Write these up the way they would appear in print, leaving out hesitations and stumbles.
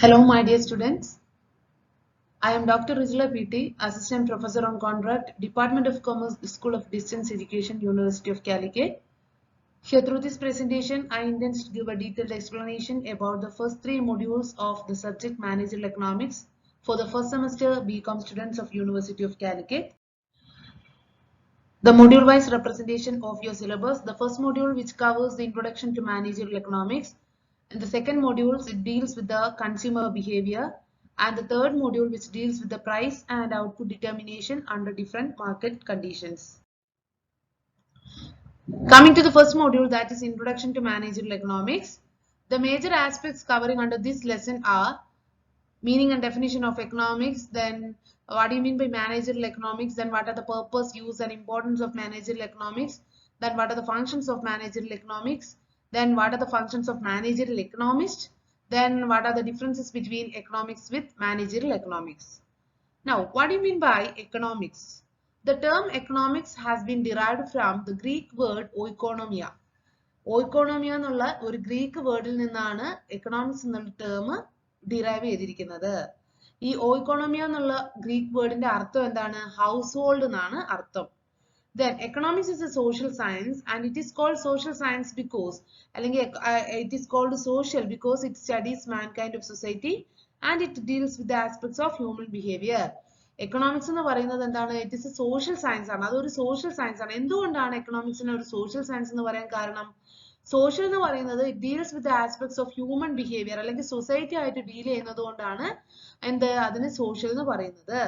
Hello, my dear students. I am Dr. Rizla PT, Assistant Professor on Contract, Department of Commerce, School of Distance Education, University of Calicut. Here, through this presentation, I intend to give a detailed explanation about the first three modules of the subject Managerial Economics for the first semester BCOM students of University of Calicut. The module-wise representation of your syllabus. The first module, which covers the introduction to Managerial Economics, and the second module, it deals with the consumer behavior, and the third module, which deals with the price and output determination under different market conditions. Coming to the first module, that is Introduction to Managerial Economics. The major aspects covering under this lesson are meaning and definition of economics, then what do you mean by managerial economics, then what are the purpose, use and importance of managerial economics, then what are the functions of managerial economics, then what are the functions of managerial economist, then what are the differences between economics with managerial economics. Now, what do you mean by economics? The term economics has been derived from the Greek word oikonomia. Oikonomia എന്നുള്ള ഒരു Greek വേർഡിൽ നിന്നാണ് economics എന്നുള്ള term derive ചെയ്തിരിക്കുന്നത്. ഈ ഓയിക്കോണമിയ എന്നുള്ള Greek വേർഡിന്റെ അർത്ഥം എന്താണ്? House hold എന്നാണ് അർത്ഥം. Then economics is a social science and it is called social science because it is called social because it studies mankind of society and it deals with the aspects of human behavior. Economics എന്ന് പറയുന്നത് എന്താണ്? It is a social science ആണ്. അതൊരു social science ആണ്. എന്തുകൊണ്ടാണ് എക്കണോമിക്സിനെ ഒരു social science എന്ന് പറയാൻ കാരണം? Social എന്ന് പറയുന്നത് it deals with the aspects of human behavior അല്ലെങ്കിൽ സൊസൈറ്റി ആയിട്ട് ഡീൽ ചെയ്യുന്നത് കൊണ്ടാണ് അതിനെ social എന്ന് പറയുന്നത്.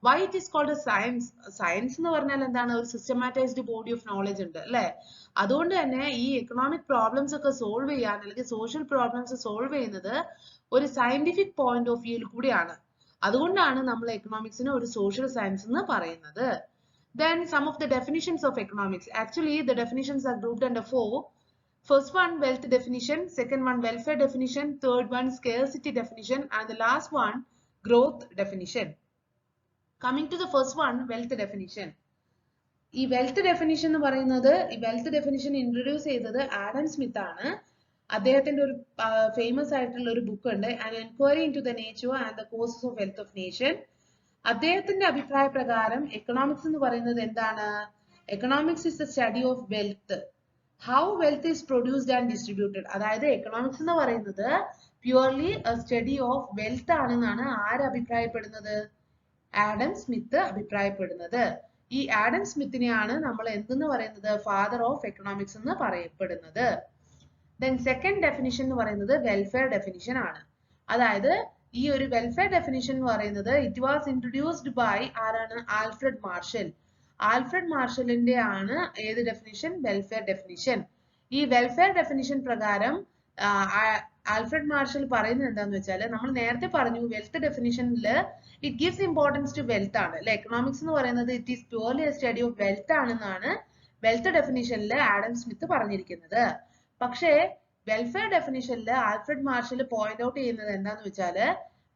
Why it is called a science? Science എന്ന് പറഞ്ഞാൽ എന്താണ്? ഒരു സിസ്റ്റമാറ്റൈസ്ഡ് ബോഡി ഓഫ് നോളജ് ഉണ്ട് അല്ലെ? അതുകൊണ്ട് തന്നെ ഈ എക്കണോമിക് പ്രോബ്ലംസ് ഒക്കെ സോൾവ് ചെയ്യാൻ അല്ലെങ്കിൽ സോഷ്യൽ പ്രോബ്ലംസ് സോൾവ് ചെയ്യുന്നത് ഒരു സയന്റിഫിക് പോയിന്റ് ഓഫ് വ്യൂയിൽ കൂടിയാണ്. അതുകൊണ്ടാണ് നമ്മൾ എക്കണോമിക്സിനെ ഒരു സോഷ്യൽ സയൻസ് എന്ന് പറയുന്നത്. Then some of the definitions of economics. Actually, the definitions are grouped under four. First one, wealth definition. Second one, welfare definition. Third one, scarcity definition. And the last one, growth definition. Coming to the first one, wealth definition. ഈ wealth definition എന്ന് പറയുന്നത് wealth definition introduce ചെയ്തത് Adam Smith ആണ്. അദ്ദേഹത്തിന്റെ ഒരു famous ആയിട്ടുള്ള ഒരു book ഉണ്ട്, an enquiry into the nature and the causes of wealth of nation. അദ്ദേഹത്തിന്റെ അഭിപ്രായ പ്രകാരം എക്കണോമിക്സ് എന്ന് പറയുന്നത് എന്താണ്? Economics is the study of wealth, how wealth is produced and distributed. അതായത് എക്കണോമിക്സ് എന്ന് പറയുന്നത് പ്യുവർലി സ്റ്റഡി ഓഫ് വെൽത്ത് ആണെന്നാണ് ആര് അഭിപ്രായപ്പെടുന്നത്? ആഡം സ്മിത്ത് അഭിപ്രായപ്പെടുന്നത്. ഈ ആഡം സ്മിത്തിനെയാണ് നമ്മൾ എന്തെന്ന് പറയുന്നത്? ഫാദർ ഓഫ് എക്കണോമിക്സ് എന്ന് പറയപ്പെടുന്നത്. Then സെക്കൻഡ് ഡെഫിനിഷൻ എന്ന് പറയുന്നത് വെൽഫെയർ ഡെഫിനിഷൻ ആണ്. അതായത് ഈ ഒരു വെൽഫെയർ ഡെഫിനിഷൻ എന്ന് പറയുന്നത് ഇറ്റ് വാസ് ഇൻട്രൊഡ്യൂസ്ഡ് ബൈ ആരാണ്? Alfred Marshall. ആൽഫ്രഡ് മാർഷലിന്റെ ആണ് ഏത് ഡെഫിനിഷൻ? Welfare definition. ഈ വെൽഫെയർ ഡെഫിനിഷൻ പ്രകാരം ആൽഫ്രഡ് മാർഷൽ പറയുന്നത് എന്താന്ന് വെച്ചാൽ, നമ്മൾ നേരത്തെ പറഞ്ഞു വെൽത്ത് ഡെഫിനിഷനിൽ it gives importance to wealth ആണ് അല്ലെ? എക്കണോമിക്സ് എന്ന് പറയുന്നത് it is purely a study of wealth ആണെന്നാണ് വെൽത്ത് ഡെഫിനിഷനിൽ ആഡം സ്മിത്ത് പറഞ്ഞിരിക്കുന്നത്. പക്ഷേ വെൽഫെയർ ഡെഫിനിഷനിൽ ആൽഫ്രഡ് മാർഷൽ പോയിന്റ് ഔട്ട് ചെയ്യുന്നത് എന്താന്ന് വെച്ചാല്,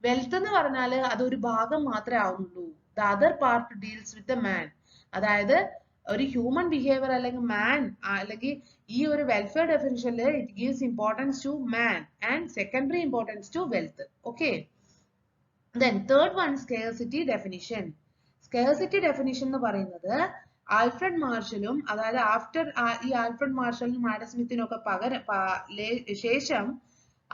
വെൽത്ത് എന്ന് പറഞ്ഞാൽ അതൊരു ഭാഗം മാത്രമേ ആവുന്നുള്ളൂ. The other part deals with the man. അതായത് ഒരു ഹ്യൂമൻ ബിഹേവിയർ അല്ലെങ്കിൽ മാൻ അല്ലെങ്കിൽ ഈ ഒരു വെൽഫെയർ ഡെഫിനിഷനിൽ it gives importance to man and secondary importance to wealth. Okay. Then third one, scarcity definition. Scarcity definition എന്ന് പറയുന്നത് ആൽഫ്രഡ് മാർഷലും അതായത് ആഫ്റ്റർ ഈ ആൽഫ്രഡ് മാർഷലിനും ആഡം സ്മിത്തിനും ഒക്കെ ശേഷം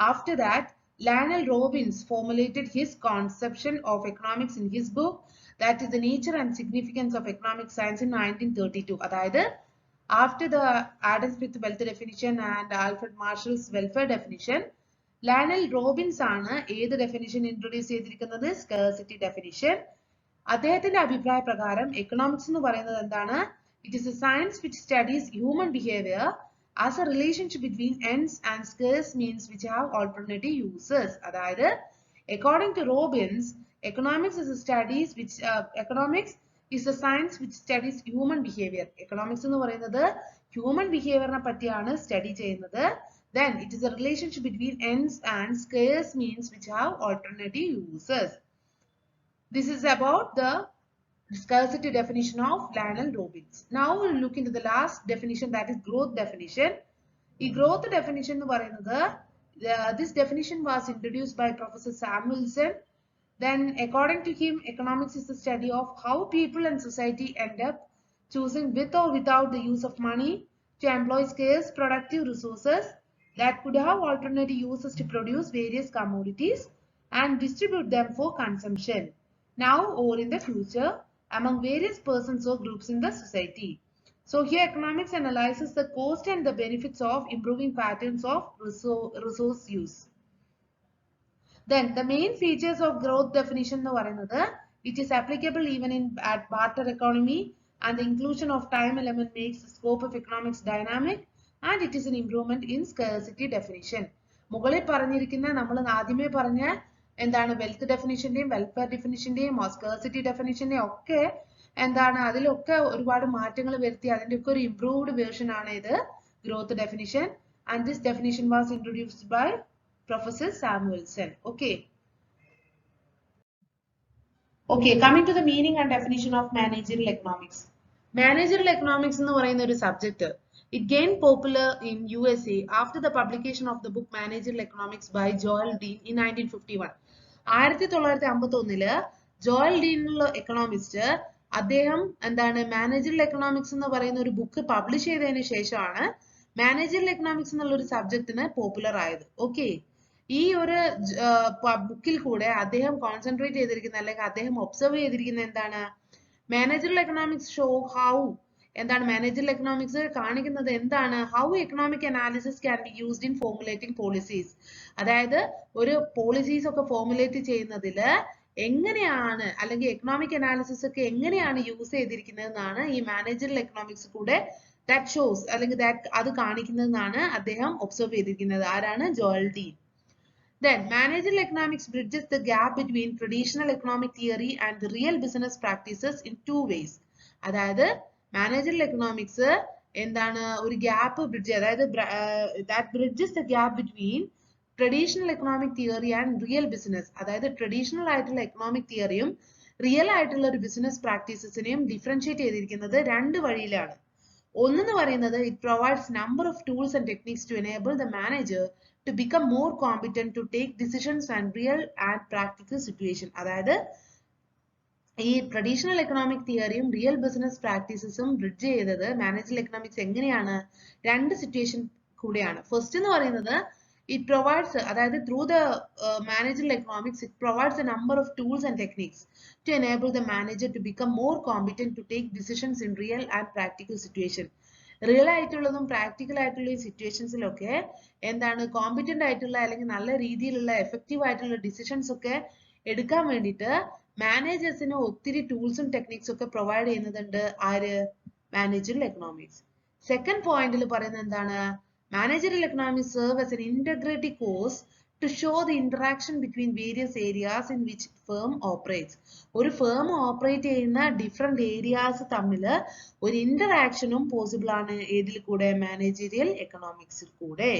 after that Lionel Robbins formulated his conception of economics in his book that is the nature and significance of economic science in 1932. അതായത് after the Adam Smith wealth definition and Alfred Marshall's welfare definition, Lionel Robbins ആണ് ഏത് definition introduce ചെയ്തിരിക്കുന്നത്? Scarcity definition. അദ്ദേഹത്തിന്റെ അഭിപ്രായ പ്രകാരം economics എന്ന് പറയുന്നത് എന്താണ്? It is a science which studies human behaviour as a relationship between ends and scarce means which have alternative യൂസേഴ്സ്. അതായത് according to Robbins, economics is studies which economics is a science which studies human behaviour. Economics എന്ന് പറയുന്നത് human ബിഹേവിയറിനെ പറ്റിയാണ് study ചെയ്യുന്നത്. Then it is a relationship between ends and scarce means which have alternative uses. This is about the scarcity definition of Lionel Robbins. Now we will look into the last definition, that is growth definition. ഈ growth definition എന്ന് പറയുന്നത് This definition was introduced by Professor Samuelson. Then, according to him, economics is the study of how people and society end up choosing with or without the use of money to employ scarce productive resources that could have alternative uses to produce various commodities and distribute them for consumption now or in the future among various persons or groups in the society. So here economics analyzes the cost and the benefits of improving patterns of resource use. Then the main features of growth definition എന്ന് പറയുന്നത് it is applicable even in at barter economy and the inclusion of time element makes the scope of economics dynamic and it is an improvement in scarcity definition. മുകളിൽ പറഞ്ഞിരിക്കുന്ന നമ്മൾ ആദ്യമേ പറഞ്ഞ എന്താണ് wealth ഡെഫിനിഷന്റെയും welfare ഡെഫിനിഷന്റെയും scarcity ഡെഫിനിഷന്റെയും ഒക്കെ എന്താണ് അതിലൊക്കെ ഒരുപാട് മാറ്റങ്ങൾ വരുത്തി അതിന്റെ ഒക്കെ ഒരു ഇംപ്രൂവ്ഡ് വേർഷൻ ആണ് ഇത് growth definition and this definition was introduced by Professor Samuelson. Okay. Okay, coming to the meaning and definition of managerial economics. Managerial economics എന്ന് പറയുന്ന ഒരു subject. It gained popular in USA after the publication of the book Managerial Economics by Joel Dean in 1951. 1951 Joel Dean ഉള്ള economist അദ്ദേഹം എന്താണ് managerial economics എന്ന് പറയുന്ന ഒരു book publish ചെയ്തതിനു ശേഷമാണ് മാനേജറിയൽ എക്കണോമിക്സ് എന്നുള്ള ഒരു സബ്ജക്റ്റിന് പോപ്പുലർ ആയത്. ഓക്കെ, ഈ ഒരു ബുക്കിൽ കൂടെ അദ്ദേഹം കോൺസെൻട്രേറ്റ് ചെയ്തിരിക്കുന്ന അല്ലെങ്കിൽ അദ്ദേഹം ഒബ്സർവ് ചെയ്തിരിക്കുന്ന എന്താണ് മാനേജറിയൽ എക്കണോമിക്സ് ഷോ ഹൗ എന്താണ് മാനേജറിയൽ എക്കണോമിക്സ് കാണിക്കുന്നത് എന്താണ് how economic analysis can be used in formulating policies. അതായത് ഒരു പോളിസീസ് ഒക്കെ ഫോർമുലേറ്റ് ചെയ്യുന്നതിൽ എങ്ങനെയാണ് അല്ലെങ്കിൽ എക്കണോമിക് അനാലിസിസ് ഒക്കെ എങ്ങനെയാണ് യൂസ് ചെയ്തിരിക്കുന്നത് എന്നാണ് ഈ മാനേജറിയൽ എക്കണോമിക്സ് കൂടെ ദാറ്റ് ഷോസ് അല്ലെങ്കിൽ അത് കാണിക്കുന്നതെന്നാണ് അദ്ദേഹം ഒബ്സർവ് ചെയ്തിരിക്കുന്നത്. ആരാണ്? Joel Dean. Then managerial economics bridges the gap between traditional economic theory and the real business practices in two ways. അതായത് മാനേജറിയൽ എക്കണോമിക്സ് എന്താണ് ഒരു ഗ്യാപ്പ് ബ്രിഡ്ജ്, അതായത് that bridges the gap between traditional economic theory and real business. അതായത് traditional ആയിട്ടുള്ള economic തിയറിയും real ആയിട്ടുള്ള ഒരു business പ്രാക്ടീസസിനെയും differentiate ചെയ്തിരിക്കുന്നത് രണ്ട് വഴിയിലാണ്. ഒന്നെന്ന് പറയുന്നത് it provides number of tools and techniques to enable the manager to become more competent to take decisions and real and practical situation. അതായത് ഈ ട്രഡീഷണൽ എക്കണോമിക് തിയറിയും റിയൽ ബിസിനസ് പ്രാക്ടീസസും ബ്രിഡ്ജ് ചെയ്തത് മാനേജറിയൽ എക്കണോമിക്സ് എങ്ങനെയാണ്? രണ്ട് സിറ്റുവേഷൻ കൂടെയാണ്. ഫസ്റ്റ് എന്ന് പറയുന്നത് it provides, അതായത് through the managerial economics it provides a number of tools and techniques to enable the manager to become more competent to take decisions in real and practical situation. Real ആയിട്ടുള്ളതും practical ആയിട്ടുള്ള സിറ്റുവേഷൻസിലൊക്കെ എന്താണ് competent ആയിട്ടുള്ള അല്ലെങ്കിൽ നല്ല രീതിയിലുള്ള effective ആയിട്ടുള്ള decisions ഒക്കെ എടുക്കാൻ വേണ്ടിയിട്ട് മാനേജേഴ്സിന് ഒത്തിരി ടൂൾസും ടെക്നിക്സും ഒക്കെ പ്രൊവൈഡ് ചെയ്യുന്നുണ്ട് ആര്? Managerial economics. സെക്കൻഡ് പോയിന്റിൽ പറയുന്നത് എന്താണ്? Managerial economics serve as an integrated course to show the interaction between various areas in which firm operates. ഒരു ഫേം ഓപ്പറേറ്റ് ചെയ്യുന്ന ഡിഫറെന്റ് ഏരിയാസ് തമ്മിൽ ഒരു ഇന്ററാക്ഷനും പോസിബിൾ ആണ് ഏതിൽ കൂടെ? മാനേജറിയൽ എക്കണോമിക്സിൽ കൂടെ.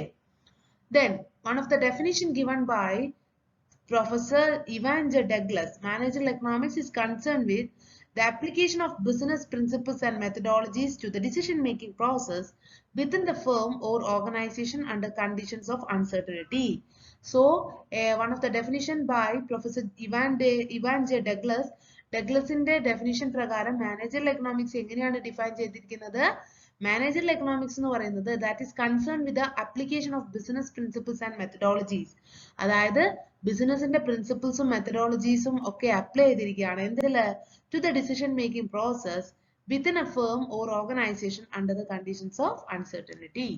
Then one of the definition given by Professor Ivan J. Douglas, managerial economics is concerned with the application of business principles and methodologies to the decision-making process within the firm or organization under conditions of uncertainty. So, one of the definition by Professor Ivan J. Douglas, Douglasന്റെ definition പ്രകാരം managerial economics എങ്ങനെയാണ് define ചെയ്തിരിക്കുന്നത്? Managerial economics എന്ന് പറയുന്നത് that is concerned with the application of business principles and methodologies. അതായത് ബിസിനസിന്റെ പ്രിൻസിപ്പിൾസും മെത്തഡോളജീസും ഒക്കെ apply ചെയ്തിരിക്കുകയാണ് എന്തില്? To the decision making process within a firm or organization under the conditions of uncertainty.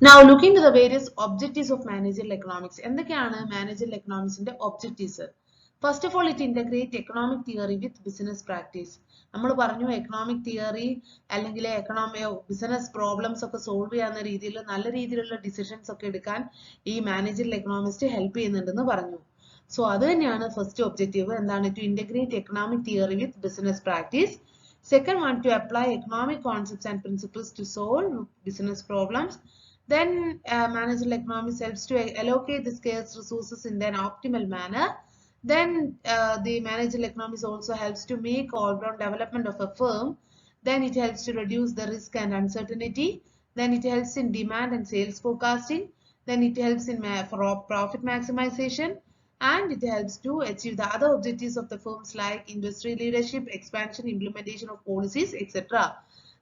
Now looking to the various objectives of managerial economics. എന്തൊക്കെയാണ് managerial economicsന്റെ objectives? First of all, it integrates economic theory with business practice. നമ്മൾ പറഞ്ഞു economic theory അല്ലെങ്കിൽ business problems ഒക്കെ solve ചെയ്യാവുന്ന രീതിയിൽ നല്ല രീതിയിലുള്ള decisions ഒക്കെ എടുക്കാൻ ഈ മാനേജറിയൽ എക്കണോമിസ്റ്റ് ഹെൽപ്പ് ചെയ്യുന്നുണ്ടെന്ന് പറഞ്ഞു. സോ അത് തന്നെയാണ് ഫസ്റ്റ് ഒബ്ജക്റ്റീവ്. എന്താണ്? To integrate economic theory with business practice. Second one, to apply economic concepts and principles to solve business problems. Then managerial economics helps to allocate the scarce resources in an optimal manner. Then the managerial economics also helps to make all-round development of a firm. Then it helps to reduce the risk and uncertainty. Then it helps in demand and sales forecasting. then it helps in profit maximization, and it helps to achieve the other objectives of the firms like industry leadership, expansion, implementation of policies, etc.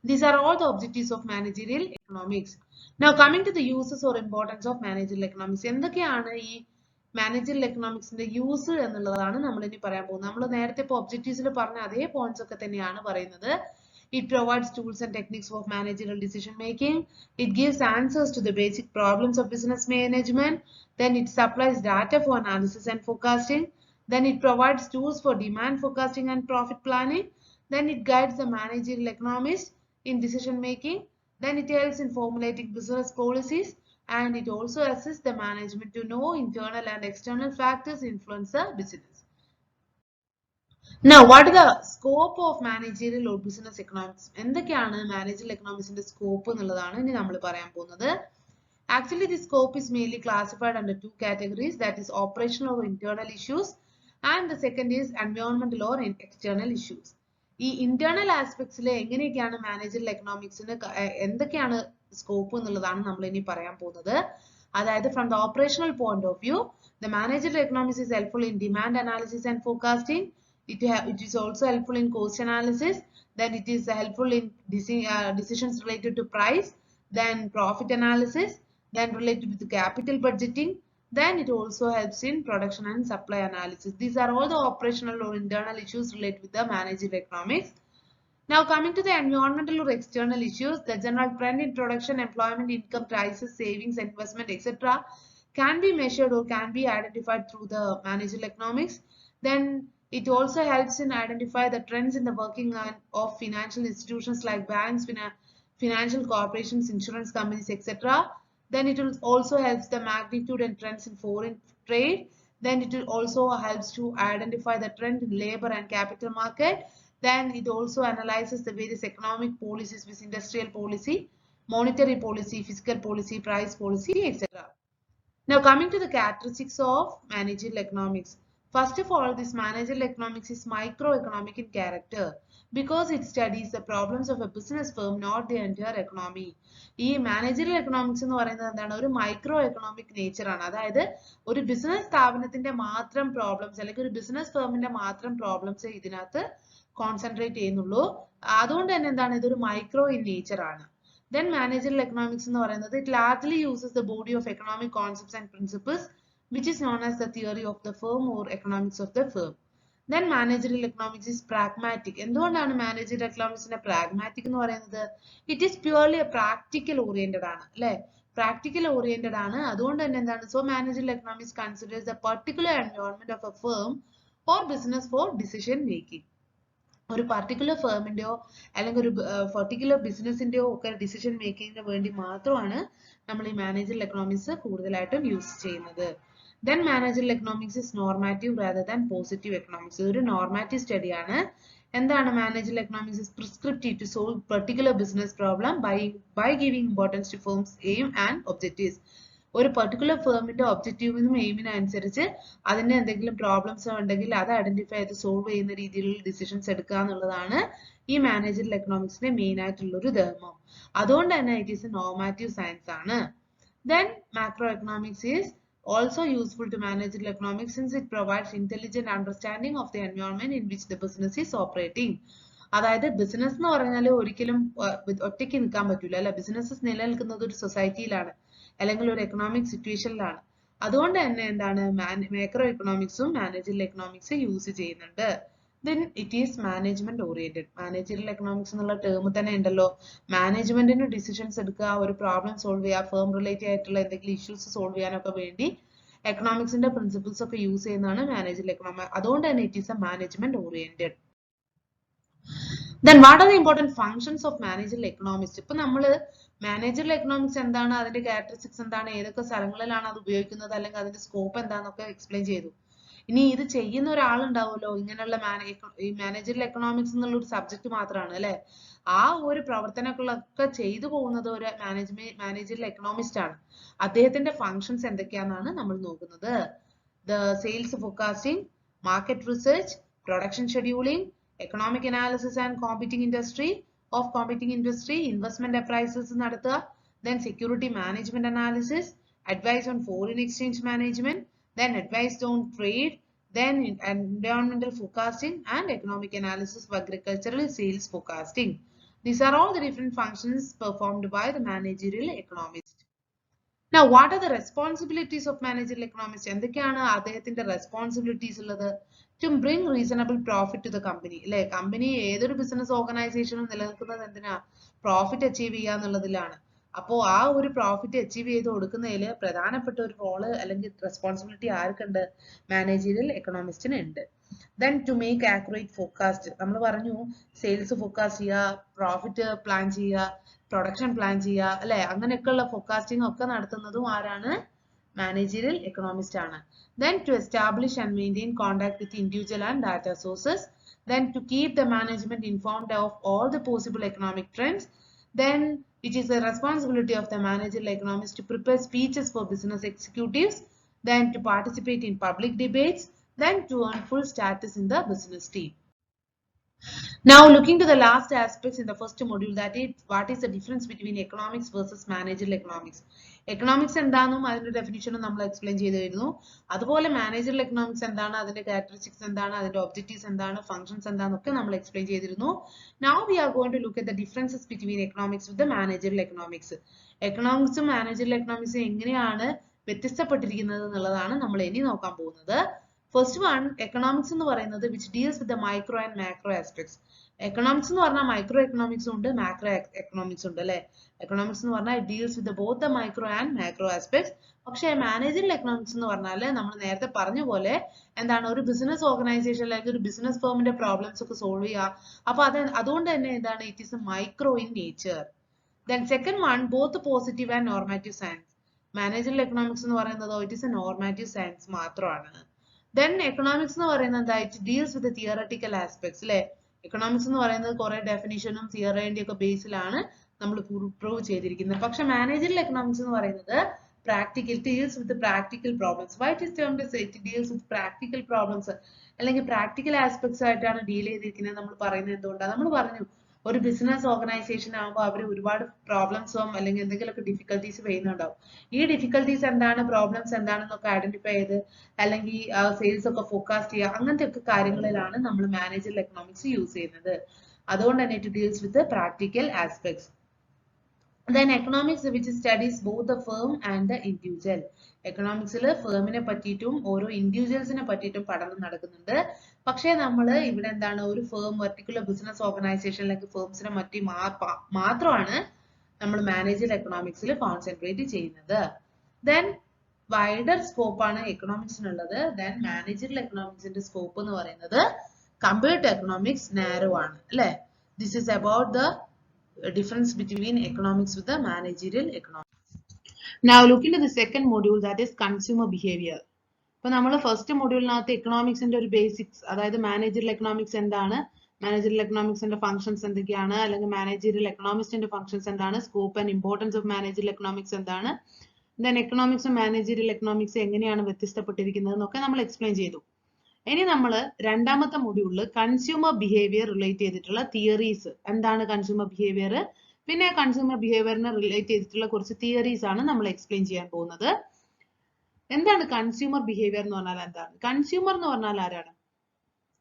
These are all the objectives of managerial economics. Now coming to the uses or importance of managerial economics. എന്തൊക്കെയാണ് ഈ managerial എക്കണോമിക്സിന്റെ use എന്നുള്ളതാണ് നമ്മൾ ഇനി പറയാൻ പോകുന്നത്. നമ്മൾ നേരത്തെ ഇപ്പോൾ ഒബ്ജക്റ്റീവ്സിൽ പറഞ്ഞ അതേ പോയിന്റ്സ് ഒക്കെ തന്നെയാണ് പറയുന്നത്. It provides tools and techniques for managerial decision making. It gives answers to the basic problems of business management. Then it supplies data for analysis and forecasting. Then it provides tools for demand forecasting and profit planning. Then it guides the managerial economist in decision making. Then it helps in formulating business policies. And it also assists the management to know internal and external factors influence the business. Now, what is the scope of managerial or business economics? എന്തൊക്കെയാണ് managerial economicsന്റെ scope എന്നുള്ളതാണ് ഇനി നമ്മൾ പറയാൻ പോകുന്നത്. Actually, the scope is mainly classified under two categories, that is operational or internal issues, and the second is environmental or external issues. ഈ internal aspects എങ്ങനെയൊക്കെയാണ് managerial economicsന് എന്തൊക്കെയാണ് scope എന്നുള്ളതാണ് നമ്മൾ ഇനി പറയാൻ പോകുന്നത്. അതായത് from the operational point of view, the managerial economics is helpful in demand analysis and forecasting. It is also helpful in cost analysis. Then it is helpful in decisions related to price, then profit analysis, then related to the capital budgeting. Then it also helps in production and supply analysis. These are all the operational or internal issues related with the managerial economics. Now coming to the environmental or external issues, the general trend in production, employment, income, prices, savings, investment, etc. can be measured or can be identified through the managerial economics. Then it also helps in identify the trends in the working of financial institutions like banks, financial corporations, insurance companies, etc. Then it also helps the magnitude and trends in foreign trade. Then it also helps to identify the trend in labor and capital market. Then it also analyzes the various economic policies with industrial policy, monetary policy, fiscal policy, price policy, etc. Now coming to the characteristics of managerial economics. First of all, this managerial economics is microeconomic in character because it studies the problems of a business firm, not the entire economy. ഈ managerial economics എന്ന് പറയുന്നത് എന്താണ്? ഒരു micro economic nature ആണ്. അതായത് ഒരു business സ്ഥാപനത്തിന്റെ മാത്രം പ്രോബ്ലംസ് അല്ലെങ്കിൽ ഒരു ബിസിനസ് ഫേമിന്റെ മാത്രം പ്രോബ്ലംസ് ഇതിനകത്ത് കോൺസെൻട്രേറ്റ് ചെയ്യുന്നുള്ളൂ. അതുകൊണ്ട് തന്നെ എന്താണ്, ഇതൊരു മൈക്രോ ഇൻ നേച്ചർ ആണ്. Then managerial economics എന്ന് പറയുന്നത് it largely uses the body of economic concepts and principles which is known as the theory of the firm or economics of the firm. Then managerial economics is pragmatic. എന്തുകൊണ്ടാണ് managerial economics നെ pragmatic എന്ന് പറയുന്നത്? It is purely a practical oriented ആണ്, അല്ലേ? Practical oriented ആണ്. അതുകൊണ്ട് തന്നെ എന്താണ്? So managerial economics considers the particular environment of a firm or business for decision making. ഒരു പർട്ടിക്കുലർ ഫേമിന്റെയോ അല്ലെങ്കിൽ ഒരു പർട്ടിക്കുലർ ബിസിനസിന്റെയോ ഒക്കെ ഡിസിഷൻ മേക്കിങ്ങിന് വേണ്ടി മാത്രമാണ് നമ്മൾ ഈ മാനേജറിയൽ എക്കണോമിക്സ് കൂടുതലായിട്ടും യൂസ് ചെയ്യുന്നത്. Then managerial economics is normative rather than positive economics. ഒരു നോർമാറ്റീവ് സ്റ്റഡി ആണ്. എന്താണ് managerial economics is prescriptive to solve particular business problem by giving importance to firm's aim and objectives. ഒരു particular ഫേമിന്റെ ഒബ്ജക്റ്റീവിനും എയിമിനും അനുസരിച്ച് അതിന് എന്തെങ്കിലും problems ഉണ്ടെങ്കിൽ അത് ഐഡന്റിഫൈ ചെയ്ത് സോൾവ് ചെയ്യുന്ന രീതിയിലുള്ള ഡിസിഷൻസ് എടുക്കുക എന്നുള്ളതാണ് ഈ മാനേജറിയൽ എക്കണോമിക്സിന്റെ മെയിൻ ആയിട്ടുള്ള ഒരു ധർമ്മം. അതുകൊണ്ട് തന്നെ it is A normative science ആണ്. Then macroeconomics is also useful to managerial economics since it provides intelligent understanding of the environment in which the business is operating. അതായത് ബിസിനസ് എന്ന് പറഞ്ഞാൽ ഒരിക്കലും ഒറ്റയ്ക്ക് നിൽക്കാൻ പറ്റില്ല, അല്ലെ? ബിസിനസ്സസ് നിലനിൽക്കുന്നത് ഒരു സൊസൈറ്റിയിലാണ് അല്ലെങ്കിൽ ഒരു എക്കണോമിക് സിറ്റുവേഷനിലാണ്. അതുകൊണ്ട് തന്നെ എന്താണ് മാക്രോ എക്കണോമിക്സും മാനേജറിയൽ എക്കണോമിക്സ് യൂസ് ചെയ്യുന്നുണ്ട്. Then it is management oriented. Managerial economics എന്നുള്ള ടേം തന്നെ ഉണ്ടല്ലോ. മാനേജ്മെന്റിന് ഡിസിഷൻസ് എടുക്കുക, ഒരു പ്രോബ്ലം സോൾവ് ചെയ്യുക, ഫേം റിലേറ്റഡ് ആയിട്ടുള്ള എന്തെങ്കിലും ഇഷ്യൂസ് സോൾവ് ചെയ്യാനൊക്കെ വേണ്ടി എക്കണോമിക്സിന്റെ പ്രിൻസിപ്പിൾസ് ഒക്കെ യൂസ് ചെയ്യുന്നതാണ് മാനേജറിയൽ എക്കണോമിക്സ്. അതുകൊണ്ട് തന്നെ it is A management oriented. Then what are the important functions of managerial economics? ഇപ്പൊ നമ്മള് മാനേജറിയൽ എക്കണോമിക്സ് എന്താണ്, അതിന്റെ ക്യാരക്ടറിസ്റ്റിക്സ് എന്താണ്, ഏതൊക്കെ സ്ഥലങ്ങളിലാണ് അത് ഉപയോഗിക്കുന്നത്, അല്ലെങ്കിൽ അതിന്റെ സ്കോപ്പ് എന്താണെന്നൊക്കെ എക്സ്പ്ലെയിൻ ചെയ്തു. ഇനി ഇത് ചെയ്യുന്ന ഒരാളുണ്ടാവുമല്ലോ, ഇങ്ങനെയുള്ള ഈ മാനേജറിയൽ എക്കണോമിക്സ് എന്നുള്ള ഒരു സബ്ജക്ട് മാത്രമാണ്, അല്ലെ? ആ ഒരു പ്രവർത്തനങ്ങളൊക്കെ ചെയ്തു പോകുന്നത് ഒരു മാനേജറിയൽ എക്കണോമിസ്റ്റ് ആണ്. അദ്ദേഹത്തിന്റെ ഫങ്ഷൻസ് എന്തൊക്കെയാണെന്നാണ് നമ്മൾ നോക്കുന്നത്. The sales forecasting, market research, production scheduling, economic analysis and competing industry, investment appraisals നടത്തുക, then security management analysis, advice on foreign exchange management, then advice on trade, then environmental forecasting and economic analysis of agricultural sales forecasting. These are all the different functions performed by the managerial economist. Now, what are the responsibilities of managerial economist? എന്തൊക്കെയാണ് അദ്ദേഹത്തിന്റെ responsibilities ഉള്ളത്? To bring reasonable profit to the company. അല്ലെ, company ഏതൊരു business ഓർഗനൈസേഷനും നിലനിൽക്കുന്നത് എന്തിനാ? Profit achieve ചെയ്യുക എന്നുള്ളതിലാണ്. അപ്പോൾ ആ ഒരു പ്രോഫിറ്റ് അച്ചീവ് ചെയ്ത് കൊടുക്കുന്നതിൽ പ്രധാനപ്പെട്ട ഒരു റോള് അല്ലെങ്കിൽ റെസ്പോൺസിബിലിറ്റി ആർക്കുണ്ട്? മാനേജീരിയൽ എക്കണോമിസ്റ്റിന് ഉണ്ട്. Then to make accurate forecast. നമ്മൾ പറഞ്ഞു സെയിൽസ് ഫോർകാസ്റ്റ് ചെയ്യുക, പ്രോഫിറ്റ് പ്ലാൻ ചെയ്യുക, പ്രൊഡക്ഷൻ പ്ലാൻ ചെയ്യുക, അല്ലെ, അങ്ങനെയൊക്കെയുള്ള ഫോർകാസ്റ്റിംഗ് ഒക്കെ നടത്തുന്നതും ആരാണ്? മാനേജീരിയൽ എക്കണോമിസ്റ്റ് ആണ്. Then to establish and maintain contact with individual and data sources. Then to keep the management informed of all the possible economic trends. Then it is the responsibility of the managerial economist to prepare speeches for business executives. Then to participate in public debates. Then to earn full status in the business team. Now looking to the last aspects in the first module, that is what is the difference between economics versus managerial economics. Economics എന്താണെന്നും അതിന്റെ ഡെഫിനിഷനും നമ്മൾ explain ചെയ്തിരുന്നു. അതുപോലെ managerial economics എന്താണ്, അതിന്റെ characteristics എന്താണ്, അതിന്റെ objectives എന്താണ്, ഫംഗ്ഷൻസ് എന്താണെന്നൊക്കെ നമ്മൾ എക്സ്പ്ലെയിൻ ചെയ്തിരുന്നു. Now we are going to look at the differences between economics with the managerial economics. എക്കണോമിക്സും മാനേജറിയൽ എക്കണോമിക്സും എങ്ങനെയാണ് വ്യത്യസ്തപ്പെട്ടിരിക്കുന്നത് എന്നുള്ളതാണ് നമ്മൾ ഇനി നോക്കാൻ പോകുന്നത്. First one, economics എന്ന് പറയുന്നത് which deals with the micro and macro aspects. Economics എന്ന് പറഞ്ഞാൽ മൈക്രോ എക്കണോമിക്സ് ഉണ്ട്, മാക്രോ എക്കണോമിക്സ് ഉണ്ട്, അല്ലെ. എക്കണോമിക്സ് എന്ന് പറഞ്ഞാൽ deals with both the micro and macro aspects. പക്ഷേ മാനേജറിയൽ എക്കണോമിക്സ് എന്ന് പറഞ്ഞാൽ നമ്മൾ നേരത്തെ പറഞ്ഞ പോലെ എന്താണ്, ഒരു ബിസിനസ് ഓർഗനൈസേഷൻ അല്ലെങ്കിൽ ഒരു ബിസിനസ് ഫേമിന്റെ പ്രോബ്ലംസ് ഒക്കെ സോൾവ് ചെയ്യുക. അപ്പൊ അതുകൊണ്ട് തന്നെ എന്താണ്, it is micro in nature. Then second one, both positive and normative science. Managerial economics എന്ന് പറയുന്നത് it is A normative science മാത്രമാണ്. Then economics എന്ന് പറയുന്നത് it deals with the theoretical aspects, അല്ലെ. എക്കണോമിക്സ് എന്ന് പറയുന്നത് കുറെ ഡെഫിനിഷനും തിയറിന്റെ ഒക്കെ ബേസിലാണ് നമ്മൾ പ്രൂവ് ചെയ്തിരിക്കുന്നത്. പക്ഷെ മാനേജറിയൽ എക്കണോമിക്സ് എന്ന് പറയുന്നത് practical, deals with the practical problems. Why it is termed as it deals with practical problems, അല്ലെങ്കിൽ പ്രാക്ടിക്കൽ ആസ്പെക്ട്സ് ആയിട്ടാണ് ഡീൽ ചെയ്തിരിക്കുന്നത് നമ്മൾ പറയുന്നത് എന്തുകൊണ്ടാണ്? നമ്മൾ പറഞ്ഞു ഒരു ബിസിനസ് ഓർഗനൈസേഷൻ ആകുമ്പോൾ അവർ ഒരുപാട് പ്രോബ്ലംസും അല്ലെങ്കിൽ എന്തെങ്കിലുമൊക്കെ ഡിഫിക്കൽട്ടീസ് വരുന്നുണ്ടാവും. ഈ ഡിഫിക്കൽട്ടീസ് എന്താണ്, പ്രോബ്ലംസ് എന്താണെന്നൊക്കെ ഐഡന്റിഫൈ ചെയ്ത് അല്ലെങ്കിൽ സെയിൽസ് ഒക്കെ ഫോർകാസ്റ്റ് ചെയ്യുക, അങ്ങനത്തെ ഒക്കെ കാര്യങ്ങളിലാണ് നമ്മൾ മാനേജറിയൽ എക്കണോമിക്സ് യൂസ് ചെയ്യുന്നത്. അതുകൊണ്ട് തന്നെ it deals with practical aspects. Then economics which studies both the firm and the individual. എക്കണോമിക്സിൽ ഫേമിനെ പറ്റിയിട്ടും ഓരോ ഇൻഡിവിജ്വൽസിനെ പറ്റിയിട്ടും പഠനം നടക്കുന്നുണ്ട്. പക്ഷേ നമ്മൾ ഇവിടെ എന്താണ്, ഒരു ഫേം പർട്ടിക്കുലർ ബിസിനസ് ഓർഗനൈസേഷനിലേക്ക് ഫേംസിനെ പറ്റി മാത്രമാണ് നമ്മൾ മാനേജറിയൽ എക്കണോമിക്സിൽ കോൺസെൻട്രേറ്റ് ചെയ്യുന്നത്. ദെൻ വൈഡർ സ്കോപ്പ് ആണ് എക്കണോമിക്സിനുള്ളത്. ദെൻ മാനേജറിയൽ എക്കണോമിക്സിന്റെ സ്കോപ്പ് എന്ന് പറയുന്നത് കമ്പയർഡ് ടു എക്കണോമിക്സ് നാരോ ആണ്, അല്ലെ. This is about the difference between economics with the managerial economics. Now looking at the second module, that is consumer behavior. അപ്പോൾ നമ്മൾ first മൊഡ്യൂളിനകത്ത് എക്കണോമിക്സിന്റെ ഒരു basics, അതായത് managerial economics എന്താണ്, managerial എക്കണോമിക്സിന്റെ functions എന്തൊക്കെയാണ്, അല്ലെങ്കിൽ managerial എക്കണോമിസ്റ്റിന്റെ functions എന്താണ്, scope and importance of managerial economics എന്താണ്, then എക്കണോമിക്സും managerial economics എങ്ങനെയാണ് വ്യത്യസ്തപ്പെട്ടിരിക്കുന്നത് എന്നൊക്കെ നമ്മൾ എക്സ്പ്ലെയിൻ ചെയ്തു. ഇനി നമ്മൾ രണ്ടാമത്തെ മൊഡ്യൂളിൽ കൺസ്യൂമർ ബിഹേവിയർ റിലേറ്റ് ചെയ്തിട്ടുള്ള തിയറീസ്, എന്താണ് കൺസ്യൂമർ ബിഹേവിയർ, പിന്നെ കൺസ്യൂമർ ബിഹേവിയറിനെ റിലേറ്റ് ചെയ്തിട്ടുള്ള കുറച്ച് തിയറീസ് ആണ് നമ്മൾ എക്സ്പ്ലെയിൻ ചെയ്യാൻ പോകുന്നത്. എന്താണ് കൺസ്യൂമർ ബിഹേവിയർ എന്ന് പറഞ്ഞാൽ എന്താണ്? കൺസ്യൂമർ എന്ന് പറഞ്ഞാൽ ആരാണ്?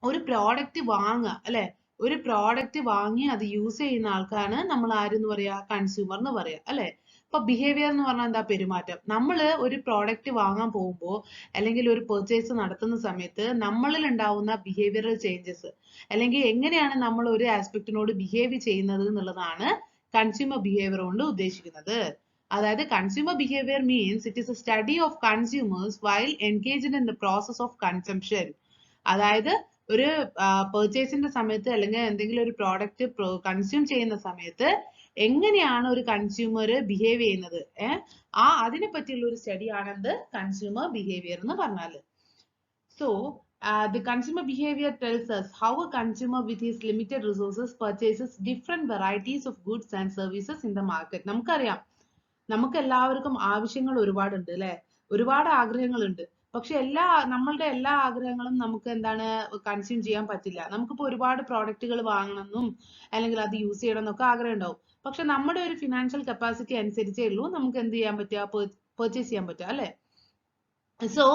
ഒരു പ്രോഡക്റ്റ് വാങ്ങുക, അല്ലെ. ഒരു പ്രോഡക്റ്റ് വാങ്ങി അത് യൂസ് ചെയ്യുന്ന ആൾക്കാണ് നമ്മൾ ആരെന്ന് പറയാ, കൺസ്യൂമർ എന്ന് പറയാ, അല്ലെ. അപ്പൊ ബിഹേവിയർ എന്ന് പറഞ്ഞാൽ എന്താ, പെരുമാറ്റം. നമ്മൾ ഒരു പ്രോഡക്റ്റ് വാങ്ങാൻ പോകുമ്പോൾ അല്ലെങ്കിൽ ഒരു പെർച്ചേസ് നടത്തുന്ന സമയത്ത് നമ്മളിൽ ഉണ്ടാവുന്ന ബിഹേവിയറൽ ചേഞ്ചസ്, അല്ലെങ്കിൽ എങ്ങനെയാണ് നമ്മൾ ഒരു ആസ്പെക്റ്റിനോട് ബിഹേവ് ചെയ്യുന്നത് എന്നുള്ളതാണ് കൺസ്യൂമർ ബിഹേവിയർ കൊണ്ട് ഉദ്ദേശിക്കുന്നത്. അതായത് consumer behaviour means it is A study of consumers while engaged in the process of consumption. അതായത് ഒരു പെർച്ചേസിന്റെ സമയത്ത് അല്ലെങ്കിൽ എന്തെങ്കിലും ഒരു പ്രോഡക്റ്റ് കൺസ്യൂം ചെയ്യുന്ന സമയത്ത് എങ്ങനെയാണ് ഒരു കൺസ്യൂമർ ബിഹേവ് ചെയ്യുന്നത്, അതിനെ പറ്റിയുള്ള ഒരു സ്റ്റഡി ആണെന്ത്, കൺസ്യൂമർ ബിഹേവിയർ എന്ന് പറഞ്ഞാൽ. So the consumer behavior tells us how a consumer with his limited resources purchases different varieties of goods and services in the market. നമുക്കറിയാം, നമുക്ക് എല്ലാവർക്കും ആവശ്യങ്ങൾ ഒരുപാടുണ്ട്, അല്ലെ. ഒരുപാട് ആഗ്രഹങ്ങളുണ്ട്. പക്ഷെ നമ്മളുടെ എല്ലാ ആഗ്രഹങ്ങളും നമുക്ക് എന്താണ് കൺസ്യൂം ചെയ്യാൻ പറ്റില്ല. നമുക്കിപ്പോ ഒരുപാട് പ്രോഡക്റ്റുകൾ വാങ്ങണമെന്നും അല്ലെങ്കിൽ അത് യൂസ് ചെയ്യണം എന്നൊക്കെ ആഗ്രഹം ഉണ്ടാവും. പക്ഷെ നമ്മുടെ ഒരു ഫിനാൻഷ്യൽ കപ്പാസിറ്റി അനുസരിച്ചേ ഉള്ളൂ നമുക്ക് എന്ത് ചെയ്യാൻ പറ്റുക, പർച്ചേസ് ചെയ്യാൻ പറ്റുക അല്ലെ. സോ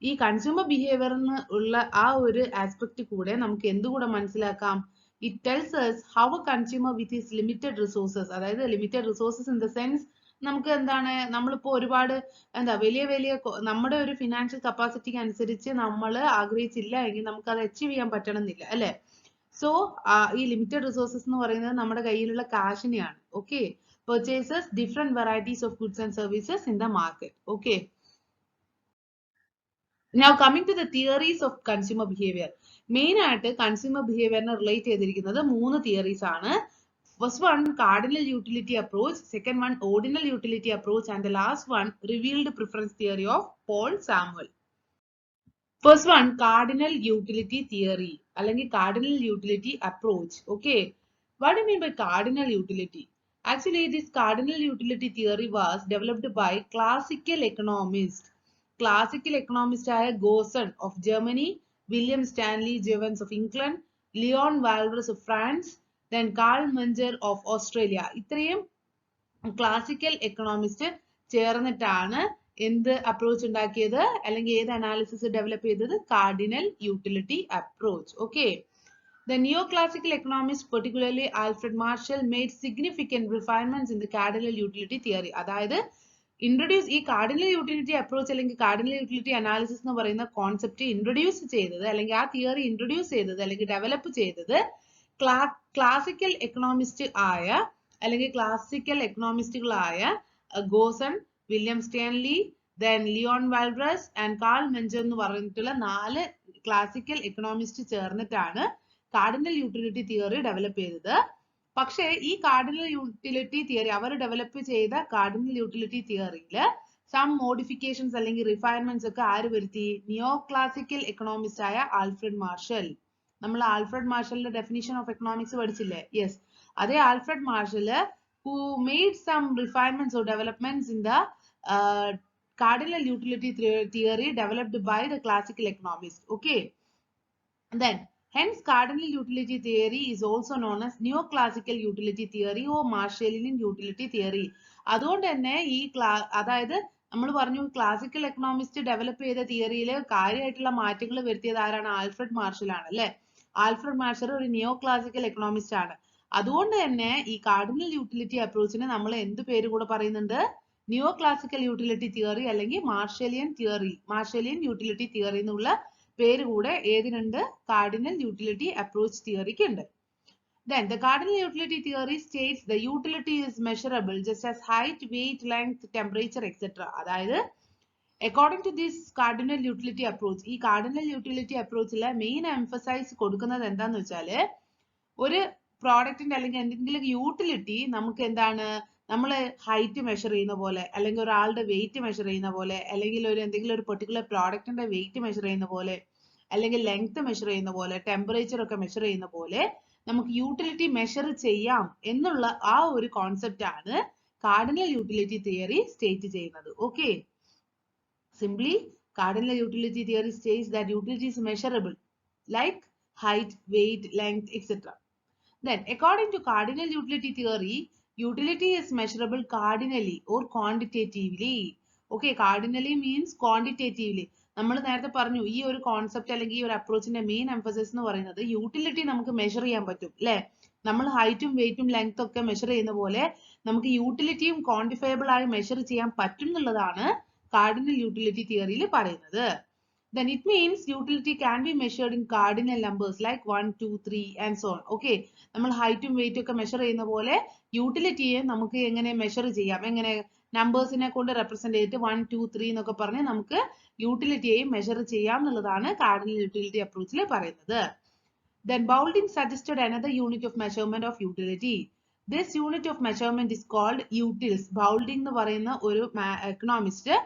ഈ കൺസ്യൂമർ ബിഹേവിയറിന് ഉള്ള ആ ഒരു ആസ്പെക്ട് കൂടെ നമുക്ക് എന്തുകൂടെ മനസ്സിലാക്കാം? It tells us how a consumer with his limited resources, അതായത് limited resources in the sense നമുക്ക് എന്താണ്, നമ്മളിപ്പോ ഒരുപാട് എന്താ വലിയ വലിയ നമ്മുടെ ഒരു ഫിനാൻഷ്യൽ കപ്പാസിറ്റിക്ക് അനുസരിച്ച് നമ്മൾ ആഗ്രഹിച്ചില്ല എങ്കിൽ നമുക്ക് അത് അച്ചീവ് ചെയ്യാൻ പറ്റണമെന്നില്ല അല്ലെ. സോ ഈ ലിമിറ്റഡ് റിസോഴ്സസ് എന്ന് പറയുന്നത് നമ്മുടെ കയ്യിലുള്ള കാശിനെയാണ്. Okay, purchases different varieties of goods and services in the market. Okay. Now coming to the theories of consumer behavior. Main ആയിട്ട് കൺസ്യൂമർ ബിഹേവിയറിനെ റിലേറ്റ് ചെയ്തിരിക്കുന്നത് 3 തിയറീസ് ആണ്. First one cardinal utility approach, second one ordinal utility approach and the last one revealed preference theory of Paul Samuelson. First one cardinal utility theory അല്ലെങ്കിൽ cardinal utility approach. Okay, what do you mean by cardinal utility? Actually, this cardinal utility theory was developed by classical economists. Classical economist ആയ ഗോസൺ of Germany, William Stanley Jevons of England, Leon Walras of France, then Carl Munger of Australia. ഇത്രയും classical economist ചേർന്നിട്ടാണ് എന്ത് approach ഉണ്ടാക്കിയത് അല്ലെങ്കിൽ ഏത് analysis develop ചെയ്തത്? Cardinal utility approach. Okay. The neoclassical economists, particularly Alfred Marshall, made significant refinements in the cardinal utility theory. അതായത് introduce ഈ cardinal utility approach അല്ലെങ്കിൽ കാർഡിനൽ യൂട്ടിലിറ്റി അനാലിസിസ് എന്ന് പറയുന്ന കോൺസെപ്റ്റ് ഇൻട്രൊഡ്യൂസ് ചെയ്തത് അല്ലെങ്കിൽ ആ തിയറി ഇൻട്രൊഡ്യൂസ് ചെയ്തത് അല്ലെങ്കിൽ ഡെവലപ്പ് ചെയ്തത് ക്ലാസിക്കൽ എക്കണോമിസ്റ്റ് ആയ അല്ലെങ്കിൽ ക്ലാസിക്കൽ എക്കണോമിസ്റ്റുകളായ Gossen, William Stanley, then Leon Walras and Carl Menger എന്ന് പറഞ്ഞിട്ടുള്ള 4 ക്ലാസിക്കൽ എക്കണോമിസ്റ്റ് ചേർന്നിട്ടാണ് കാർഡിനൽ യൂട്ടിലിറ്റി തിയറി ഡെവലപ്പ് ചെയ്തത്. പക്ഷേ ഈ കാർഡിനൽ യൂട്ടിലിറ്റി തിയറി അവർ ഡെവലപ്പ് ചെയ്ത കാർഡിനൽ യൂട്ടിലിറ്റി തിയറിയിൽ സം മോഡിഫിക്കേഷൻസ് അല്ലെങ്കിൽ റിഫൈൻമെന്റ്സ് ഒക്കെ ആര് വരുത്തി? നിയോ ക്ലാസിക്കൽ എക്കണോമിസ്റ്റ് ആയ ആൽഫ്രഡ് മാർഷൽ. നമ്മൾ ആൽഫ്രഡ് മാർഷലിന്റെ ഡെഫിനിഷൻ ഓഫ് എക്കണോമിക്സ് പഠിച്ചില്ലേ? യെസ്, അതേ Alfred Marshall who made some refinements or developments in the cardinal utility theory developed by the classical economists. Okay, then hence cardinal utility theory is also known as neoclassical utility theory or Marshallian utility theory. അതുകൊണ്ട് തന്നെ ഈ അതായത് നമ്മൾ പറഞ്ഞു classical economist develop ചെയ്ത തിയറിയിൽ കാര്യമായിട്ടുള്ള മാറ്റങ്ങൾ വരുത്തിയത് ആരാണ്? ആൽഫ്രഡ് മാർഷൽ ആണ് അല്ലെ. ആൽഫ്രഡ് മാർഷൽ ഒരു നിയോ ക്ലാസിക്കൽ എക്കണോമിസ്റ്റ് ആണ്. അതുകൊണ്ട് തന്നെ ഈ കാർഡിനൽ യൂട്ടിലിറ്റി അപ്രോച്ചിനെ നമ്മൾ എന്ത് പേര് കൂടെ പറയുന്നുണ്ട്? നിയോ ക്ലാസിക്കൽ യൂട്ടിലിറ്റി തിയറി അല്ലെങ്കിൽ മാർഷലിയൻ തിയറി, മാർഷലിയൻ യൂട്ടിലിറ്റി തിയറി എന്നുള്ള പേര് കൂടെ ഏതിനുണ്ട്? കാർഡിനൽ യൂട്ടിലിറ്റി അപ്രോച്ച് തിയറിക്ക് ഉണ്ട്. Then the cardinal utility theory states the utility is measurable just as height, weight, length, temperature, etc. അതായത് according to this cardinal utility approach, ഈ cardinal utility approachലെ main emphasise കൊടുക്കുന്നത് എന്താന്ന് വെച്ചാല് ഒരു പ്രോഡക്റ്റിന്റെ അല്ലെങ്കിൽ എന്തെങ്കിലും യൂട്ടിലിറ്റി നമുക്ക് എന്താണ്, നമ്മൾ ഹൈറ്റ് മെഷർ ചെയ്യുന്ന പോലെ അല്ലെങ്കിൽ ഒരാളുടെ വെയിറ്റ് മെഷർ ചെയ്യുന്ന പോലെ അല്ലെങ്കിൽ എന്തെങ്കിലും ഒരു പെർട്ടിക്കുലർ പ്രോഡക്റ്റിന്റെ വെയിറ്റ് മെഷർ ചെയ്യുന്ന പോലെ അല്ലെങ്കിൽ ലെങ്ത് മെഷർ ചെയ്യുന്ന പോലെ ടെമ്പറേച്ചർ ഒക്കെ മെഷർ ചെയ്യുന്ന പോലെ നമുക്ക് യൂട്ടിലിറ്റി മെഷർ ചെയ്യാം എന്നുള്ള ആ ഒരു കോൺസെപ്റ്റ് ആണ് കാർഡിനൽ യൂട്ടിലിറ്റി തിയറി സ്റ്റേറ്റ് ചെയ്യുന്നത്. Okay, simply cardinal utility theory States that utility is measurable like height, weight, length, etc. Then according to cardinal utility theory, utility is measurable cardinally or quantitatively. Okay, cardinally means quantitatively. നമ്മൾ നേരത്തെ പറഞ്ഞു ഈ ഒരു concept അല്ലെങ്കിൽ ഈ ഒരു അപ്രോച്ചിന്റെ main emphasis എന്ന് പറയുന്നത് യൂട്ടിലിറ്റി നമുക്ക് മെഷർ ചെയ്യാൻ പറ്റും അല്ലെ. നമ്മൾ ഹൈറ്റും വെയിറ്റും ലെങ്ത് ഒക്കെ മെഷർ ചെയ്യുന്ന പോലെ നമുക്ക് യൂട്ടിലിറ്റിയും ക്വാണ്ടിഫയബിൾ ആയി മെഷർ ചെയ്യാൻ പറ്റും എന്നുള്ളതാണ് കാർഡിനൽ യൂട്ടിലിറ്റി തിയറിയിൽ പറയുന്നത്. Then it means utility can be measured in cardinal numbers like 1, 2, 3 and so on. Okay, നമ്മൾ ഹൈറ്റും വെയിറ്റും ഒക്കെ മെഷർ ചെയ്യുന്ന പോലെ യൂട്ടിലിറ്റിയെ നമുക്ക് എങ്ങനെ മെഷർ ചെയ്യാം, എങ്ങനെ നമ്പേഴ്സിനെ കൊണ്ട് റെപ്രസെന്റ് ചെയ്തിട്ട് 1, 2, 3 എന്നൊക്കെ പറഞ്ഞ് നമുക്ക് യൂട്ടിലിറ്റിയെയും മെഷർ ചെയ്യാം എന്നുള്ളതാണ് കാർഡിനൽ യൂട്ടിലിറ്റി അപ്രോച്ചിൽ പറയുന്നത്. Then Boulding suggested another unit of measurement of utility. This unit of measurement is called utils. Boulding എന്ന് പറയുന്ന ഒരു എക്കണോമിസ്റ്റ്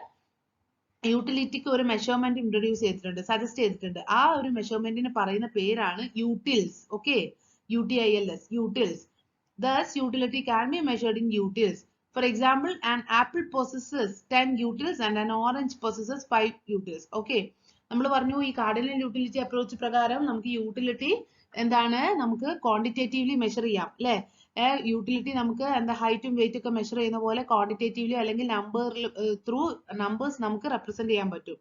യൂട്ടിലിറ്റിക്ക് ഒരു മെഷർമെന്റ് ഇൻട്രൊഡ്യൂസ് ചെയ്തിട്ടുണ്ട്, സജസ്റ്റ് ചെയ്തിട്ടുണ്ട്. ആ ഒരു മെഷർമെന്റിന് പറയുന്ന പേരാണ് utils. Okay, UTILS, utils. Thus, utility can be measured in utils. For example, an apple possesses 10 utils and an orange possesses 5 utils. Okay, നമ്മൾ പറഞ്ഞു ഈ കാർഡിനൽ യൂട്ടിലിറ്റി അപ്രോച്ച് പ്രകാരം നമുക്ക് യൂട്ടിലിറ്റി എന്താണ്, നമുക്ക് ക്വാണ്ടിറ്റേറ്റീവ്ലി മെഷർ ചെയ്യാം അല്ലെ. യൂട്ടിലിറ്റി നമുക്ക് എന്താ ഹൈറ്റും വെയിറ്റും ഒക്കെ മെഷർ ചെയ്യുന്ന പോലെ ക്വാണ്ടിറ്റേറ്റീവ്ലി അല്ലെങ്കിൽ ത്രൂ നമ്പേഴ്സ് നമുക്ക് റെപ്രസെന്റ് ചെയ്യാൻ പറ്റും.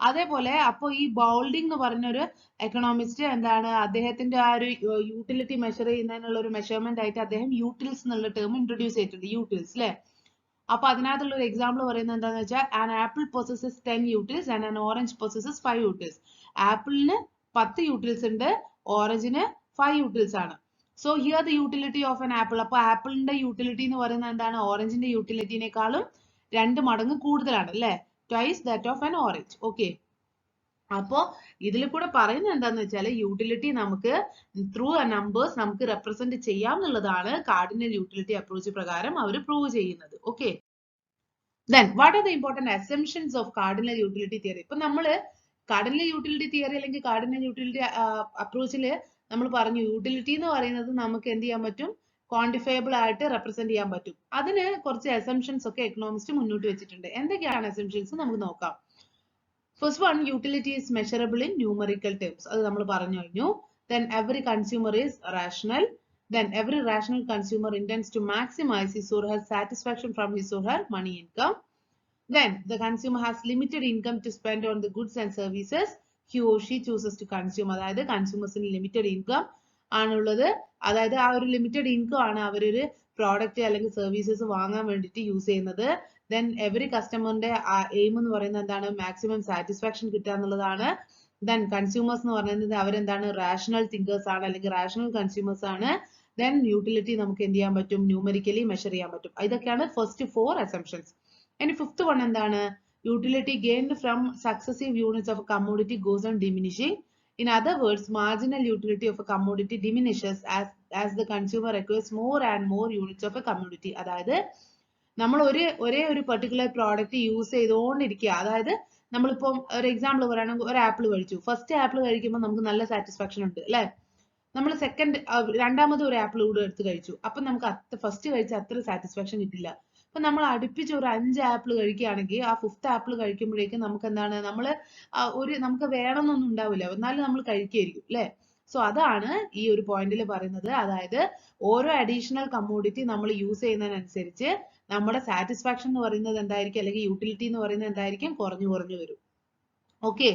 അതേപോലെ അപ്പോൾ ഈ ബൗൾഡിംഗ് എന്ന് പറഞ്ഞൊരു എക്കണോമിസ്റ്റ് എന്താണ് അദ്ദേഹത്തിന്റെ ആ ഒരു യൂട്ടിലിറ്റി മെഷർ ചെയ്യുന്നതിനുള്ള ഒരു മെഷർമെന്റ് ആയിട്ട് അദ്ദേഹം യൂട്ടിൽസ് എന്നുള്ള ടേം ഇൻട്രൊഡ്യൂസ് ചെയ്തിട്ടുണ്ട്. യൂട്ടിൽസ് അല്ലെ. അപ്പൊ അതിനകത്തുള്ള ഒരു എക്സാമ്പിൾ പറയുന്നത് എന്താണെന്ന് വെച്ചാൽ an apple possesses 10 utils and an orange possesses 5 utils. ആപ്പിളിന് 10 യൂട്ടിൽസ് ഉണ്ട്, ഓറഞ്ചിന് 5 യൂട്ടിൽസ് ആണ്. So here the utility of an apple. അപ്പൊ ആപ്പിളിന്റെ യൂട്ടിലിറ്റി എന്ന് പറയുന്നത് എന്താണ്? ഓറഞ്ചിന്റെ യൂട്ടിലിറ്റിനേക്കാളും 2 മടങ്ങ് കൂടുതലാണ് അല്ലെ. Twice that of an orange. Okay. അപ്പോ ഇതിൽ കൂടെ പറയുന്നത് എന്താന്ന് വെച്ചാൽ യൂട്ടിലിറ്റി നമുക്ക് ത്രൂ നമ്പേഴ്സ് നമുക്ക് റെപ്രസെന്റ് ചെയ്യാം എന്നുള്ളതാണ് കാർഡിനൽ യൂട്ടിലിറ്റി അപ്രോച്ച് പ്രകാരം അവർ പ്രൂവ് ചെയ്യുന്നത്. Okay. Then what are the important assumptions of cardinal utility theory? ഇപ്പൊ നമ്മള് കാർഡിനൽ യൂട്ടിലിറ്റി തിയറി അല്ലെങ്കിൽ കാർഡിനൽ യൂട്ടിലിറ്റി അപ്രോച്ചില് നമ്മൾ പറഞ്ഞു യൂട്ടിലിറ്റി എന്ന് പറയുന്നത് നമുക്ക് എന്ത് ചെയ്യാൻ പറ്റും? ക്വാണ്ടിഫയബിൾ ആയിട്ട് റെപ്രസെന്റ് ചെയ്യാൻ പറ്റും. അതിന് കുറച്ച് അസംഷൻസ് ഒക്കെ എക്കണോമിസ്റ്റ് മുന്നോട്ട് വെച്ചിട്ടുണ്ട്. എന്തൊക്കെയാണ് അസംഷൻസ് നമുക്ക് നോക്കാം. First one, utility is measurable in numerical terms. അത് നമ്മൾ പറഞ്ഞു കഴിഞ്ഞു. Then every consumer is rational. Then every rational consumer intends to maximize his or her satisfaction from his or her money income. Then the consumer has limited income to spend on the goods and services he or she chooses to consume. അതായത് കൺസ്യൂമേഴ്സിന് limited income ആണുള്ളത്. അതായത് ആ ഒരു limited income ആണ് അവരൊരു product അല്ലെങ്കിൽ services വാങ്ങാൻ വേണ്ടിയിട്ട് യൂസ് ചെയ്യുന്നത്. Then every കസ്റ്റമറിന്റെ എയിം എന്ന് പറയുന്നത് എന്താണ്? മാക്സിമം സാറ്റിസ്ഫാക്ഷൻ കിട്ടുക എന്നുള്ളതാണ്. Then കൺസ്യൂമേഴ്സ് എന്ന് പറയുന്നത് അവരെന്താണ്? റാഷണൽ തിങ്കേഴ്സ് ആണ് അല്ലെങ്കിൽ റാഷണൽ കൺസ്യൂമേഴ്സ് ആണ്. Then യൂട്ടിലിറ്റി നമുക്ക് എന്ത് ചെയ്യാൻ പറ്റും? ന്യൂമറിക്കലി മെഷർ ചെയ്യാൻ പറ്റും. ഇതൊക്കെയാണ് ഫസ്റ്റ് 4 അസംഷൻസ്. ഇനി ഫിഫ്ത്ത് വൺ എന്താണ്? Utility gained from successive units of commodity goes on diminishing. In other words, marginal utility of a commodity diminishes as the consumer requires more and more units of a commodity. അതായത് നമ്മൾ ഒരേ ഒരു particular product use ചെയ്തുകൊണ്ടിരിക്കുക. അതായത് നമ്മളിപ്പം ഒരു example പറയുകയാണെങ്കിൽ ഒരു ആപ്പിൾ കഴിച്ചു. ഫസ്റ്റ് ആപ്പിൾ കഴിക്കുമ്പോൾ നമുക്ക് നല്ല സാറ്റിസ്ഫാക്ഷൻ ഉണ്ട് അല്ലെ. നമ്മൾ രണ്ടാമത് ഒരു ആപ്പിൾ കൂടെ എടുത്ത് കഴിച്ചു. അപ്പൊ നമുക്ക് ഫസ്റ്റ് കഴിച്ച അത്ര സാറ്റിസ്ഫാക്ഷൻ കിട്ടില്ല. അപ്പൊ നമ്മൾ അടുപ്പിച്ച് ഒരു 5 ആപ്പിൾ കഴിക്കുകയാണെങ്കിൽ ആ 5th ആപ്പിൾ കഴിക്കുമ്പോഴേക്കും നമുക്ക് എന്താണ്? നമുക്ക് വേണമെന്നൊന്നും ഉണ്ടാവില്ല, എന്നാലും നമ്മൾ കഴിക്കുകയായിരിക്കും അല്ലെ. സോ അതാണ് ഈ ഒരു പോയിന്റിൽ പറയുന്നത്. അതായത് ഓരോ അഡീഷണൽ കമ്മോഡിറ്റി നമ്മൾ യൂസ് ചെയ്യുന്നതിനനുസരിച്ച് നമ്മുടെ സാറ്റിസ്ഫാക്ഷൻ എന്ന് പറയുന്നത് എന്തായിരിക്കും, അല്ലെങ്കിൽ യൂട്ടിലിറ്റി എന്ന് പറയുന്നത് എന്തായിരിക്കും? കുറഞ്ഞു വരും. ഓക്കെ.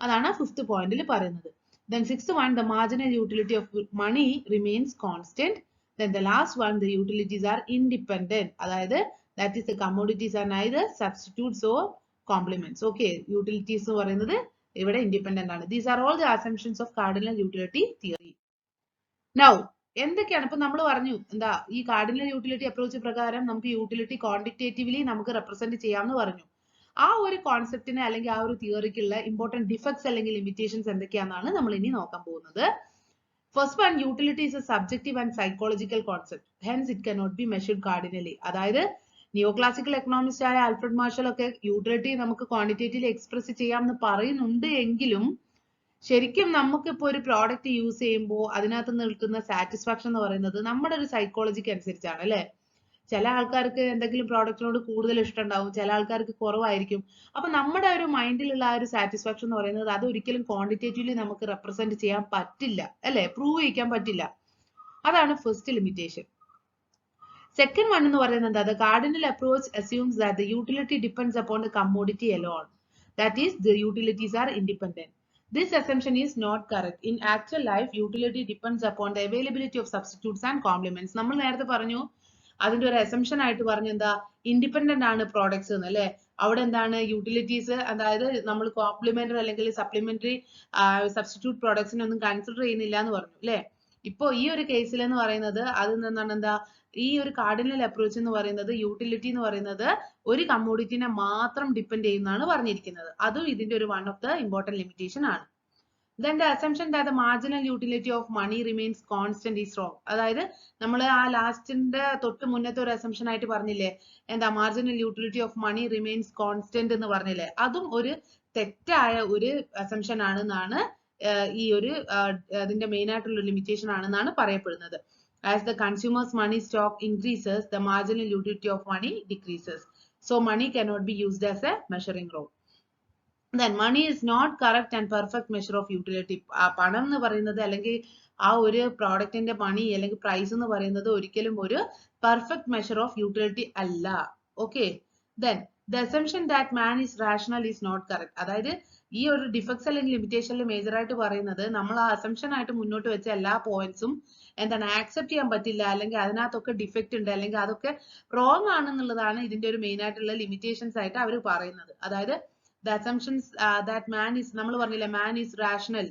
അതാണ് 5th പോയിന്റിൽ പറയുന്നത്. Then 6th one, the marginal utility of money remains constant. Then the last one, the utilities are independent. അതായത് that is the commodities are neither substitutes or complements. Okay, utilities എന്ന് പറയുന്നത് ഇവിടെ independent ആണ്. These are all the assumptions of cardinal utility theory. Now എന്തൊക്കെയാണ് ഇപ്പൊ നമ്മൾ പറഞ്ഞു എന്താ? ഈ കാർഡിനൽ യൂട്ടിലിറ്റി അപ്രോച്ച് പ്രകാരം നമുക്ക് യൂട്ടിലിറ്റി ക്വാണ്ടിറ്റേറ്റീവ്ലി നമുക്ക് റെപ്രസെന്റ് ചെയ്യാമെന്ന് പറഞ്ഞു. ആ ഒരു കോൺസെപ്റ്റിന് അല്ലെങ്കിൽ ആ ഒരു തിയറിക്കുള്ള ഇമ്പോർട്ടന്റ് ഡിഫക്ട്സ് അല്ലെങ്കിൽ ലിമിറ്റേഷൻസ് എന്തൊക്കെയാണെന്നാണ് നമ്മൾ ഇനി നോക്കാൻ പോകുന്നത്. First one, utility is a subjective and psychological concept. Hence, it cannot be measured cardinally. അതായത് നിയോക്ലാസിക്കൽ എക്കണോമിസ്റ്റ് ആയ ആൽഫ്രഡ് മാർഷൽ ഒക്കെ യൂട്ടിലിറ്റി നമുക്ക് ക്വാണ്ടിറ്റേറ്റീവ്ലി എക്സ്പ്രസ് ചെയ്യാമെന്ന് പറയുന്നുണ്ട് എങ്കിലും ശരിക്കും നമുക്കിപ്പോൾ ഒരു പ്രോഡക്റ്റ് യൂസ് ചെയ്യുമ്പോൾ അതിനകത്ത് നിൽക്കുന്ന സാറ്റിസ്ഫാക്ഷൻ എന്ന് പറയുന്നത് നമ്മുടെ ഒരു സൈക്കോളജിക്ക് അനുസരിച്ചാണ് അല്ലെ. ചില ആൾക്കാർക്ക് എന്തെങ്കിലും പ്രോഡക്റ്റിനോട് കൂടുതൽ ഇഷ്ടം ഉണ്ടാവും, ചില ആൾക്കാർക്ക് കുറവായിരിക്കും. അപ്പൊ നമ്മുടെ ഒരു മൈൻഡിലുള്ള ആ ഒരു സാറ്റിസ്ഫാക്ഷൻ എന്ന് പറയുന്നത് അത് ഒരിക്കലും ക്വാണ്ടിറ്റേറ്റീവ്ലി നമുക്ക് റെപ്രസെന്റ് ചെയ്യാൻ പറ്റില്ല അല്ലെ, പ്രൂവ് ചെയ്യിക്കാൻ പറ്റില്ല. അതാണ് ഫസ്റ്റ് ലിമിറ്റേഷൻ. സെക്കൻഡ് വൺ എന്ന് പറയുന്നത് the cardinal approach assumes that the utility depends upon the commodity alone. That is, the utilities are independent. This assumption is not correct. In actual life, utility depends upon the availability of substitutes and complements. നമ്മൾ നേരത്തെ പറഞ്ഞു അതിന്റെ ഒരു assumption ആയിട്ട് പറഞ്ഞു എന്താ? Independent ആണ് products എന്ന് അല്ലെ. അവിടെ എന്താണ്? യൂട്ടിലിറ്റീസ് അതായത് നമ്മൾ കോംപ്ലിമെന്ററി അല്ലെങ്കിൽ സപ്ലിമെന്ററി സബ്സ്റ്റിറ്റ്യൂട്ട് പ്രോഡക്ട്സിനെ ഒന്നും കൺസിഡർ ചെയ്യുന്നില്ല എന്ന് പറഞ്ഞു അല്ലെ. ഇപ്പോ ഈ ഒരു കേസിൽ എന്ന് പറയുന്നത് അതിൽ നിന്നാണ് എന്താ? ഈ ഒരു കാർഡിനൽ അപ്രോച്ച് എന്ന് പറയുന്നത് യൂട്ടിലിറ്റി എന്ന് പറയുന്നത് ഒരു കമ്മോഡിറ്റിനെ മാത്രം ഡിപ്പെൻഡ് ചെയ്യുന്നതാണ് പറഞ്ഞിരിക്കുന്നത്. അതും ഇതിന്റെ ഒരു one of the important limitation ആണ്. Then the assumption that the marginal utility of money remains constant is wrong. അതായത് നമ്മൾ ആ ലാസ്റ്റിന്റെ തൊട്ട് മുന്നത്തെ ഒരു അസംഷൻ ആയിട്ട് പറഞ്ഞില്ലേ എന്താ? Marginal utility of money remains constant എന്ന് പറഞ്ഞില്ലേ, അതും ഒരു തെറ്റായ ഒരു അസംഷൻ ആണെന്നാണ് ഈ ഒരു അതിന്റെ മെയിൻ ആയിട്ടുള്ള ലിമിറ്റേഷൻ ആണെന്നാണ് പറയപ്പെടുന്നത്. As the consumer's money stock increases, the marginal utility of money decreases. So money cannot be used as a measuring rod. Then money is not correct and perfect measure of utility. പണം എന്ന് പറയുന്നത് അല്ലെങ്കിൽ ആ ഒരു പ്രോഡക്റ്റിന്റെ മണി അല്ലെങ്കിൽ price എന്ന് പറയുന്നത് ഒരിക്കലും ഒരു പെർഫെക്റ്റ് മെഷർ ഓഫ് യൂട്ടിലിറ്റി അല്ല. Okay, then the assumption that man is rational is not correct. അതായത് ഈ ഒരു ഡിഫക്ട്സ് അല്ലെങ്കിൽ ലിമിറ്റേഷനിൽ മേജർ ആയിട്ട് പറയുന്നത് നമ്മൾ ആ അസംഷൻ ആയിട്ട് മുന്നോട്ട് വെച്ച എല്ലാ പോയിന്റ്സും എന്താണ് ആക്സെപ്റ്റ് ചെയ്യാൻ പറ്റില്ല, അല്ലെങ്കിൽ അതിനകത്തൊക്കെ ഡിഫക്റ്റ് ഉണ്ട്, അല്ലെങ്കിൽ അതൊക്കെ റോങ് ആണെന്നുള്ളതാണ് ഇതിന്റെ ഒരു മെയിൻ ആയിട്ടുള്ള ലിമിറ്റേഷൻസ് ആയിട്ട് അവർ പറയുന്നത്. അതായത് the assumptions that man is, നമ്മൾ പറഞ്ഞില്ല മാൻ ഈസ് റാഷണൽ,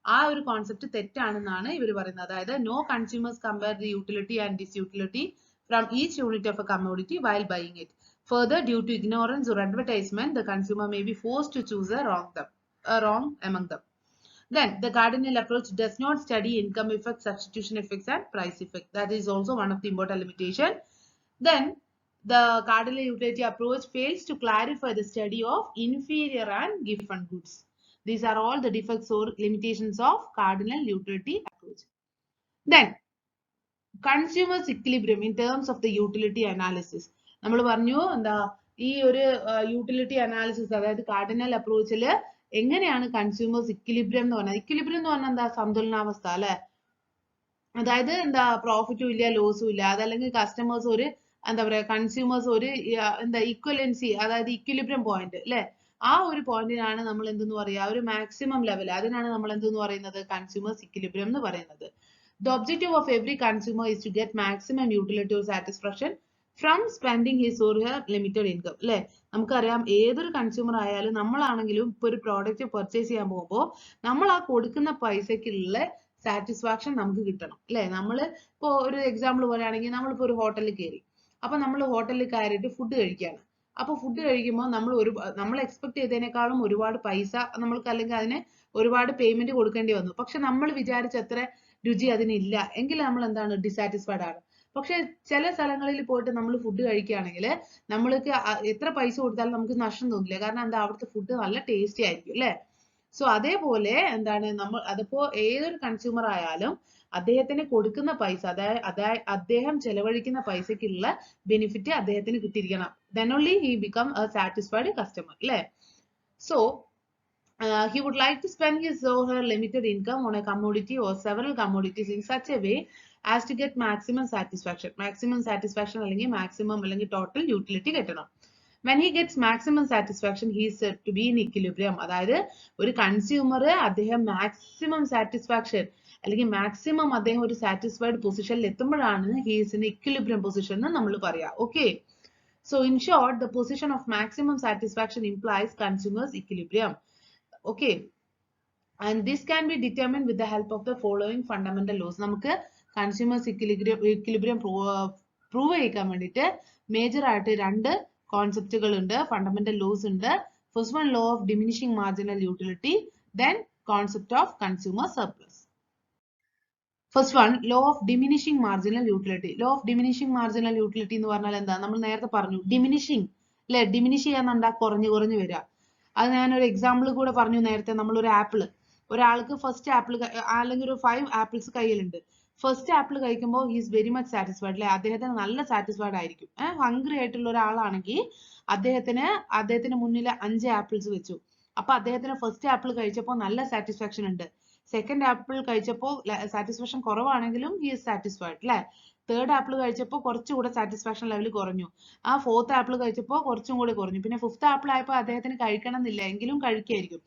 ആ ഒരു കോൺസെപ്റ്റ് തെറ്റാണെന്നാണ് ഇവർ പറയുന്നത്. അതായത് no consumers compare the utility and disutility from each unit of a commodity while buying it. Further, due to ignorance or advertisement, the consumer may be forced to choose a wrong among them. Then, the Cardinal approach does not study income effects, substitution effects, and price effect. That is also one of the important limitation. Then, the Cardinal utility approach fails to clarify the study of inferior and given goods. These are all the defects or limitations of Cardinal utility approach. Then, consumers equilibrium in terms of the utility analysis. നമ്മൾ പറഞ്ഞു എന്താ ഈ ഒരു utility analysis, അതായത് cardinal അപ്രോച്ചിൽ എങ്ങനെയാണ് consumers equilibrium എന്ന് പറഞ്ഞാൽ, equilibrium എന്ന് പറഞ്ഞാൽ എന്താ സന്തുലനാവസ്ഥ അല്ലെ, അതായത് എന്താ പ്രോഫിറ്റും ഇല്ല ലോസും ഇല്ല, അതല്ലെങ്കിൽ കസ്റ്റമേഴ്സ് ഒരു എന്താ പറയാ കൺസ്യൂമേഴ്സ് ഒരു എന്താ ഈക്വലൻസി, അതായത് ഇക്വിലിബ്രിയം പോയിന്റ് അല്ലെ, ആ ഒരു പോയിന്റിനാണ് നമ്മൾ എന്തെന്ന് പറയാ ഒരു മാക്സിമം ലെവൽ, അതിനാണ് നമ്മൾ എന്തെന്ന് പറയുന്നത് കൺസ്യൂമേഴ്സ് ഇക്വിലിബ്രിയം എന്ന് പറയുന്നത്. The objective of every consumer is to get maximum utility or satisfaction from spending his or her limited income. അല്ലെ, നമുക്കറിയാം ഏതൊരു കൺസ്യൂമർ ആയാലും നമ്മളാണെങ്കിലും ഇപ്പൊ ഒരു പ്രോഡക്റ്റ് പർച്ചേസ് ചെയ്യാൻ പോകുമ്പോൾ നമ്മൾ ആ കൊടുക്കുന്ന പൈസക്കുള്ള സാറ്റിസ്ഫാക്ഷൻ നമുക്ക് കിട്ടണം അല്ലെ. നമ്മൾ ഇപ്പോ ഒരു എക്സാമ്പിൾ പറയുകയാണെങ്കിൽ നമ്മളിപ്പോ ഒരു ഹോട്ടലിൽ കയറി, അപ്പൊ നമ്മൾ ഹോട്ടലിൽ കയറിയിട്ട് ഫുഡ് കഴിക്കുകയാണ്. അപ്പൊ ഫുഡ് കഴിക്കുമ്പോൾ നമ്മൾ എക്സ്പെക്ട് ചെയ്തതിനേക്കാളും ഒരുപാട് പൈസ നമ്മൾക്ക് അല്ലെങ്കിൽ അതിന് ഒരുപാട് പേയ്മെന്റ് കൊടുക്കേണ്ടി വന്നു. പക്ഷെ നമ്മൾ വിചാരിച്ച അത്ര രുചി അതിനില്ല എങ്കിൽ നമ്മൾ എന്താണ് ഡിസാറ്റിസ്ഫൈഡ് ആണ്. പക്ഷെ ചില സ്ഥലങ്ങളിൽ പോയിട്ട് നമ്മൾ ഫുഡ് കഴിക്കുകയാണെങ്കിൽ നമ്മൾക്ക് എത്ര പൈസ കൊടുത്താലും നമുക്ക് നഷ്ടം തോന്നില്ല, കാരണം എന്താ അവിടുത്തെ ഫുഡ് നല്ല ടേസ്റ്റി ആയിരിക്കും അല്ലെ. സോ അതേപോലെ എന്താണ് നമ്മൾ അതിപ്പോ ഏതൊരു കൺസ്യൂമർ ആയാലും അദ്ദേഹത്തിന് കൊടുക്കുന്ന പൈസ, അതായത് അദ്ദേഹം ചെലവഴിക്കുന്ന പൈസക്കുള്ള ബെനിഫിറ്റ് അദ്ദേഹത്തിന് കിട്ടിയിരിക്കണം. then only he become a satisfied customer അല്ലെ. So he would like to spend his or her limited income on a commodity or several commodities in such a way as to get maximum satisfaction. Maximum satisfaction അല്ലെങ്കിൽ maximum അല്ലെങ്കിൽ total utility കിട്ടണം. When he gets maximum satisfaction, he is said to be in equilibrium. അതായത് ഒരു consumer അദ്ദേഹം maximum satisfaction അല്ലെങ്കിൽ maximum അദ്ദേഹം ഒരു satisfied പൊസിഷനിൽ എത്തുമ്പോഴാണ് he is in equilibrium position എന്ന് നമ്മൾ പറയാം. Okay. So in short, the position of maximum satisfaction implies consumers equilibrium. Okay, and this can be determined with the help of the following fundamental laws. നമുക്ക് consumers equilibrium prove ചെയ്യിക്കാൻ വേണ്ടിയിട്ട് major ആയിട്ട് രണ്ട് കോൺസെപ്റ്റുകൾ ഉണ്ട്, fundamental loss ഉണ്ട്. First one law of diminishing marginal utility, then concept of consumer surplus. First one law of diminishing marginal utility. Law of diminishing marginal utility എന്ന് പറഞ്ഞാൽ എന്താ, നമ്മൾ നേരത്തെ പറഞ്ഞു ഡിമിനിഷിംഗ് അല്ലെ, ഡിമിനിഷ് ചെയ്യാന്നുണ്ടാ കുറഞ്ഞു കുറഞ്ഞു വരിക. അത് ഞാനൊരു എക്സാമ്പിൾ കൂടെ പറഞ്ഞു നേരത്തെ. നമ്മളൊരു ആപ്പിൾ, ഒരാൾക്ക് ഫസ്റ്റ് ആപ്പിൾ അല്ലെങ്കിൽ ഒരു 5 ആപ്പിൾസ് കയ്യിലുണ്ട്. ഫസ്റ്റ് ആപ്പിൾ കഴിക്കുമ്പോൾ ഹീസ് വെരി മച്ച് സാറ്റിസ്ഫൈഡ് അല്ലെ, അദ്ദേഹത്തിന് നല്ല സാറ്റിസ്ഫൈഡ് ആയിരിക്കും. ഹംഗ്രി ആയിട്ടുള്ള ഒരാളാണെങ്കിൽ അദ്ദേഹത്തിന് മുന്നിൽ 5 ആപ്പിൾസ് വെച്ചു. അപ്പൊ അദ്ദേഹത്തിന് ഫസ്റ്റ് ആപ്പിൾ കഴിച്ചപ്പോൾ നല്ല സാറ്റിസ്ഫാക്ഷൻ ഉണ്ട്. സെക്കൻഡ് ആപ്പിൾ കഴിച്ചപ്പോൾ സാറ്റിസ്ഫാക്ഷൻ കുറവാണെങ്കിലും ഹി ഈസ് സാറ്റിസ്ഫൈഡ് അല്ലെ. തേർഡ് ആപ്പിൾ കഴിച്ചപ്പോൾ കുറച്ചുകൂടെ സാറ്റിസ്ഫാക്ഷൻ ലെവൽ കുറഞ്ഞു. ആ ഫോർത്ത് ആപ്പിൾ കഴിച്ചപ്പോൾ കുറച്ചും കൂടി കുറഞ്ഞു. പിന്നെ ഫിഫ്ത്ത് ആപ്പിൾ ആയപ്പോൾ അദ്ദേഹത്തിന് കഴിക്കണം എന്നില്ല, എങ്കിലും കഴിക്കായിരിക്കും.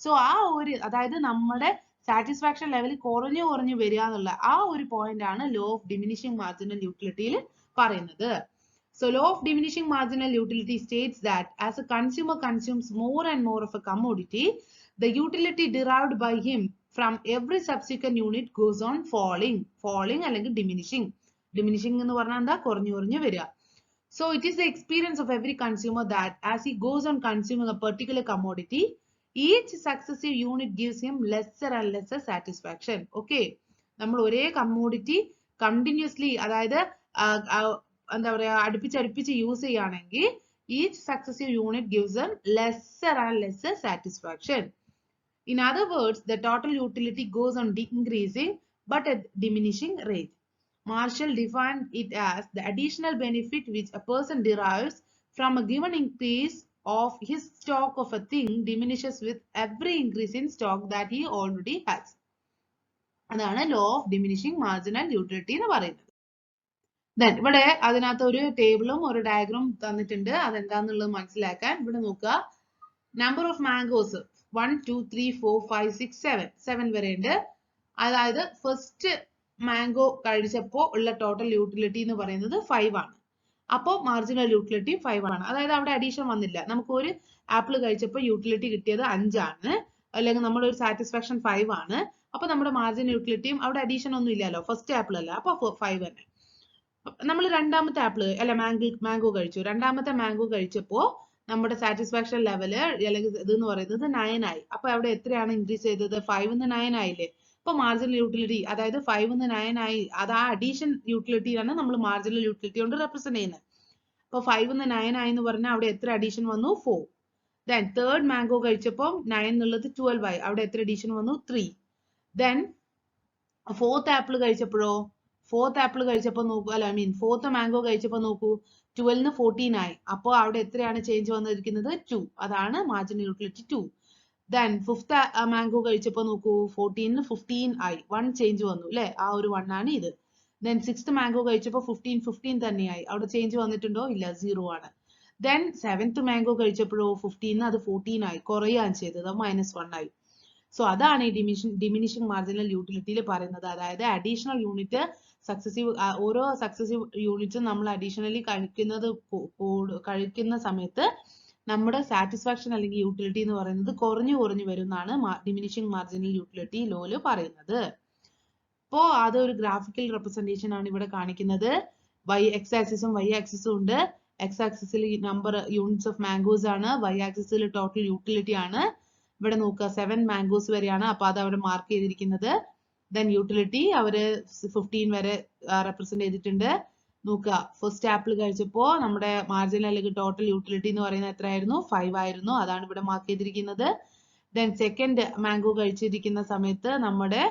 സോ ആ ഒരു അതായത് നമ്മുടെ സാറ്റിസ്ഫാക്ഷൻ ലെവൽ കുറഞ്ഞു കുറഞ്ഞു വരിക എന്നുള്ള ആ ഒരു പോയിന്റ് ആണ് ലോ ഓഫ് ഡിമിനിഷിംഗ് മാർജിനൽ യൂട്ടിലിറ്റിയിൽ പറയുന്നത്. So law of diminishing marginal utility states that as a consumer consumes more and more of a commodity, the utility derived by him from every subsequent unit goes on falling അല്ലെങ്കിൽ diminishing എന്ന് പറഞ്ഞാൽ എന്താ കുറഞ്ഞു കുറഞ്ഞു വരിക. So it is the experience of every consumer that as he goes on consuming a particular commodity, each successive unit gives him lesser and lesser satisfaction. Okay, നമ്മൾ ഒരേ commodity continuously അതായത് എന്താ പറയാ അടുപ്പിച്ച് യൂസ് ചെയ്യുകയാണെങ്കിൽ each successive unit gives them lesser and lesser satisfaction. In other words, the total utility goes on increasing but at diminishing rate. Marshall defined it as the additional benefit which a person derives from a given increase of his stock of a thing diminishes with every increase in stock that he already has. അതാണ് law of diminishing marginal utility എന്ന് പറയുന്നത്. Then ഇവിടെ അതിനകത്ത് ഒരു ടേബിളും ഒരു diagram തന്നിട്ടുണ്ട്. അതെന്താന്നുള്ളത് മനസ്സിലാക്കാൻ ഇവിടെ നോക്കുക. നമ്പർ ഓഫ് മാംഗോസ് 1 2 3 4 5 6 7 7 വരെ ഉണ്ട്. അതായത് ഫസ്റ്റ് മാംഗോ കഴിച്ചപ്പോൾ ഉള്ള ടോട്ടൽ യൂട്ടിലിറ്റി എന്ന് പറയുന്നത് 5 ആണ്. അപ്പോൾ മാർജിനൽ യൂട്ടിലിറ്റി 5 ആണ്. അതായത് അവിടെ അഡീഷൻ വന്നില്ല. നമുക്ക് ഒരു ആപ്പിൾ കഴിച്ചപ്പോൾ യൂട്ടിലിറ്റി കിട്ടിയത് 5 ആണ്, അല്ലെങ്കിൽ നമ്മുടെ ഒരു സാറ്റിസ്ഫാക്ഷൻ 5 ആണ്. അപ്പൊ നമ്മുടെ മാർജിനൽ യൂട്ടിലിറ്റിയും അവിടെ അഡീഷൻ ഒന്നും ഇല്ലല്ലോ, ഫസ്റ്റ് ആപ്പിൾ അല്ല, അപ്പൊ 5 തന്നെ. നമ്മൾ രണ്ടാമത്തെ ആപ്പിൾ അല്ല മാംഗോ കഴിച്ചു. രണ്ടാമത്തെ മാംഗോ കഴിച്ചപ്പോ നമ്മുടെ സാറ്റിസ്ഫാക്ഷൻ ലെവല് അല്ലെങ്കിൽ ഇതെന്ന് പറയുന്നത് 9 ആയി. അപ്പൊ അവിടെ എത്രയാണ് ഇൻക്രീസ് ചെയ്തത്? 5 9 ആയില്ലേ. അപ്പൊ മാർജിനൽ യൂട്ടിലിറ്റി, അതായത് 5 9 ആയി, അത് ആ അഡീഷൻ യൂട്ടിലിറ്റിയാണ് നമ്മൾ മാർജിനൽ യൂട്ടിലിറ്റി കൊണ്ട് റെപ്രസെന്റ് ചെയ്യുന്നത്. അപ്പൊ 5 9 ആയി എന്ന് പറഞ്ഞാൽ അവിടെ എത്ര അഡീഷൻ വന്നു? 4. ദെൻ തേർഡ് മാംഗോ കഴിച്ചപ്പോൾ 9 എന്നുള്ളത് 12 ആയി. അവിടെ എത്ര അഡീഷൻ വന്നു? 3. ദെൻ ഫോർത്ത് ആപ്പിൾ കഴിച്ചപ്പോഴോ, ഫോർത്ത് ആപ്പിൾ കഴിച്ചപ്പോൾ നോക്കൂ, അല്ല ഫോർത്ത് മാംഗോ കഴിച്ചപ്പോൾ നോക്കൂ, 12 14 ആയി. അപ്പോൾ അവിടെ എത്രയാണ് ചേഞ്ച് വന്നിരിക്കുന്നത്? 2. അതാണ് marginal utility 2. Then fifth mango കഴിച്ചപ്പോൾ നോക്കൂ, 14 15 ആയി. 1 ചേഞ്ച് വന്നു അല്ലെ, ആ ഒരു 1 ആണ് ഇത്. ദെൻ സിക്സ്ത് മാംഗോ കഴിച്ചപ്പോൾ 15 15 തന്നെയായി. അവിടെ ചേഞ്ച് വന്നിട്ടുണ്ടോ? ഇല്ല, 0 ആണ്. ദെൻ സെവൻത്ത് മാംഗോ കഴിച്ചപ്പോഴോ 15 അത് 14 ആയി, കുറയാണ് ചെയ്തത്, -1 ആയി. സോ അതാണ് ഈ ഡിമിനിഷിംഗ് മാർജിനൽ യൂട്ടിലിറ്റിയിൽ പറയുന്നത്. അതായത് അഡീഷണൽ യൂണിറ്റ് സക്സസീവ്, ഓരോ സക്സസീവ് യൂണിറ്റും നമ്മൾ അഡീഷണലി കഴിക്കുന്ന സമയത്ത് നമ്മുടെ സാറ്റിസ്ഫാക്ഷൻ അല്ലെങ്കിൽ യൂട്ടിലിറ്റി എന്ന് പറയുന്നത് കുറഞ്ഞു വരുന്നതാണ് ഡിമിനിഷിംഗ് മാർജിനൽ യൂട്ടിലിറ്റി ലോയില് പറയുന്നത്. അപ്പോ അതൊരു ഗ്രാഫിക്കൽ റെപ്രസെന്റേഷൻ ആണ് ഇവിടെ കാണിക്കുന്നത്. എക്സ് ആക്സിസും വൈ ആക്സിസും ഉണ്ട്. എക്സ് ആക്സിസിൽ നമ്പർ യൂണിറ്റ്സ് ഓഫ് മാംഗോസ് ആണ്, വൈ ആക്സിസിൽ ടോട്ടൽ യൂട്ടിലിറ്റി ആണ്. ഇവിടെ നോക്കുക 7 മാംഗോസ് വരെയാണ്, അപ്പൊ അത് അവിടെ മാർക്ക് ചെയ്തിരിക്കുന്നത്. ദെൻ യൂട്ടിലിറ്റി അവര് 15 വരെ റെപ്രസെന്റ് ചെയ്തിട്ടുണ്ട്. നോക്കുക, ഫസ്റ്റ് ആപ്പിൾ കഴിച്ചപ്പോ നമ്മുടെ മാർജിനൽ അല്ലെങ്കിൽ ടോട്ടൽ യൂട്ടിലിറ്റി എന്ന് പറയുന്നത് എത്രയായിരുന്നു? 5 ആയിരുന്നു, അതാണ് ഇവിടെ മാർക്ക് ചെയ്തിരിക്കുന്നത്. ദെൻ സെക്കൻഡ് മാംഗോ കഴിച്ചിരിക്കുന്ന സമയത്ത് നമ്മുടെ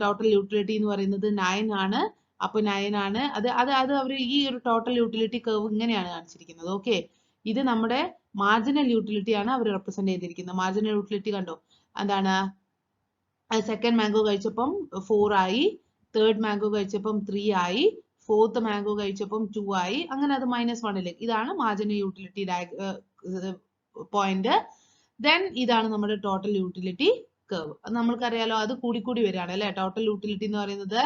ടോട്ടൽ യൂട്ടിലിറ്റി എന്ന് പറയുന്നത് 9 ആണ്. അപ്പൊ 9 ആണ്. അത് അവർ ഈ ഒരു ടോട്ടൽ യൂട്ടിലിറ്റി കർവ് ഇങ്ങനെയാണ് കാണിച്ചിരിക്കുന്നത്. ഓക്കെ, ഇത് നമ്മുടെ മാർജിനൽ യൂട്ടിലിറ്റി ആണ് അവർ റെപ്രസെന്റ് ചെയ്തിരിക്കുന്നത്. മാർജിനൽ യൂട്ടിലിറ്റി കണ്ടോ, എന്താണ്? സെക്കൻഡ് മാംഗോ കഴിച്ചപ്പം 4 ആയി, തേർഡ് മാംഗോ കഴിച്ചപ്പം 3 ആയി, ഫോർത്ത് മാംഗോ കഴിച്ചപ്പം 2 ആയി, അങ്ങനെ അത് -1ലേക്ക്. ഇതാണ് മാർജിനൽ യൂട്ടിലിറ്റി പോയിന്റ്. ദെൻ ഇതാണ് നമ്മുടെ ടോട്ടൽ യൂട്ടിലിറ്റി കർവ്. അത് നമ്മൾക്കറിയാലോ, അത് കൂടി വരികയാണ് അല്ലെ. ടോട്ടൽ യൂട്ടിലിറ്റി എന്ന് പറയുന്നത്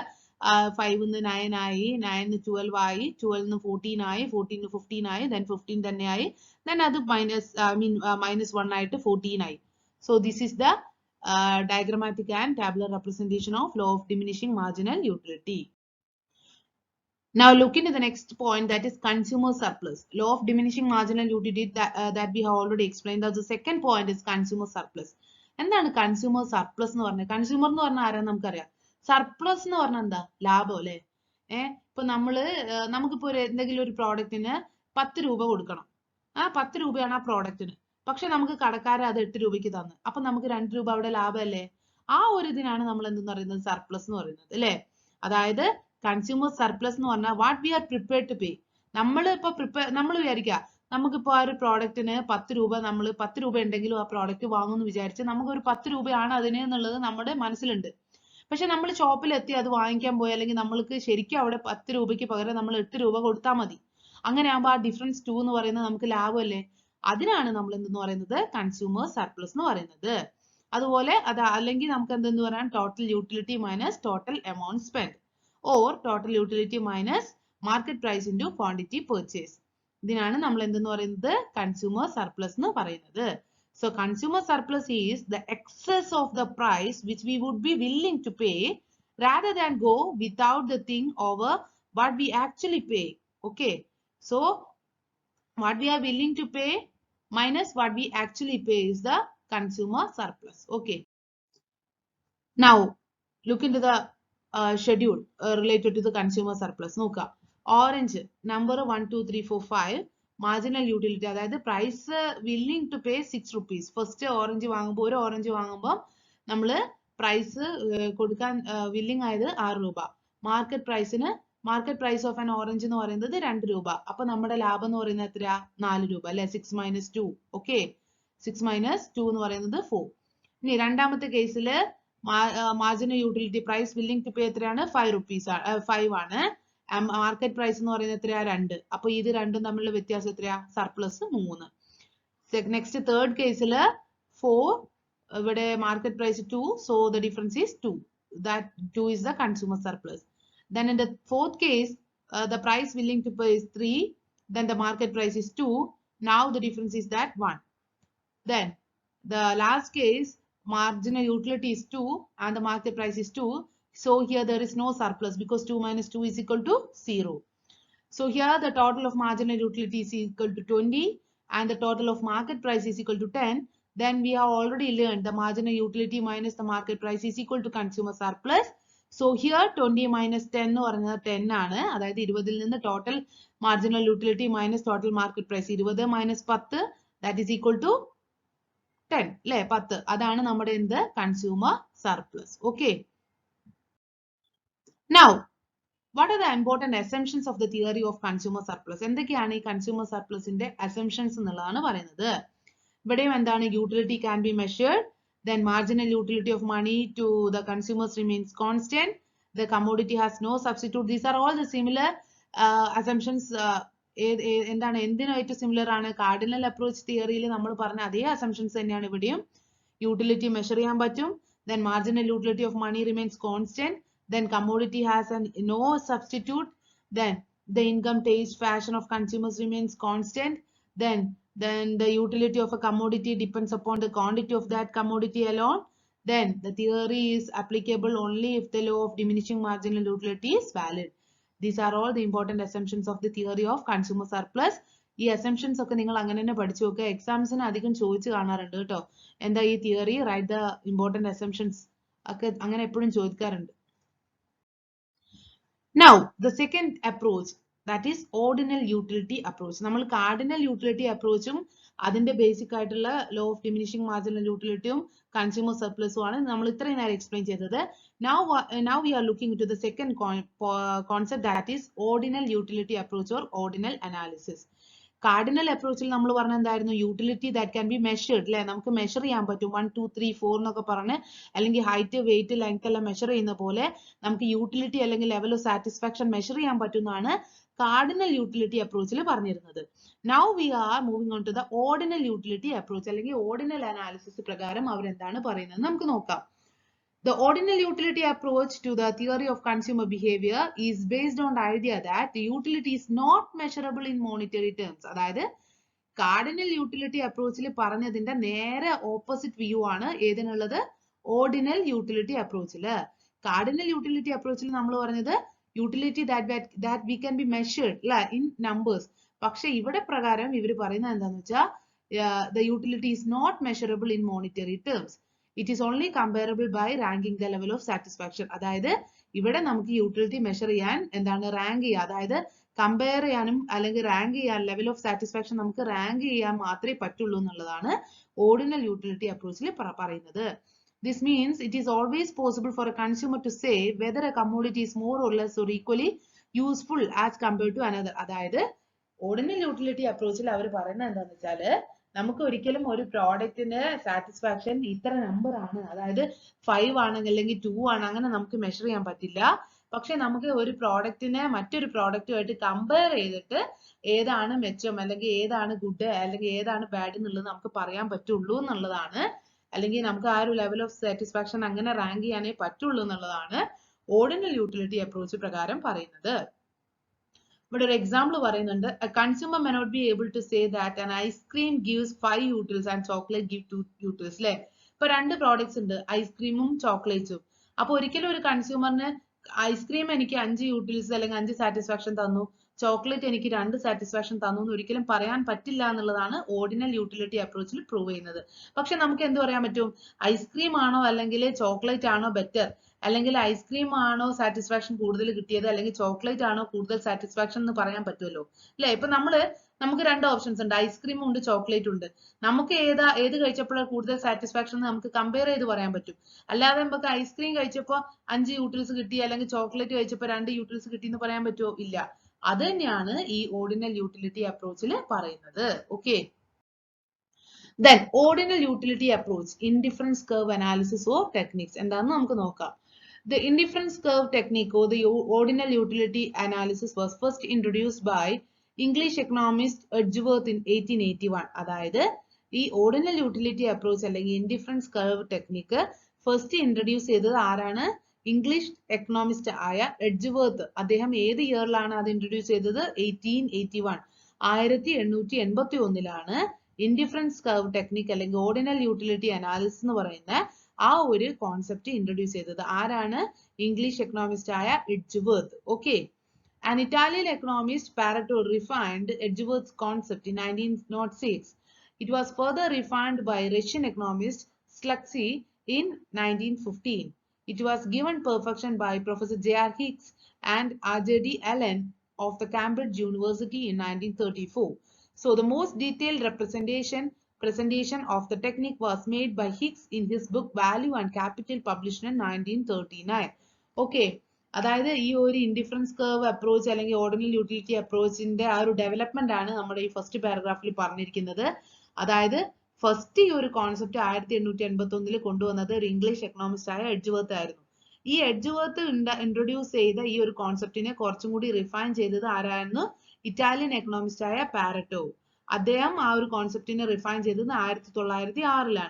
5 9 ആയി, 9 12 ആയി, 12 14 ആയി, 14 15 ആയി, then 15 തന്നെ ആയി, then അത് -1 ആയിട്ട് 14 ആയി. So this is the diagrammatic and tabular representation of law of diminishing marginal utility. Now look into the next point, that is consumer surplus. Law of diminishing marginal utility that we have already explained. The second point is consumer surplus. എന്താണ് consumer surplus എന്ന് പറഞ്ഞത്? Consumer എന്ന് പറഞ്ഞാൽ ആരാ നമുക്കറിയാം. Surplus എന്ന് പറഞ്ഞാൽ എന്താ? ലാഭം അല്ലെ. ഇപ്പൊ നമുക്കിപ്പോ എന്തെങ്കിലും ഒരു പ്രോഡക്റ്റിന് 10 രൂപ കൊടുക്കണം. 10 രൂപയാണ് ആ പ്രോഡക്റ്റിന്. പക്ഷെ നമുക്ക് കടക്കാരൻ അത് 8 രൂപയ്ക്ക് തന്നു. അപ്പൊ നമുക്ക് 2 രൂപ അവിടെ ലാഭമല്ലേ. ആ ഒരു ഇതിനാണ് നമ്മൾ എന്തെന്ന് പറയുന്നത്? സർപ്ലസ് എന്ന് പറയുന്നത് അല്ലെ. അതായത് കൺസ്യൂമർ സർപ്ലസ് എന്ന് പറഞ്ഞാൽ what we are prepared to pay. നമ്മൾ വിചാരിക്കുക, നമുക്കിപ്പോ ആ ഒരു പ്രോഡക്റ്റിന് 10 രൂപ, നമ്മൾ 10 രൂപ ഉണ്ടെങ്കിലും ആ പ്രോഡക്റ്റ് വാങ്ങുമെന്ന് വിചാരിച്ച് നമുക്ക് ഒരു 10 രൂപയാണ് അതിന് എന്നുള്ളത് നമ്മുടെ മനസ്സിലുണ്ട്. പക്ഷെ നമ്മൾ ഷോപ്പിൽ എത്തി അത് വാങ്ങിക്കാൻ പോയി, അല്ലെങ്കിൽ നമ്മൾക്ക് ശരിക്കും അവിടെ 10 രൂപയ്ക്ക് പകരം നമ്മൾ 8 രൂപ കൊടുത്താൽ മതി. അങ്ങനെ ആകുമ്പോൾ ആ ഡിഫറൻസ് 2 എന്ന് പറയുന്നത് നമുക്ക് ലാഭമല്ലേ. അതിനാണ് നമ്മൾ എന്തെന്ന് പറയുന്നത്? കൺസ്യൂമർ സർപ്ലസ് എന്ന് പറയുന്നത്. അതുപോലെ അല്ലെങ്കിൽ നമുക്ക് എന്തെന്ന് പറയാം? Total utility minus total amount spend, or total utility minus market price into quantity purchase. ഇതിനാണ് നമ്മൾ എന്തെന്ന് പറയുന്നത്? കൺസ്യൂമർ സർപ്ലസ് എന്ന് പറയുന്നത്. So consumer surplus is the excess of the price which we would be willing to pay rather than go without the thing over what we actually pay. Okay, so what we are willing to pay minus what we actually pay is the consumer surplus. Okay, now look into the schedule related to the consumer surplus. നോക്കുക, orange number 1 2 3 4 5 marginal utility, അതായത് price willing to pay 6 rupees. First orange വാങ്ങുമ്പോൾ, ഒരു orange വാങ്ങുമ്പോൾ നമ്മൾ price കൊടുക്കാൻ willing ആയത് 6 രൂപ. Market price of an orange എന്ന് പറയുന്നത് 2 രൂപ. അപ്പൊ നമ്മുടെ ലാഭം എന്ന് പറയുന്നത് എത്രയാ? 4 രൂപ അല്ലെ. 6 - 2. ഓക്കെ, 6 - 2 എന്ന് പറയുന്നത് 4. ഇനി രണ്ടാമത്തെ കേസിൽ marginal utility price willing to pay എത്രയാണ് 5 rupees 5 ആണ്. മാർക്കറ്റ് പ്രൈസ് എന്ന് പറയുന്നത് എത്രയാ 2. അപ്പൊ ഇത് രണ്ടും തമ്മിലുള്ള വ്യത്യാസം എത്രയാ സർപ്ലസ് 3. നെക്സ്റ്റ് തേർഡ് കേസിൽ 4 ഇവിടെ market price 2 so the difference is 2. That 2 is the consumer surplus. Then in the fourth case the price willing to pay is 3, then the market price is 2. Now the difference is that 1. Then the last case marginal utility is 2 and the market price is 2. So here there is no surplus because 2 minus 2 is equal to 0. So here the total of marginal utility is equal to 20 and the total of market price is equal to 10. Then we have already learned the marginal utility minus the market price is equal to consumer surplus. So here 20 minus 10 എന്ന് പറയുന്നത് 10 ആണ്. അതായത് 20ൽ നിന്ന് total marginal utility minus total market price 20 minus 10 that is equal to 10 അല്ലേ 10. അതാണ് നമ്മുടെ എന്ത് consumer surplus. Okay. Now what are the important assumptions of the theory of consumer surplus? എന്തൊക്കെയാണ് ഈ consumer surplus ന്റെ assumptions എന്നുള്ളതാണ് പറയുന്നത്. ഇവിടെയും എന്താണ് utility can be measured, then marginal utility of money to the consumers remains constant, the commodity has no substitute. These are all the similar assumptions. എന്താണ് എന്തിനായിട്ട് similar ആണ് cardinal approach തിയറിയിൽ നമ്മൾ പറഞ്ഞ അതേ assumptions തന്നെയാണ് ഇവിടെയും. യൂട്ടിലിറ്റി മെഷർ ചെയ്യാൻ പറ്റും, then marginal utility of money remains constant, then commodity has no substitute, then the income taste fashion of consumers remains constant, then the utility of a commodity depends upon the quantity of that commodity alone, then the theory is applicable only if the law of diminishing marginal utility is valid. These are all the important assumptions of the theory of consumer surplus. ഈ assumptions ഒക്കെ നിങ്ങൾ അങ്ങനെ തന്നെ പഠിച്ചു നോക്കുക. എക്സാംസിന് അധികം ചോദിച്ചു കാണാറുണ്ട് കേട്ടോ. എന്താ ഈ theory write the important assumptions ഒക്കെ അങ്ങനെ എപ്പോഴും ചോദിക്കാറുണ്ട്. Now the second approach, that is ordinal utility approach. നമ്മൾ cardinal utility approachും അതിന്റെ ബേസിക് ആയിട്ടുള്ള law of diminishing marginal utility ഉം consumer surplus ആണ് നമ്മൾ ഇത്രയും നേരം എക്സ്പ്ലെയിൻ ചെയ്തത്. Now we are looking into the second concept, that is ordinal utility approach or ordinal analysis. Cardinal അപ്രോച്ചിൽ നമ്മൾ പറഞ്ഞ എന്തായിരുന്നു utility that can be measured അല്ലെ, നമുക്ക് മെഷർ ചെയ്യാൻ പറ്റും 1 2 3 4 എന്നൊക്കെ പറഞ്ഞ്, അല്ലെങ്കിൽ ഹൈറ്റ് വെയിറ്റ് ലെങ്ത് എല്ലാം മെഷർ ചെയ്യുന്ന പോലെ നമുക്ക് യൂട്ടിലിറ്റി അല്ലെങ്കിൽ ലെവൽ ഓഫ് സാറ്റിസ്ഫാക്ഷൻ മെഷർ ചെയ്യാൻ പറ്റുന്നതാണ് കാർഡിനൽ യൂട്ടിലിറ്റി അപ്രോച്ചിൽ പറഞ്ഞിരുന്നത്. Now we are moving on to the ordinal utility approach അല്ലെങ്കിൽ ഓർഡിനൽ അനാലിസിസ് പ്രകാരം അവരെന്താണ് പറയുന്നത് നമുക്ക് നോക്കാം. The ordinal utility approach to the theory of consumer behavior is based on the idea that the utility is not measurable in monetary terms. അതായത് cardinal utility approachൽ പറഞ്ഞതിന്റെ നേരെ opposite view ആണ് ഏതിനുള്ളത് ordinal utility approachൽ. cardinal utility approachൽ നമ്മൾ പറഞ്ഞത് utility that we can be measured in numbers. പക്ഷെ ഇവിടെ പ്രകാരം ഇവർ പറയുന്നത് എന്താണെന്ന് വെച്ചാൽ the utility is not measurable in monetary terms. It is only comparable by ranking the level of satisfaction. അതായത് ഇവിടെ നമുക്ക് യൂട്ടിലിറ്റി മെഷർ ചെയ്യാൻ എന്താണ് റാങ്ക് ചെയ്യുക, അതായത് കമ്പയർ ചെയ്യാനും അല്ലെങ്കിൽ റാങ്ക് ചെയ്യാൻ ലെവൽ ഓഫ് സാറ്റിസ്ഫാക്ഷൻ നമുക്ക് റാങ്ക് ചെയ്യാൻ മാത്രമേ പറ്റുള്ളൂ എന്നുള്ളതാണ് ഓർഡിനൽ യൂട്ടിലിറ്റി അപ്രോച്ചിൽ പറയുന്നത്. This means it is always possible for a consumer to say whether a commodity is more or less or equally useful as compared to another. അതായത് ordinal utility അപ്രോച്ചിൽ അവർ പറയുന്നത് എന്താണെന്ന് വെച്ചാൽ നമുക്ക് ഒരിക്കലും ഒരു പ്രോഡക്റ്റിന്റെ സാറ്റിസ്ഫാക്ഷൻ ഇത്ര നമ്പർ ആണ്, അതായത് 5 ആണെങ്കിൽ അല്ലെങ്കിൽ 2 ആണ്, അങ്ങനെ നമുക്ക് മെഷർ ചെയ്യാൻ പറ്റില്ല. പക്ഷെ നമുക്ക് ഒരു പ്രോഡക്റ്റിനെ മറ്റൊരു പ്രോഡക്റ്റുമായിട്ട് കമ്പയർ ചെയ്തിട്ട് ഏതാണ് മെച്ചം അല്ലെങ്കിൽ ഏതാണ് ഗുഡ് അല്ലെങ്കിൽ ഏതാണ് ബാഡ് എന്നുള്ളത് നമുക്ക് പറയാൻ പറ്റുള്ളൂ എന്നുള്ളതാണ്, അല്ലെങ്കിൽ നമുക്ക് ആ ഒരു ലെവൽ ഓഫ് സാറ്റിസ്ഫാക്ഷൻ അങ്ങനെ റാങ്ക് ചെയ്യാനേ പറ്റുള്ളൂ എന്നുള്ളതാണ് ഓർഡിനൽ യൂട്ടിലിറ്റി അപ്രോച്ച് പ്രകാരം പറയുന്നത്. ഇവിടെ ഒരു എക്സാമ്പിൾ പറയുന്നുണ്ട്. A consumer may not be able to say that an ice cream gives 5 utils and chocolate give 2 utils. അല്ലെ, ഇപ്പൊ 2 പ്രോഡക്ട്സ് ഉണ്ട്, ഐസ്ക്രീമും ചോക്ലേറ്റ്സും. അപ്പൊ ഒരിക്കലും ഒരു കൺസ്യൂമറിന് ഐസ്ക്രീം എനിക്ക് 5 യൂട്ടിൽസ് അല്ലെങ്കിൽ 5 സാറ്റിസ്ഫാക്ഷൻ തന്നു, ചോക്ലേറ്റ് എനിക്ക് 2 സാറ്റിസ്ഫാക്ഷൻ തന്നു എന്ന് ഒരിക്കലും പറയാൻ പറ്റില്ല എന്നുള്ളതാണ് ഓർഡിനൽ യൂട്ടിലിറ്റി അപ്രോച്ചിൽ പ്രൂവ് ചെയ്യുന്നത്. പക്ഷെ നമുക്ക് എന്ത് പറയാൻ പറ്റും, ഐസ്ക്രീം ആണോ അല്ലെങ്കിൽ ചോക്ലേറ്റ് ആണോ ബെറ്റർ, അല്ലെങ്കിൽ ഐസ്ക്രീം ആണോ സാറ്റിസ്ഫാക്ഷൻ കൂടുതൽ കിട്ടിയത് അല്ലെങ്കിൽ ചോക്ലേറ്റ് ആണോ കൂടുതൽ സാറ്റിസ്ഫാക്ഷൻ എന്ന് പറയാൻ പറ്റുമല്ലോ അല്ലെ. ഇപ്പൊ നമുക്ക് 2 ഓപ്ഷൻസ് ഉണ്ട്, ഐസ്ക്രീമും ഉണ്ട് ചോക്ലേറ്റ് ഉണ്ട്. നമുക്ക് ഏത് കഴിച്ചപ്പോഴാണ് കൂടുതൽ സാറ്റിസ്ഫാക്ഷൻ എന്ന് നമുക്ക് കമ്പയർ ചെയ്ത് പറയാൻ പറ്റും. അല്ലാതെ നമുക്ക് ഐസ്ക്രീം കഴിച്ചപ്പോൾ 5 യൂട്ടിൽസ് കിട്ടി അല്ലെങ്കിൽ ചോക്ലേറ്റ് കഴിച്ചപ്പോൾ 2 യൂട്ടിൽസ് കിട്ടി എന്ന് പറയാൻ പറ്റുമോ, ഇല്ല. അത് തന്നെയാണ് ഈ ഓർഡിനൽ യൂട്ടിലിറ്റി അപ്രോച്ചിൽ പറയുന്നത്. Okay, Then ordinal utility approach, indifference curve analysis or techniques. എന്താണെന്ന് നമുക്ക് നോക്കാം. The indifference curve technique or the ordinal utility analysis was first introduced by English economist Edgeworth in 1881. അതായത് ഈ ordinal utility approach അല്ലെങ്കിൽ indifference curve technique first introduce ചെയ്തത് ആരാണ്? English economist ആയ എഡ്ജ്വർത്ത്. അദ്ദേഹം ഏത് ഇയറിലാണ് അത് ഇൻട്രൊഡ്യൂസ് ചെയ്തത്? 1881. 1881 ഇൻഡിഫറൻസ് കർവ് ടെക്നിക് അല്ലെങ്കിൽ ഓർഡിനൽ യൂട്ടിലിറ്റി അനാലിസിസ് എന്ന് പറയുന്ന ആ ഒരു കോൺസെപ്റ്റ് ഇൻട്രൊഡ്യൂസ് ചെയ്തത് ആരാണ്? ഇംഗ്ലീഷ് എക്കണോമിസ്റ്റ് ആയ എഡ്ജ്വർത്ത്. Okay. An Italian economist, Pareto, refined Edgeworth's concept in 1906. It was further refined by Russian economist Slutsky in 1915. It was given perfection by Professor J.R. Hicks and R.J.D. Allen of the Cambridge University in 1934. So the most detailed presentation of the technique was made by Hicks in his book Value and Capital, published in 1939. Okay. അതായത് ഈ ഒരു indifference curve approach അല്ലെങ്കിൽ ordinal utility അപ്രോച്ചിന്റെ ആ ഒരു development ആണ് നമ്മുടെ ഈ first പാരഗ്രാഫിൽ പറഞ്ഞിരിക്കുന്നത്. അതായത് ഫസ്റ്റ് ഈ ഒരു കോൺസെപ്റ്റ് 1881 കൊണ്ടുവന്നത് ഒരു ഇംഗ്ലീഷ് എക്കണോമിസ്റ്റ് ആയ എഡ്ജ്വർത്ത് ആയിരുന്നു. ഈ എഡ്ജ്വർത്ത് ഇൻട്രൊഡ്യൂസ് ചെയ്ത ഈ ഒരു കോൺസെപ്റ്റിനെ കുറച്ചും കൂടി റിഫൈൻ ചെയ്തത് ആരായിരുന്നു? ഇറ്റാലിയൻ എക്കണോമിസ്റ്റ് ആയ പാരറ്റോ. അദ്ദേഹം ആ ഒരു കോൺസെപ്റ്റിനെ റിഫൈൻ ചെയ്തത് 1906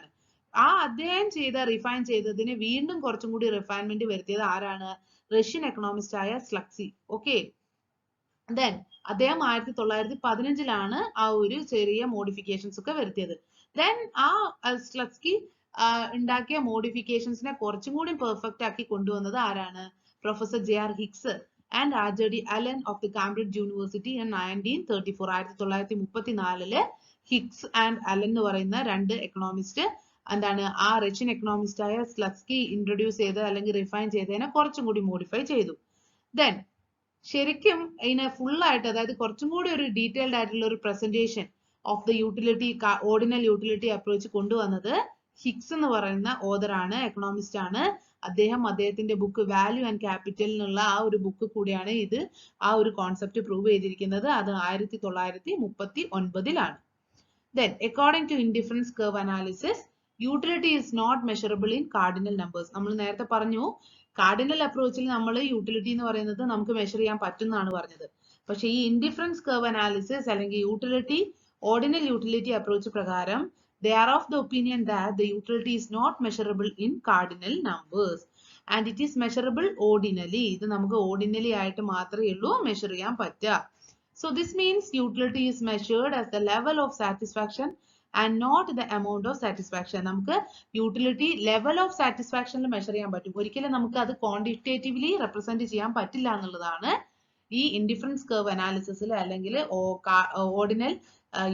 അദ്ദേഹം റിഫൈൻ ചെയ്തതിനെ വീണ്ടും കുറച്ചും കൂടി റിഫൈൻമെന്റ് വരുത്തിയത് ആരാണ്? റഷ്യൻ എക്കണോമിസ്റ്റ് ആയ സ്ലക്സി. ഓക്കെ. ദെൻ അദ്ദേഹം 1915 ആ ഒരു ചെറിയ മോഡിഫിക്കേഷൻസ് ഒക്കെ വരുത്തിയത്. ദെൻ ആ സ്ലക്സി ഉണ്ടാക്കിയ മോഡിഫിക്കേഷൻസിനെ കുറച്ചും കൂടി പെർഫെക്റ്റ് ആക്കി കൊണ്ടുവന്നത് ആരാണ്? Professor J.R. Higgs and R.J.D. Allen of the Cambridge University in 1934. 1934 Hicks and Allen എന്ന് പറയുന്ന രണ്ട് എക്കണോമിസ്റ്റ് എന്താണ് ആ റഷ്യൻ എക്കണോമിസ്റ്റ് ആയ സ്ലസ്കി ഇൻട്രൊഡ്യൂസ് ചെയ്ത് അല്ലെങ്കിൽ റിഫൈൻ ചെയ്തതിനെ കുറച്ചും കൂടി മോഡിഫൈ ചെയ്തു. ദെൻ ശരിക്കും ഇതിനെ ഫുൾ ആയിട്ട് അതായത് കുറച്ചും കൂടി ഒരു ഡീറ്റെയിൽഡ് ആയിട്ടുള്ള ഒരു presentation of the utility ordinal utility approach കൊണ്ടുവന്നത് ഹിക്സ് എന്ന് പറയുന്ന ഓതർ ആണ്, എക്കണോമിസ്റ്റ് ആണ്. അദ്ദേഹത്തിന്റെ ബുക്ക് വാല്യൂ ആൻഡ് ക്യാപിറ്റൽ എന്നുള്ള ആ ഒരു ബുക്ക് കൂടിയാണ് ഇത് ആ ഒരു കോൺസെപ്റ്റ് പ്രൂവ് ചെയ്തിരിക്കുന്നത്. അത് 1939 Then, according to indifference curve analysis, utility is not measurable in cardinal numbers. നമ്മൾ നേരത്തെ പറഞ്ഞു കാർഡിനൽ അപ്രോച്ചിൽ നമ്മൾ യൂട്ടിലിറ്റി എന്ന് പറയുന്നത് നമുക്ക് മെഷർ ചെയ്യാൻ പറ്റുന്നതാണ് പറഞ്ഞത്. പക്ഷെ ഈ ഇൻഡിഫറൻസ് കർവ് അനാലിസിസ് അല്ലെങ്കിൽ യൂട്ടിലിറ്റി ഓർഡിനൽ യൂട്ടിലിറ്റി അപ്രോച്ച് പ്രകാരം they are of the opinion that the utility is not measurable in cardinal numbers and it is measurable ordinally. ഇത് നമുക്ക് ordinally ആയിട്ട് മാത്രമേ ഉള്ളൂ മെഷർ ചെയ്യാൻ പറ്റുക. So this means utility is measured as the level of satisfaction and not the amount of satisfaction. നമുക്ക് utility level of സാറ്റിസ്ഫാക്ഷനിൽ measure ചെയ്യാൻ പറ്റും. ഒരിക്കലും നമുക്ക് അത് ക്വാണ്ടിറ്റേറ്റീവ്ലി റെപ്രസെന്റ് ചെയ്യാൻ പറ്റില്ല എന്നുള്ളതാണ് ഈ ഇൻഡിഫറൻസ് കർവ് അനാലിസിസിൽ അല്ലെങ്കിൽ ഓർഡിനൽ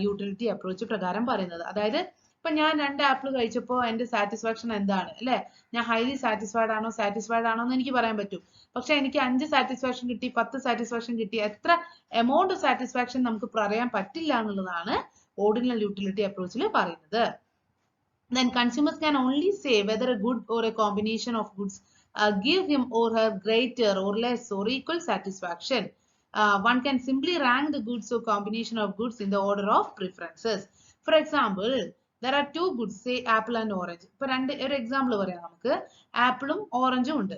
യൂട്ടിലിറ്റി അപ്രോച്ച് പ്രകാരം പറയുന്നത്. അതായത് ഇപ്പൊ ഞാൻ 2 ആപ്പിൾ കഴിച്ചപ്പോൾ എന്റെ സാറ്റിസ്ഫാക്ഷൻ എന്താണ് അല്ലെ? ഞാൻ ഹൈലി സാറ്റിസ്ഫൈഡ് ആണോ എന്ന് എനിക്ക് പറയാൻ പറ്റും. പക്ഷെ എനിക്ക് 5 സാറ്റിസ്ഫാക്ഷൻ കിട്ടി, 10 സാറ്റിസ്ഫാക്ഷൻ കിട്ടി, എത്ര എമൗണ്ട് ഓഫ് സാറ്റിസ്ഫാക്ഷൻ നമുക്ക് പറയാൻ പറ്റില്ല എന്നുള്ളതാണ് ഓർഡിനൽ യൂട്ടിലിറ്റി അപ്രോച്ചിൽ പറയുന്നത്. Then consumers can only say whether a good or a combination of goods give him or her greater or less or equal satisfaction. One can simply rank the goods or combination of goods in the order of preferences. For example, there are 2 goods, say apple and orange. ഇപ്പൊ ഒരു example പറയാം നമുക്ക്. ആപ്പിളും ഓറഞ്ചും ഉണ്ട്.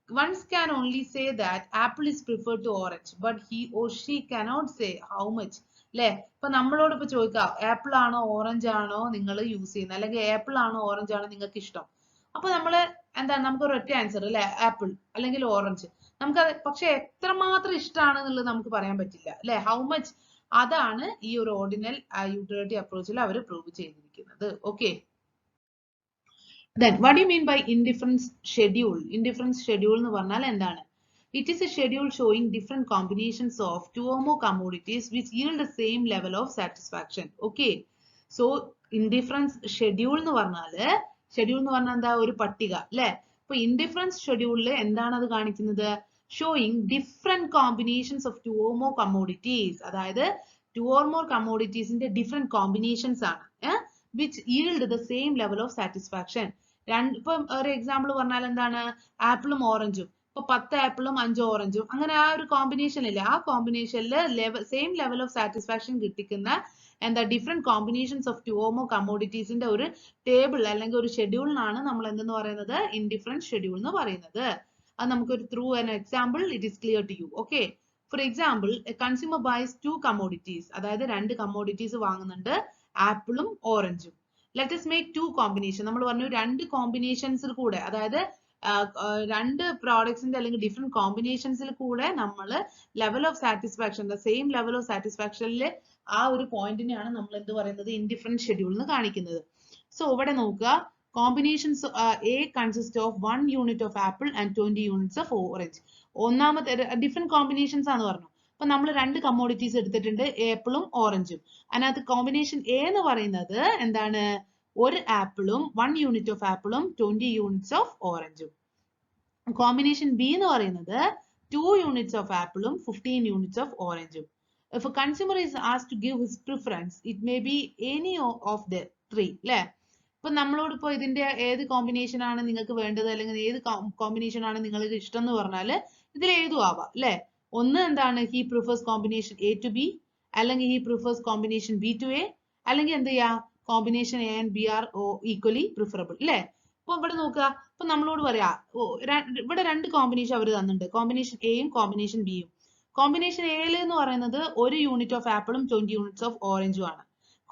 One can only say that apple is preferred to orange, but he or she cannot say how much. അല്ലെ? ഇപ്പൊ നമ്മളോട് ഇപ്പൊ ചോദിക്കാം ആപ്പിൾ ആണോ ഓറഞ്ച് ആണോ നിങ്ങൾ യൂസ് ചെയ്യുന്നത്, അല്ലെങ്കിൽ ആപ്പിൾ ആണോ ഓറഞ്ച് ആണോ നിങ്ങൾക്ക് ഇഷ്ടം. അപ്പൊ നമ്മള് എന്താണ് നമുക്ക് ഒരൊറ്റ ആൻസർ അല്ലെ, ആപ്പിൾ അല്ലെങ്കിൽ ഓറഞ്ച്. നമുക്ക് പക്ഷെ എത്രമാത്രം ഇഷ്ടമാണ് എന്നുള്ളത് നമുക്ക് പറയാൻ പറ്റില്ല അല്ലെ. ഹൗ മച്ച്, അതാണ് ഈ ഒരു ഓർഡിനൽ യൂട്ടിലിറ്റി അപ്രോച്ചിൽ അവർ പ്രൂവ് ചെയ്തിരിക്കുന്നത്. Okay. Then what do you mean by indifference schedule? Indifference schedule എന്ന് പറഞ്ഞാൽ എന്താണ്? It is a schedule showing different combinations of 2 or more commodities which yield the same level of satisfaction. Okay. So indifference schedule എന്ന് പറഞ്ഞാൽ എന്താ? ഒരു പട്ടിക അല്ലെ. ഇപ്പൊ ഇൻഡിഫറൻസ് ഷെഡ്യൂളിൽ എന്താണ് അത് കാണിക്കുന്നത്? Showing different combinations of 2 or more commodities. അതായത് 2 or more commoditiesന്റെ ഡിഫറെന്റ് കോമ്പിനേഷൻസ് ആണ് which yield the same level of satisfaction. ഇപ്പൊ ഒരു എക്സാമ്പിൾ പറഞ്ഞാൽ എന്താണ്? ആപ്പിളും ഓറഞ്ചും. ഇപ്പൊ 10 ആപ്പിളും 5 ഓറഞ്ചും അങ്ങനെ ആ ഒരു കോമ്പിനേഷൻ ഇല്ലേ, ആ കോമ്പിനേഷനിൽ സെയിം ലെവൽ ഓഫ് സാറ്റിസ്ഫാക്ഷൻ കിട്ടിക്കുന്ന എന്താ different combinations of 2 or more കമ്മോഡിറ്റീസിന്റെ ഒരു ടേബിൾ അല്ലെങ്കിൽ ഒരു ഷെഡ്യൂളിനാണ് നമ്മൾ എന്തെന്ന് പറയുന്നത്, ഇൻഡിഫറൻസ് ഷെഡ്യൂൾ എന്ന് പറയുന്നത്. അത് നമുക്കൊരു through an example it is clear to you. Okay, for example, a consumer buys 2 commodities, അതായത് 2 കമ്മോഡിറ്റീസ് വാങ്ങുന്നുണ്ട്, ആപ്പിളും ഓറഞ്ചും. Let us make 2 combination. നമ്മൾ പറഞ്ഞു 2 കോമ്പിനേഷൻസിൽ കൂടെ, അതായത് 2 പ്രോഡക്ട്സിന്റെ അല്ലെങ്കിൽ ഡിഫറെന്റ് കോമ്പിനേഷൻസിൽ കൂടെ നമ്മൾ level of satisfaction, same level of സാറ്റിസ്ഫാക്ഷനിൽ ആ ഒരു പോയിന്റിനെയാണ് നമ്മൾ എന്ത് പറയുന്നത്, ഇൻഡിഫറൻസ് ഷെഡ്യൂൾ എന്ന് കാണിക്കുന്നത്. സോ ഇവിടെ നോക്കുക, combinations A consist of 1 unit of apple and 20 units of orange. ഒന്നാമത്തെ ഡിഫറെന്റ് കോമ്പിനേഷൻസ് ആണ് പറഞ്ഞു. അപ്പൊ നമ്മൾ 2 കമ്മോഡിറ്റീസ് എടുത്തിട്ടുണ്ട്, ആപ്പിളും ഓറഞ്ചും. അതിനകത്ത് കോമ്പിനേഷൻ എ എന്ന് പറയുന്നത് എന്താണ്, ഒരു ആപ്പിളും 1 യൂണിറ്റ് ഓഫ് ആപ്പിളും 20 യൂണിറ്റ്സ് ഓഫ് ഓറഞ്ചും. കോമ്പിനേഷൻ ബി എന്ന് പറയുന്നത് 2 യൂണിറ്റ്സ് ഓഫ് ആപ്പിളും 15 യൂണിറ്റ്സ് ഓഫ് ഓറഞ്ചും. If a consumer is asked to give his preference, it may be any of the 3. അല്ലേ? ഇപ്പൊ നമ്മളോട് ഇപ്പൊ ഇതിന്റെ ഏത് കോമ്പിനേഷൻ ആണ് നിങ്ങൾക്ക് വേണ്ടത്, അല്ലെങ്കിൽ ഏത് കോമ്പിനേഷൻ ആണ് നിങ്ങൾക്ക് ഇഷ്ടം എന്ന് പറഞ്ഞാൽ ഇതിൽ ഏതും ആവാം അല്ലെ. ഒന്ന് എന്താണ്, he prefers combination A to B, അല്ലെങ്കിൽ he prefers combination B to A, അല്ലെങ്കിൽ എന്ത് ചെയ്യാ, combination A and B are equally preferable അല്ലെ. ഇപ്പൊ ഇവിടെ നോക്കുക, ഇപ്പൊ നമ്മളോട് പറയാ ഇവിടെ 2 കോമ്പിനേഷൻ അവർ തന്നിട്ടുണ്ട്, കോമ്പിനേഷൻ എയും കോമ്പിനേഷൻ ബിയും. കോമ്പിനേഷൻ എയിൽ എന്ന് പറയുന്നത് 1 യൂണിറ്റ് ഓഫ് ആപ്പിളും 20 യൂണിറ്റ്സ് ഓഫ് ഓറഞ്ചും ആണ്.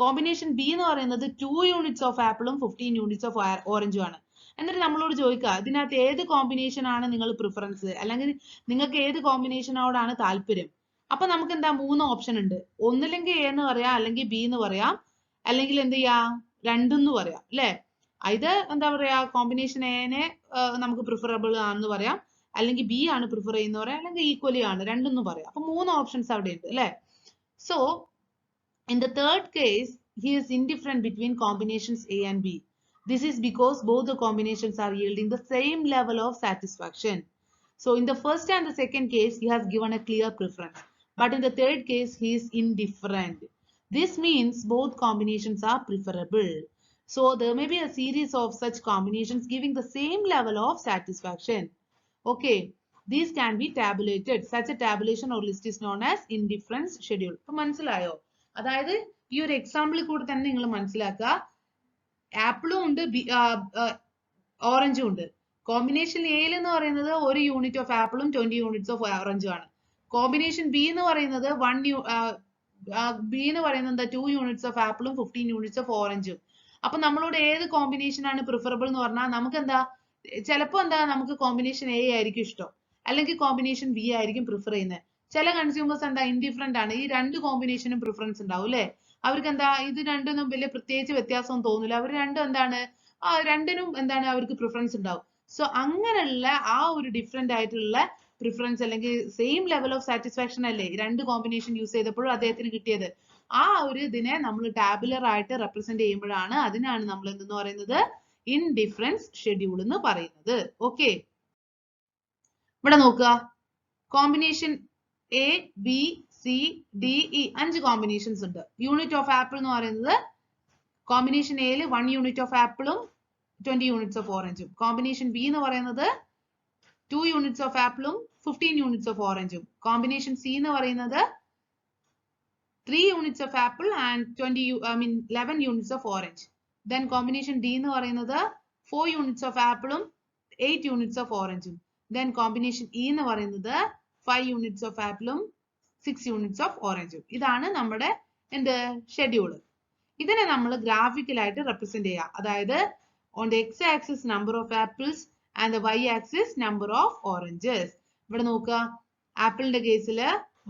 കോമ്പിനേഷൻ ബി എന്ന് പറയുന്നത് 2 യൂണിറ്റ്സ് ഓഫ് ആപ്പിളും 15 യൂണിറ്റ്സ് ഓഫ് ഓറഞ്ചും ആണ്. എന്നിട്ട് നമ്മളോട് ചോദിക്കുക, ഇതിനകത്ത് ഏത് കോമ്പിനേഷൻ ആണ് നിങ്ങൾ പ്രിഫറൻസ്, അല്ലെങ്കിൽ നിങ്ങൾക്ക് ഏത് കോമ്പിനേഷനോടാണ് താല്പര്യം. അപ്പൊ നമുക്ക് എന്താ 3 ഓപ്ഷൻ ഉണ്ട്, ഒന്നില്ലെങ്കിൽ എ എന്ന് പറയാം, അല്ലെങ്കിൽ ബി എന്ന് പറയാം, അല്ലെങ്കിൽ എന്ത് ചെയ്യാം 2 എന്ന് പറയാം അല്ലെ. ഇത് എന്താ പറയാ, കോമ്പിനേഷൻ എനെ നമുക്ക് പ്രിഫറബിൾ ആണെന്ന് പറയാം, അല്ലെങ്കിൽ ബി ആണ് പ്രിഫർ ചെയ്യുന്ന പറയാം, അല്ലെങ്കിൽ ഈക്വലി ആണ് 2 എന്ന് പറയാം. അപ്പൊ 3 ഓപ്ഷൻസ് അവിടെ ഉണ്ട് അല്ലെ. So in the third case, he is indifferent between combinations A and B. This is because both the combinations are yielding the same level of satisfaction. So in the first and the second case, he has given a clear preference. But in the third case, he is indifferent. This means both combinations are preferable. So there may be a series of such combinations giving the same level of satisfaction. Okay, these can be tabulated. Such a tabulation or list is known as indifference schedule. So മനസ്സിലായോ? അതായത് ഈ ഒരു എക്സാമ്പിളിൽ കൂടെ തന്നെ നിങ്ങൾ മനസ്സിലാക്കുക, ആപ്പിളും ഉണ്ട് ഓറഞ്ചും ഉണ്ട്. കോമ്പിനേഷൻ എയിൽ എന്ന് പറയുന്നത് 1 യൂണിറ്റ് ഓഫ് ആപ്പിളും 20 യൂണിറ്റ്സ് ഓഫ് ഓറഞ്ചും ആണ്. കോമ്പിനേഷൻ ബി എന്ന് പറയുന്നത് 2 യൂണിറ്റ്സ് ഓഫ് ആപ്പിളും 15 യൂണിറ്റ്സ് ഓഫ് ഓറഞ്ചും. അപ്പൊ നമ്മളോട് ഏത് കോമ്പിനേഷൻ ആണ് പ്രിഫറബിൾ എന്ന് പറഞ്ഞാൽ നമുക്ക് എന്താ, ചിലപ്പോ എന്താ നമുക്ക് കോമ്പിനേഷൻ എ ആയിരിക്കും ഇഷ്ടം, അല്ലെങ്കിൽ കോമ്പിനേഷൻ ബി ആയിരിക്കും പ്രിഫർ ചെയ്യുന്നത്. ചില കൺസ്യൂമേഴ്സ് എന്താ ഇൻഡിഫറന്റ് ആണ്, ഈ 2 കോമ്പിനേഷനും പ്രിഫറൻസ് ഉണ്ടാവും അല്ലെ. അവർക്ക് എന്താ ഇത് രണ്ടിനും വലിയ പ്രത്യേകിച്ച് വ്യത്യാസം തോന്നില്ല, അവർ രണ്ടും എന്താണ് രണ്ടിനും എന്താണ് അവർക്ക് പ്രിഫറൻസ് ഉണ്ടാവും. സോ അങ്ങനെയുള്ള ആ ഒരു ഡിഫറെന്റ് ആയിട്ടുള്ള പ്രിഫറൻസ് അല്ലെങ്കിൽ സെയിം ലെവൽ ഓഫ് സാറ്റിസ്ഫാക്ഷൻ അല്ലേ 2 കോമ്പിനേഷൻ യൂസ് ചെയ്തപ്പോഴും അദ്ദേഹത്തിന് കിട്ടിയത്. ആ ഒരു ഇതിനെ നമ്മൾ ടാബുലർ ആയിട്ട് റെപ്രസെന്റ് ചെയ്യുമ്പോഴാണ് അതിനാണ് നമ്മൾ എന്തെന്ന് പറയുന്നത്, ഇൻഡിഫറൻസ് ഷെഡ്യൂൾ എന്ന് പറയുന്നത്. ഓക്കെ, ഇവിടെ നോക്കുക, combination A B C D E 5 combinations ഉണ്ട്. യൂണിറ്റ് ഓഫ് ആപ്പിൾ എന്ന് പറയുന്നത് കോമ്പിനേഷൻ എയിൽ 1 യൂണിറ്റ് ഓഫ് ആപ്പിളും 20 യൂണിറ്റ്സ് ഓഫ് ഓറഞ്ചും. കോമ്പിനേഷൻ ബി എന്ന് പറയുന്നത് 2 യൂണിറ്റ്സ് ഓഫ് ആപ്പിളും 15 യൂണിറ്റ്സ് ഓഫ് ഓറഞ്ചും. കോമ്പിനേഷൻ സി എന്ന് പറയുന്നത് 3 units of apple and 11 units of orange. Then combination D എന്ന് പറയുന്നത് 4 യൂണിറ്റ്സ് ഓഫ് ആപ്പിളും 8 യൂണിറ്റ്സ് ഓഫ് ഓറഞ്ചും. ദെൻ കോമ്പിനേഷൻ ഇ എന്ന് പറയുന്നത് 5 യൂണിറ്റ്സ് ഓഫ് ആപ്പിളും 6 യൂണിറ്റ്സ് ഓഫ് ഓറഞ്ചും. ഇതാണ് നമ്മുടെ എന്ത് ഷെഡ്യൂള്. ഇതിനെ നമ്മൾ ഗ്രാഫിക്കലായിട്ട് റെപ്രസെന്റ് ചെയ്യാം. അതായത് on the x axis number of apples and the y axis number of oranges. ഇവിടെ നോക്കുക, ആപ്പിളിന്റെ കേസിൽ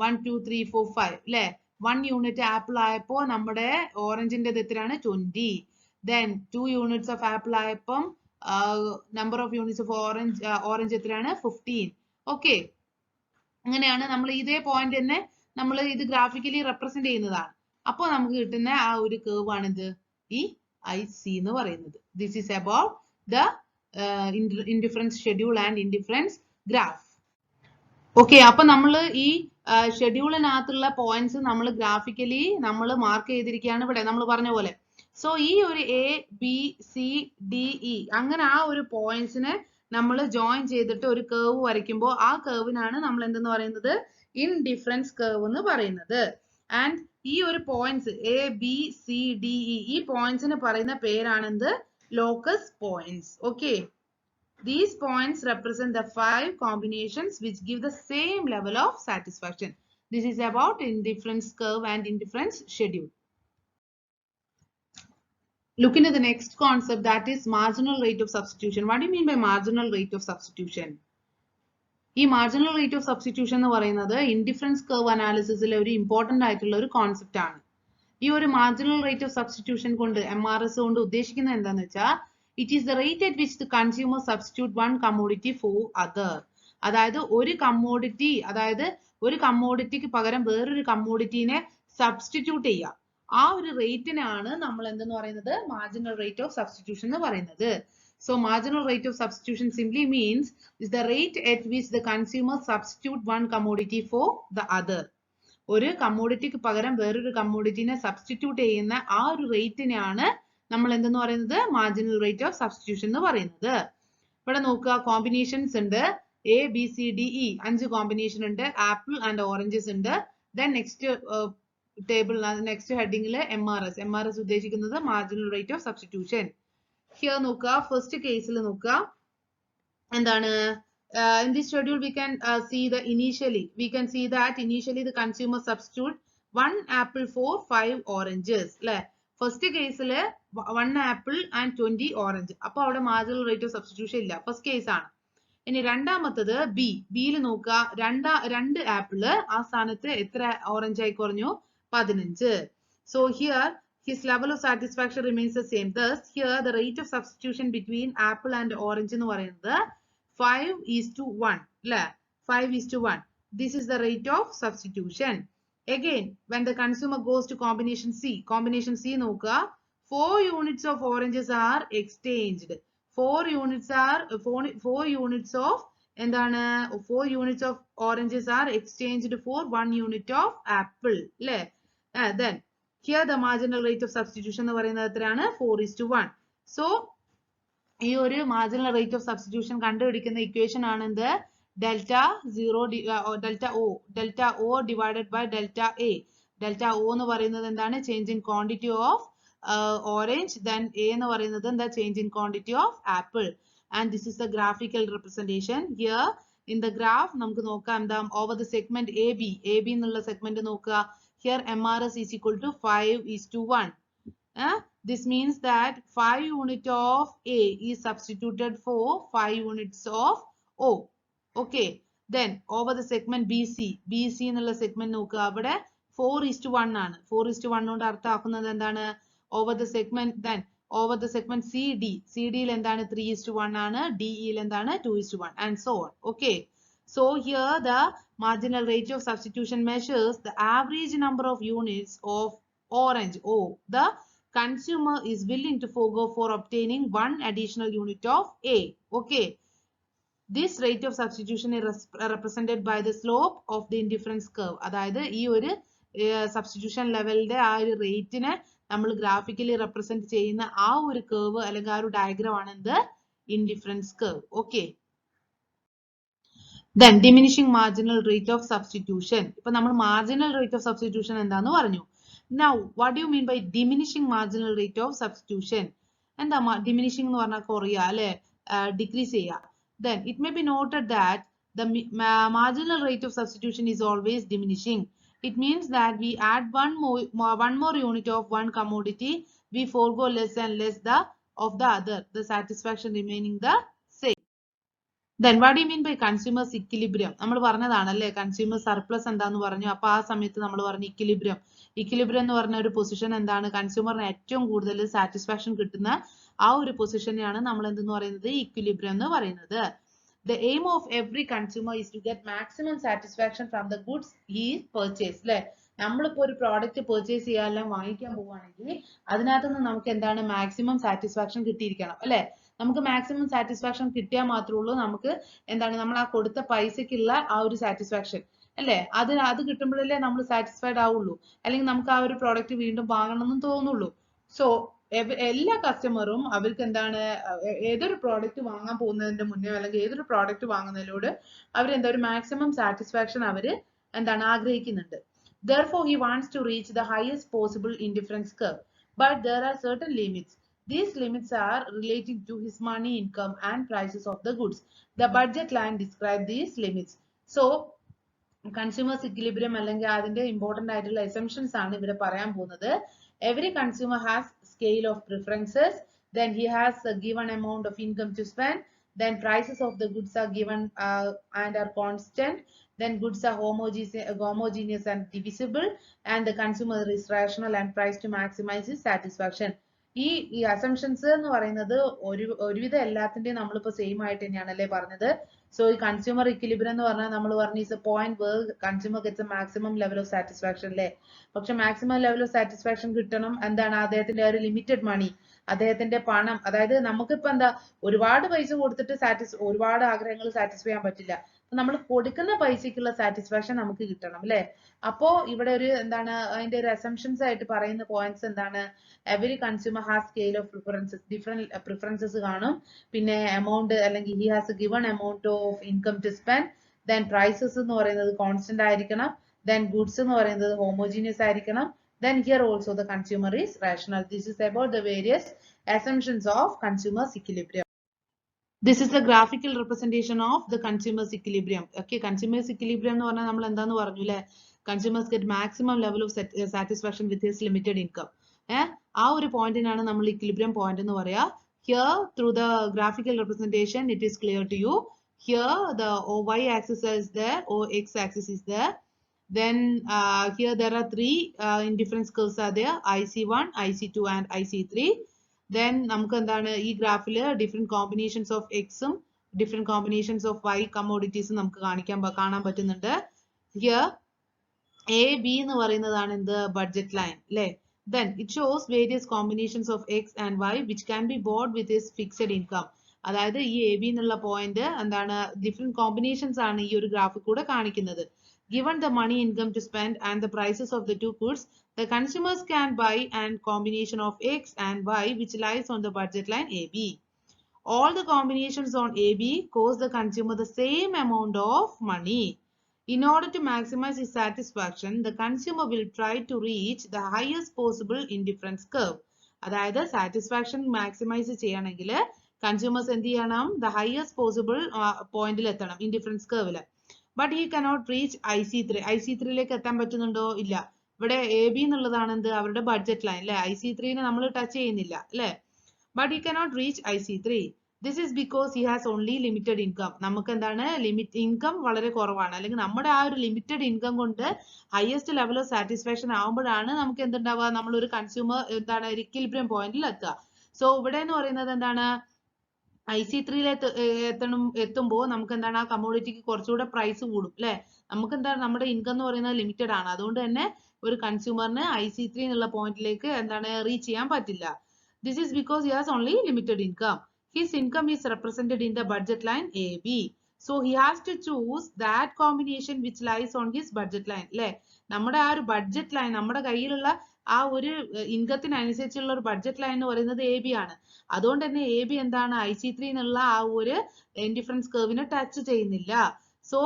1 2 3 4 5 അല്ലെ. 1 യൂണിറ്റ് ആപ്പിൾ ആയപ്പോ നമ്മുടെ ഓറഞ്ചിന്റെ എത്രയാണ് 20. ദെൻ 2 യൂണിറ്റ്സ് ഓഫ് ആപ്പിൾ ആയപ്പം number of units of orange എത്രയാണ് 15. ഓക്കെ, അങ്ങനെയാണ് നമ്മൾ ഇതേ പോയിന്റ് തന്നെ നമ്മൾ ഇത് ഗ്രാഫിക്കലി റെപ്രസെന്റ് ചെയ്യുന്നതാണ്. അപ്പോൾ നമുക്ക് കിട്ടുന്ന ആ ഒരു കേർവ് ആണിത്, ഈ IC എന്ന് പറയുന്നത്. This is about the indifference schedule and indifference graph. Okay, അപ്പൊ നമ്മൾ ഈ ഷെഡ്യൂളിനകത്തുള്ള പോയിന്റ്സ് നമ്മൾ ഗ്രാഫിക്കലി നമ്മൾ മാർക്ക് ചെയ്തിരിക്കുകയാണ് ഇവിടെ നമ്മൾ പറഞ്ഞ പോലെ. സോ ഈ ഒരു A B C D E അങ്ങനെ ആ ഒരു പോയിന്റ്സിനെ നമ്മൾ ജോയിൻ ചെയ്തിട്ട് ഒരു കേർവ് വരയ്ക്കുമ്പോൾ ആ കേർവിനാണ് നമ്മൾ എന്തെന്ന് പറയുന്നത് ഇൻഡിഫറൻസ് കേർവ് എന്ന് പറയുന്നത്. ആൻഡ് ഈ ഒരു points A B C D E ഈ പോയിന്റ്സിന് പറയുന്ന പേരാണെന്ത് locus points. Okay, these points represent the 5 combinations which give the same level of satisfaction. This is about indifference curve and indifference schedule. Look into the next concept, that is marginal rate of substitution. What do you mean by marginal rate of substitution? ഈ marginal rate of substitution എന്ന് പറയുന്നത് indifference curve അനാലിസിസിലെ ഒരു important ആയിട്ടുള്ള ഒരു concept ആണ്. ഈ ഒരു marginal rate of substitution കൊണ്ട് MRS കൊണ്ട് ഉദ്ദേശിക്കുന്നത് എന്താന്ന് വെച്ചാൽ it is the rate at which the consumer substitute one commodity for other. അതായത് ഒരു കമ്മോഡിറ്റിക്ക് പകരം വേറൊരു കമ്മോഡിറ്റിനെ സബ്സ്റ്റിറ്റ്യൂട്ട് ചെയ്യുക. ആ ഒരു റേറ്റിനാണ് നമ്മൾ എന്തെന്ന് പറയുന്നത് മാർജിനൽ റേറ്റ് ഓഫ് സബ്സ്റ്റിറ്റ്യൂഷൻ എന്ന് പറയുന്നത്. So marginal rate of substitution simply means is the rate at which the consumer substitute one commodity for the other. ഒരു കമ്മോഡിറ്റിക്ക് പകരം വേറൊരു കമ്മോഡിറ്റിനെ സബ്സ്റ്റിറ്റ്യൂട്ട് ചെയ്യുന്ന ആ ഒരു റേറ്റിനെയാണ് നമ്മൾ എന്തെന്ന് പറയുന്നത് മാർജിനൽ റേറ്റ് ഓഫ് സബ്സ്റ്റിറ്റ്യൂഷൻ എന്ന് പറയുന്നത്. ഇവിടെ നോക്കുക, കോമ്പിനേഷൻസ് ഉണ്ട് A B C D E 5 combination ഉണ്ട്. ആപ്പിൾ ആൻഡ് ഓറഞ്ചസ് ഉണ്ട്. ദെൻ നെക്സ്റ്റ് ടേബിൾ നെക്സ്റ്റ് ഹെഡിങ്ങിൽ MRS ഉദ്ദേശിക്കുന്നത് marginal rate of substitution. Here നോക്കുക, ഫസ്റ്റ് കേസിൽ നോക്കുക എന്താണ് in this schedule we can see that initially the consumer substitute 1 apple for 5 oranges. അല്ലേ, first കേസിൽ 1 ആപ്പിൾ ആൻഡ് 20 ഓറഞ്ച്. അപ്പൊ അവിടെ മാർജിനൽ റേറ്റ് ഓഫ് സബ്സ്റ്റിറ്റ്യൂഷൻ ഇല്ല, ഫസ്റ്റ് കേസ് ആണ്. ഇനി രണ്ടാമത്തത് ബിയിൽ നോക്കുക, 2 ആപ്പിള് ആ സ്ഥാനത്ത് എത്ര ഓറഞ്ച് ആയി കുറഞ്ഞു 15. So here his level of satisfaction remains the same. Thus here the rate of substitution between apple and orange എന്ന് പറയുന്നത് 5:1 അല്ലേ, 5:1. This is the rate of substitution. Again, when the consumer goes to combination C നോക്കുക, 4 units of oranges are exchanged. 4 units of എന്താണ് 4 units of oranges are exchanged for 1 unit of apple അല്ലേ. Then here the marginal rate of substitution എന്ന് പറയുന്നത് എത്രയാണ് 4:1. So ഈ ഒരു marginal rate of substitution കണ്ടുപിടിക്കുന്ന equation ആണ് എന്ത് delta O divided by delta A. Delta O എന്ന് പറയുന്നത് എന്താണ് change in quantity of orange, then A എന്ന് പറയുന്നത് എന്താ change in quantity of apple. And this is the graphical representation. Here in the graph നമുക്ക് നോക്കാം എന്താ over the segment A B എന്നുള്ള സെഗ്മെന്റ് നോക്കുക. ഹിയർ MRS is equal to 5:1. This means that 5 units of A is substituted for 5 units of O. Okay. Then over the segment BC എന്നുള്ള segment നോക്കുക, അവിടെ 4:1 ആണ്. 4:1 കൊണ്ട് അർത്ഥമാക്കുന്നത് എന്താണ് over the segment CD യിൽ എന്താണ് 3:1 ആണ്, DE യിൽ എന്താണ് 2:1 and so on. Okay. So here the marginal rate of substitution measures the average number of units of orange O the consumer is willing to forego for obtaining 1 additional unit of A. Okay. This rate of substitution is represented by the slope of the indifference curve. അതായത് ഈ ഒരു substitution ലെവലിന്റെ ആ ഒരു റേറ്റിനെ നമ്മൾ graphically represent ചെയ്യുന്ന ആ ഒരു curve അല്ലെങ്കിൽ ആ ഒരു ഡയഗ്രാം ആണ് എന്ത് indifference curve. Okay. Then diminishing marginal rate of substitution. ഇപ്പൊ നമ്മൾ marginal rate of substitution എന്താന്ന് പറഞ്ഞു. Now what do you mean by diminishing marginal rate of substitution? എന്താ diminishing എന്ന് പറഞ്ഞാൽ കുറയുക അല്ലെ, ഡിക്രീസ് ചെയ്യുക. Then it may be noted that the marginal rate of substitution is always diminishing. It means that we add one more unit of one commodity, we forego less and less of the other, the satisfaction remaining the same. Then what do you mean by consumers equilibrium? നമ്മൾ പറഞ്ഞതാണല്ലേ consumer surplus എന്താന്ന് പറഞ്ഞു. അപ്പൊ ആ സമയത്ത് നമ്മൾ പറഞ്ഞു equilibrium എന്ന് പറഞ്ഞ ഒരു പൊസിഷൻ എന്താണ് കൺസ്യൂമറിന് ഏറ്റവും കൂടുതൽ സാറ്റിസ്ഫാക്ഷൻ കിട്ടുന്ന ആ ഒരു പൊസിഷനെയാണ് നമ്മൾ എന്തെന്ന് പറയുന്നത് ഇക്വിലിബ്രിയം എന്ന് പറയുന്നത്. The aim of every consumer is to get maximum satisfaction from the goods he purchased. അല്ലെ, നമ്മളിപ്പോ ഒരു പ്രോഡക്റ്റ് പർച്ചേസ് ചെയ്യാൻ വാങ്ങിക്കാൻ പോവുകയാണെങ്കിൽ അതിനകത്തുനിന്ന് നമുക്ക് എന്താണ് മാക്സിമം സാറ്റിസ്ഫാക്ഷൻ കിട്ടിയിരിക്കണം അല്ലെ. നമുക്ക് മാക്സിമം സാറ്റിസ്ഫാക്ഷൻ കിട്ടിയാൽ മാത്രമേ ഉള്ളൂ നമുക്ക് എന്താണ് നമ്മൾ ആ കൊടുത്ത പൈസക്കുള്ള ആ ഒരു സാറ്റിസ്ഫാക്ഷൻ അല്ലെ, അത് കിട്ടുമ്പോഴല്ലേ നമ്മൾ സാറ്റിസ്ഫൈഡ് ആവുള്ളൂ, അല്ലെങ്കിൽ നമുക്ക് ആ ഒരു പ്രോഡക്റ്റ് വീണ്ടും വാങ്ങണം എന്ന് തോന്നുള്ളൂ. സോ എല്ലാ കസ്റ്റമറും അവർക്ക് എന്താണ് ഏതൊരു പ്രോഡക്റ്റ് വാങ്ങാൻ പോകുന്നതിന്റെ മുന്നേ അല്ലെങ്കിൽ ഏതൊരു പ്രോഡക്റ്റ് വാങ്ങുന്നതിലൂടെ അവരെന്താ ഒരു മാക്സിമം സാറ്റിസ്ഫാക്ഷൻ അവര് എന്താണ് ആഗ്രഹിക്കുന്നുണ്ട്. Therefore, he wants to reach the highest possible indifference curve. But there are certain limits. These limits are related to his money income and prices of the goods. The budget line describes these limits. So, consumers equilibrium അല്ലെങ്കിൽ അതിന്റെ important ആയിട്ടുള്ള assumptions ആണ് ഇവിടെ പറയാൻ പോകുന്നത്. Every consumer has scale of preferences. Then he has a given amount of income to spend. Then prices of the goods are given and are constant. Then goods are homogeneous and divisible. And the consumer is rational and priced to maximize his satisfaction. ഈ assumptions എന്ന് പറയുന്നത് ഒരുവിധം എല്ലാത്തിന്റെയും നമ്മളിപ്പോ same ആയിട്ട് തന്നെയാണല്ലേ പറഞ്ഞത്. So ഈ കൺസ്യൂമർ ഇക്വിലിബ്രിയം എന്ന് പറഞ്ഞാൽ നമ്മൾ പറഞ്ഞു is a point where consumer gets a maximum level of satisfaction അല്ലേ. പക്ഷെ മാക്സിമം ലെവൽ ഓഫ് സാറ്റിസ്ഫാക്ഷൻ കിട്ടണം എന്താണ് അദ്ദേഹത്തിന്റെ ഒരു ലിമിറ്റഡ് മണി, അദ്ദേഹത്തിന്റെ പണം. അതായത് നമുക്കിപ്പോ എന്താ ഒരുപാട് പൈസ കൊടുത്തിട്ട് ഒരുപാട് ആഗ്രഹങ്ങൾ സാറ്റിസ്ഫൈ ചെയ്യാൻ പറ്റില്ല. നമ്മൾ കൊടുക്കുന്ന പൈസക്കുള്ള സാറ്റിസ്ഫാക്ഷൻ നമുക്ക് കിട്ടണം അല്ലെ. അപ്പോ ഇവിടെ ഒരു എന്താണ് അതിന്റെ ഒരു അസംഷൻസ് ആയിട്ട് പറയുന്ന പോയിന്റ്സ് എന്താണ്, every consumer has scale of preferences, different preferences കാണും. പിന്നെ എമൗണ്ട് അല്ലെങ്കിൽ he has a given amount of income to spend. Then prices എന്ന് പറയുന്നത് കോൺസ്റ്റന്റ് ആയിരിക്കണം. ദെൻ ഗുഡ്സ് എന്ന് പറയുന്നത് ഹോമോജീനിയസ് ആയിരിക്കണം. Then here also the consumer is rational. This is about the various assumptions of consumer's equilibrium. This is the graphical representation of the consumer's equilibrium. Okay, consumer's equilibrium എന്ന് പറഞ്ഞാൽ നമ്മൾ എന്താന്ന് പറഞ്ഞു അല്ലേ, consumers get maximum level of satisfaction with his limited income. ആ ഒരു പോയിന്റിനാണ് നമ്മൾ equilibrium point എന്ന് പറയാ. Here through the graphical representation it is clear to you. Here the y axis is there, or x axis is there. Then here there are three indifference curves are there, IC1, IC2 and IC3. Then നമുക്ക് എന്താണ് ഈ ഗ്രാഫിൽ different combinations of എക്സും different combinations of Y കമ്മോഡിറ്റീസും നമുക്ക് കാണാൻ പറ്റുന്നുണ്ട്. Here A B എന്ന് പറയുന്നതാണ് എന്ത് ബഡ്ജറ്റ് ലൈൻ അല്ലേ. Then it shows various combinations of x and y which can be bought with his fixed income. അതായത് ഈ എ ബി എന്നുള്ള പോയിന്റ് എന്താണ് ഡിഫറെന്റ് കോമ്പിനേഷൻസ് ആണ് ഈ ഒരു ഗ്രാഫിൽ കൂടെ കാണിക്കുന്നത്. Given the money income to spend and the prices of the two goods, the consumers can buy an combination of X and Y which lies on the budget line AB. All the combinations on AB cost the consumer the same amount of money. In order to maximize his satisfaction, the consumer will try to reach the highest possible indifference curve. അതായത് satisfaction maximise ചെയ്യണമെങ്കിൽ consumers എന്ത് ചെയ്യണം, the highest possible പോയിന്റിൽ എത്തണം indifference കർവിൽ. But he cannot reach IC3. IC3ലേക്ക് എത്താൻ പറ്റുന്നുണ്ടോ? ഇല്ല. ഇവിടെ എ ബി എന്നുള്ളതാണ് എന്ത് അവരുടെ ബഡ്ജറ്റ് ലൈൻ അല്ലെ. IC3നെ നമ്മൾ ടച്ച് ചെയ്യുന്നില്ല അല്ലെ. But he cannot reach IC3. This is because he has only limited income. നമുക്ക് എന്താണ് ലിമിറ്റ് ഇൻകം വളരെ കുറവാണ്, അല്ലെങ്കിൽ നമ്മുടെ ആ ഒരു ലിമിറ്റഡ് ഇൻകം കൊണ്ട് ഹയസ്റ്റ് ലെവൽ ഓഫ് സാറ്റിസ്ഫാക്ഷൻ ആവുമ്പോഴാണ് നമുക്ക് എന്തുണ്ടാവുക, നമ്മൾ ഒരു കൺസ്യൂമർ എന്താണ് ഇക്വിലിബ്രിയം പോയിന്റിൽ എത്തുക. സോ ഇവിടെ എന്ന് പറയുന്നത് എന്താണ് IC3 എത്തുമ്പോൾ നമുക്ക് എന്താണ് ആ കമ്മോഡിറ്റിക്ക് കുറച്ചുകൂടെ പ്രൈസ് കൂടും അല്ലെ. നമുക്ക് എന്താണ് നമ്മുടെ ഇൻകം എന്ന് പറയുന്നത് ലിമിറ്റഡ് ആണ്. അതുകൊണ്ട് തന്നെ ഒരു കൺസ്യൂമറിന് IC3 എന്നുള്ള പോയിന്റിലേക്ക് എന്താണ് റീച്ച് ചെയ്യാൻ പറ്റില്ല. This is because he has only limited income. His income is represented in the budget line AB. So he has to choose that combination which lies on his budget line അല്ലെ. നമ്മുടെ ആ ഒരു budget line, നമ്മുടെ കയ്യിലുള്ള ആ ഒരു ഇൻകത്തിനനുസരിച്ചുള്ള ഒരു budget line എന്ന് പറയുന്നത് എ ബി ആണ്. അതുകൊണ്ട് തന്നെ എ ബി എന്താണ് IC3 എന്നുള്ള ആ ഒരു ഇൻഡിഫറൻസ് കർവിനെ ടച്ച് ചെയ്യുന്നില്ല. സോ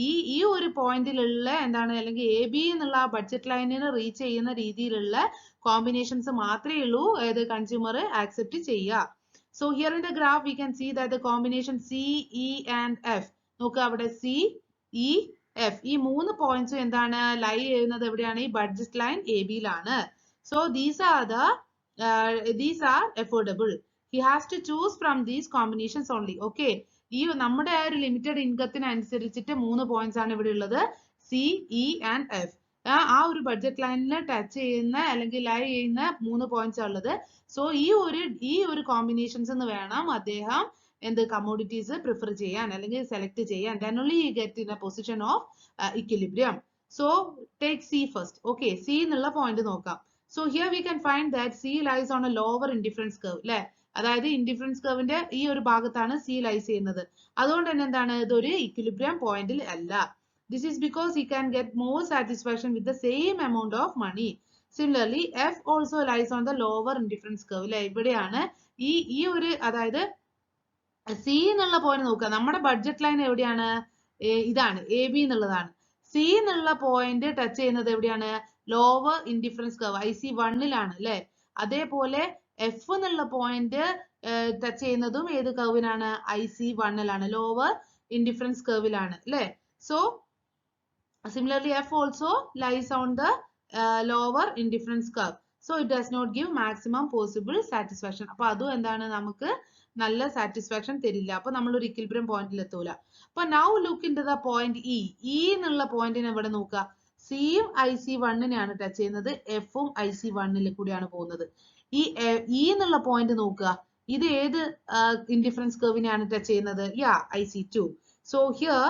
ഈ ഒരു പോയിന്റിലുള്ള എന്താണ് അല്ലെങ്കിൽ എ ബി എന്നുള്ള ആ ബഡ്ജറ്റ് ലൈനിന് റീച്ച് ചെയ്യുന്ന രീതിയിലുള്ള കോമ്പിനേഷൻസ് മാത്രമേ ഉള്ളൂ ഏത് കൺസ്യൂമർ ആക്സെപ്റ്റ് ചെയ്യുക. So here in the graph we can see that the combination C E and F, നോക്കുക അവിടെ സി ഇ എഫ് ഈ മൂന്ന് പോയിന്റ്സും എന്താണ് ലൈ ചെയ്യുന്നത് എവിടെയാണ്, ഈ ബഡ്ജറ്റ് ലൈൻ എ ബിയിലാണ്. So these are affordable. He has to choose from these combinations only. Okay, ഈ നമ്മുടെ ആ ഒരു ലിമിറ്റഡ് ഇൻകത്തിനനുസരിച്ചിട്ട് മൂന്ന് പോയിന്റ്സ് ആണ് ഇവിടെ ഉള്ളത്, സി ഇ ആൻഡ് എഫ്. ആ ഒരു ബഡ്ജറ്റ് ലൈനിൽ ടച്ച് ചെയ്യുന്ന അല്ലെങ്കിൽ ലൈ ചെയ്യുന്ന മൂന്ന് പോയിന്റ്സ് ഉള്ളത്. സോ ഈ ഒരു കോമ്പിനേഷൻസ് എന്ന് വേണം അദ്ദേഹം എന്ത് കമ്മോഡിറ്റീസ് പ്രിഫർ ചെയ്യാൻ അല്ലെങ്കിൽ സെലക്ട് ചെയ്യാൻ. then only you get in a position of equilibrium. So take C first. Okay, C എന്നുള്ള പോയിന്റ് നോക്കാം. So here we can find that C lies on a lower indifference curve അല്ലെ. അതായത് indifference കർവിന്റെ ഈ ഒരു ഭാഗത്താണ് C lies ചെയ്യുന്നത്. അതുകൊണ്ട് തന്നെ എന്താണ് ഇതൊരു ഇക്വിലിബ്രിയം പോയിന്റിൽ അല്ല. This is because he can get more satisfaction with the same amount of money. Similarly, F also lies on the lower indifference curve. അല്ലെ ഇവിടെയാണ് ഈ ഒരു അതായത് സി എന്നുള്ള പോയിന്റ് നോക്കുക. നമ്മുടെ ബഡ്ജറ്റ് ലൈൻ എവിടെയാണ്? ഇതാണ് എ ബി എന്നുള്ളതാണ്. സി എന്നുള്ള പോയിന്റ് ടച്ച് ചെയ്യുന്നത് എവിടെയാണ്? ലോവർ ഇൻഡിഫറൻസ് കർവ് IC1ലാണ് അല്ലെ. അതേപോലെ എഫ് എന്നുള്ള പോയിന്റ് ടച്ച് ചെയ്യുന്നതും ഏത് കർവിനാണ്? IC1ലാണ്, ലോവർ ഇൻഡിഫറൻസ് കർവിലാണ് അല്ലെ. So similarly F also lies on the lower indifference curve. So it does not give maximum possible satisfaction. അപ്പൊ അതും എന്താണ്? നമുക്ക് നല്ല സാറ്റിസ്ഫാക്ഷൻ തരില്ല. അപ്പൊ നമ്മൾ ഒരു ഇക്വിലിബ്രിയം പോയിന്റിൽ എത്തൂല. അപ്പൊ now look into the point E. E എന്നുള്ള പോയിന്റിനെ ഇവിടെ നോക്കുക. സിയും IC1നെയാണ് ടച്ച് ചെയ്യുന്നത്, എഫും IC1ൽ കൂടിയാണ് പോകുന്നത്. ഈ E എന്നുള്ള പോയിന്റ് നോക്കുക. ഇത് ഏത് ഇൻഡിഫറൻസ് കർവിനെയാണ് ടച്ച് ചെയ്യുന്നത്? IC2. So here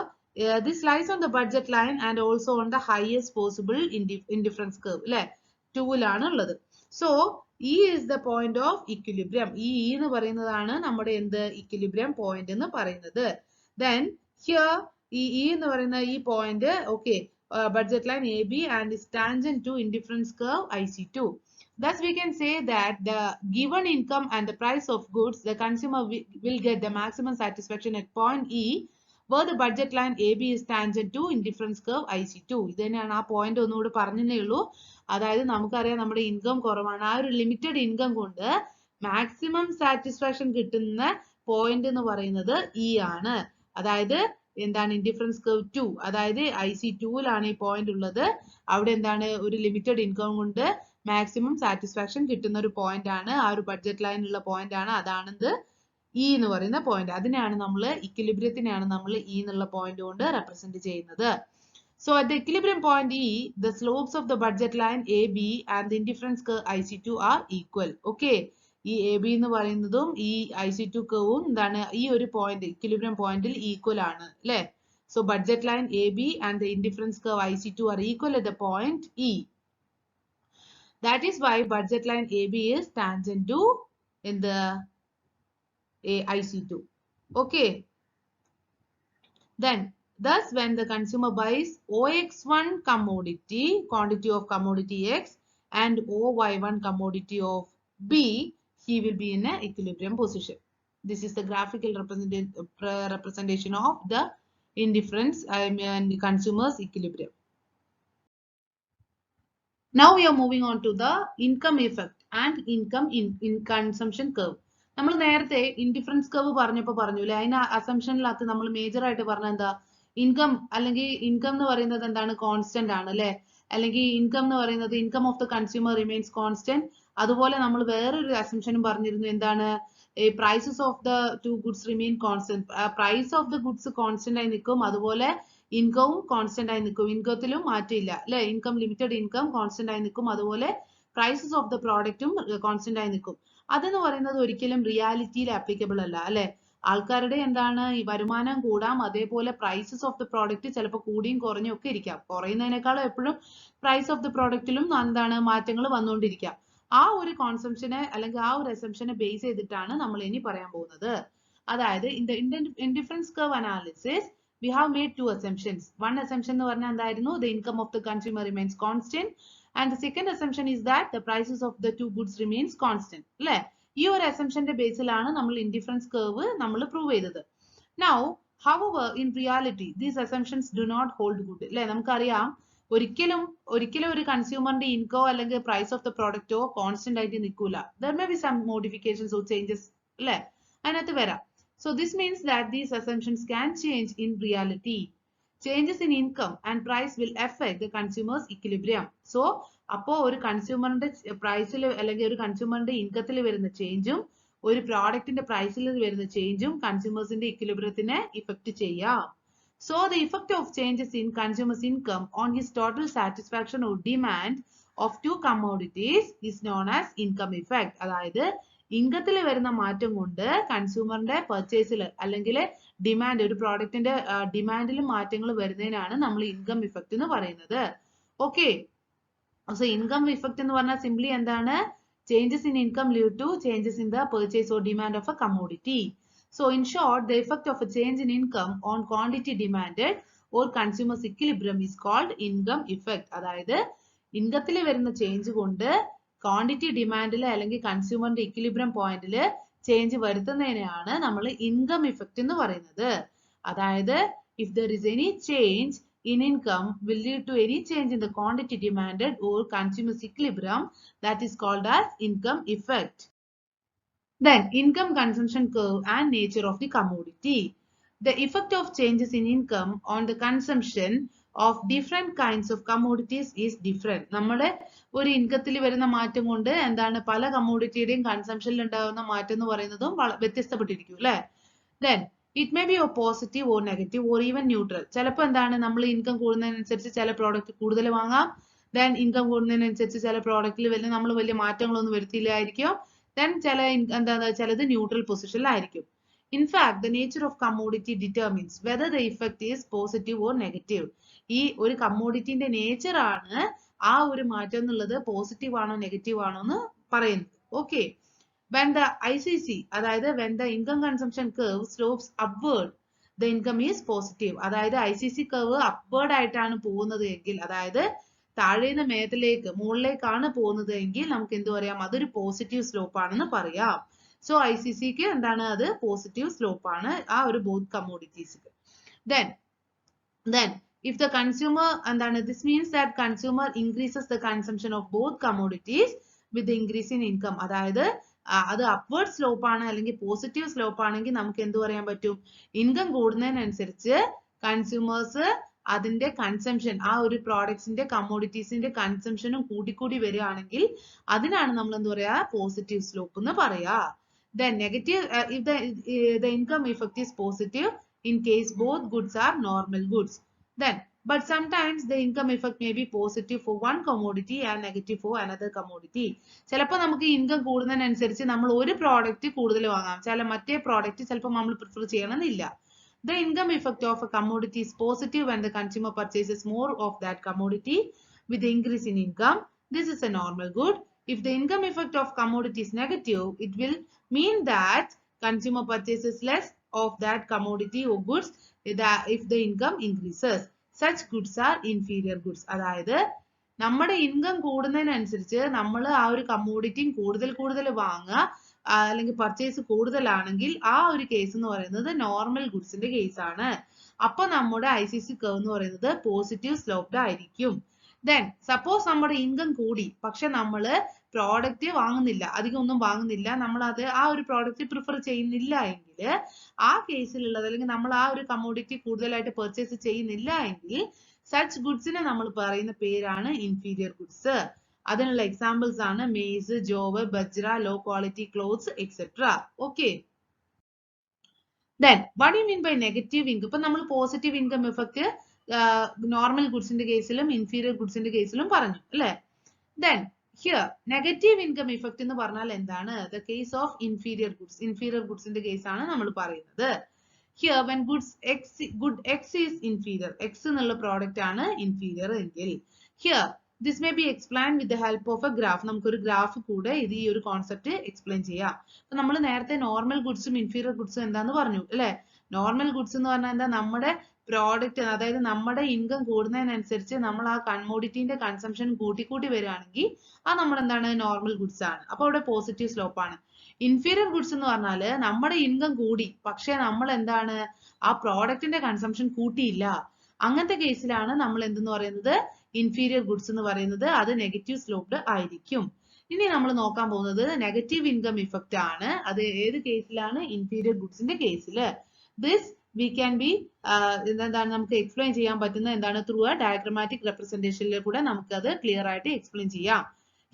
this lies on the budget line and also on the highest possible indifference curve. അല്ലെ 2ലാണ് ഉള്ളത്. So E is the point of equilibrium. E എന്ന് പറയുന്നതാണ് നമ്മുടെ എന്ത് equilibrium point എന്ന് പറയുന്നത്. Then here E എന്ന് പറയുന്ന ഈ point okay budget line AB and is tangent to indifference curve IC2. Thus we can say that the given income and the price of goods, the consumer will get the maximum satisfaction at point E where the budget line AB is tangent to indifference curve IC2. ഇത് തന്നെയാണ് ആ point ഒന്നുകൂടി പറഞ്ഞതേ ഉള്ളൂ. അതായത് നമുക്കറിയാം നമ്മുടെ income കുറവാണ്. ആ ഒരു ലിമിറ്റഡ് ഇൻകം കൊണ്ട് മാക്സിമം സാറ്റിസ്ഫാക്ഷൻ കിട്ടുന്ന പോയിന്റ് എന്ന് പറയുന്നത് E ആണ്. അതായത് എന്താണ്? Indifference curve 2. അതായത് IC2ലാണ് ഈ പോയിന്റ് ഉള്ളത്. അവിടെ എന്താണ്? ഒരു ലിമിറ്റഡ് ഇൻകം കൊണ്ട് മാക്സിമം സാറ്റിസ്ഫാക്ഷൻ കിട്ടുന്ന ഒരു പോയിന്റ് ആണ്. ആ ഒരു ബഡ്ജറ്റ് ലൈനിലുള്ള പോയിന്റ് ആണ്. അതാണെന്ത്? E എന്ന് പറയുന്ന പോയിന്റ്. അതിനെയാണ് നമ്മൾ ഇക്വിലിബ്രിയത്തിനെയാണ് നമ്മൾ E എന്നുള്ള പോയിന്റ് കൊണ്ട് റെപ്രസെന്റ് ചെയ്യുന്നത്. So at the equilibrium point E, the slopes of the budget line AB and the indifference curve IC2 are equal. Okay. ഈ AB എന്ന് പറയുന്നതും ഈ IC2 കർവും എന്താണ്? ഈ ഒരു പോയിന്റ് ഇക്വിലിബ്രിയം പോയിന്റിൽ ഈക്വൽ ആണ് അല്ലെ. So budget line AB and the indifference curve IC2 are equal at the point E. That is why budget line AB is tangent to in the IC2. Okay. Then thus when the consumer buys OX1 commodity, quantity of commodity X, and OY1 commodity of B, he will be in an equilibrium position. This is the graphical representation of the indifference and consumer's equilibrium. Now we are moving on to the income effect and income in consumption curve. നമ്മൾ നേരത്തെ indifference curve പറഞ്ഞില്ലേ, അതിന് അസംഷനിലകത്ത് നമ്മൾ major ആയിട്ട് പറഞ്ഞ എന്താ? Income അല്ലെങ്കിൽ income എന്ന് പറയുന്നത് എന്താണ്? കോൺസ്റ്റന്റ് ആണ് അല്ലെ. അല്ലെങ്കിൽ ഇൻകം എന്ന് പറയുന്നത് income of the consumer remains constant. അതുപോലെ നമ്മൾ വേറൊരു അസംഷനും പറഞ്ഞിരുന്നു, എന്താണ്? Prices of the two goods remain constant. Price of the goods constant ആയി നിൽക്കും, അതുപോലെ ഇൻകവും കോൺസ്റ്റന്റ് ആയി നിൽക്കും. ഇൻകത്തിലും മാറ്റമില്ല അല്ലെ. ഇൻകം ലിമിറ്റഡ് ഇൻകം കോൺസ്റ്റന്റ് ആയി നിൽക്കും, അതുപോലെ പ്രൈസസ് ഓഫ് ദ പ്രോഡക്റ്റും കോൺസ്റ്റന്റ് ആയി നിൽക്കും. അതെന്ന് പറയുന്നത് ഒരിക്കലും റിയാലിറ്റിയിൽ ആപ്ലിക്കബിൾ അല്ല അല്ലെ. ആൾക്കാരുടെ എന്താണ്? ഈ വരുമാനം കൂടാം, അതേപോലെ പ്രൈസസ് ഓഫ് ദ പ്രോഡക്റ്റ് ചിലപ്പോൾ കൂടിയും കുറഞ്ഞും ഒക്കെ ഇരിക്കാം. കുറയുന്നതിനേക്കാളും എപ്പോഴും പ്രൈസ് ഓഫ് ദ പ്രോഡക്റ്റിലും എന്താണ്? മാറ്റങ്ങൾ വന്നുകൊണ്ടിരിക്കാം. ആ ഒരു കോൺസെപ്ഷനെ അല്ലെങ്കിൽ ആ ഒരു അസംഷനെ ബേസ് ചെയ്തിട്ടാണ് നമ്മൾ ഇനി പറയാൻ പോകുന്നത്. അതായത് indifference curve analysis we have made two assumptions. One assumption എന്ന് പറഞ്ഞാൽ എന്തായിരുന്നു? The income of the consumer remains constant. And the second assumption is that the prices of the two goods remains constant. അല്ലെ. ഈ ഒരു അസംഷന്റെ ബേസിലാണ് നമ്മൾ indifference curve നമ്മൾ prove ചെയ്തത്. Now, however, in reality, these assumptions do not hold good. അല്ലെ. നമുക്കറിയാം ഒരിക്കലും ഒരു കൺസ്യൂമറിന്റെ ഇൻകോ അല്ലെങ്കിൽ പ്രൈസ് ഓഫ് ദ പ്രോഡക്റ്റോ കോൺസ്റ്റന്റ് ആയിട്ട് നിൽക്കൂല. There may be some modifications or changes അല്ലെ അതിനകത്ത് വരാം. So this means that these assumptions can change in reality. Changes in income and price will affect the consumer's equilibrium. So അപ്പോൾ ഒരു കൺസ്യൂമറിന്റെ പ്രൈസിൽ അല്ലെങ്കിൽ ഒരു കൺസ്യൂമറിന്റെ ഇൻകത്തിൽ വരുന്ന ചേഞ്ചും ഒരു പ്രോഡക്റ്റിന്റെ പ്രൈസിൽ വരുന്ന ചേഞ്ചും കൺസ്യൂമേഴ്സിന്റെ ഇക്വിലിബ്രിയത്തിനെ ഇഫക്ട് ചെയ്യാം. So the effect of changes in consumer's income on his total satisfaction or demand of two commodities is known as income effect. അതായത് ഇൻകത്തിൽ വരുന്ന മാറ്റം കൊണ്ട് കൺസ്യൂമറിന്റെ പർച്ചേസിൽ അല്ലെങ്കിൽ ഡിമാൻഡ് ഒരു പ്രോഡക്റ്റിന്റെ ഡിമാൻഡിലും മാറ്റങ്ങൾ വരുന്നതിനാണ് നമ്മൾ ഇൻകം ഇഫക്റ്റ് എന്ന് പറയുന്നത്. ഓക്കെ. സോ ഇൻകം ഇഫക്റ്റ് എന്ന് പറഞ്ഞാൽ സിംപ്ലി എന്താണ്? Changes in income lead to changes in the purchase or demand of a commodity. So in short, the effect of a change in income on quantity demanded or consumer's equilibrium is called income effect. അതായത് ഇൻകത്തിൽ വരുന്ന change കൊണ്ട് quantity ഡിമാൻഡിൽ അല്ലെങ്കിൽ കൺസ്യൂമറിന്റെ equilibrium പോയിന്റിൽ change വരുത്തുന്നതിനെയാണ് നമ്മൾ income effect എന്ന് പറയുന്നത്. അതായത് if there is any change in income will lead to any change in the quantity demanded or consumer's equilibrium, that is called as income effect. Then income consumption curve and nature of the commodity. The effect of changes in income on the consumption of different kinds of commodities is different. നമ്മുടെ ഒരു ഇൻകത്തിൽ വരുന്ന മാറ്റം കൊണ്ട് എന്താണ് പല കമ്മോഡിറ്റിയുടെയും കൺസംഷനിൽ ഉണ്ടാകുന്ന മാറ്റം എന്ന് പറയുന്നതും വ്യത്യസ്തപ്പെട്ടിരിക്കും അല്ലെ. Then it may be a positive or negative or even neutral. ചിലപ്പോൾ എന്താണ് നമ്മൾ ഇൻകം കൂടുന്നതിനനുസരിച്ച് ചില പ്രോഡക്റ്റ് കൂടുതൽ വാങ്ങാം. Then ഇൻകം കൂടുന്നതിനനുസരിച്ച് ചില പ്രോഡക്റ്റിൽ നമ്മൾ വലിയ മാറ്റങ്ങളൊന്നും വരുത്തില്ലായിരിക്കും. Then ചിലത് neutral പൊസിഷനിലായിരിക്കും. In fact, the nature of commodity determines whether the effect is positive or negative. ഈ ഒരു കമ്മോഡിറ്റിന്റെ നേച്ചർ ആണ് ആ ഒരു മാറ്റം എന്നുള്ളത് പോസിറ്റീവ് ആണോ നെഗറ്റീവ് ആണോ എന്ന് പറയുന്നത്. ഓക്കെ. When the ICC, അതായത് when the income consumption curve slopes upward, the income is positive. അതായത് ICC curve upward ആയിട്ടാണ് പോകുന്നത് എങ്കിൽ, അതായത് താഴേന്ന് മേത്തിലേക്ക് മുകളിലേക്കാണ് പോകുന്നത് എങ്കിൽ നമുക്ക് എന്ത് പറയാം, അതൊരു പോസിറ്റീവ് സ്ലോപ്പ് ആണെന്ന് പറയാം. സോ ICCക്ക് എന്താണ്, അത് പോസിറ്റീവ് സ്ലോപ്പ് ആണ് ആ ഒരു both commodities. Then if the consumer എന്താണ്, this means that consumer increases the consumption of both commodities with the increase in income. അതായത് അത് അപ്വേർഡ് സ്ലോപ്പ് ആണ് അല്ലെങ്കിൽ പോസിറ്റീവ് സ്ലോപ്പ് ആണെങ്കിൽ നമുക്ക് എന്ത് പറയാൻ പറ്റും, ഇൻകം കൂടുന്നതിനനുസരിച്ച് കൺസ്യൂമേഴ്സ് അതിന്റെ കൺസംഷൻ ആ ഒരു പ്രോഡക്ട്സിന്റെ കമ്മോഡിറ്റീസിന്റെ കൺസംഷനും കൂടിക്കൂടി വരികയാണെങ്കിൽ അതിനാണ് നമ്മൾ എന്ത് പറയാ, പോസിറ്റീവ് സ്ലോപ്പ് എന്ന് പറയാ. Then negative if the income effect is positive in case both goods are normal goods. Then but sometimes the income effect may be positive for one commodity and negative for another commodity. ചിലപ്പോൾ നമുക്ക് income കൂടുന്നതിനനുസരിച്ച് നമ്മൾ ഒരു product കൂടുതൽ വാങ്ങാം, മറ്റേ product ചിലപ്പോൾ നമ്മൾ പ്രിഫർ ചെയ്യണമെന്നില്ല. The income effect of a commodity is positive when the consumer purchases more of that commodity with the increase in income. This is a normal good. If the income effect of commodity is negative, it will mean that consumer purchases less of that commodity or goods if the income increases. Such goods are inferior goods. അതായത് നമ്മുടെ income കൂടുന്നതിനനുസരിച്ച് നമ്മൾ ആ ഒരു കമ്മോഡിറ്റിയും കൂടുതൽ വാങ്ങുക അല്ലെങ്കിൽ purchase കൂടുതലാണെങ്കിൽ ആ ഒരു കേസ് എന്ന് പറയുന്നത് നോർമൽ ഗുഡ്സിന്റെ കേസ് ആണ്. അപ്പൊ നമ്മുടെ ICC കർവ് എന്ന് പറയുന്നത് പോസിറ്റീവ് സ്ലോപ്ഡ് ആയിരിക്കും. Then suppose നമ്മുടെ ഇൻകം കൂടി പക്ഷെ നമ്മള് പ്രോഡക്റ്റ് വാങ്ങുന്നില്ല, അധികം ഒന്നും വാങ്ങുന്നില്ല, നമ്മൾ അത് ആ ഒരു പ്രോഡക്റ്റ് പ്രിഫർ ചെയ്യുന്നില്ല എങ്കിൽ ആ കേസിലുള്ളത് അല്ലെങ്കിൽ നമ്മൾ ആ ഒരു കമ്മോഡിറ്റി കൂടുതലായിട്ട് പർച്ചേസ് ചെയ്യുന്നില്ല എങ്കിൽ സച്ച് ഗുഡ്സിനെ നമ്മൾ പറയുന്ന പേരാണ് ഇൻഫീരിയർ ഗുഡ്സ്. അതിനുള്ള എക്സാമ്പിൾസ് ആണ് maize, jowar, bajra, low quality clothes etcetera. Okay. Then what do you mean by negative income? ഇപ്പൊ നമ്മൾ പോസിറ്റീവ് ഇൻകം എഫക്ട് നോർമൽ ഗുഡ്സിന്റെ കേസിലും ഇൻഫീരിയർ ഗുഡ്സിന്റെ കേസിലും പറഞ്ഞു അല്ലെ. Then here negative income effect എന്ന് പറഞ്ഞാൽ എന്താണ്? The case of inferior goods. Inferior goodsന്റെ കേസ് ആണ് നമ്മൾ പറയുന്നത്. Here when good X is inferior, X എന്നുള്ള പ്രോഡക്റ്റ് ആണ് inferior എങ്കിൽ, here this may be explained with the help of a graph. നമുക്കൊരു ഗ്രാഫ് കൂടെ ഇത് ഈ ഒരു കോൺസെപ്റ്റ് എക്സ്പ്ലെയിൻ ചെയ്യാം. അപ്പൊ നമ്മൾ നേരത്തെ നോർമൽ ഗുഡ്സും ഇൻഫീരിയർ ഗുഡ്സും എന്താന്ന് പറഞ്ഞു അല്ലെ. നോർമൽ ഗുഡ്സ് എന്ന് പറഞ്ഞാൽ എന്താ, നമ്മുടെ പ്രോഡക്റ്റ് അതായത് നമ്മുടെ ഇൻകം കൂടുന്നതിനനുസരിച്ച് നമ്മൾ ആ കമ്മോഡിറ്റിന്റെ കൺസംഷൻ കൂട്ടി വരികയാണെങ്കിൽ ആ നമ്മൾ എന്താണ്, നോർമൽ ഗുഡ്സ് ആണ്. അപ്പൊ അവിടെ പോസിറ്റീവ് സ്ലോപ്പ് ആണ്. ഇൻഫീരിയർ ഗുഡ്സ് എന്ന് പറഞ്ഞാല് നമ്മുടെ ഇൻകം കൂടി പക്ഷെ നമ്മൾ എന്താണ് ആ പ്രോഡക്റ്റിന്റെ കൺസംഷൻ കൂട്ടിയില്ല, അങ്ങനത്തെ കേസിലാണ് നമ്മൾ എന്തെന്ന് പറയുന്നത്, ഇൻഫീരിയർ ഗുഡ്സ് എന്ന് പറയുന്നത്. അത് നെഗറ്റീവ് സ്ലോപ്ഡ് ആയിരിക്കും. ഇനി നമ്മൾ നോക്കാൻ പോകുന്നത് നെഗറ്റീവ് ഇൻകം ഇഫക്റ്റ് ആണ്. അത് ഏത് കേസിലാണ്, ഇൻഫീരിയർ ഗുഡ്സിന്റെ കേസിൽ. ദിസ് we can be എന്താണ് നമുക്ക് എക്സ്പ്ലെയിൻ ചെയ്യാൻ പറ്റുന്ന എന്താണ്, ത്രൂ എ ഡയഗ്രമാറ്റിക് റെപ്രസെന്റേഷനിൽ കൂടെ നമുക്ക് അത് ക്ലിയർ ആയിട്ട് എക്സ്പ്ലെയിൻ ചെയ്യാം.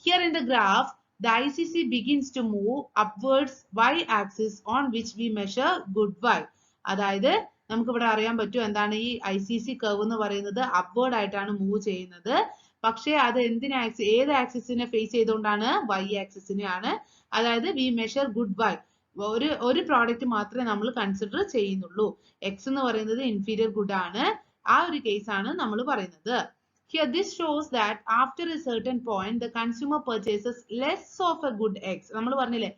Here in the graph the ICC begins to move upwards y axis on which we measure good y. അതായത് നമുക്ക് ഇവിടെ അറിയാൻ പറ്റും എന്താണ്, ഈ ICC കർവ് എന്ന് പറയുന്നത് അപ്വേർഡ് ആയിട്ടാണ് മൂവ് ചെയ്യുന്നത്. പക്ഷേ അത് ഏത് ആക്സിസിനെ ഫേസ് ചെയ്തുകൊണ്ടാണ്, y ആക്സിസിനെയാണ്. അതായത് we measure good y. ഒരു പ്രോഡക്റ്റ് മാത്രമേ നമ്മൾ കൺസിഡർ ചെയ്യുന്നുള്ളൂ. എക്സ് എന്ന് പറയുന്നത് ഇൻഫീരിയർ ഗുഡ് ആണ്. ആ ഒരു കേസ് ആണ് നമ്മൾ പറയുന്നത്. Here this shows that after a certain point the consumer purchases less of a good X. നമ്മൾ പറഞ്ഞില്ലേ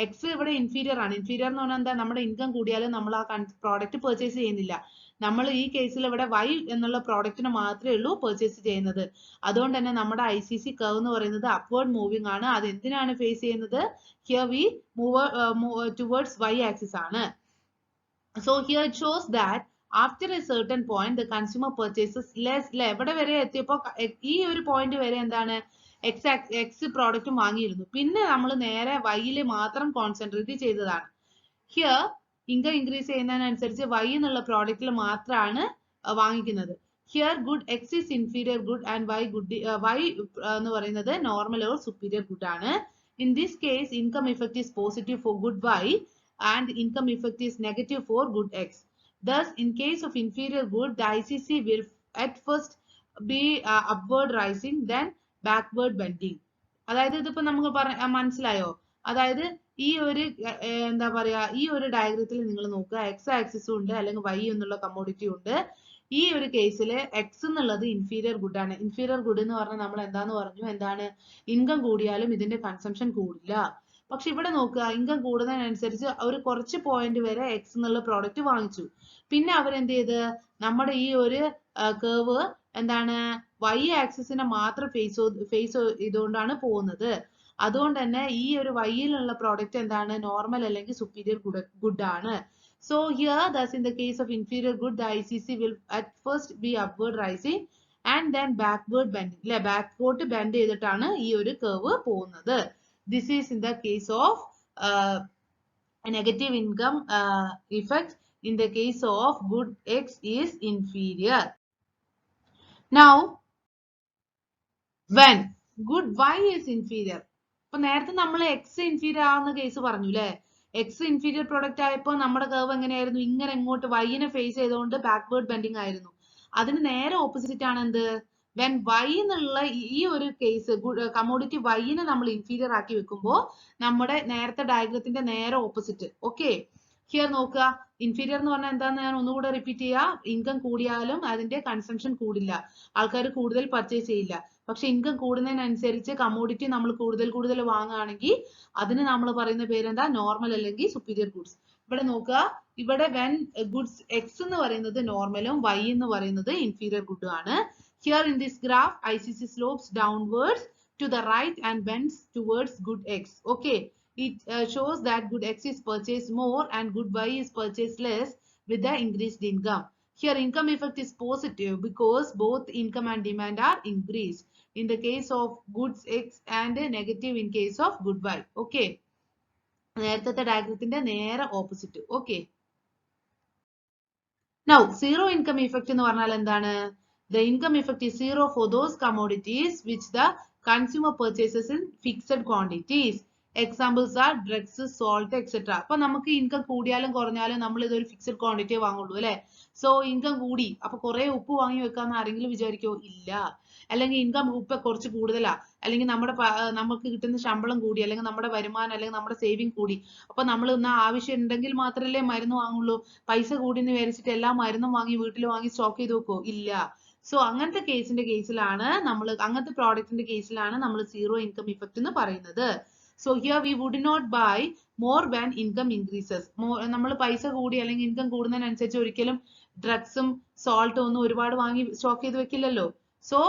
എക്സ് ഇവിടെ ഇൻഫീരിയർ ആണ്. ഇൻഫീരിയർ എന്ന് പറഞ്ഞാൽ എന്താ, നമ്മുടെ ഇൻകം കൂടിയാലും നമ്മൾ ആ പ്രോഡക്റ്റ് പർച്ചേസ് ചെയ്യുന്നില്ല. നമ്മൾ ഈ കേസിൽ ഇവിടെ Y എന്നുള്ള പ്രോഡക്റ്റിന് മാത്രമേ ഉള്ളൂ പർച്ചേസ് ചെയ്യുന്നത്. അതുകൊണ്ട് തന്നെ നമ്മുടെ ICC കർവ് എന്ന് പറയുന്നത് അപ്വേർഡ് മൂവിംഗ് ആണ്. അത് എന്തിനാണ് ഫേസ് ചെയ്യുന്നത്? Here we move towards Y axis ആണ്. So here it shows that after a certain point the consumer purchases less. എവിടെ വരെ എത്തിയപ്പോൾ ഈ ഒരു പോയിന്റ് വരെ എന്താണ് എക്സ് പ്രോഡക്റ്റ് വാങ്ങിയിരുന്നു. പിന്നെ നമ്മൾ നേരെ വൈയിൽ മാത്രം കോൺസെൻട്രേറ്റ് ചെയ്തതാണ്. ഹിയർ ഇൻകം ഇൻക്രീസ് ചെയ്യുന്നതിനനുസരിച്ച് Y എന്നുള്ള പ്രോഡക്റ്റിൽ മാത്രമാണ് വാങ്ങിക്കുന്നത്. Here good X is inferior good and Y എന്ന് പറയുന്നത് നോർമൽ ഓർ സുപ്പീരിയർ ഗുഡ് ആണ്. In this case income effect is positive four good Y and income effect is negative for good X. Thus, in case of inferior good, the ICC will at first be upward rising, then backward bending. അതായത് ഇതിപ്പോ നമുക്ക് മനസ്സിലായോ? അതായത് ഈ ഒരു എന്താ പറയാ, ഈ ഒരു ഡയഗ്രത്തിൽ നിങ്ങൾ നോക്കുക, എക്സ് ആക്സിസും ഉണ്ട് അല്ലെങ്കിൽ Y എന്നുള്ള കമ്മോഡിറ്റി ഉണ്ട്. ഈ ഒരു കേസിൽ എക്സ് എന്നുള്ളത് ഇൻഫീരിയർ ഗുഡ് ആണ്. ഇൻഫീരിയർ ഗുഡ് എന്ന് പറഞ്ഞാൽ നമ്മൾ എന്താന്ന് പറഞ്ഞു? എന്താണ്? ഇൻകം കൂടിയാലും ഇതിന്റെ കൺസംഷൻ കൂടില്ല. പക്ഷെ ഇവിടെ നോക്കുക, ഇൻകം കൂടുന്നതിനനുസരിച്ച് ഒരു കുറച്ച് പോയിന്റ് വരെ എക്സ് എന്നുള്ള പ്രോഡക്റ്റ് വാങ്ങിച്ചു. പിന്നെ അവരെന്ത് ചെയ്ത് നമ്മുടെ ഈ ഒരു കർവ് എന്താണ് Y ആക്സിസിനെ മാത്രം ഫേസ് ചെയ്തുകൊണ്ടാണ് പോകുന്നത്. അതുകൊണ്ട് തന്നെ ഈ ഒരു വൈയിലുള്ള പ്രോഡക്റ്റ് എന്താണ് നോർമൽ അല്ലെങ്കിൽ സുപ്പീരിയർ ഗുഡ് ആണ്. So here thus in the case of inferior good the ICC will at first be upward rising and then backward bending. അല്ലെ, ബാക്കോട്ട് ബെൻഡ് ചെയ്തിട്ടാണ് ഈ ഒരു കർവ് പോകുന്നത്. This is in the case of a negative income effect. In the case of good X is inferior. Now, when good Y is inferior, ഇപ്പൊ നേരത്തെ നമ്മൾ X inferior ആവുന്ന കേസ് പറഞ്ഞു അല്ലെ. എക്സ് ഇൻഫീരിയർ പ്രൊഡക്റ്റ് ആയപ്പോൾ നമ്മുടെ curve എങ്ങനെയായിരുന്നു? ഇങ്ങനെ ഇങ്ങോട്ട് വൈനെ ഫേസ് ചെയ്തുകൊണ്ട് ബാക്ക്വേർഡ് ബെൻഡിങ് ആയിരുന്നു. അതിന് നേരെ ഓപ്പോസിറ്റ് ആണ് എന്ത്? വെൻ Y എന്നുള്ള ഈ ഒരു കേസ് കമ്മോഡിറ്റി വൈനെ നമ്മൾ ഇൻഫീരിയർ ആക്കി വെക്കുമ്പോൾ നമ്മുടെ നേരത്തെ ഡയഗ്രത്തിന്റെ നേരെ ഓപ്പോസിറ്റ്. ഓക്കെ, ഹിയർ നോക്കുക, ഇൻഫീരിയർ എന്ന് പറഞ്ഞാൽ എന്താന്ന് ഞാൻ ഒന്നുകൂടെ റിപ്പീറ്റ് ചെയ്യാം. ഇൻകം കൂടിയാലും അതിന്റെ കൺസംഷൻ കൂടില്ല, ആൾക്കാർ കൂടുതൽ പർച്ചേസ് ചെയ്യില്ല. പക്ഷെ ഇൻകം കൂടുന്നതിനനുസരിച്ച് കമ്മോഡിറ്റി നമ്മൾ കൂടുതൽ വാങ്ങുകയാണെങ്കിൽ അതിന് നമ്മൾ പറയുന്ന പേരെന്താ? നോർമൽ അല്ലെങ്കിൽ സുപ്പീരിയർ ഗുഡ്സ്. ഇവിടെ നോക്കുക, ഇവിടെ വെൻ ഗുഡ്സ് എക്സ് എന്ന് പറയുന്നത് നോർമലും Y എന്ന് പറയുന്നത് ഇൻഫീരിയർ ഗുഡും ആണ്. Here in this graph, ICC slopes downwards to the right and bends towards good X. Okay, it shows that good X is purchased more and good Y is purchased less with the increased income. Here income effect is positive because both income and demand are increased in the case of goods X and negative in case of good Y. Okay, നേരത്തെ ഡയഗ്രത്തിന്റെ നേരെ opposite. Okay, now zero income effect എന്ന് പറഞ്ഞാൽ എന്താണ്? The income effect is zero for those commodities which the consumer purchases in fixed quantities. Examples are drugs, salt, etc. അപ്പൊ നമുക്ക് income കൂടിയാലും കുറഞ്ഞാലും നമ്മൾ ഇതൊരു ഫിക്സഡ് ക്വാണ്ടിറ്റിയെ വാങ്ങുള്ളൂ അല്ലെ. സോ ഇൻകം കൂടി, അപ്പൊ കുറെ ഉപ്പ് വാങ്ങി വെക്കാന്ന് ആരെങ്കിലും വിചാരിക്കോ? ഇല്ല. അല്ലെങ്കിൽ ഇൻകം ഉപ്പ് കുറച്ച് കൂടുതലാ, അല്ലെങ്കിൽ നമുക്ക് കിട്ടുന്ന ശമ്പളം കൂടി, അല്ലെങ്കിൽ നമ്മുടെ വരുമാനം അല്ലെങ്കിൽ നമ്മുടെ സേവിങ് കൂടി, അപ്പൊ നമ്മൾ ഇന്ന് ആവശ്യം ഉണ്ടെങ്കിൽ മാത്രമല്ലേ മരുന്ന് വാങ്ങുള്ളൂ. പൈസ കൂടി എന്ന് വിചാരിച്ചിട്ട് എല്ലാ മരുന്നും വാങ്ങി വീട്ടിൽ വാങ്ങി സ്റ്റോക്ക് ചെയ്ത് വെക്കോ? ഇല്ല. സോ അങ്ങനത്തെ കേസിലാണ് നമ്മൾ അങ്ങനത്തെ പ്രോഡക്റ്റിന്റെ കേസിലാണ് നമ്മൾ സീറോ ഇൻകം ഇഫക്റ്റ് എന്ന് പറയുന്നത്. So here we would not buy more when income increases. നമ്മൾ പൈസ കൂടി അല്ലെങ്കിൽ ഇൻകം കൂടുന്നതിനനുസരിച്ച് ഒരിക്കലും ഡ്രഗ്സും സോൾട്ടും ഒന്നും ഒരുപാട് വാങ്ങി സ്റ്റോക്ക് ചെയ്ത് വെക്കില്ലല്ലോ. So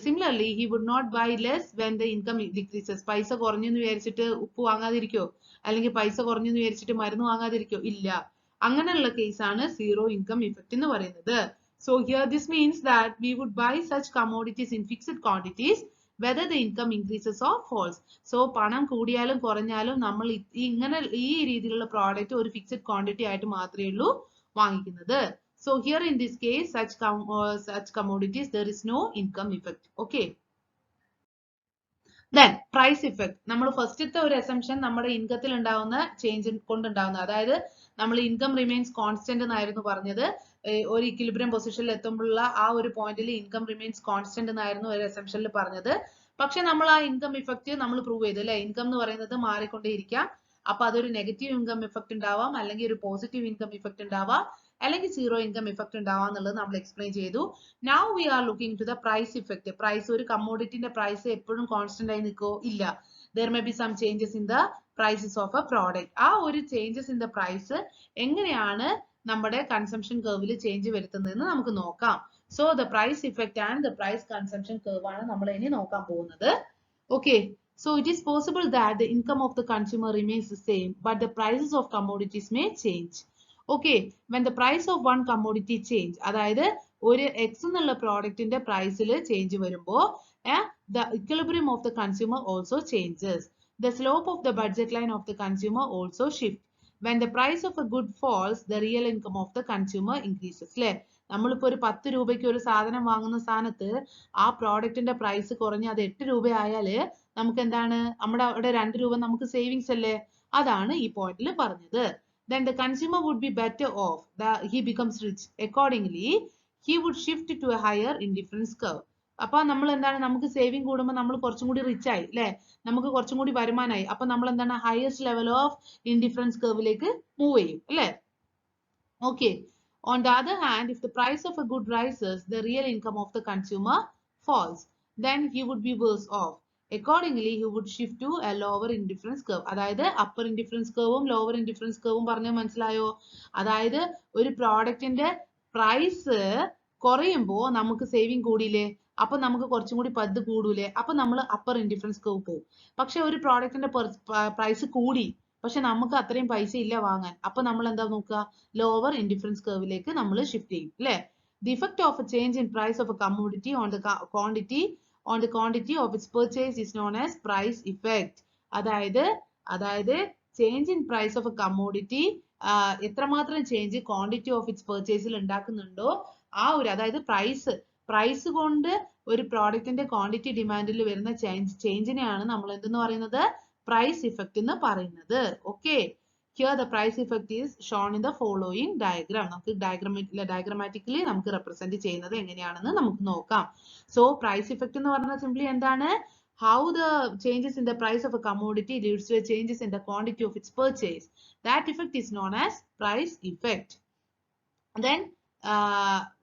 similarly he would not buy less when the income decreases. പൈസ കുറഞ്ഞെന്ന് വിചാരിച്ചിട്ട് ഉപ്പ് വാങ്ങാതിരിക്കോ? അല്ലെങ്കിൽ പൈസ കുറഞ്ഞെന്ന് വിചാരിച്ചിട്ട് മരുന്ന് വാങ്ങാതിരിക്കോ? ഇല്ല. അങ്ങനെയുള്ള കേസാണ് സീറോ ഇൻകം ഇഫക്റ്റ് എന്ന് പറയുന്നത്. So here this means that we would buy such commodities in fixed quantities whether the income increases or falls. So പണം കൂടിയാലും കുറഞ്ഞാലും നമ്മൾ ഇങ്ങനെ ഈ രീതിയിലുള്ള പ്രോഡക്റ്റ് ഒരു ഫിക്സഡ് ക്വാണ്ടിറ്റി ആയിട്ട് മാത്രമേ ഉള്ളൂ വാങ്ങിക്കുന്നത്. So here in this case such commodities there is no income effect. Okay. Then price effect. നമ്മൾ ഫസ്റ്റത്തെ ഒരു assumption നമ്മുടെ ഇൻകത്തിൽ ഉണ്ടാവുന്ന ചേഞ്ച് കൊണ്ടുണ്ടാവുന്ന, അതായത് നമ്മൾ ഇൻകം റിമെയിൻസ് കോൺസ്റ്റന്റ് എന്നായിരുന്നു പറഞ്ഞത്. ഒരു ഇക്വിലിബ്രിയം പൊസിഷനിൽ എത്തുമ്പോഴുള്ള ആ ഒരു പോയിന്റിൽ ഇൻകം റിമെയിൻസ് കോൺസ്റ്റന്റ് എന്നായിരുന്നു ഒരു അസംഷനിൽ പറഞ്ഞത്. പക്ഷെ നമ്മൾ ആ ഇൻകം ഇഫക്റ്റ് നമ്മൾ പ്രൂവ് ചെയ്തു അല്ലെ. ഇൻകം എന്ന് പറയുന്നത് മാറിക്കൊണ്ടേയിരിക്കാം. അപ്പൊ അതൊരു നെഗറ്റീവ് ഇൻകം ഇഫക്റ്റ് ഉണ്ടാവാം, അല്ലെങ്കിൽ ഒരു പോസിറ്റീവ് ഇൻകം ഇഫക്റ്റ് ഉണ്ടാവാം, അല്ലെങ്കിൽ സീറോ ഇൻകം ഇഫക്റ്റ് ഉണ്ടാവാം എന്നുള്ളത് നമ്മൾ എക്സ്പ്ലെയിൻ ചെയ്തു. Now we are looking to the price effect. Price, ഒരു കമ്മോഡിറ്റിന്റെ പ്രൈസ് എപ്പോഴും കോൺസ്റ്റന്റ് ആയി നിൽക്കോ? ഇല്ല. there may be some changes in the prices of a product. ആ ഒരു ചേഞ്ചസ് ഇൻ ദ പ്രൈസ് എങ്ങനെയാണ് നമ്മുടെ കൺസംഷൻ കർവിൽ ചേഞ്ച് വരുത്തുന്നതെന്ന് നമുക്ക് നോക്കാം. So the price effect and the price consumption curve ആണ് നമ്മൾ ഇനി നോക്കാൻ പോകുന്നത്. Okay, so it is possible that the income of the consumer remains the same, but the prices of commodities may change. Okay, when the price of one commodity change, അതായത് ഒരു X എന്നുള്ള പ്രോഡക്റ്റിന്റെ പ്രൈസിൽ change വരുമ്പോൾ the equilibrium of the consumer also changes. The slope of the budget line of the consumer also shifts. When the price of a good falls, the real income of the consumer increases. അല്ലേ, നമ്മളിപ്പോ ഒരു 10 രൂപയ്ക്ക് ഒരു സാധനം വാങ്ങുന്ന സ്ഥാനത്ത് ആ പ്രോഡക്റ്റിന്റെ price കുറഞ്ഞ് അത് 8 രൂപയായാല് നമുക്ക് എന്താണ്, നമ്മുടെ അവിടെ 2 രൂപ നമുക്ക് സേവിങ്സ് അല്ലേ, അതാണ് ഈ പോയിന്റിൽ പറഞ്ഞത്. Then the consumer would be better off, he becomes rich. Accordingly, he would shift to a higher indifference curve. അപ്പൊ നമ്മൾ എന്താണ്, നമുക്ക് സേവിങ് കൂടുമ്പോൾ നമ്മൾ കുറച്ചും കൂടി റിച്ച് ആയി അല്ലെ, നമുക്ക് കുറച്ചും കൂടി വരുമാനമായി. അപ്പൊ നമ്മൾ എന്താണ്, ഹയസ്റ്റ് ലെവൽ ഓഫ് ഇൻഡിഫറൻസ് കർവിലേക്ക് മൂവ് ചെയ്യും അല്ലെ. Okay, on the other hand, if the price of a good rises, the real income of the consumer falls, then he would be worse off. Accordingly, he would shift to a lower indifference curve. അതായത് upper indifference curveും lower indifference curveും പറഞ്ഞാൽ മനസ്സിലായോ? അതായത് ഒരു പ്രോഡക്റ്റിന്റെ price കുറയുമ്പോൾ നമുക്ക് saving കൂടിയില്ലേ, അപ്പൊ നമുക്ക് കുറച്ചും കൂടി പദ് കൂടൂലേ, അപ്പൊ നമ്മൾ അപ്പർ ഇൻഡിഫറൻസ് കർവ് പോകും. പക്ഷെ ഒരു പ്രോഡക്റ്റിന്റെ പ്രൈസ് കൂടി പക്ഷെ നമുക്ക് അത്രയും പൈസ ഇല്ല വാങ്ങാൻ, അപ്പൊ നമ്മൾ എന്താ നോക്കുക, ലോവർ ഇൻഡിഫറൻസ് കർവിലേക്ക് നമ്മൾ ഷിഫ്റ്റ് ചെയ്യും അല്ലെ. The effect of a change in price of a commodity on the quantity of its purchase is known as price effect. അതായത് change in price of a commodity എത്രമാത്രം ചേഞ്ച് ക്വാണ്ടിറ്റി ഓഫ് ഇറ്റ്സ് പർച്ചേസിൽ ഉണ്ടാക്കുന്നുണ്ടോ ആ ഒരു, അതായത് price കൊണ്ട് ഒരു പ്രോഡക്റ്റിന്റെ quantity ഡിമാൻഡിൽ വരുന്ന ചേഞ്ചിനെയാണ് നമ്മൾ എന്തെന്ന് പറയുന്നത്, പ്രൈസ് ഇഫക്റ്റ് എന്ന് പറയുന്നത്. Okay, here the price effect is shown in the following diagram. നമുക്ക് ഡയഗ്രമാറ്റിക്കലി നമുക്ക് റെപ്രസെന്റ് ചെയ്യുന്നത് എങ്ങനെയാണെന്ന് നമുക്ക് നോക്കാം. സോ പ്രൈസ് ഇഫക്റ്റ് എന്ന് പറഞ്ഞാൽ സിംപ്ലി എന്താണ്, how the changes in the price of a commodity leads to a changes in the quantity of its purchase. That effect is known as price effect. Then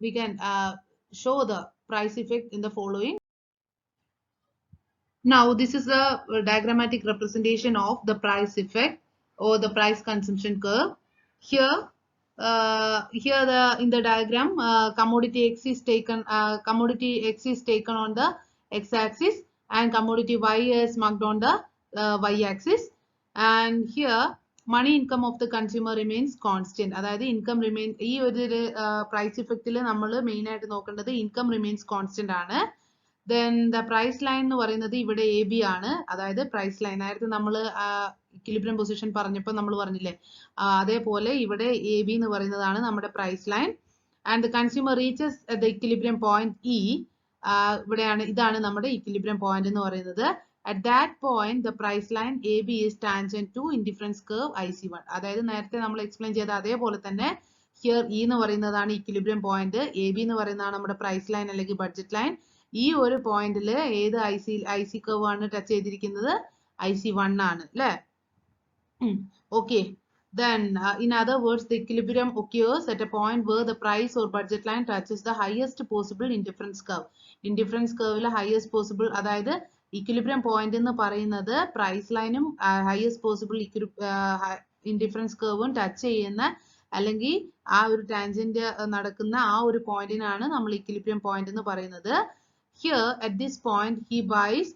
we can show the price effect in the following. Now this is a diagrammatic representation of the price effect or the price consumption curve. Here in the diagram, commodity X is taken on the x-axis and commodity Y is marked on the y-axis, and here money income of the consumer remains constant. അതായത് income remain, ഈ ഒരു price effectൽ നമ്മൾ main ആയിട്ട് നോക്കേണ്ടത് income remains constant ആണ്. Then the price line എന്ന് പറയുന്നത് ഇവിടെ AB ആണ്, അതായത് price line നേരത്തെ നമ്മൾ equilibrium position പറഞ്ഞപ്പോൾ നമ്മൾ പറഞ്ഞില്ലേ, അതേപോലെ ഇവിടെ AB എന്ന് പറയുന്നതാണ് നമ്മുടെ price line, and the consumer reaches the equilibrium point E. ഇവിടെയാണ്, ഇതാണ് നമ്മുടെ equilibrium point എന്ന് പറയുന്നത്. At that point, the price line AB is tangent to indifference curve IC1. അതായത് നേരത്തെ നമ്മൾ എക്സ്പ്ലെയിൻ ചെയ്ത അതേപോലെ തന്നെ here E എന്ന് പറയുന്നതാണ് equilibrium point, AB എന്ന് പറയുന്നതാണ് നമ്മുടെ price line അല്ലെങ്കിൽ budget line. ഈ ഒരു പോയിന്റിൽ ഏത് IC curve ആണ് ടച്ച് ചെയ്തിരിക്കുന്നത്, IC1 ആണ് അല്ലേ. Okay, then in other words, the equilibrium occurs at a point where the price or budget line touches the highest possible indifference curve. Indifference curve highest possible, അതായത് equilibrium point എന്ന് പറയുന്നത് price ലൈനും highest possible indifference curve touch ചെയ്യുന്ന അല്ലെങ്കിൽ ആ ഒരു tangent നടക്കുന്ന ആ ഒരു പോയിന്റിനാണ് നമ്മൾ equilibrium point എന്ന് പറയുന്നത്. Here at this point he buys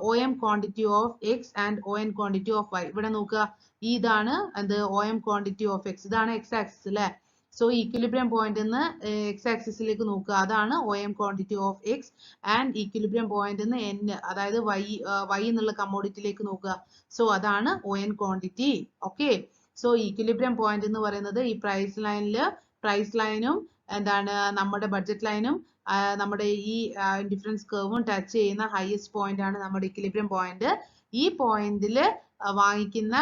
OM quantity of X and ON quantity of Y. ഇവിടെ നോക്കുക, ഇതാണ് എന്ത് OM quantity of X, ഇതാണ് X axis അല്ലേ. സോ equilibrium point എന്ന് X axisലേക്ക് നോക്കുക, അതാണ് OM quantity of X, and equilibrium point എന്ന് N, അതായത് Y എന്നുള്ള കമ്മോഡിറ്റിയിലേക്ക് നോക്കുക, സോ അതാണ് ON quantity. Okay, so equilibrium point എന്ന് പറയുന്നത് ഈ പ്രൈസ് ലൈനും എന്താണ് നമ്മുടെ ബഡ്ജറ്റ് ലൈനും നമ്മുടെ ഈ ഇൻഡിഫറൻസ് കർവും ടച്ച് ചെയ്യുന്ന ഹയസ്റ്റ് പോയിന്റ് ആണ് നമ്മുടെ ഇക്വിലിബ്രിയം പോയിന്റ്. ഈ പോയിന്റിൽ വാങ്ങിക്കുന്ന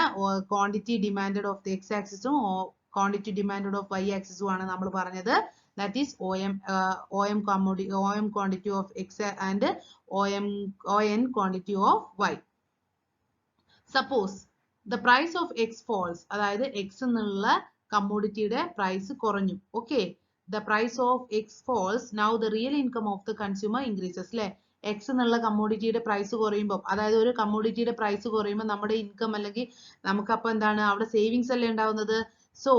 quantity demanded of the X ആക്സിസും ക്വാണ്ടിറ്റി ഡിമാൻഡഡ് ഓഫ് വൈ ആക്സിസും ആണ് നമ്മൾ പറഞ്ഞത്. That is OM quantity of X and ON quantity of Y. Suppose the price of X falls, അതായത് X എന്നുള്ള കമ്മോഡിറ്റിയുടെ പ്രൈസ് കുറഞ്ഞു. Okay, the price of X falls, now the real income of the consumer increases. അല്ലെ, X എന്നുള്ള കമ്മോഡിറ്റിയുടെ price കുറയുമ്പോൾ, അതായത് ഒരു കമ്മോഡിറ്റിയുടെ price കുറയുമ്പോൾ നമ്മുടെ ഇൻകം അല്ലെങ്കിൽ നമുക്ക് അപ്പൊ എന്താണ് അവിടെ സേവിങ്സ് അല്ലേ ഉണ്ടാവുന്നത്. So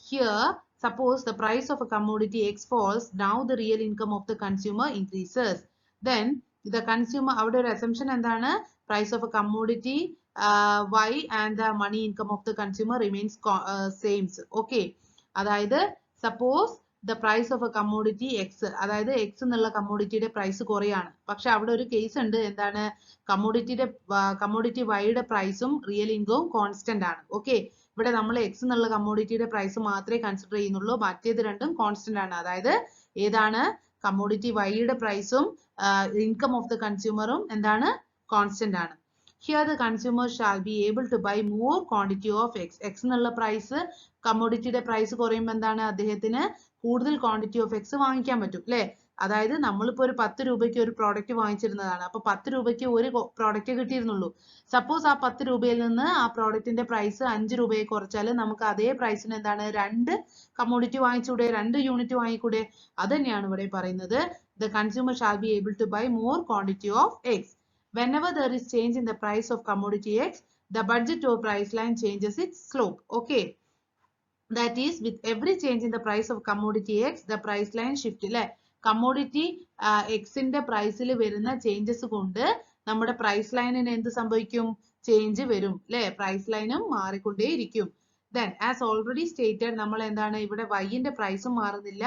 here Suppose the price of a commodity X falls, now the real income of the consumer increases. Then the consumer, our assumption endana, price of a commodity Y and the money income of the consumer remains same. Okay. അതായത് suppose the price of a commodity X, അതായത് X എന്നുള്ള കമ്മോഡിറ്റിയുടെ price കുറയാണ്. പക്ഷെ അവിടെ ഒരു case ഉണ്ട്, എന്താണ്, commodity Yയുടെ പ്രൈസും real ഇൻകവും constant ആണ്. ഓക്കെ, ഇവിടെ നമ്മൾ എക്സ് എന്നുള്ള കമ്മോഡിറ്റിയുടെ പ്രൈസ് മാത്രമേ കൺസിഡർ ചെയ്യുന്നുള്ളൂ, മറ്റേത് രണ്ടും കോൺസ്റ്റന്റ് ആണ്. അതായത് ഏതാണ്, കമ്മോഡിറ്റി Yയുടെ പ്രൈസും ഇൻകം ഓഫ് ദ കൺസ്യൂമറും എന്താണ്, കോൺസ്റ്റന്റ് ആണ്. Here the consumer shall be able to buy more quantity of X. X എന്നുള്ള പ്രൈസ്, കമ്മോഡിറ്റിയുടെ പ്രൈസ് കുറയുമ്പോൾ എന്താണ്, അദ്ദേഹത്തിന് കൂടുതൽ ക്വാണ്ടിറ്റി ഓഫ് എക്സ് വാങ്ങിക്കാൻ പറ്റും അല്ലെ. അതായത് നമ്മളിപ്പോ ഒരു 10 രൂപയ്ക്ക് ഒരു പ്രോഡക്റ്റ് വാങ്ങിച്ചിരുന്നതാണ്, അപ്പൊ 10 രൂപയ്ക്ക് ഒരു പ്രോഡക്റ്റ് കിട്ടിയിരുന്നുള്ളൂ. സപ്പോസ് ആ 10 രൂപയിൽ നിന്ന് ആ പ്രോഡക്റ്റിന്റെ പ്രൈസ് 5 രൂപയെ കുറച്ചാൽ നമുക്ക് അതേ പ്രൈസിന് എന്താണ്, 2 കമ്മോഡിറ്റി വാങ്ങിച്ചൂടെ, 2 യൂണിറ്റ് വാങ്ങിക്കൂടെ. അത് തന്നെയാണ് ഇവിടെ പറയുന്നത്, the consumer shall be able to buy more quantity of X. Whenever there is change in the price of commodity X, the budget or price line changes its slope. Okay. That is, with every change in the price of commodity X, the price line shift. Commodity എക്സിന്റെ പ്രൈസിൽ വരുന്ന changes കൊണ്ട് നമ്മുടെ price ലൈനിന് എന്ത് സംഭവിക്കും, change വരും അല്ലെ, പ്രൈസ് ലൈനും മാറിക്കൊണ്ടേയിരിക്കും. Then as already stated, നമ്മൾ എന്താണ്, ഇവിടെ വൈന്റെ പ്രൈസും മാറുന്നില്ല,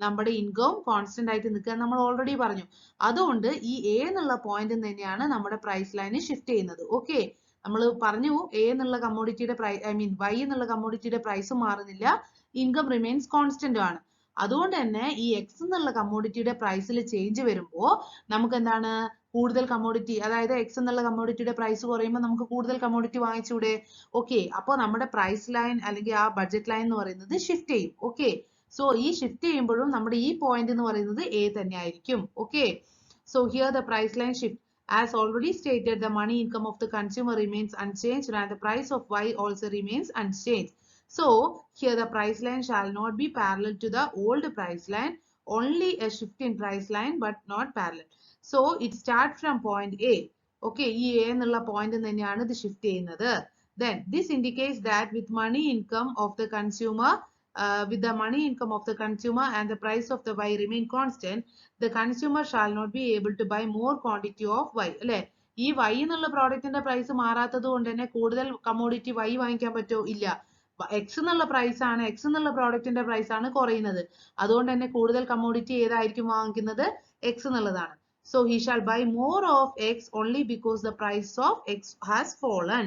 നമ്മുടെ ഇൻകവും കോൺസ്റ്റന്റ് ആയിട്ട് നിൽക്കുക നമ്മൾ ഓൾറെഡി പറഞ്ഞു. അതുകൊണ്ട് ഈ എ എന്നുള്ള പോയിന്റ് തന്നെയാണ് നമ്മുടെ പ്രൈസ് ലൈന് ഷിഫ്റ്റ് ചെയ്യുന്നത്. ഓക്കെ, നമ്മൾ പറഞ്ഞു എ എന്നുള്ള കമ്മോഡിറ്റിയുടെ പ്രൈസ്, വൈ എന്നുള്ള കമ്മോഡിറ്റിയുടെ പ്രൈസ് മാറുന്നില്ല, ഇൻകം റിമെയിൻസ് കോൺസ്റ്റന്റ് ആണ്. അതുകൊണ്ട് തന്നെ ഈ എക്സ് എന്നുള്ള കമ്മോഡിറ്റിയുടെ പ്രൈസിൽ ചേഞ്ച് വരുമ്പോൾ നമുക്ക് എന്താണ്, കൂടുതൽ കമ്മോഡിറ്റി, അതായത് എക്സ് എന്നുള്ള കമ്മോഡിറ്റിയുടെ പ്രൈസ് കുറയുമ്പോൾ നമുക്ക് കൂടുതൽ കമ്മോഡിറ്റി വാങ്ങിച്ചൂടെ. ഓക്കെ, അപ്പോൾ നമ്മുടെ പ്രൈസ് ലൈൻ അല്ലെങ്കിൽ ആ ബഡ്ജറ്റ് ലൈൻ എന്ന് പറയുന്നത് ഷിഫ്റ്റ് ചെയ്യും. ഓക്കെ, സോ ഈ ഷിഫ്റ്റ് ചെയ്യുമ്പോഴും നമ്മുടെ ഈ പോയിന്റ് എന്ന് പറയുന്നത് എ തന്നെ ആയിരിക്കും. Okay, so here the price line shift. As already stated, the money income of the consumer remains unchanged and the price of Y also remains unchanged. So here the price line shall not be parallel to the old price line, only a shift in price line but not parallel. So it starts from point A. Okay, ഈ A എന്നുള്ള point തന്നെയാണ് ഇത് shift ചെയ്യുന്നത്. Then this indicates that with money income of the consumer with the money income of the consumer and the price of the Y remain constant, the consumer shall not be able to buy more quantity of Y. അല്ലെ, ഈ Y എന്നുള്ള പ്രോഡക്റ്റിന്റെ price മാറാത്തത് കൊണ്ട് തന്നെ കൂടുതൽ commodity Y വാങ്ങിക്കാൻ പറ്റോ, ഇല്ല. X എന്നുള്ള പ്രൈസ് ആണ്, എക്സ് എന്നുള്ള പ്രോഡക്റ്റിന്റെ പ്രൈസ് ആണ് കുറയുന്നത്, അതുകൊണ്ട് തന്നെ കൂടുതൽ കമ്മോഡിറ്റി ഏതായിരിക്കും വാങ്ങിക്കുന്നത്, എക്സ് എന്നുള്ളതാണ്. So he shall buy more of X only because the price of X has fallen.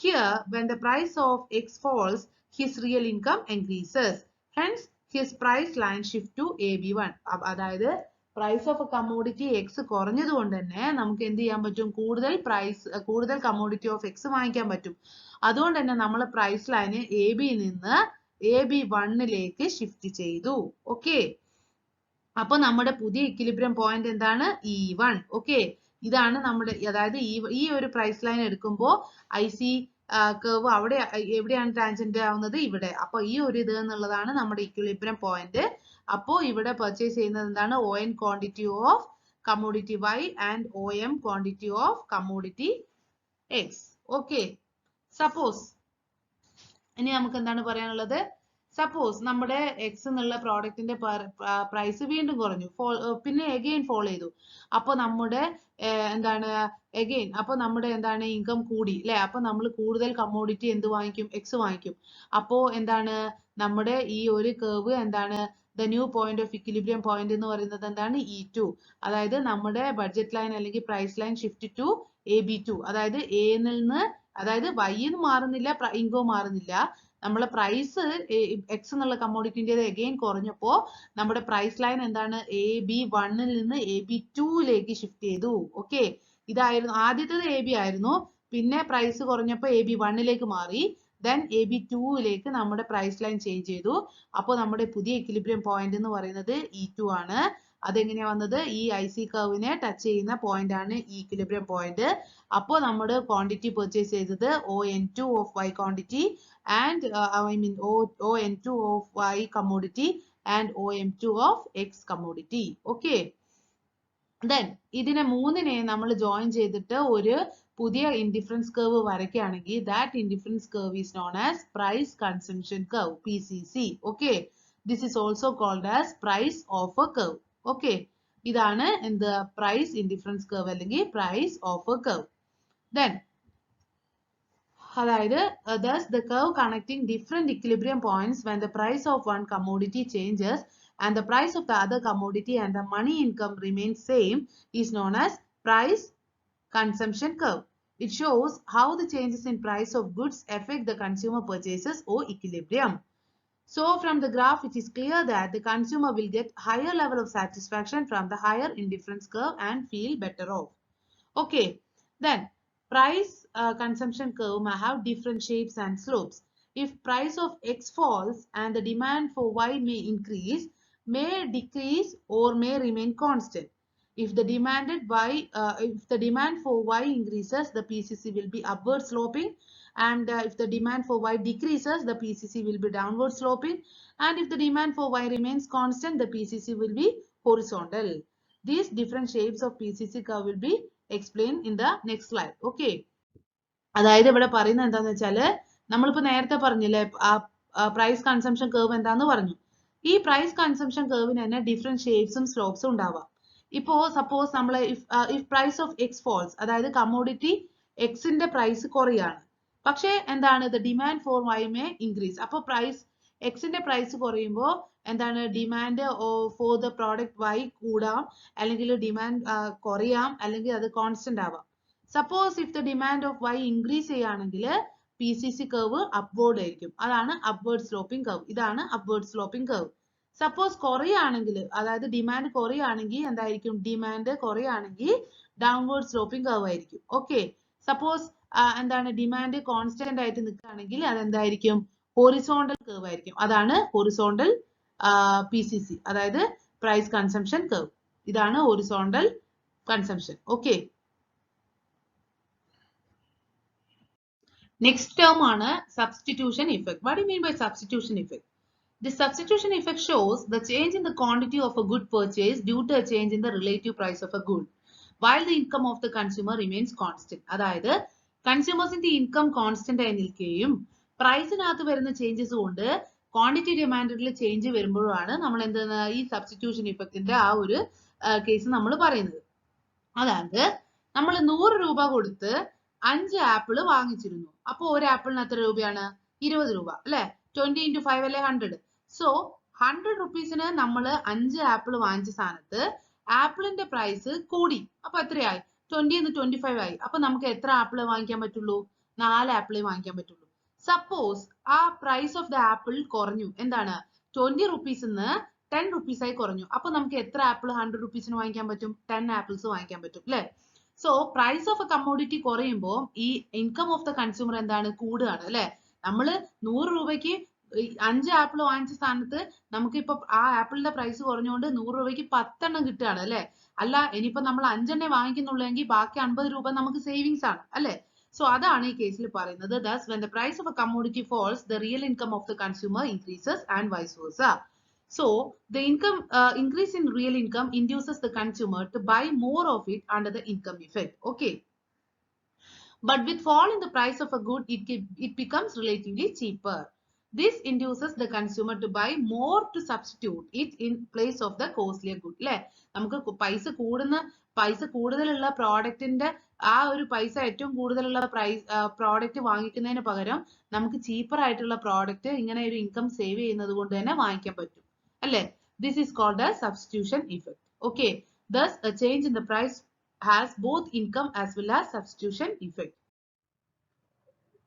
Here, when the price of X falls, his real income increases. Hence, his price line shift to AB1. അതായത് price of commodity X കുറഞ്ഞത് കൊണ്ട് തന്നെ നമുക്ക് എന്ത് ചെയ്യാൻ പറ്റും, കൂടുതൽ commodity of X വാങ്ങിക്കാൻ പറ്റും. അതുകൊണ്ട് തന്നെ നമ്മൾ പ്രൈസ് ലൈന് എ ബി നിന്ന് AB1ലേക്ക് ഷിഫ്റ്റ് ചെയ്തു. ഓക്കെ, അപ്പൊ നമ്മുടെ പുതിയ ഇക്വിലിബ്രിയം പോയിന്റ് എന്താണ്, E1. ഓക്കെ, ഇതാണ് നമ്മുടെ, അതായത് ഈ ഒരു പ്രൈസ് ലൈൻ എടുക്കുമ്പോൾ IC കർവ് അവിടെ എവിടെയാണ് ടാൻജന്റ് ആവുന്നത്, ഇവിടെ. അപ്പൊ ഈ ഒരു ഇത് എന്നുള്ളതാണ് നമ്മുടെ ഇക്വിലിബ്രിയം പോയിന്റ്. അപ്പോ ഇവിടെ പർച്ചേസ് ചെയ്യുന്നത് എന്താണ്, ON quantity of commodity Y and OM quantity of commodity X. Okay, suppose ഇനി നമുക്ക് എന്താണ് പറയാനുള്ളത്, സപ്പോസ് നമ്മുടെ എക്സ് എന്നുള്ള പ്രോഡക്റ്റിന്റെ പ്രൈസ് വീണ്ടും കുറഞ്ഞു, പിന്നെ എഗെയിൻ ഫോൾ ചെയ്തു. അപ്പൊ നമ്മുടെ എന്താണ്, എഗെയിൻ അപ്പൊ നമ്മുടെ എന്താണ്, ഇൻകം കൂടി അല്ലെ. അപ്പൊ നമ്മൾ കൂടുതൽ കമ്മോഡിറ്റി എന്ത് വാങ്ങിക്കും, എക്സ് വാങ്ങിക്കും. അപ്പോ എന്താണ്, നമ്മുടെ ഈ ഒരു കർവ് എന്താണ്, the new point of equilibrium point എന്ന് പറയുന്നത് എന്താണ്, E2. അതായത് നമ്മുടെ ബഡ്ജറ്റ് ലൈൻ അല്ലെങ്കിൽ price line shift to AB2. അതായത് എ നിന്ന്, അതായത് Y മാറുന്നില്ല, ഇൻകം മാറുന്നില്ല, നമ്മളെ പ്രൈസ് എക്സ് എന്നുള്ള കമ്മോഡിറ്റിന്റെ എഗെയിൻ കുറഞ്ഞപ്പോ നമ്മുടെ പ്രൈസ് ലൈൻ എന്താണ്, AB1ൽ നിന്ന് AB2ലേക്ക് ഷിഫ്റ്റ് ചെയ്തു. ഓക്കെ, ഇതായിരുന്നു ആദ്യത്തേത് AB ആയിരുന്നു, പിന്നെ പ്രൈസ് കുറഞ്ഞപ്പോ AB1ലേക്ക് മാറി, ദെൻ AB2ലേക്ക് നമ്മുടെ പ്രൈസ് ലൈൻ ചേഞ്ച് ചെയ്തു. അപ്പോൾ നമ്മുടെ പുതിയ ഇക്വിലിബ്രിയം പോയിന്റ് എന്ന് പറയുന്നത് E2 ആണ്. അതെങ്ങനെയാ വന്നത്, ഈ IC കർവിനെ ടച്ച് ചെയ്യുന്ന പോയിന്റ് ആണ് ഈ ഇക്വിലിബ്രിയം പോയിന്റ്. അപ്പോൾ നമ്മുടെ ക്വാണ്ടിറ്റി പർച്ചേസ് ചെയ്തത് ON2 of Y quantity and ON2 of Y commodity and OM2 of X commodity. Okay. Then ഇതിനെ മൂന്നിനെ നമ്മൾ ജോയിൻ ചെയ്തിട്ട് ഒരു പുതിയ ഇൻഡിഫറൻസ് കർവ് വരയ്ക്കുകയാണെങ്കിൽ that indifference curve is known as price consumption curve, PCC. Okay. This is also called as price of a curve. Okay. ഇതാണ് എന്ത് price indifference curve അല്ലെങ്കിൽ price of a curve. Then അതായത് thus the curve connecting different equilibrium points when the price of one commodity changes and the price of the other commodity and the money income remains same is known as price consumption curve. It shows how the changes in price of goods affect the consumer purchases or equilibrium. So from the graph it is clear that the consumer will get higher level of satisfaction from the higher indifference curve and feel better off. Okay, then price consumption curve may have different shapes and slopes. If price of X falls and the demand for Y may increase, may decrease or may remain constant. If the demand for Y increases, the PCC will be upward sloping, and if the demand for Y decreases, the PCC will be downward sloping, and if the demand for Y remains constant, the PCC will be horizontal. These different shapes of PCC curve will be explained in the next slide. Okay. അതായത് ഇവിടെ പറയുന്നത് എന്താന്ന് വെച്ചാല് നമ്മളിപ്പോ നേരത്തെ പറഞ്ഞില്ലേ price consumption curve എന്താന്ന് പറഞ്ഞു. ഈ പ്രൈസ് കൺസംഷൻ കർവിന് തന്നെ ഡിഫറെന്റ് ഷേപ്സും സ്ലോപ്സും ഉണ്ടാവാം. ഇപ്പോ സപ്പോസ് നമ്മൾ if price of X falls, അതായത് കമ്മോഡിറ്റി എക്സിന്റെ പ്രൈസ് കുറയാണ്, പക്ഷേ എന്താണ് the demand for Y may increase. അപ്പൊ പ്രൈസ് എക്സിന്റെ പ്രൈസ് കുറയുമ്പോൾ എന്താണ് demand for the product Y കൂടാം, അല്ലെങ്കിൽ ഡിമാൻഡ് കുറയാം, അല്ലെങ്കിൽ അത് കോൺസ്റ്റന്റ് ആവാം. Suppose if the demand of Y increase ചെയ്യുകയാണെങ്കിൽ PCC കർവ് അപ്വേർഡ് ആയിരിക്കും. അതാണ് അപ്വേർഡ് സ്ലോപ്പിംഗ് കർവ്. ഇതാണ് അപ്വേർഡ് സ്ലോപ്പിംഗ് കർവ്. സപ്പോസ് കുറയാണെങ്കിൽ, അതായത് ഡിമാൻഡ് കുറയാണെങ്കിൽ എന്തായിരിക്കും, ഡിമാൻഡ് കുറയാണെങ്കിൽ ഡൗൺവേർഡ് സ്ലോപ്പിംഗ് കർവ് ആയിരിക്കും. ഓക്കെ. സപ്പോസ് എന്താണ് ഡിമാൻഡ് കോൺസ്റ്റന്റ് ആയിട്ട് നിൽക്കുകയാണെങ്കിൽ അതെന്തായിരിക്കും, ഹൊറിസോണ്ടൽ കർവ് ആയിരിക്കും. അതാണ് ഹൊറിസോണ്ടൽ PCC, അതായത് പ്രൈസ് കൺസംഷൻ കർവ്. ഇതാണ് horizontal consumption. Okay. Next term on substitution effect. What do you mean by substitution effect? The substitution effect shows the change in the quantity of a good purchased due to a change in the relative price of a good, while the income of the consumer remains constant. അതായത് കൺസ്യൂമേഴ്സിന്റെ income constant ആയി നിൽക്കുകയും പ്രൈസിനകത്ത് വരുന്ന changes കൊണ്ട് quantity ഡിമാൻഡിൽ change വരുമ്പോഴാണ് നമ്മൾ എന്താണ് ഈ substitution ഇഫക്റ്റിന്റെ ആ ഒരു കേസ് നമ്മൾ പറയുന്നത്. അതായത് നമ്മൾ 100 രൂപ കൊടുത്ത് 5 ആപ്പിൾ വാങ്ങിച്ചിരുന്നു. അപ്പൊ ഒരു ആപ്പിളിന് എത്ര രൂപയാണ്, 20 രൂപ അല്ലെ. 20 into 5 അല്ലെ 100. സോ 100 റുപ്പീസിന് നമ്മൾ 5 ആപ്പിൾ വാങ്ങിച്ച സ്ഥാനത്ത് ആപ്പിളിന്റെ പ്രൈസ് കൂടി. അപ്പൊ എത്രയായി, 20 എന്ന് 25 ആയി. അപ്പൊ നമുക്ക് എത്ര ആപ്പിൾ വാങ്ങിക്കാൻ പറ്റുള്ളൂ, 4 ആപ്പിളേ വാങ്ങിക്കാൻ പറ്റുള്ളൂ. സപ്പോസ് ആ പ്രൈസ് ഓഫ് ദ ആപ്പിൾ കുറഞ്ഞു, എന്താണ് 20 റുപ്പീസിന്ന് 10 റുപ്പീസ് ആയി കുറഞ്ഞു. അപ്പൊ നമുക്ക് എത്ര ആപ്പിൾ 100 റുപ്പീസിന് വാങ്ങിക്കാൻ പറ്റും, 10 ആപ്പിൾസ് വാങ്ങിക്കാൻ പറ്റും അല്ലെ. So price of a commodity കുറയുമ്പോൾ ഈ ഇൻകം ഓഫ് ദ കൺസ്യൂമർ എന്താണ്, കൂടുകയാണ് അല്ലെ. നമ്മള് 100 രൂപയ്ക്ക് 5 ആപ്പിൾ വാങ്ങിച്ച സ്ഥാനത്ത് നമുക്കിപ്പോ ആ ആപ്പിളിന്റെ പ്രൈസ് കുറഞ്ഞുകൊണ്ട് 100 രൂപയ്ക്ക് 10 എണ്ണം കിട്ടുകയാണ് അല്ലെ. അല്ല, ഇനിയിപ്പോ നമ്മൾ 5 എണ്ണേ വാങ്ങിക്കുന്നുള്ളെങ്കിൽ ബാക്കി 50 രൂപ നമുക്ക് സേവിങ്സ് ആണ് അല്ലെ. സോ അതാണ് ഈ കേസിൽ പറയുന്നത്. Thus, when the price of a commodity falls, the real income of the consumer increases and vice versa. So the increase in real income induces the consumer to buy more of it under the income effect. Okay. But with fall in the price of a good, it becomes relatively cheaper. This induces the consumer to buy more to substitute it in place of the costlier good. അല്ലെ, നമുക്ക് പൈസ കൂടുതലുള്ള പ്രോഡക്റ്റിന്റെ ആ ഒരു പൈസ ഏറ്റവും കൂടുതലുള്ള product വാങ്ങിക്കുന്നതിന് പകരം നമുക്ക് ചീപ്പർ ആയിട്ടുള്ള പ്രോഡക്റ്റ് ഇങ്ങനെ ഒരു ഇൻകം സേവ് ചെയ്യുന്നത് കൊണ്ട് തന്നെ വാങ്ങിക്കാൻ പറ്റും അല്ലെ. This is called as substitution effect. Okay. Thus, a change in the price has both income as well as substitution effect.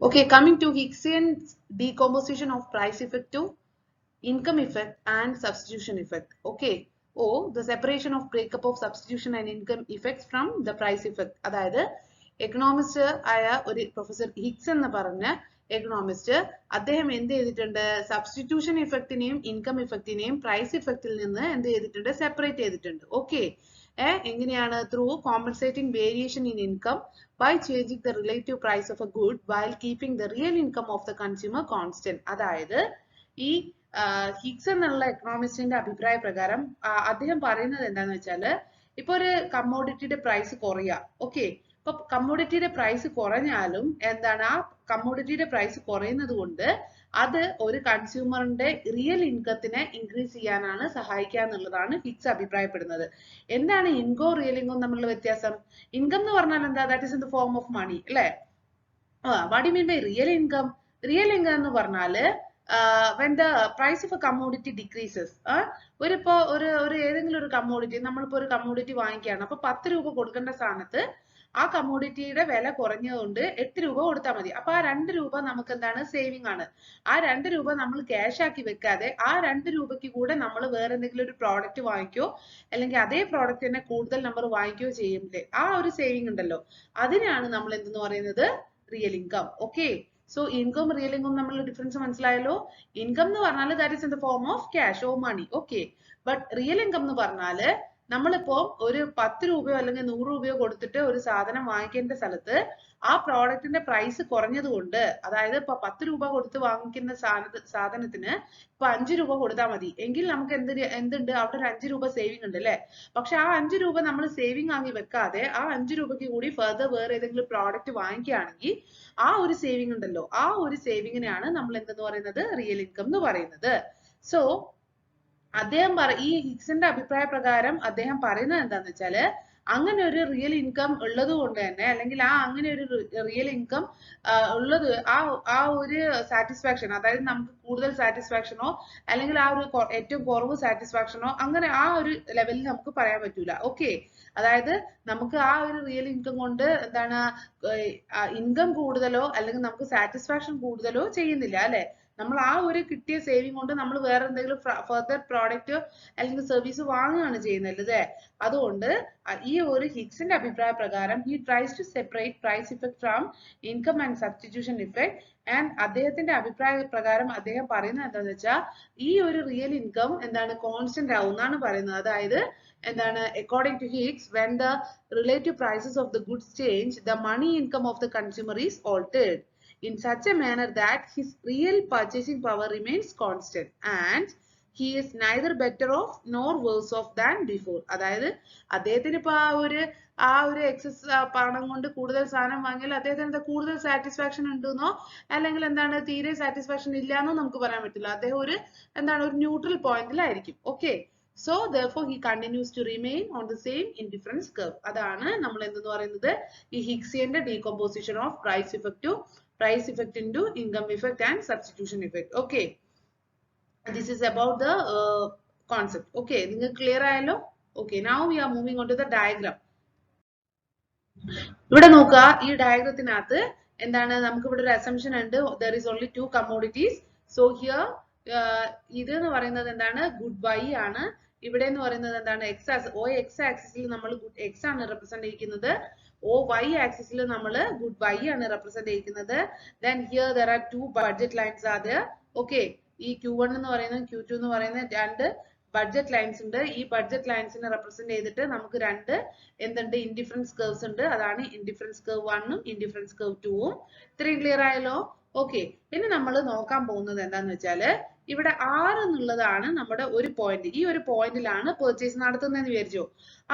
Okay, coming to Hicksian's decomposition of price effect to income effect and substitution effect. Okay. The separation of breakup of substitution and income effects from the price effect. അതായത് economist ആയ ഒരു professor Higgs എന്ന് പറഞ്ഞ economist അദ്ദേഹം എന്ത് ചെയ്തിട്ടുണ്ട്, substitution ഇഫക്റ്റിനെയും income ഇഫക്റ്റിനെയും price ഇഫക്റ്റിൽ നിന്ന് എന്ത് ചെയ്തിട്ടുണ്ട്, സെപ്പറേറ്റ് ചെയ്തിട്ടുണ്ട്. ഓക്കെ. എങ്ങനെയാണ്, through compensating variation in income by changing the relative price of a good while keeping the real income of the consumer constant. അതായത് ഈ ഹിക്സ് എന്നുള്ള എക്കണോമിസ്റ്റിന്റെ അഭിപ്രായ പ്രകാരം അദ്ദേഹം പറയുന്നത് എന്താന്ന് വെച്ചാല്, ഇപ്പൊ ഒരു കമ്മോഡിറ്റിയുടെ പ്രൈസ് കുറയാ, ഓക്കെ, ഇപ്പൊ കമ്മോഡിറ്റിയുടെ പ്രൈസ് കുറഞ്ഞാലും എന്താണ് ആ കമ്മോഡിറ്റിയുടെ പ്രൈസ് കുറയുന്നത് കൊണ്ട് അത് ഒരു കൺസ്യൂമറിന്റെ റിയൽ ഇൻകത്തിനെ ഇൻക്രീസ് ചെയ്യാനാണ് സഹായിക്കുക എന്നുള്ളതാണ് ഹിക്സ് അഭിപ്രായപ്പെടുന്നത്. എന്താണ് ഇൻകവും റിയൽ ഇൻകവും തമ്മിലുള്ള വ്യത്യാസം? ഇൻകം എന്ന് പറഞ്ഞാൽ എന്താ? That is in the form of money അല്ലെ? What you mean by real income? Real income എന്ന് പറഞ്ഞാല് when the price of a commodity decreases, ഇപ്പോ ഒരു ഏതെങ്കിലും ഒരു കമ്മോഡിറ്റി, നമ്മളിപ്പോ ഒരു കമ്മോഡിറ്റി വാങ്ങിക്കുകയാണ്, അപ്പൊ 10 രൂപ കൊടുക്കേണ്ട സ്ഥാനത്ത് ആ കമ്മോഡിറ്റിയുടെ വില കുറഞ്ഞതുകൊണ്ട് 8 രൂപ കൊടുത്താൽ മതി. അപ്പൊ ആ 2 രൂപ നമുക്ക് എന്താണ്? സേവിങ് ആണ്. ആ 2 രൂപ നമ്മൾ ക്യാഷ് ആക്കി വെക്കാതെ ആ 2 രൂപയ്ക്ക് കൂടെ നമ്മൾ വേറെ എന്തെങ്കിലും ഒരു പ്രോഡക്റ്റ് വാങ്ങിക്കോ അല്ലെങ്കിൽ അതേ പ്രോഡക്റ്റ് തന്നെ കൂടുതൽ നമ്പർ വാങ്ങിക്കുകയോ ചെയ്യുമ്പോൾ ആ ഒരു സേവിങ് ഉണ്ടല്ലോ, അതിനാണ് നമ്മൾ എന്തെന്ന് പറയുന്നത്? Real income. Okay, so income real income തമ്മിലുള്ള ഡിഫറൻസ് മനസ്സിലായല്ലോ? ഇൻകം എന്ന് പറഞ്ഞാൽ that is in the form of cash or money. Okay, but real income എന്ന് പറഞ്ഞാല് നമ്മളിപ്പോ ഒരു 10 രൂപയോ അല്ലെങ്കിൽ 100 രൂപയോ കൊടുത്തിട്ട് ഒരു സാധനം വാങ്ങിക്കേണ്ട സ്ഥലത്ത് ആ പ്രോഡക്റ്റിന്റെ പ്രൈസ് കുറഞ്ഞത് കൊണ്ട്, അതായത് ഇപ്പൊ 10 രൂപ കൊടുത്ത് വാങ്ങിക്കുന്ന സാധനത്തിന് ഇപ്പൊ 5 രൂപ കൊടുത്താൽ മതി എങ്കിൽ നമുക്ക് എന്തുണ്ട്? അവിടെ ഒരു 5 രൂപ സേവിങ് ഉണ്ട് അല്ലെ? പക്ഷെ ആ 5 രൂപ നമ്മൾ സേവിങ് ആക്കി വെക്കാതെ ആ 5 രൂപയ്ക്ക് കൂടി ഫർദർ വേറെ ഏതെങ്കിലും പ്രോഡക്റ്റ് വാങ്ങിക്കുകയാണെങ്കിൽ ആ ഒരു സേവിങ് ഉണ്ടല്ലോ, ആ ഒരു സേവിങ്ങിനെയാണ് നമ്മൾ എന്തെന്ന് പറയുന്നത്? റിയൽ ഇൻകം എന്ന് പറയുന്നത്. സോ അദ്ദേഹം ഈ ഹിക്സിന്റെ അഭിപ്രായ പ്രകാരം അദ്ദേഹം പറയുന്നത് എന്താന്ന് വെച്ചാല്, അങ്ങനെ ഒരു റിയൽ ഇൻകം ഉള്ളത് കൊണ്ട് തന്നെ, അല്ലെങ്കിൽ അങ്ങനെ ഒരു റിയൽ ഇൻകം ഉള്ളത് ആ ഒരു സാറ്റിസ്ഫാക്ഷൻ, അതായത് നമുക്ക് കൂടുതൽ സാറ്റിസ്ഫാക്ഷനോ അല്ലെങ്കിൽ ആ ഒരു ഏറ്റവും കുറവ് സാറ്റിസ്ഫാക്ഷനോ അങ്ങനെ ആ ഒരു ലെവലിൽ നമുക്ക് പറയാൻ പറ്റൂല. ഓക്കെ, അതായത് നമുക്ക് ആ ഒരു റിയൽ ഇൻകം കൊണ്ട് എന്താണ് ഇൻകം കൂടുതലോ അല്ലെങ്കിൽ നമുക്ക് സാറ്റിസ്ഫാക്ഷൻ കൂടുതലോ ചെയ്യുന്നില്ല അല്ലെ? നമ്മൾ ആ ഒരു കിട്ടിയ സേവിങ് കൊണ്ട് നമ്മൾ വേറെ എന്തെങ്കിലും ഫർദർ പ്രോഡക്റ്റ് അല്ലെങ്കിൽ സർവീസ് വാങ്ങുകയാണ് ചെയ്യുന്നത് അല്ലേ? അതുകൊണ്ട് ഈ ഒരു ഹിക്സിന്റെ അഭിപ്രായ പ്രകാരം he tries to separate price effect from income and substitution effect, and അദ്ദേഹത്തിന്റെ അഭിപ്രായ പ്രകാരം അദ്ദേഹം പറയുന്നത് എന്താണെന്ന് വെച്ചാൽ ഈ ഒരു റിയൽ ഇൻകം എന്താണ്? കോൺസ്റ്റന്റ് ആവും എന്നാണ് പറയുന്നത്. അതായത് എന്താണ്? according to Hicks, when the relative prices of the goods change, the money income of the consumer is altered in such a manner that his real purchasing power remains constant and he is neither better off nor worse off than before. അതായത് അദ്ദേഹത്തിന് ഇപ്പൊ ആ ഒരു excess പണം കൊണ്ട് കൂടുതൽ സാധനം വാങ്ങിയാൽ അദ്ദേഹത്തിന് എന്താ കൂടുതൽ സാറ്റിസ്ഫാക്ഷൻ ഉണ്ടെന്നോ അല്ലെങ്കിൽ എന്താണ് തീരെ സാറ്റിസ്ഫാക്ഷൻ ഇല്ലാന്നോ നമുക്ക് പറയാൻ പറ്റില്ല. അദ്ദേഹം ഒരു ന്യൂട്രൽ പോയിന്റിലായിരിക്കും. Okay, so therefore he continues to remain on the same indifference curve. അതാണ് നമ്മൾ എന്തെന്ന് പറയുന്നത്? ഈ ഹിക്സിയന്റെ decomposition of price effect into income effect and substitution effect. Okay, this is about the concept. Okay, നിങ്ങൾക്ക് ക്ലിയർ ആയല്ലോ? Okay, now we are moving on to the diagram. ഇവിടെ നോക്കുക, ഈ ഡയഗ്രത്തിനകത്ത് എന്താണ്? നമുക്ക് ഇവിടെ ഒരു അസംഷൻ ഉണ്ട്, there is only 2 commodities. So here ഇത് എന്ന് പറയുന്നത് എന്താണ്? ഗുഡ് ബൈ ആണ്. ഇവിടെ എന്ന് പറയുന്നത് എന്താണ്? x ആക്സിസിൽ നമ്മൾ x ആണ് റെപ്രസെന്റ് ചെയ്യുന്നത്, y ആക്സിസിൽ നമ്മൾ ഗുഡ് ബൈ ആണ് റെപ്രസെന്റ് ചെയ്യുന്നത്. Then here there are 2 budget lines are there. Okay, ഈ Q1 എന്ന് പറയുന്നത് Q2 എന്ന് പറയുന്നത് 2 ബഡ്ജറ്റ് ലൈൻസ് ഉണ്ട്. ഈ ബഡ്ജറ്റ് ലൈൻസിനെ റെപ്രസെന്റ് ചെയ്തിട്ട് നമുക്ക് 2 എന്തുണ്ട്? ഇൻഡിഫറൻസ് കർവ്സ് ഉണ്ട്. അതാണ് ഇൻഡിഫറൻസ് കർവ് 1ഉം ഇൻഡിഫറൻസ് കർവ് 2ഉം. ഇത്രയും ക്ലിയർ ആയല്ലോ? ഓക്കെ, ഇനി നമ്മൾ നോക്കാൻ പോകുന്നത് എന്താന്ന് വെച്ചാല്, ഇവിടെ R എന്നുള്ളതാണ് നമ്മുടെ ഒരു പോയിന്റ്. ഈ ഒരു പോയിന്റിലാണ് പെർച്ചേസ് നടത്തുന്നതെന്ന് വിചാരിച്ചോ.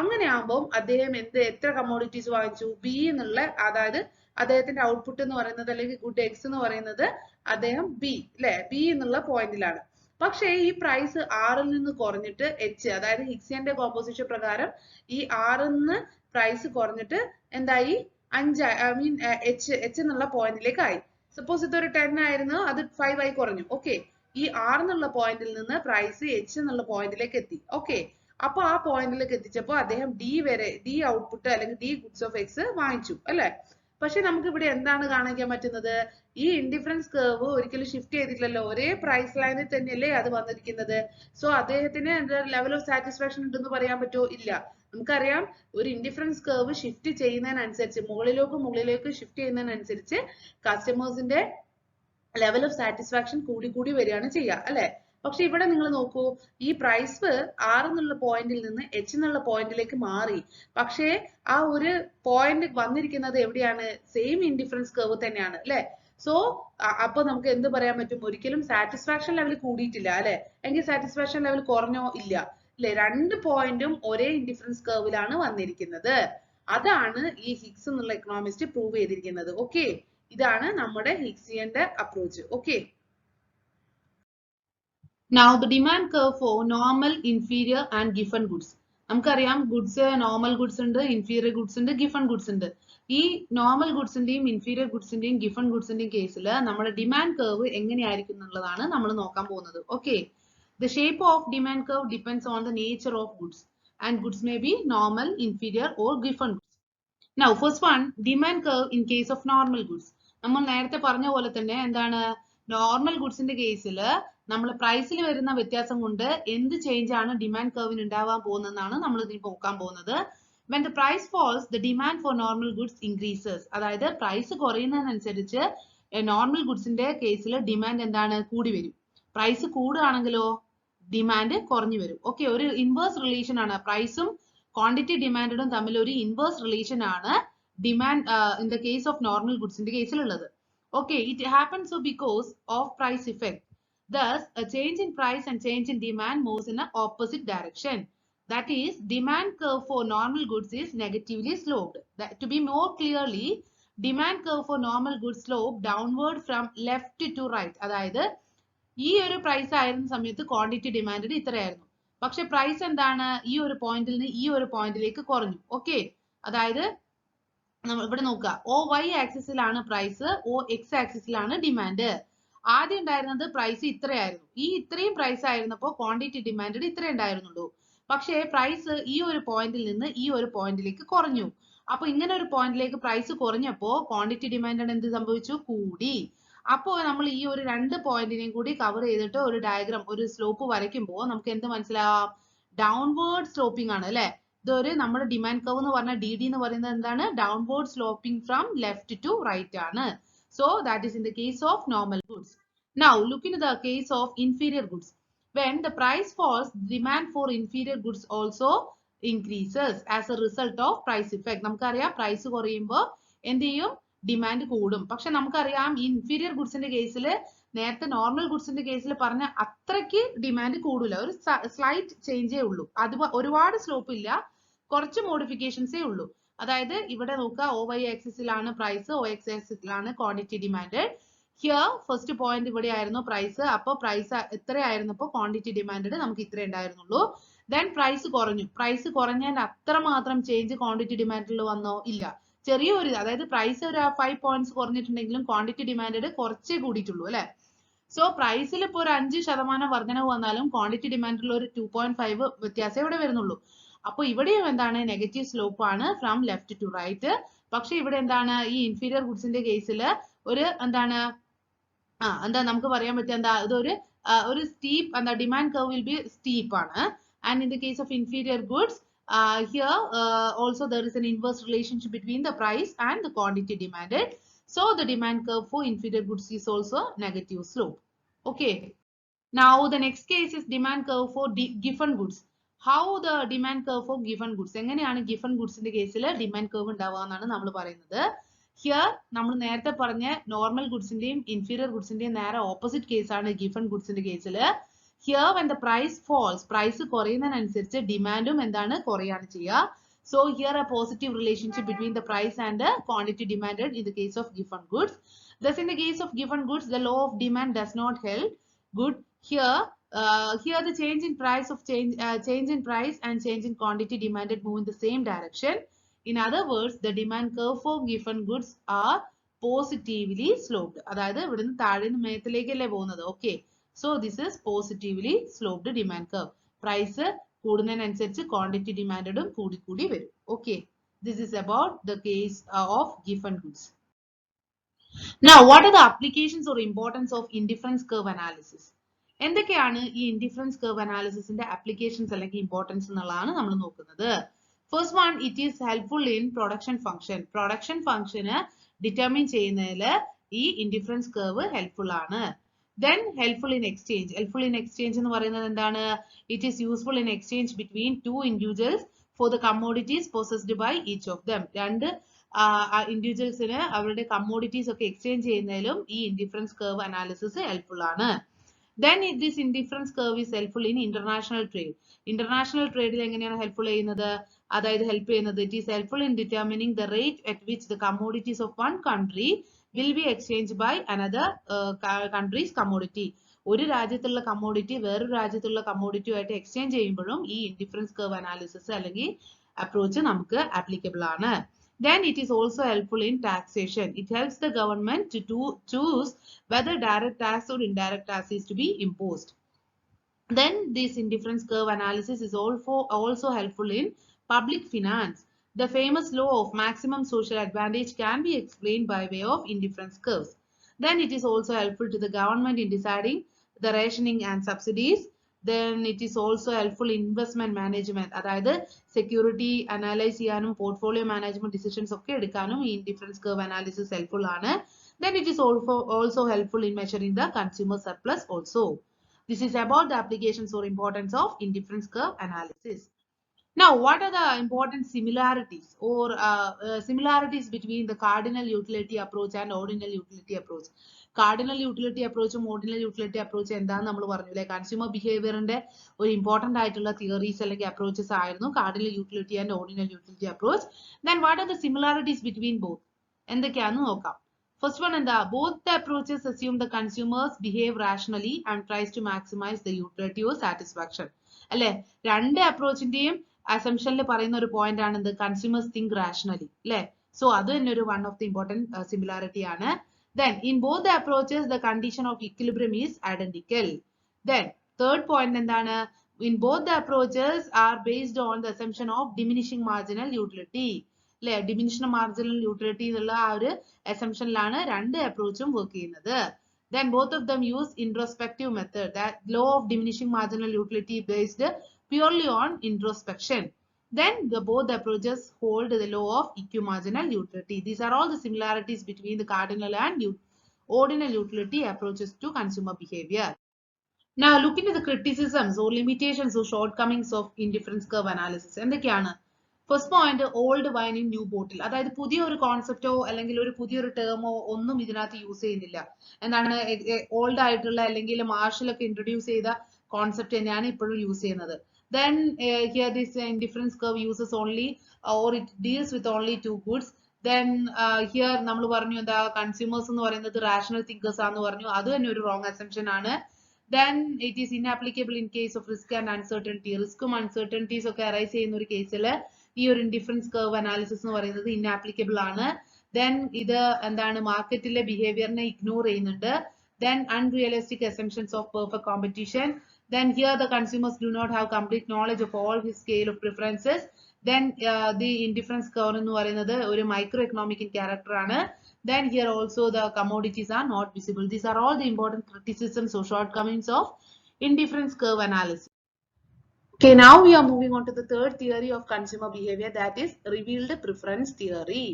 അങ്ങനെ ആകുമ്പോൾ അദ്ദേഹം എത്ര കമ്മോഡിറ്റീസ് വാങ്ങിച്ചു? B എന്നുള്ള, അതായത് അദ്ദേഹത്തിന്റെ ഔട്ട്പുട്ട് എന്ന് പറയുന്നത് അല്ലെങ്കിൽ ഗുഡ് എക്സ് എന്ന് പറയുന്നത് അദ്ദേഹം B എന്നുള്ള പോയിന്റിലാണ്. പക്ഷേ ഈ പ്രൈസ് R ൽ നിന്ന് കുറഞ്ഞിട്ട് H, അതായത് ഹിക്സിയന്റെ കോമ്പോസിഷൻ പ്രകാരം ഈ R നിന്ന് പ്രൈസ് കുറഞ്ഞിട്ട് എന്തായി? 5 H എന്നുള്ള പോയിന്റിലേക്ക് ആയി. സപ്പോസ് ഇതൊരു 10 ആയിരുന്നു, അത് 5 ആയി കുറഞ്ഞു. ഓക്കെ, ഈ R എന്നുള്ള പോയിന്റിൽ നിന്ന് പ്രൈസ് H എന്നുള്ള പോയിന്റിലേക്ക് എത്തി. ഓക്കെ, അപ്പൊ ആ പോയിന്റിലേക്ക് എത്തിച്ചപ്പോൾ അദ്ദേഹം D ഔട്ട്പുട്ട് അല്ലെങ്കിൽ D ഗുഡ്സ് ഓഫ് എക്സ് വാങ്ങിച്ചു അല്ലെ? പക്ഷെ നമുക്ക് ഇവിടെ എന്താണ് കാണിക്കാൻ പറ്റുന്നത്? ഈ ഇൻഡിഫറൻസ് കർവ് ഒരിക്കലും ഷിഫ്റ്റ് ചെയ്തിട്ടില്ലല്ലോ, ഒരേ പ്രൈസ് ലൈനിൽ തന്നെയല്ലേ അത് വന്നിരിക്കുന്നത്. സോ അദ്ദേഹത്തിന് എന്താ ലെവൽ ഓഫ് സാറ്റിസ്ഫാക്ഷൻ ഉണ്ടെന്ന് പറയാൻ പറ്റുമോ? ഇല്ല. നമുക്കറിയാം, ഒരു ഇൻഡിഫറൻസ് കർവ് ഷിഫ്റ്റ് ചെയ്യുന്നതിനനുസരിച്ച്, മുകളിലേക്ക് ഷിഫ്റ്റ് ചെയ്യുന്നതിനനുസരിച്ച് കസ്റ്റമേഴ്സിന്റെ ലെവൽ ഓഫ് സാറ്റിസ്ഫാക്ഷൻ കൂടി വരികയാണ് ചെയ്യുക അല്ലെ? പക്ഷെ ഇവിടെ നിങ്ങൾ നോക്കൂ, ഈ പ്രൈസ് R എന്നുള്ള പോയിന്റിൽ നിന്ന് H എന്നുള്ള പോയിന്റിലേക്ക് മാറി. പക്ഷേ ആ ഒരു പോയിന്റ് വന്നിരിക്കുന്നത് എവിടെയാണ്? സെയിം ഇൻഡിഫറൻസ് കർവ് തന്നെയാണ് അല്ലെ? സോ അപ്പൊ നമുക്ക് എന്ത് പറയാൻ പറ്റും? ഒരിക്കലും സാറ്റിസ്ഫാക്ഷൻ ലെവൽ കൂടിയിട്ടില്ല അല്ലെ? എങ്കിൽ സാറ്റിസ്ഫാക്ഷൻ ലെവൽ കുറഞ്ഞോ? ഇല്ല അല്ലെ? 2 പോയിന്റും ഒരേ ഇൻഡിഫറൻസ് കർവിലാണ് വന്നിരിക്കുന്നത്. അതാണ് ഈ ഹിഗ്സ് എന്നുള്ള എക്കണോമിസ്റ്റ് പ്രൂവ് ചെയ്തിരിക്കുന്നത്. ഓക്കെ, ഇതാണ് നമ്മുടെ ഹിഗ്സിയന്റെ അപ്രോച്ച്. Okay, now the demand curve for normal, inferior and given goods. നമുക്കറിയാം ഗുഡ്സ് നോർമൽ ഗുഡ്സ് ഉണ്ട്, ഇൻഫീരിയർ ഗുഡ്സ് ഉണ്ട്, ഗിഫൺ ഗുഡ്സ് ഉണ്ട്. ഈ നോർമൽ ഗുഡ്സിന്റെയും ഇൻഫീരിയർ ഗുഡ്സിന്റെയും ഗിഫൺ ഗുഡ്സിന്റെയും കേസിൽ നമ്മുടെ ഡിമാൻഡ് കർവ് എങ്ങനെയായിരിക്കും എന്നുള്ളതാണ് നമ്മൾ നോക്കാൻ പോകുന്നത്. Okay, the shape of demand curve depends on the nature of goods and goods may be normal, inferior or given goods. Now first one, demand curve in case of normal goods. നമ്മൾ നേരത്തെ പറഞ്ഞ പോലെ തന്നെ എന്താണ് normal ഗുഡ്സിന്റെ കേസിൽ നമ്മൾ പ്രൈസിൽ വരുന്ന വ്യത്യാസം കൊണ്ട് എന്ത് ചേഞ്ച് ആണ് ഡിമാൻഡ് കർവിന് ഉണ്ടാവാൻ പോകുന്നതെന്നാണ് നമ്മൾ ഇതിൽ നോക്കാൻ പോകുന്നത്. when the price falls the demand for normal goods increases. അതായത് പ്രൈസ് കുറയുന്നതിനനുസരിച്ച് നോർമൽ ഗുഡ്സിന്റെ കേസിൽ ഡിമാൻഡ് എന്താണ് കൂടി വരും. പ്രൈസ് കൂടുകയാണെങ്കിലോ ഡിമാൻഡ് കുറഞ്ഞു വരും. ഓക്കെ, ഒരു ഇൻവേഴ്സ് റിലേഷൻ ആണ് പ്രൈസും ക്വാണ്ടിറ്റി ഡിമാൻഡും തമ്മിൽ ഒരു ഇൻവേഴ്സ് റിലേഷൻ ആണ് demand in the case of normal ഗുഡ്സിന്റെ കേസിലുള്ളത്. Okay, it happens so because of price effect. Thus, a change in price and change in demand moves in an opposite direction. That is, demand curve for normal goods is negatively sloped. To be more clearly, demand curve for normal goods slope downward from left to right. അതായത് ഈ ഒരു price ആയിരുന്ന സമയത്ത് quantity demand ഇത്രയായിരുന്നു. പക്ഷെ price എന്താണ് ഈ ഒരു പോയിന്റിൽ നിന്ന് ഈ ഒരു പോയിന്റിലേക്ക് കുറഞ്ഞു. ഓക്കെ, അതായത് നമ്മൾ ഇവിടെ നോക്കുക, ഒ വൈ ആക്സിസിലാണ് പ്രൈസ്, ഒ എക്സ് ആക്സിസിലാണ് ഡിമാൻഡ്. ആദ്യം ഉണ്ടായിരുന്നത് പ്രൈസ് ഇത്രയായിരുന്നു. ഈ ഇത്രയും പ്രൈസ് ആയിരുന്നപ്പോൾ ക്വാണ്ടിറ്റി ഡിമാൻഡ് ഇത്രേ ഉണ്ടായിരുന്നുള്ളൂ. പക്ഷേ പ്രൈസ് ഈ ഒരു പോയിന്റിൽ നിന്ന് ഈ ഒരു പോയിന്റിലേക്ക് കുറഞ്ഞു. അപ്പൊ ഇങ്ങനെ ഒരു പോയിന്റിലേക്ക് പ്രൈസ് കുറഞ്ഞപ്പോ ക്വാണ്ടിറ്റി ഡിമാൻഡ് എന്ത് സംഭവിച്ചു? കൂടി. അപ്പോൾ നമ്മൾ ഈ ഒരു രണ്ട് പോയിന്റിനെയും കൂടി കവർ ചെയ്തിട്ട് ഒരു ഡയഗ്രാം, ഒരു സ്ലോപ്പ് വരയ്ക്കുമ്പോൾ നമുക്ക് എന്ത് മനസ്സിലാവും? ഡൗൺവേർഡ് സ്ലോപ്പിംഗ് ആണ് അല്ലെ. ഇതൊരു നമ്മുടെ ഡിമാൻഡ് കർവ് എന്ന് പറഞ്ഞാൽ ഡി ഡി എന്ന് പറയുന്നത് എന്താണ്? Downward sloping from left to right ആണ്. So that is in the case of normal goods. Now look in the case of inferior goods. when the price falls, demand for inferior goods also increases as a result of price effect. നമുക്കറിയാം price കുറയുമ്പോൾ എന്ത് ചെയ്യും? Demand കൂടും. പക്ഷെ നമുക്കറിയാം ഈ inferior ഗുഡ്സിന്റെ കേസിൽ നേരത്തെ നോർമൽ ഗുഡ്സിന്റെ കേസിൽ പറഞ്ഞ അത്രയ്ക്ക് ഡിമാൻഡ് കൂടില്ല, ഒരു സ്ലൈറ്റ് ചേഞ്ചേ ഉള്ളൂ. അത് ഒരുപാട് സ്ലോപ്പ് ഇല്ല, കുറച്ച് മോഡിഫിക്കേഷൻസേ ഉള്ളൂ. അതായത് ഇവിടെ നോക്കുക, ഒ വൈ ആക്സിസിലാണ് പ്രൈസ്, ഒ എക്സ് ആക്സിസിലാണ് quantity demand. Here first point ഇവിടെ ആയിരുന്നു പ്രൈസ്. അപ്പോൾ പ്രൈസ് എത്രയായിരുന്നപ്പോൾ ക്വാണ്ടിറ്റി ഡിമാൻഡ് നമുക്ക് ഇത്ര ഉണ്ടായിരുന്നുള്ളൂ. ദെൻ പ്രൈസ് കുറഞ്ഞു. പ്രൈസ് കുറഞ്ഞതിന്റെ അത്രമാത്രം ചേഞ്ച് ക്വാണ്ടിറ്റി ഡിമാൻഡിൽ വന്നോ? ഇല്ല. ചെറിയൊരു, അതായത് പ്രൈസ് ഒരു 5 പോയിന്റ്സ് കുറഞ്ഞിട്ടുണ്ടെങ്കിലും ക്വാണ്ടിറ്റി ഡിമാൻഡ് കുറച്ചേ കൂടിയിട്ടുള്ളൂ അല്ലെ. സോ പ്രൈസിൽ ഇപ്പോൾ ഒരു 5% വർധനവ് വന്നാലും ക്വാണ്ടിറ്റി ഡിമാൻഡിൽ ഒരു 2.5 വ്യത്യാസം ഇവിടെ വരുന്നുള്ളൂ. അപ്പോൾ ഇവിടെയും എന്താണ്? നെഗറ്റീവ് സ്ലോപ്പ് ആണ് ഫ്രം ലെഫ്റ്റ് ടു റൈറ്റ്. പക്ഷെ ഇവിടെ എന്താണ്? ഈ ഇൻഫീരിയർ ഗുഡ്സിന്റെ കേസിൽ ഒരു എന്താണ് എന്താ നമുക്ക് പറയാൻ പറ്റുക? എന്താ ഒരു സ്റ്റീപ്പ്, എന്താ demand curve will be steep ആണ്. And in the case of inferior goods here also there is an inverse relationship between the price and the quantity demanded. So the demand curve for inferior goods is also negative slope. Okay, now the next case is demand curve for given goods. How the demand curve for given goods, എങ്ങനെയാണ് given goods ന്റെ കേസിൽ demand curve ഉണ്ടാവുക എന്നാണ് നമ്മൾ പറയുന്നത്. Here നമ്മൾ നേരത്തെ പറഞ്ഞ നോർമൽ ഗുഡ്സിന്റെയും ഇൻഫീരിയർ ഗുഡ്സിന്റെയും നേരെ ഓപ്പോസിറ്റ് കേസാണ് ഗിഫൺ ഗുഡ്സിന്റെ കേസിൽ. Here when the price falls, price കുറയുന്നതിനനുസരിച്ച് ഡിമാൻഡും എന്താണ്? കുറയാണ് ചെയ്യുക. So here a positive relationship between the price and the quantity demanded in the case of given goods. Thus in the case of given goods, the law of demand does not hold good. Here the change in price in price and change in quantity demanded move in the same direction. In other words, the demand curve for given goods are positively sloped. അതായത് ഇവിടുന്ന് താഴെ നിന്ന് മേത്തിലേക്കല്ലേ പോകുന്നത്. Okay, so this is positively sloped demand curve. Price കൂടുന്നതിനനുസരിച്ച് quantity demanded കൂടി വരും. Okay, this is about the case of given goods. Now what are the applications or importance of indifference curve analysis? എന്തൊക്കെയാണ് ഈ indifference curve അനാലിസിസിന്റെ applications അല്ലെങ്കിൽ importance എന്നുള്ളതാണ് നമ്മൾ നോക്കുന്നത്. First one, it is helpful in production function. Production ഫംഗ്ഷന് determine ചെയ്യുന്നതിൽ ഈ indifference curve helpful ആണ്. Then helpful in exchange. Helpful in exchange എന്ന് പറയുന്നത് എന്താണ്? It is useful in exchange between two individuals for the commodities possessed by each of them. രണ്ട് ഇൻഡിവിജ്വൽസിന് അവരുടെ commodities ഒക്കെ എക്സ്ചേഞ്ച് ചെയ്യുന്നതിലും ഈ ഇൻഡിഫറൻസ് കർവ് അനാലിസിസ് ഹെൽപ്ഫുൾ ആണ്. Then this indifference curve is helpful in international trade. International trade എങ്ങനെയാണ് helpful ചെയ്യുന്നത്? അതായത് help ചെയ്യുന്നത്. It is helpful in determining the rate at which the commodities of one country will be exchange by another country's commodity. ഒരു രാജ്യത്തുള്ള commodity വേറൊരു രാജ്യത്തുള്ള കമ്മോഡിറ്റിയുമായിട്ട് exchange ചെയ്യുമ്പോഴും ഈ ഇൻഡിഫറൻസ് കർവ് അനാലിസിസ് അല്ലെങ്കിൽ അപ്രോച്ച് നമുക്ക് ആപ്ലിക്കബിൾ ആണ്. Then it is also helpful in taxation. It helps the government to choose whether direct tax or indirect tax is to be imposed. Then this indifference curve analysis is also helpful in public finance. The famous law of maximum social advantage can be explained by way of indifference curves. Then it is also helpful to the government in deciding the rationing and subsidies. Then it is also helpful in investment management. അതായത് security analyse ചെയ്യാനും portfolio management decisions ഒക്കെ എടുക്കാനും ഈ indifference curve analysis helpful ആണ്. Then it is also helpful in measuring the consumer surplus also. This is about the applications or importance of indifference curve analysis. Now, what are the important similarities or similarities between the cardinal utility approach and ordinal utility approach? Cardinal utility approach and ordinal utility approach എന്താണെന്ന് നമ്മൾ പറഞ്ഞു അല്ലേ? Consumer ബിഹേവിയറിന്റെ ഒരു important ആയിട്ടുള്ള theories അല്ലെങ്കിൽ approaches ആയിരുന്നു cardinal utility and ordinal utility approach. Then what are the similarities between both? എന്തൊക്കെയാണെന്ന് നോക്കാം. First one, both the approaches assume the consumers behave rationally and tries to maximize the utility or satisfaction. അല്ലെ, രണ്ട് അപ്രോച്ചിന്റെയും അസംഷനിൽ പറയുന്ന ഒരു point ആണ് എന്ത്? Consumers think rationally അല്ലെ. So അത് തന്നെ ഒരു one of the important similarity ആണ്. Then in both the approaches the condition of equilibrium is identical. Then third point എന്താണ്? In both the approaches are based on the assumption of diminishing marginal utility. അല്ലെ, diminishing marginal utility എന്നുള്ള ആ ഒരു അസംഷനിലാണ് രണ്ട് അപ്രോച്ചും work ചെയ്യുന്നത്. Then both of them use introspective method. That law of diminishing marginal utility based purely on introspection. Then both approaches hold the law of equimarginal utility. These are all the similarities between the cardinal and ordinal utility approaches to consumer behavior. Now look into the criticisms or limitations or shortcomings of indifference curve analysis. എന്തൊക്കെയാണ്? First point, old wine in new ബോട്ടിൽ. അതായത് പുതിയൊരു കോൺസെപ്റ്റോ അല്ലെങ്കിൽ ഒരു പുതിയൊരു ടേമോ ഒന്നും ഇതിനകത്ത് use ചെയ്യുന്നില്ല. എന്താണ്, ഓൾഡ് ആയിട്ടുള്ള അല്ലെങ്കിൽ മാർഷലൊക്കെ ഇൻട്രൊഡ്യൂസ് ചെയ്ത കോൺസെപ്റ്റ് തന്നെയാണ് ഇപ്പോഴും യൂസ് ചെയ്യുന്നത്. Then here this indifference curve uses only or it deals with only two goods. Then here നമ്മൾ പറഞ്ഞു എന്താ, കൺസ്യൂമേഴ്സ് എന്ന് പറയുന്നത് റാഷണൽ തിങ്കേഴ്സ് ആണെന്ന് പറഞ്ഞു. അത് തന്നെ ഒരു റോങ് അസംഷൻ ആണ്. Then it is inapplicable in case of risk and uncertainty. റിസ്ക്കും അൺസർട്ടനിറ്റീസ് ഒക്കെ അറൈസ് ചെയ്യുന്ന ഒരു കേസിൽ ഈ ഒരു ഇൻഡിഫറൻസ് കർവ് അനാലിസിസ് എന്ന് പറയുന്നത് ഇന്നാപ്ലിക്കബിൾ ആണ്. Then ഇത് എന്താണ്, മാർക്കറ്റിലെ ബിഹേവിയറിനെ ഇഗ്നോർ ചെയ്യുന്നുണ്ട്. Then unrealistic assumptions of perfect competition. Then here the consumers do not have complete knowledge of all his scale of preferences. Then the indifference curve എന്ന് പറയുന്നത് ഒരു മൈക്രോ എക്കണോമിക് ഇൻ ക്യാരക്ടർ ആണ്. Then here also the commodities are not visible. These are all the important criticisms or shortcomings of indifference curve analysis. Okay, now we are moving on to the third theory of consumer behavior, that is revealed preference theory.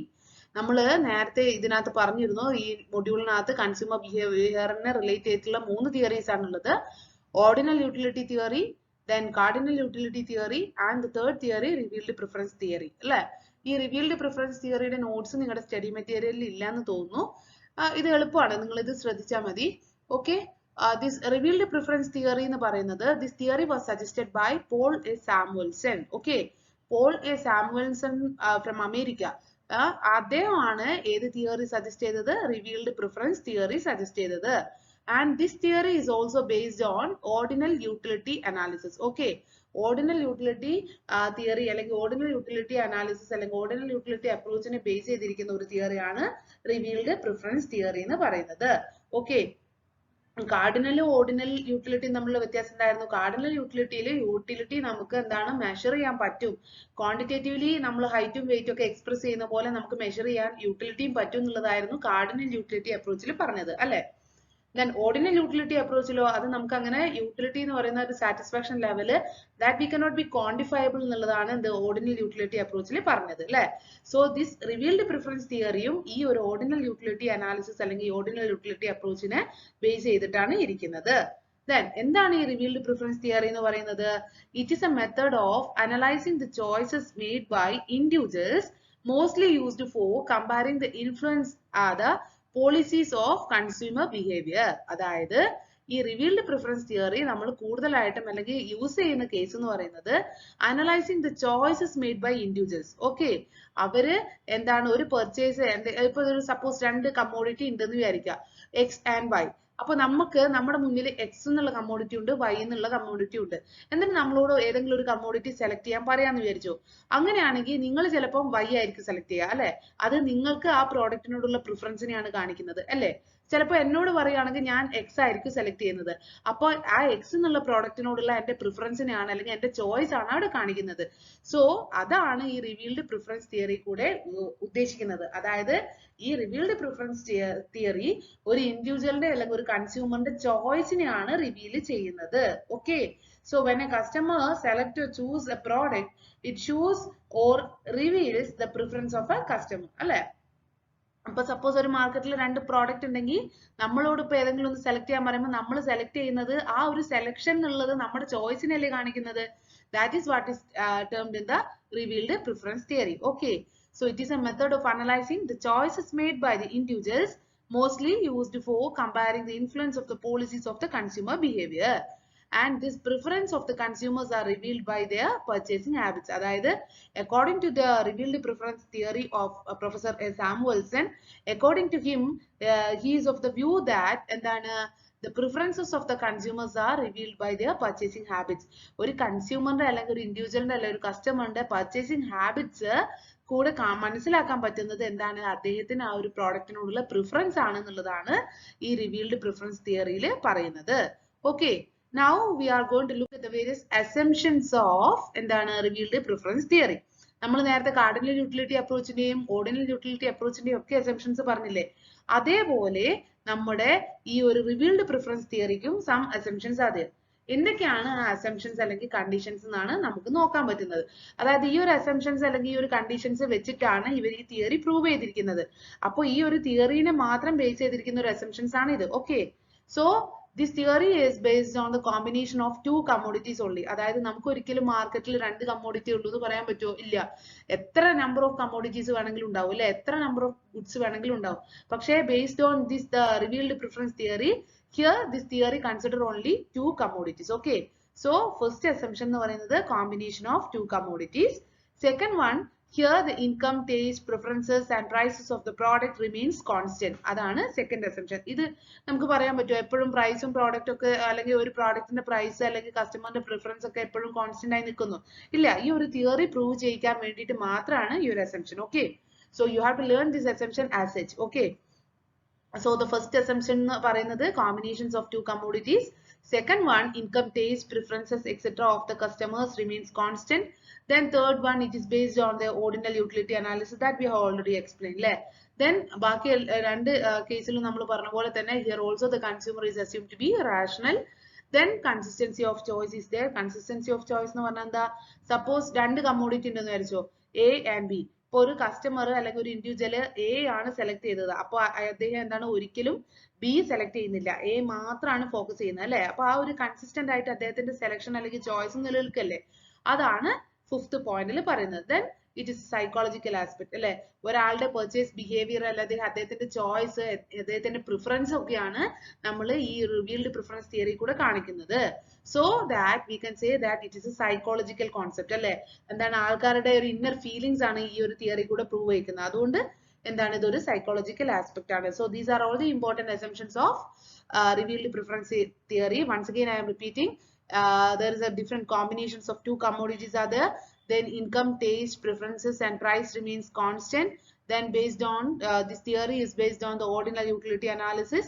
നമ്മൾ നേരത്തെ ഇതിനകത്ത് പറഞ്ഞിരുന്നു ഈ മൊഡ്യൂളിനകത്ത് consumer ബിഹേവിയറിനെ relate ചെയ്തിട്ടുള്ള 3 theories ആണുള്ളത്. Ordinal utility theory, then cardinal utility theory and the third theory revealed preference theory. അല്ലെ, ഈ റിവീൽഡ് പ്രിഫറൻസ് തിയറിയുടെ നോട്ട്സ് നിങ്ങളുടെ സ്റ്റഡി മെറ്റീരിയലിൽ ഇല്ല എന്ന് തോന്നുന്നു. ഇത് എളുപ്പമാണ്, നിങ്ങൾ ഇത് ശ്രദ്ധിച്ചാൽ മതി. Okay, this revealed preference theory എന്ന് പറയുന്നത്, this theory was suggested by Paul A. Samuelson. Okay, Paul A. Samuelson from America. അദ്ദേഹമാണ് ഏത് തിയറി സജസ്റ്റ് ചെയ്തത്? റിവീൽഡ് പ്രിഫറൻസ് തിയറി സജസ്റ്റ് ചെയ്തത്. And this theory is also based on ordinal utility analysis. Okay, ordinal utility theory അല്ലെങ്കിൽ ordinal utility analysis അല്ലെങ്കിൽ ordinal utility approach നെ base ചെയ്തിരിക്കുന്ന ഒരു തിയറിയാണ് revealed preference theory എന്ന് പറയുന്നത്. ഓക്കെ, കാർഡിനലും ഓർഡിനൽ യൂട്ടിലിറ്റി തമ്മിലുള്ള വ്യത്യാസം എന്തായിരുന്നു? കാർഡിനൽ യൂട്ടിലിറ്റി നമുക്ക് എന്താണ് മെഷർ ചെയ്യാൻ പറ്റും. ക്വാണ്ടിറ്റേറ്റീവ്ലി നമ്മൾ ഹൈറ്റും വെയിറ്റും ഒക്കെ എക്സ്പ്രസ് ചെയ്യുന്ന പോലെ നമുക്ക് മെഷർ ചെയ്യാൻ യൂട്ടിലിറ്റിയും പറ്റും എന്നുള്ളതായിരുന്നു കാർഡിനൽ യൂട്ടിലിറ്റി അപ്രോച്ചിൽ പറഞ്ഞത് അല്ലെ. Then ordinal utility approach ലോ അത് നമുക്ക് അങ്ങനെ യൂട്ടിലിറ്റി എന്ന് പറയുന്ന ഒരു satisfaction level that we cannot be quantifiable എന്നുള്ളതാണ് the ordinal utility approachൽ പറഞ്ഞത് അല്ലെ. സോ ദിസ് റിവീൽഡ് പ്രിഫറൻസ് തിയറിയും ഈ ഒരു ഓർഡിനൽ യൂട്ടിലിറ്റി അനാലിസിസ് അല്ലെങ്കിൽ ഓർഡിനൽ യൂട്ടിലിറ്റി അപ്രോച്ചിനെ ബേസ് ചെയ്തിട്ടാണ് ഇരിക്കുന്നത്. Then എന്താണ് ഈ റിവീൽഡ് പ്രിഫറൻസ് തിയറി എന്ന് പറയുന്നത്? It is a method of analysing the choices made by individuals mostly used for comparing the influence are the policies of consumer behaviour. അതായത് ഈ റിവീൽഡ് പ്രിഫറൻസ് തിയറി നമ്മൾ കൂടുതലായിട്ടും അല്ലെങ്കിൽ യൂസ് ചെയ്യുന്ന കേസ് എന്ന് പറയുന്നത് analysing the choices made by individuals. Okay, അവര് എന്താണ് ഒരു പെർച്ചേസ്, ഇപ്പൊ ഒരു സപ്പോസ് 2 കമ്മോഡിറ്റി ഉണ്ടെന്ന് വിചാരിക്കുക, എക്സ് ആൻഡ് വൈ. അപ്പൊ നമുക്ക് നമ്മുടെ മുന്നിൽ എക്സ് എന്നുള്ള കമ്മോഡിറ്റി ഉണ്ട്, വൈ എന്നുള്ള കമ്മോഡിറ്റി ഉണ്ട്. എന്നിട്ട് നമ്മളോട് ഏതെങ്കിലും ഒരു കമ്മോഡിറ്റി സെലക്ട് ചെയ്യാൻ പറയാന്ന് വിചാരിച്ചു. അങ്ങനെയാണെങ്കിൽ നിങ്ങൾ ചിലപ്പോൾ വൈ ആയിരിക്കും സെലക്ട് ചെയ്യുക അല്ലെ. അത് നിങ്ങൾക്ക് ആ പ്രോഡക്റ്റിനോടുള്ള പ്രിഫറൻസിനെയാണ് കാണിക്കുന്നത് അല്ലെ. ചിലപ്പോൾ എന്നോട് പറയുകയാണെങ്കിൽ ഞാൻ എക്സ് ആയിരിക്കും സെലക്ട് ചെയ്യുന്നത്. അപ്പോൾ ആ എക്സ് എന്നുള്ള പ്രോഡക്റ്റിനോടുള്ള എന്റെ പ്രിഫറൻസിനെയാണ് അല്ലെങ്കിൽ എന്റെ ചോയ്സ് ആണ് അവിടെ കാണിക്കുന്നത്. സോ അതാണ് ഈ റിവീൽഡ് പ്രിഫറൻസ് തിയറി കൂടെ ഉദ്ദേശിക്കുന്നത്. അതായത് ഈ റിവീൽഡ് പ്രിഫറൻസ് തിയറി ഒരു ഇൻഡിവിജ്വലിന്റെ അല്ലെങ്കിൽ ഒരു കൺസ്യൂമറിന്റെ ചോയ്സിനെയാണ് റിവീൽ ചെയ്യുന്നത്. Okay, so when a customer select or choose a product, it shows or reveals the preference of a customer അല്ലെ. അപ്പൊ സപ്പോസ് ഒരു മാർക്കറ്റിൽ 2 പ്രോഡക്റ്റ് ഉണ്ടെങ്കിൽ നമ്മളോട് ഇപ്പൊ ഏതെങ്കിലും ഒന്ന് സെലക്ട് ചെയ്യാൻ പറയുമ്പോൾ നമ്മൾ സെലക്ട് ചെയ്യുന്നത് ആ ഒരു സെലക്ഷൻ എന്നുള്ളത് നമ്മുടെ ചോയ്സിനല്ലേ കാണിക്കുന്നത്. That is what is termed in the revealed preference theory. Okay, so it is a method of analyzing the choices made by the individuals, mostly used for comparing the influence of the policies of the consumer behavior. And this preference of the consumers are revealed by their purchasing habits. അതായത് according to the revealed preference theory of Professor Samuelson, according to him, he is of the view that എന്താണ് the preferences of the consumers are revealed by their purchasing habits. ഒരു കൺസ്യൂമറിന്റെ അല്ലെങ്കിൽ ഒരു ഇൻഡിവിജ്വലിന്റെ അല്ലെങ്കിൽ ഒരു കസ്റ്റമറിന്റെ purchasing habits കൂടെ മനസ്സിലാക്കാൻ പറ്റുന്നത് എന്താണ്, അദ്ദേഹത്തിന് ആ ഒരു പ്രോഡക്റ്റിനോടുള്ള പ്രിഫറൻസ് ആണെന്നുള്ളതാണ് ഈ റിവീൽഡ് പ്രിഫറൻസ് തിയറിയിൽ പറയുന്നത്. Okay, now we are going to look at the various assumptions of എന്താണ് റിവീൽഡ് പ്രിഫറൻസ് തിയറി. നമ്മൾ നേരത്തെ കാർഡിനൽ യൂട്ടിലിറ്റി അപ്രോച്ചിന്റെയും ഓർഡിനൽ യൂട്ടിലിറ്റി അപ്രോച്ചിന്റെയും ഒക്കെ അസംഷൻസ് പറഞ്ഞില്ലേ, അതേപോലെ നമ്മുടെ ഈ ഒരു റിവീൽഡ് പ്രിഫറൻസ് തിയറിക്കും സം അസംഷൻസ് അതെ. എന്തൊക്കെയാണ് ആ അസംഷൻസ് അല്ലെങ്കിൽ കണ്ടീഷൻസ് എന്നാണ് നമുക്ക് നോക്കാൻ പറ്റുന്നത്. അതായത് ഈ ഒരു അസംഷൻസ് അല്ലെങ്കിൽ ഈ ഒരു കണ്ടീഷൻസ് വെച്ചിട്ടാണ് ഇവർ ഈ തിയറി പ്രൂവ് ചെയ്തിരിക്കുന്നത്. അപ്പോൾ ഈ ഒരു തിയറിനെ മാത്രം ബേസ് ചെയ്തിരിക്കുന്ന ഒരു അസംഷൻസ് ആണ് ഇത്. Okay, so this theory is based on the combination of 2 commodities only. അതായത് നമുക്ക് ഒരിക്കലും മാർക്കറ്റിൽ 2 കമ്മോഡിറ്റി ഉള്ളൂ എന്ന് പറയാൻ പറ്റുമോ? ഇല്ല. എത്ര നമ്പർ ഓഫ് കമ്മോഡിറ്റീസ് വേണമെങ്കിലും ഉണ്ടാവും അല്ലെ, എത്ര നമ്പർ ഓഫ് ഗുഡ്സ് വേണമെങ്കിലും ഉണ്ടാവും. പക്ഷേ based on this the revealed preference theory, here this theory consider only 2 commodities. Okay, so first assumption എന്ന് പറയുന്നത് combination of 2 commodities. Second one, here the income, taste, preferences and prices of the product remains constant. അതാണ് second assumption. ഇത് നമുക്ക് പറയാൻ പറ്റുമോ എപ്പോഴും പ്രൈസും product ഒക്കെ അല്ലെങ്കിൽ ഒരു പ്രോഡക്റ്റിന്റെ പ്രൈസ് അല്ലെങ്കിൽ കസ്റ്റമറിന്റെ പ്രിഫറൻസ് ഒക്കെ എപ്പോഴും കോൺസ്റ്റന്റ് ആയി നിൽക്കുന്നു? ഇല്ല. ഈ ഒരു തിയറി പ്രൂവ് ചെയ്യിക്കാൻ വേണ്ടിയിട്ട് മാത്രമാണ് ഈ ഒരു assumption. Okay, so you have to learn this assumption as such. Okay, so the first assumption എന്ന് പറയുന്നത് combinations of 2 commodities. Second one, income, taste, preferences etc. of the customers remains constant. Then third one, it is based on the ordinal utility analysis that we have already explained. Then ബാക്കി രണ്ട് കേസിലും നമ്മൾ പറഞ്ഞ പോലെ തന്നെ here also the consumer is assumed to be rational. Then consistency of choice is there. Consistency of choice എന്ന് പറഞ്ഞാൽ എന്താ, സപ്പോസ് 2 കമ്മോഡിറ്റി ഉണ്ടെന്ന് വിചാരിച്ചോ, A and B. ഇപ്പൊ ഒരു കസ്റ്റമർ അല്ലെങ്കിൽ ഒരു ഇൻഡിവിജ്വൽ A ആണ് സെലക്ട് ചെയ്തത്. അപ്പൊ അദ്ദേഹം എന്താണ് ഒരിക്കലും B സെലക്ട് ചെയ്യുന്നില്ല, A മാത്രമാണ് ഫോക്കസ് ചെയ്യുന്നത് അല്ലെ. അപ്പൊ ആ ഒരു കൺസിസ്റ്റന്റ് ആയിട്ട് അദ്ദേഹത്തിന്റെ സെലക്ഷൻ അല്ലെങ്കിൽ ചോയ്സ് നിലനിൽക്കല്ലേ, അതാണ് 5th പോയിന്റിൽ പറയുന്നത്. Then it is psychological aspect അല്ലെ. ഒരാളുടെ purchase behavior അല്ലെങ്കിൽ അദ്ദേഹത്തിന്റെ ചോയ്സ്, അദ്ദേഹത്തിന്റെ പ്രിഫറൻസ് ഒക്കെയാണ് നമ്മൾ ഈ റിവീൽഡ് പ്രിഫറൻസ് തിയറി കൂടെ കാണിക്കുന്നത്. So that we can say that it is a psychological concept അല്ലെ. എന്താണ് ആൾക്കാരുടെ ഒരു ഇന്നർ ഫീലിംഗ്സ് ആണ് ഈ ഒരു തിയറി കൂടെ പ്രൂവ് ചെയ്യുന്നത്. അതുകൊണ്ട് എന്താണ് ഇതൊരു സൈക്കോളജിക്കൽ ആസ്പെക്ട് ആണ്. So these are all the important assumptions of revealed preference theory. Once again I am repeating, there is a different combinations of 2 commodities are there. Then income, taste, preferences and price remains constant. Then based on this theory is based on the ordinal utility analysis,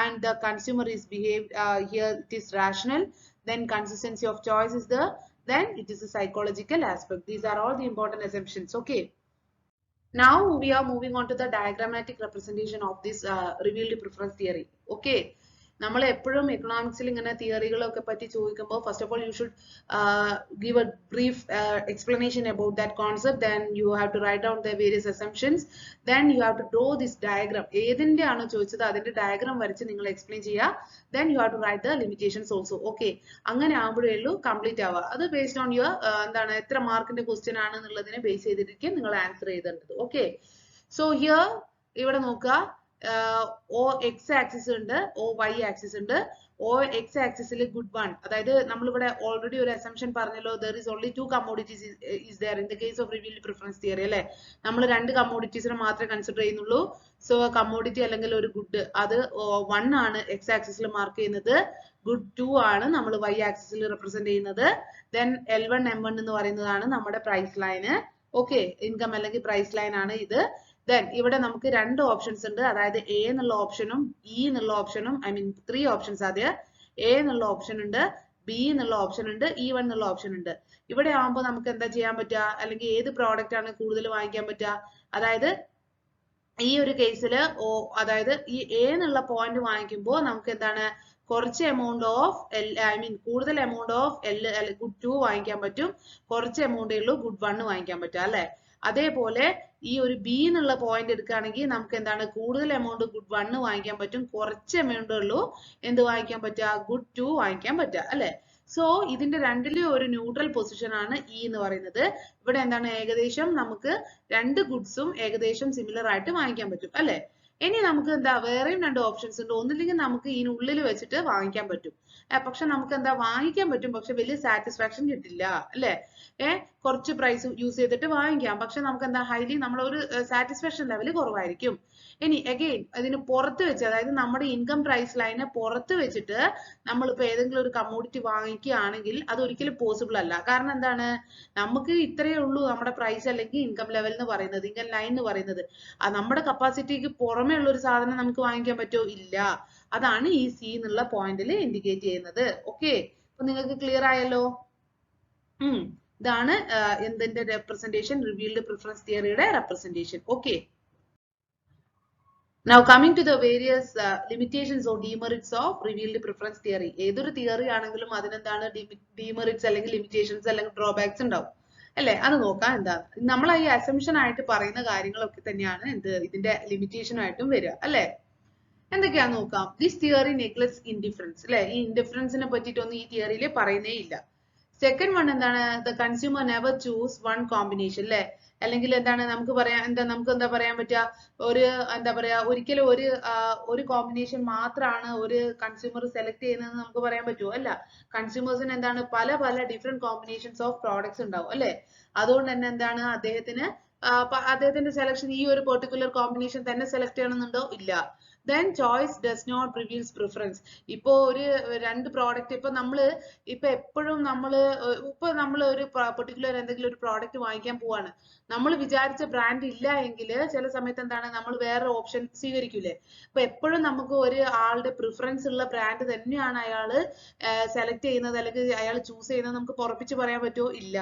and the consumer is behaved here it is rational. Then consistency of choice is there. Then it is a psychological aspect. These are all the important assumptions. Okay, now we are moving on to the diagrammatic representation of this revealed preference theory. Okay, നമ്മൾ എപ്പോഴും എക്കണോമിക്സിൽ ഇങ്ങനെ തിയറികളൊക്കെ പറ്റി ചോദിക്കുമ്പോൾ first of all you should give A brief explanation about that concept. Then you have to write down the various assumptions. Then you have to draw this diagram. ഏതിന്റെ ആണോ ചോദിച്ചത് അതിന്റെ diagram വരച്ച് നിങ്ങൾ എക്സ്പ്ലെയിൻ ചെയ്യുക. Then you have to write the limitations also. Okay, അങ്ങനെ ആകുമ്പോഴേ ഉള്ളൂ കംപ്ലീറ്റ് ആവുക. അത് ബേസ്ഡ് ഓൺ യുവർ എന്താണ് എത്ര മാർക്കിന്റെ ക്വസ്റ്റ്യൻ ആണെന്നുള്ളതിനെ ബേസ് ചെയ്തിരിക്കും നിങ്ങൾ ആൻസർ ചെയ്തേണ്ടത്. ഓക്കെ, സോ ഹിയർ ഇവിടെ നോക്കുക, O x axis ഉണ്ട്, O y axis ഉണ്ട്. O x axis good one. അതായത് നമ്മൾ ഇവിടെ ഓൾറെഡി ഒരു assumption പറഞ്ഞല്ലോ, there is only two commodities is there in the case of revealed preference theory അല്ലേ. നമ്മൾ രണ്ട് commoditiesനെ മാത്രമേ കൺസിഡർ ചെയ്യുന്നുള്ളൂ. സോ കമ്മോഡിറ്റി അല്ലെങ്കിൽ ഒരു ഗുഡ് അത് 1 ആണ് x ആക്സിസിൽ മാർക്ക് ചെയ്യുന്നത്, ഗുഡ് 2 ആണ് നമ്മൾ y ആക്സിസിൽ റെപ്രസെന്റ് ചെയ്യുന്നത്. ദെൻ L1 M1 എന്ന് പറയുന്നതാണ് നമ്മുടെ പ്രൈസ് ലൈന്. ഓക്കെ, ഇൻകം അല്ലെങ്കിൽ പ്രൈസ് ലൈൻ ആണ് ഇത്. ദെൻ ഇവിടെ നമുക്ക് രണ്ട് ഓപ്ഷൻസ് ഉണ്ട്, അതായത് എ എന്നുള്ള ഓപ്ഷനും ഇ എന്നുള്ള ഓപ്ഷനും, ഐ മീൻ 3 ഓപ്ഷൻസ് ആദ്യം. എ എന്നുള്ള ഓപ്ഷൻ ഉണ്ട്, ബി എന്നുള്ള ഓപ്ഷൻ ഉണ്ട്, E1 എന്നുള്ള ഓപ്ഷൻ ഉണ്ട്. ഇവിടെ ആകുമ്പോൾ നമുക്ക് എന്താ ചെയ്യാൻ പറ്റുക, അല്ലെങ്കിൽ ഏത് പ്രോഡക്റ്റ് ആണ് കൂടുതൽ വാങ്ങിക്കാൻ പറ്റുക, അതായത് ഈ ഒരു കേസില് അതായത് ഈ എ എന്നുള്ള പോയിന്റ് വാങ്ങിക്കുമ്പോൾ നമുക്ക് എന്താണ് കുറച്ച് എമൗണ്ട് ഓഫ് കൂടുതൽ എമൗണ്ട് ഓഫ് ഗുഡ് 2 വാങ്ങിക്കാൻ പറ്റും, കുറച്ച് എമൗണ്ടേ ഉള്ളൂ ഗുഡ് 1 വാങ്ങിക്കാൻ പറ്റുക അല്ലെ. അതേപോലെ ഈ ഒരു ബി എന്നുള്ള പോയിന്റ് എടുക്കുകയാണെങ്കിൽ നമുക്ക് എന്താണ് കൂടുതൽ എമൗണ്ട് ഗുഡ് 1 വാങ്ങിക്കാൻ പറ്റും, കുറച്ച് എമൗണ്ടേ ഉള്ളൂ എന്ത് വാങ്ങിക്കാൻ പറ്റുക, ഗുഡ് 2 വാങ്ങിക്കാൻ പറ്റുക അല്ലെ. സോ ഇതിന്റെ രണ്ടിലും ഒരു ന്യൂട്രൽ പൊസിഷൻ ആണ് ഇ എന്ന് പറയുന്നത്. ഇവിടെ എന്താണ് ഏകദേശം നമുക്ക് രണ്ട് ഗുഡ്സും ഏകദേശം സിമിലർ ആയിട്ട് വാങ്ങിക്കാൻ പറ്റും അല്ലെ. ഇനി നമുക്ക് എന്താ വേറെയും രണ്ട് ഓപ്ഷൻസ് ഉണ്ട്, ഒന്നില്ലെങ്കിൽ നമുക്ക് ഇതിനുള്ളിൽ വെച്ചിട്ട് വാങ്ങിക്കാൻ പറ്റും, പക്ഷെ നമുക്ക് എന്താ വാങ്ങിക്കാൻ പറ്റും പക്ഷെ വലിയ സാറ്റിസ്ഫാക്ഷൻ കിട്ടില്ല അല്ലെ. കുറച്ച് പ്രൈസ് യൂസ് ചെയ്തിട്ട് വാങ്ങിക്കാം, പക്ഷെ നമുക്ക് എന്താ ഹൈലി നമ്മളെ ഒരു സാറ്റിസ്ഫാക്ഷൻ ലെവൽ കുറവായിരിക്കും. ഇനി അഗെയിൻ അതിന് പുറത്ത് വെച്ച്, അതായത് നമ്മുടെ ഇൻകം പ്രൈസ് ലൈനെ പുറത്ത് വെച്ചിട്ട് നമ്മളിപ്പോ ഏതെങ്കിലും ഒരു കമ്മോഡിറ്റി വാങ്ങിക്കുകയാണെങ്കിൽ അത് ഒരിക്കലും പോസിബിൾ അല്ല. കാരണം എന്താണ്, നമുക്ക് ഇത്രയേ ഉള്ളൂ നമ്മുടെ പ്രൈസ് അല്ലെങ്കിൽ ഇൻകം ലെവൽ എന്ന് പറയുന്നത്, ഇൻകം ലൈൻ എന്ന് പറയുന്നത്. നമ്മുടെ കപ്പാസിറ്റിക്ക് പുറമേ ഉള്ള ഒരു സാധനം നമുക്ക് വാങ്ങിക്കാൻ പറ്റുമോ, ഇല്ല. അതാണ് ഈ സി എന്നുള്ള പോയിന്റിൽ ഇൻഡിക്കേറ്റ് ചെയ്യുന്നത്. ഓക്കെ, അപ്പൊ നിങ്ങൾക്ക് ക്ലിയർ ആയല്ലോ. ഇതാണ് എന്തിന്റെ റെപ്രസെന്റേഷൻ, റിവീൽഡ് പ്രിഫറൻസ് തിയറിയുടെ representation. Okay, now coming to the various limitations or demerits of revealed preference theory. ഏതൊരു തിയറി ആണെങ്കിലും അതിനെന്താണ് demerits അല്ലെങ്കിൽ limitations അല്ലെങ്കിൽ drawbacks ഉണ്ടാവും അല്ലെ. അത് നോക്കാം എന്താ നമ്മൾ ഈ അസംഷൻ ആയിട്ട് പറയുന്ന കാര്യങ്ങളൊക്കെ തന്നെയാണ് ഇതിന്റെ ലിമിറ്റേഷൻ ആയിട്ടും വരിക അല്ലെ. എന്തൊക്കെയാന്ന് നോക്കാം. ദിസ് തിയറി നെഗ്ലെക്ട്സ് ഇൻഡിഫറൻസ് അല്ലെ. ഈ ഇൻഡിഫറൻസിനെ പറ്റിയിട്ടൊന്നും ഈ തിയറിയിൽ പറയുന്നേ ഇല്ല. സെക്കൻഡ് വൺ എന്താണ്, the consumer never choose one combination അല്ലെ. അല്ലെങ്കിൽ എന്താണ് നമുക്ക് പറയാം, നമുക്ക് എന്താ പറയാൻ പറ്റുക, ഒരു എന്താ പറയാ ഒരിക്കലും ഒരു കോമ്പിനേഷൻ മാത്രമാണ് ഒരു കൺസ്യൂമർ സെലക്ട് ചെയ്യുന്നതെന്ന് നമുക്ക് പറയാൻ പറ്റുമോ, അല്ല. കൺസ്യൂമേഴ്സിന് എന്താണ് പല പല ഡിഫറെന്റ് കോമ്പിനേഷൻസ് ഓഫ് പ്രോഡക്ട്സ് ഉണ്ടാവും അല്ലെ. അതുകൊണ്ട് തന്നെ എന്താണ് അദ്ദേഹത്തിന്റെ സെലക്ഷൻ ഈ ഒരു പെർട്ടിക്കുലർ കോമ്പിനേഷൻ തന്നെ സെലക്ട് ചെയ്യണമെന്നുണ്ടോ, ഇല്ല. then choice does not reveals preference. ഇപ്പോ ഒരു രണ്ട് പ്രോഡക്റ്റ് ഇപ്പൊ എപ്പോഴും നമ്മൾ ഒരു പെർട്ടിക്കുലർ എന്തെങ്കിലും ഒരു പ്രോഡക്റ്റ് വാങ്ങിക്കാൻ പോവാണ്, നമ്മൾ വിചാരിച്ച ബ്രാൻഡ് ഇല്ല എങ്കിൽ ചില സമയത്ത് എന്താണ് നമ്മൾ വേറെ ഓപ്ഷൻ സ്വീകരിക്കൂലേ. അപ്പൊ എപ്പോഴും നമുക്ക് ഒരു ആളുടെ പ്രിഫറൻസ് ഉള്ള ബ്രാൻഡ് തന്നെയാണ് അയാള് സെലക്ട് ചെയ്യുന്നത് അല്ലെങ്കിൽ അയാൾ ചൂസ് ചെയ്യുന്നത് നമുക്ക് ഉറപ്പിച്ച് പറയാൻ പറ്റുമോ, ഇല്ല.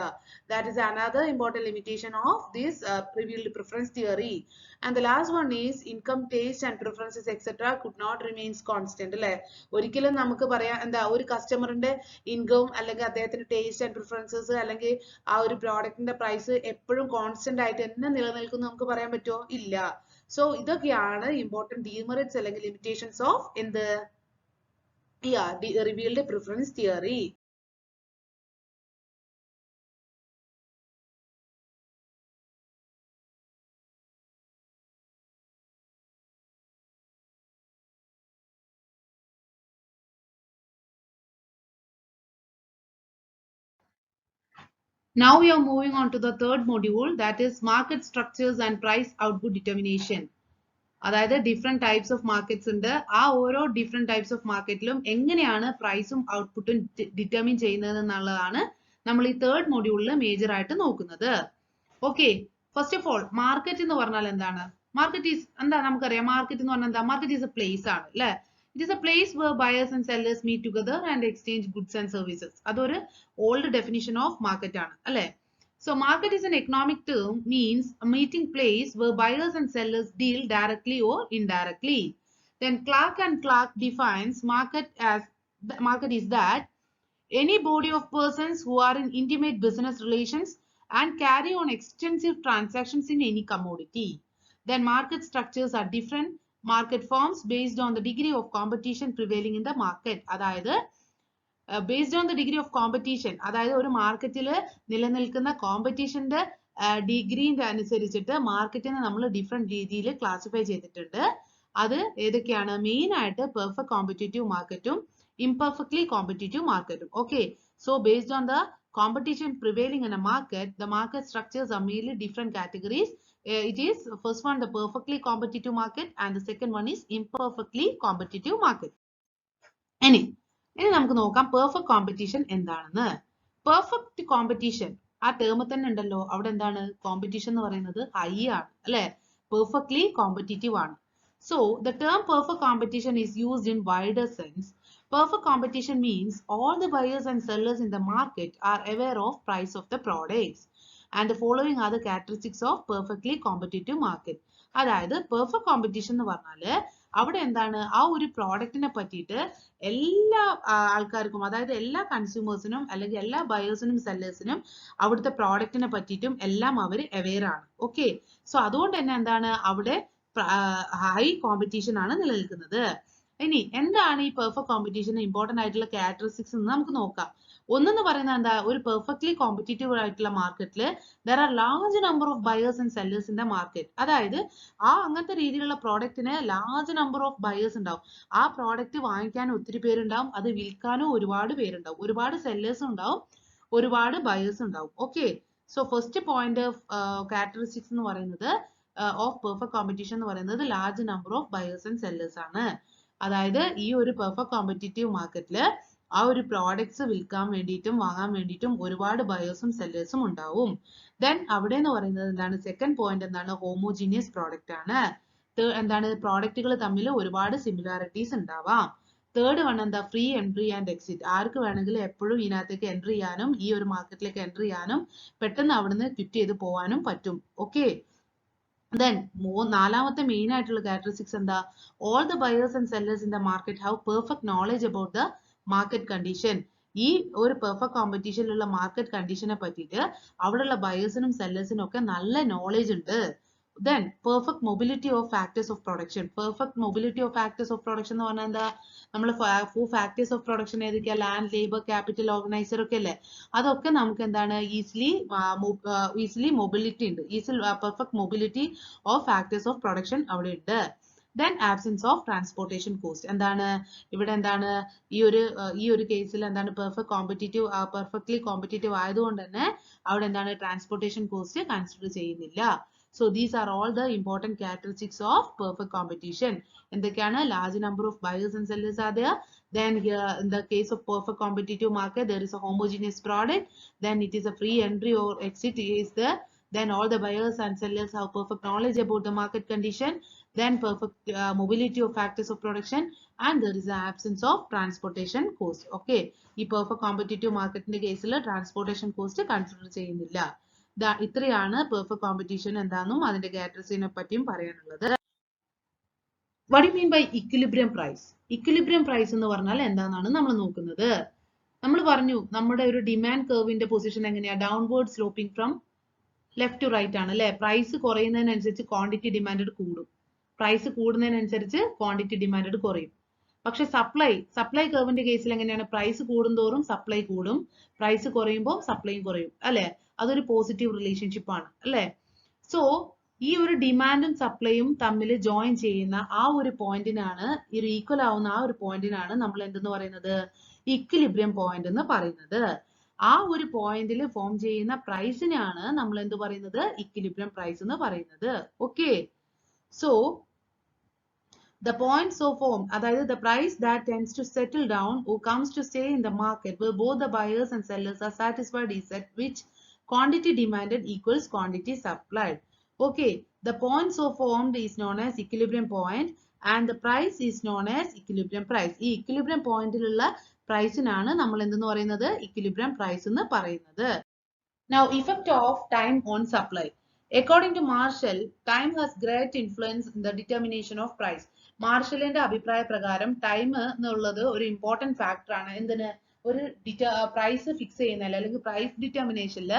That is another important limitation of this revealed preference theory. And the last one is income, taste and preferences etc could not remains constant അല്ലെ. ഒരിക്കലും നമുക്ക് പറയാം ഒരു കസ്റ്റമറിന്റെ ഇൻകം അല്ലെങ്കിൽ അദ്ദേഹത്തിന്റെ ടേസ്റ്റ് ആൻഡ് പ്രിഫറൻസസ് അല്ലെങ്കിൽ ആ ഒരു പ്രോഡക്റ്റിന്റെ പ്രൈസ് എപ്പോഴും കോൺസ്റ്റന്റ് ആയിട്ട് തന്നെ നിലനിൽക്കുന്നു നമുക്ക് പറയാൻ പറ്റുമോ, ഇല്ല. സോ ഇതൊക്കെയാണ് ഇമ്പോർട്ടന്റ് ഡീമെറിറ്റ്സ് അല്ലെങ്കിൽ limitations of revealed preference theory. Now we are moving on to the third module, that is market structures and price output determination. അതായത് ഡിഫറെന്റ് ടൈപ്സ് ഓഫ് മാർക്കറ്റ്സ് ഉണ്ട്. ആ ഓരോ ഡിഫറെന്റ് ടൈപ്സ് ഓഫ് മാർക്കറ്റിലും എങ്ങനെയാണ് പ്രൈസും ഔട്ട്പുട്ടും determine ചെയ്യുന്നത് എന്നുള്ളതാണ് നമ്മൾ ഈ തേർഡ് മൊഡ്യൂളിൽ മേജർ ആയിട്ട് നോക്കുന്നത്. Okay, first of all market എന്ന് പറഞ്ഞാൽ എന്താണ്? മാർക്കറ്റ് ഈസ് നമുക്കറിയാം. മാർക്കറ്റ് എന്ന് പറഞ്ഞാൽ എന്താ? മാർക്കറ്റ് ഈസ് എ പ്ലേസ് ആണ് അല്ലെ. It is a place where buyers and sellers meet together and exchange goods and services. അതൊരു ഓൾഡ് ഡെഫിനിഷൻ ഓഫ് മാർക്കറ്റ് ആണ് അല്ലെ. So market is an economic term, means a meeting place where buyers and sellers deal directly or indirectly. Then Clark and Clark defines market as market is that any body of persons who are in intimate business relations and carry on extensive transactions in any commodity. Then market structures are different market forms based on the degree of competition prevailing in the market. അതായത് based on the degree of competition, അതായത് ഒരു മാർക്കറ്റിൽ നിലനിൽക്കുന്ന കോമ്പറ്റീഷന്റെ ഡിഗ്രീന്റെ അനുസരിച്ചിട്ട് മാർക്കറ്റിനെ നമ്മൾ different രീതിയിൽ classify ചെയ്തിട്ടുണ്ട്. അത് ഏതൊക്കെയാണ്? മെയിൻ ആയിട്ട് പെർഫെക്റ്റ് കോമ്പറ്റീറ്റീവ് മാർക്കറ്റും imperfectly competitive marketing. Okay, so based on the competition prevailing in a market, the market structures are mainly different categories. It is first one the perfectly competitive market and the second one is imperfectly competitive market. ഇനി നമുക്ക് നോക്കാം perfect competition എന്താണെന്ന്. Perfect competition ആ ടേമിൽ തന്നെ ഉണ്ടല്ലോ, അവിടെ എന്താണ് കോമ്പറ്റീഷൻ എന്ന് പറയുന്നത്? ഹൈ ആണ് അല്ലെ, പെർഫെക്റ്റ്ലി കോമ്പറ്റീറ്റീവ് ആണ്. So the term perfect competition is used in wider sense. Perfect competition means all the buyers and sellers in the market are aware of price of the products and the following are the characteristics of perfectly competitive market. അതായത് perfect competition എന്ന് പറഞ്ഞാല് അവിടെ എന്താണ്, ആ ഒരു പ്രോഡക്റ്റിനെ പറ്റിയിട്ട് എല്ലാ ആൾക്കാർക്കും, അതായത് എല്ലാ കൺസ്യൂമേഴ്സിനും അല്ലെങ്കിൽ എല്ലാ ബയേഴ്സിനും സെല്ലേഴ്സിനും അവിടുത്തെ പ്രോഡക്റ്റിനെ പറ്റിയിട്ടും എല്ലാം അവർ അവെയർ ആണ്. ഓക്കെ, സോ അതുകൊണ്ട് തന്നെ എന്താണ് അവിടെ ഹൈ കോമ്പറ്റീഷൻ ആണ് നിലനിൽക്കുന്നത്. ഇനി എന്താണ് ഈ പെർഫെക്റ്റ് കോമ്പറ്റീഷന് ഇമ്പോർട്ടന്റ് ആയിട്ടുള്ള ക്യാരക്ടറിസ്റ്റിക്സ് എന്ന് നമുക്ക് നോക്കാം. ഒന്നെന്ന് പറയുന്നത് എന്താ, ഒരു പെർഫെക്റ്റ്ലി കോമ്പറ്റീറ്റീവ് ആയിട്ടുള്ള മാർക്കറ്റിൽ there are large number of buyers and sellers in the market. അതായത് അങ്ങനത്തെ രീതിയിലുള്ള പ്രോഡക്റ്റിന് ലാർജ് നമ്പർ ഓഫ് ബയേഴ്സ് ഉണ്ടാവും. ആ പ്രോഡക്റ്റ് വാങ്ങിക്കാൻ ഒത്തിരി പേരുണ്ടാവും, അത് വിൽക്കാനും ഒരുപാട് പേരുണ്ടാവും, ഒരുപാട് സെല്ലേഴ്സും ഉണ്ടാവും, ഒരുപാട് ബയേഴ്സ് ഉണ്ടാവും. Okay, so first point of characteristics എന്ന് പറയുന്നത് ഓഫ് പെർഫെക്റ്റ് കോമ്പറ്റീഷൻ എന്ന് പറയുന്നത് large number of buyers and sellers ആണ്. അതായത് ഈ ഒരു പെർഫെക്റ്റ് കോമ്പറ്റീറ്റീവ് മാർക്കറ്റിൽ ആ ഒരു പ്രോഡക്ട്സ് വിൽക്കാൻ വേണ്ടിയിട്ടും വാങ്ങാൻ വേണ്ടിയിട്ടും ഒരുപാട് ബയേഴ്സും സെല്ലേഴ്സും ഉണ്ടാവും. ദെൻ അവിടെ എന്ന് പറയുന്നത് എന്താണ്, സെക്കൻഡ് പോയിന്റ് എന്താണ്, ഹോമോജീനിയസ് പ്രോഡക്റ്റ് ആണ്. എന്താണ്, പ്രോഡക്റ്റുകൾ തമ്മിൽ ഒരുപാട് സിമിലാരിറ്റീസ് ഉണ്ടാവാം. തേർഡ് വൺ എന്താ, ഫ്രീ എൻട്രി ആൻഡ് എക്സിറ്റ്. ആർക്ക് വേണമെങ്കിലും എപ്പോഴും ഇതിനകത്തേക്ക് എൻട്രി ചെയ്യാനും ഈ ഒരു മാർക്കറ്റിലേക്ക് എൻട്രി ചെയ്യാനും പെട്ടെന്ന് അവിടുന്ന് ക്വിറ്റ് ചെയ്ത് പോകാനും പറ്റും. ഓക്കെ, then നാലാമത്തെ മെയിൻ ആയിട്ടുള്ള ക്യാരക്ടറിസ്റ്റിക്സ് എന്താ, all the buyers and sellers in the market have perfect knowledge about the market condition. ഈ ഒരു പെർഫെക്റ്റ് കോമ്പറ്റീഷനിലുള്ള മാർക്കറ്റ് കണ്ടീഷനെ പറ്റിയിട്ട് അവിടെയുള്ള ബയേഴ്സിനും സെല്ലേഴ്സിനും ഒക്കെ നല്ല നോളേജ് ഉണ്ട്. Then perfect mobility of factors of production. Perfect mobility of factors of production എന്ന് പറഞ്ഞാൽ എന്താ, നമ്മൾ ഫാക്ടേഴ്സ് ഓഫ് പ്രൊഡക്ഷൻ ഏതൊക്കെയാ, ലാൻഡ്, ലേബർ, ക്യാപിറ്റൽ, ഓർഗനൈസർ ഒക്കെ അല്ലേ, അതൊക്കെ നമുക്ക് എന്താണ് ഈസിലി മൊബിലിറ്റി ഉണ്ട്, perfect mobility of factors of production അവിടെ ഉണ്ട്. Then absence of transportation cost. എന്താണ് ഇവിടെ എന്താണ് ഈ ഒരു കേസിൽ എന്താണ് പെർഫെക്റ്റ്ലി കോമ്പറ്റീറ്റീവ് ആയതുകൊണ്ട് തന്നെ അവിടെ എന്താണ് ട്രാൻസ്പോർട്ടേഷൻ കോസ്റ്റ് കൺസിഡർ ചെയ്യുന്നില്ല. So these are all the important characteristics of perfect competition. എന്തൊക്കെയാണ്, large number of buyers and sellers are there. Then here in the case of perfect competitive market there is a homogeneous product. Then it is a free entry or exit is there. Then all the buyers and sellers have perfect knowledge about the market condition. Then perfect mobility of factors of production and there is an absence of transportation cost. Okay, ഈ perfect competitive marketന്റെ കേസിൽ transportation cost consider ചെയ്യുന്നില്ല. ഇത്രയാണ് perfect competition എന്താണെന്നും അതിന്റെ ക്യാരക്ടറിസ്റ്റിക്സിനെ പറ്റിയും പറയാനുള്ളത്. What do you mean by equilibrium price? Equilibrium price എന്ന് പറഞ്ഞാൽ എന്താണെന്നാണ് നമ്മൾ നോക്കുന്നത്. നമ്മൾ പറഞ്ഞു നമ്മുടെ ഒരു ഡിമാൻഡ് കർവിന്റെ പൊസിഷൻ എങ്ങനെയാ, downward sloping from left to right ആണ് അല്ലെ. പ്രൈസ് കുറയുന്നതിനനുസരിച്ച് ക്വാണ്ടിറ്റി ഡിമാൻഡ് കൂടും, പ്രൈസ് കൂടുന്നതിനനുസരിച്ച് ക്വാണ്ടിറ്റി ഡിമാൻഡ് കുറയും. പക്ഷെ സപ്ലൈ കർവിന്റെ കേസിൽ എങ്ങനെയാണ്, പ്രൈസ് കൂടുന്തോറും സപ്ലൈ കൂടും, പ്രൈസ് കുറയുമ്പോൾ സപ്ലൈയും കുറയും അല്ലെ. അതൊരു പോസിറ്റീവ് റിലേഷൻഷിപ്പ് ആണ് അല്ലെ. സോ ഈ ഒരു ഡിമാൻഡും സപ്ലൈയും തമ്മിൽ ജോയിൻ ചെയ്യുന്ന ആ ഒരു പോയിന്റിനാണ്, ഈ ഈക്വൽ ആവുന്ന ആ ഒരു പോയിന്റിനാണ് നമ്മൾ എന്തെന്ന് പറയുന്നത്, ഇക്വിലിബ്രിയം പോയിന്റ് എന്ന് പറയുന്നത്. ആ ഒരു പോയിന്റിൽ ഫോം ചെയ്യുന്ന പ്രൈസിനാണ് നമ്മൾ എന്ത് പറയുന്നത്, ഇക്വിലിബ്രിയം പ്രൈസ് എന്ന് പറയുന്നത്. Okay, so the point so formed, അതായത് the price that tends to settle down or comes to stay in the market where both the buyers and sellers are satisfied is at which quantity demanded equals quantity supplied. Okay, the point so formed is known as equilibrium point and the price is known as equilibrium price. ഈ equilibrium പോയിന്റിലുള്ള പ്രൈസിനാണ് നമ്മൾ എന്തെന്ന് പറയുന്നത്, equilibrium price എന്ന് പറയുന്നത്. Now effect of time on supply. According to Marshall, time has great influence in the determination of price. മാർഷലിന്റെ അഭിപ്രായ പ്രകാരം time എന്നുള്ളത് ഒരു ഇമ്പോർട്ടന്റ് ഫാക്ടർ ആണ്. എന്തിന്, ഒരു പ്രൈസ് ഫിക്സ് ചെയ്യുന്നതിൽ അല്ലെങ്കിൽ പ്രൈസ് ഡിറ്റർമിനേഷനിൽ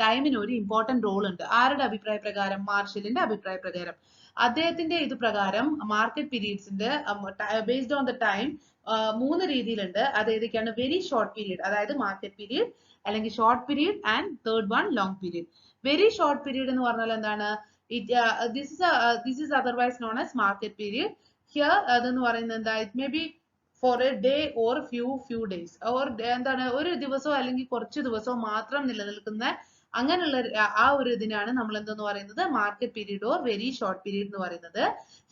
ടൈമിന് ഒരു ഇമ്പോർട്ടന്റ് റോൾ ഉണ്ട്. ആരുടെ അഭിപ്രായ പ്രകാരം, മാർഷലിന്റെ അഭിപ്രായ പ്രകാരം. അദ്ദേഹത്തിന്റെ ഇത് പ്രകാരം മാർക്കറ്റ് പീരീഡ്സിന്റെ ബേസ്ഡ് ഓൺ ദ ടൈം 3 രീതിയിലുണ്ട്. അത് ഏതൊക്കെയാണ്, വെരി ഷോർട്ട് പീരീഡ് അതായത് മാർക്കറ്റ് പീരീഡ്, അല്ലെങ്കിൽ short period and third one long period. Very short period എന്ന് പറഞ്ഞാൽ എന്താണ്, this is otherwise known as market period. here അതെന്ന് പറയുന്നത് എന്താ, it may be for a day or few days or എന്താണ് ഒരു ദിവസമോ അല്ലെങ്കിൽ കുറച്ച് ദിവസമോ മാത്രം നിലനിൽക്കുന്ന അങ്ങനെയുള്ള ആ ഒരു ഇതിനാണ് നമ്മൾ എന്തെന്ന് പറയുന്നത് market period or very short period എന്ന് പറയുന്നത്.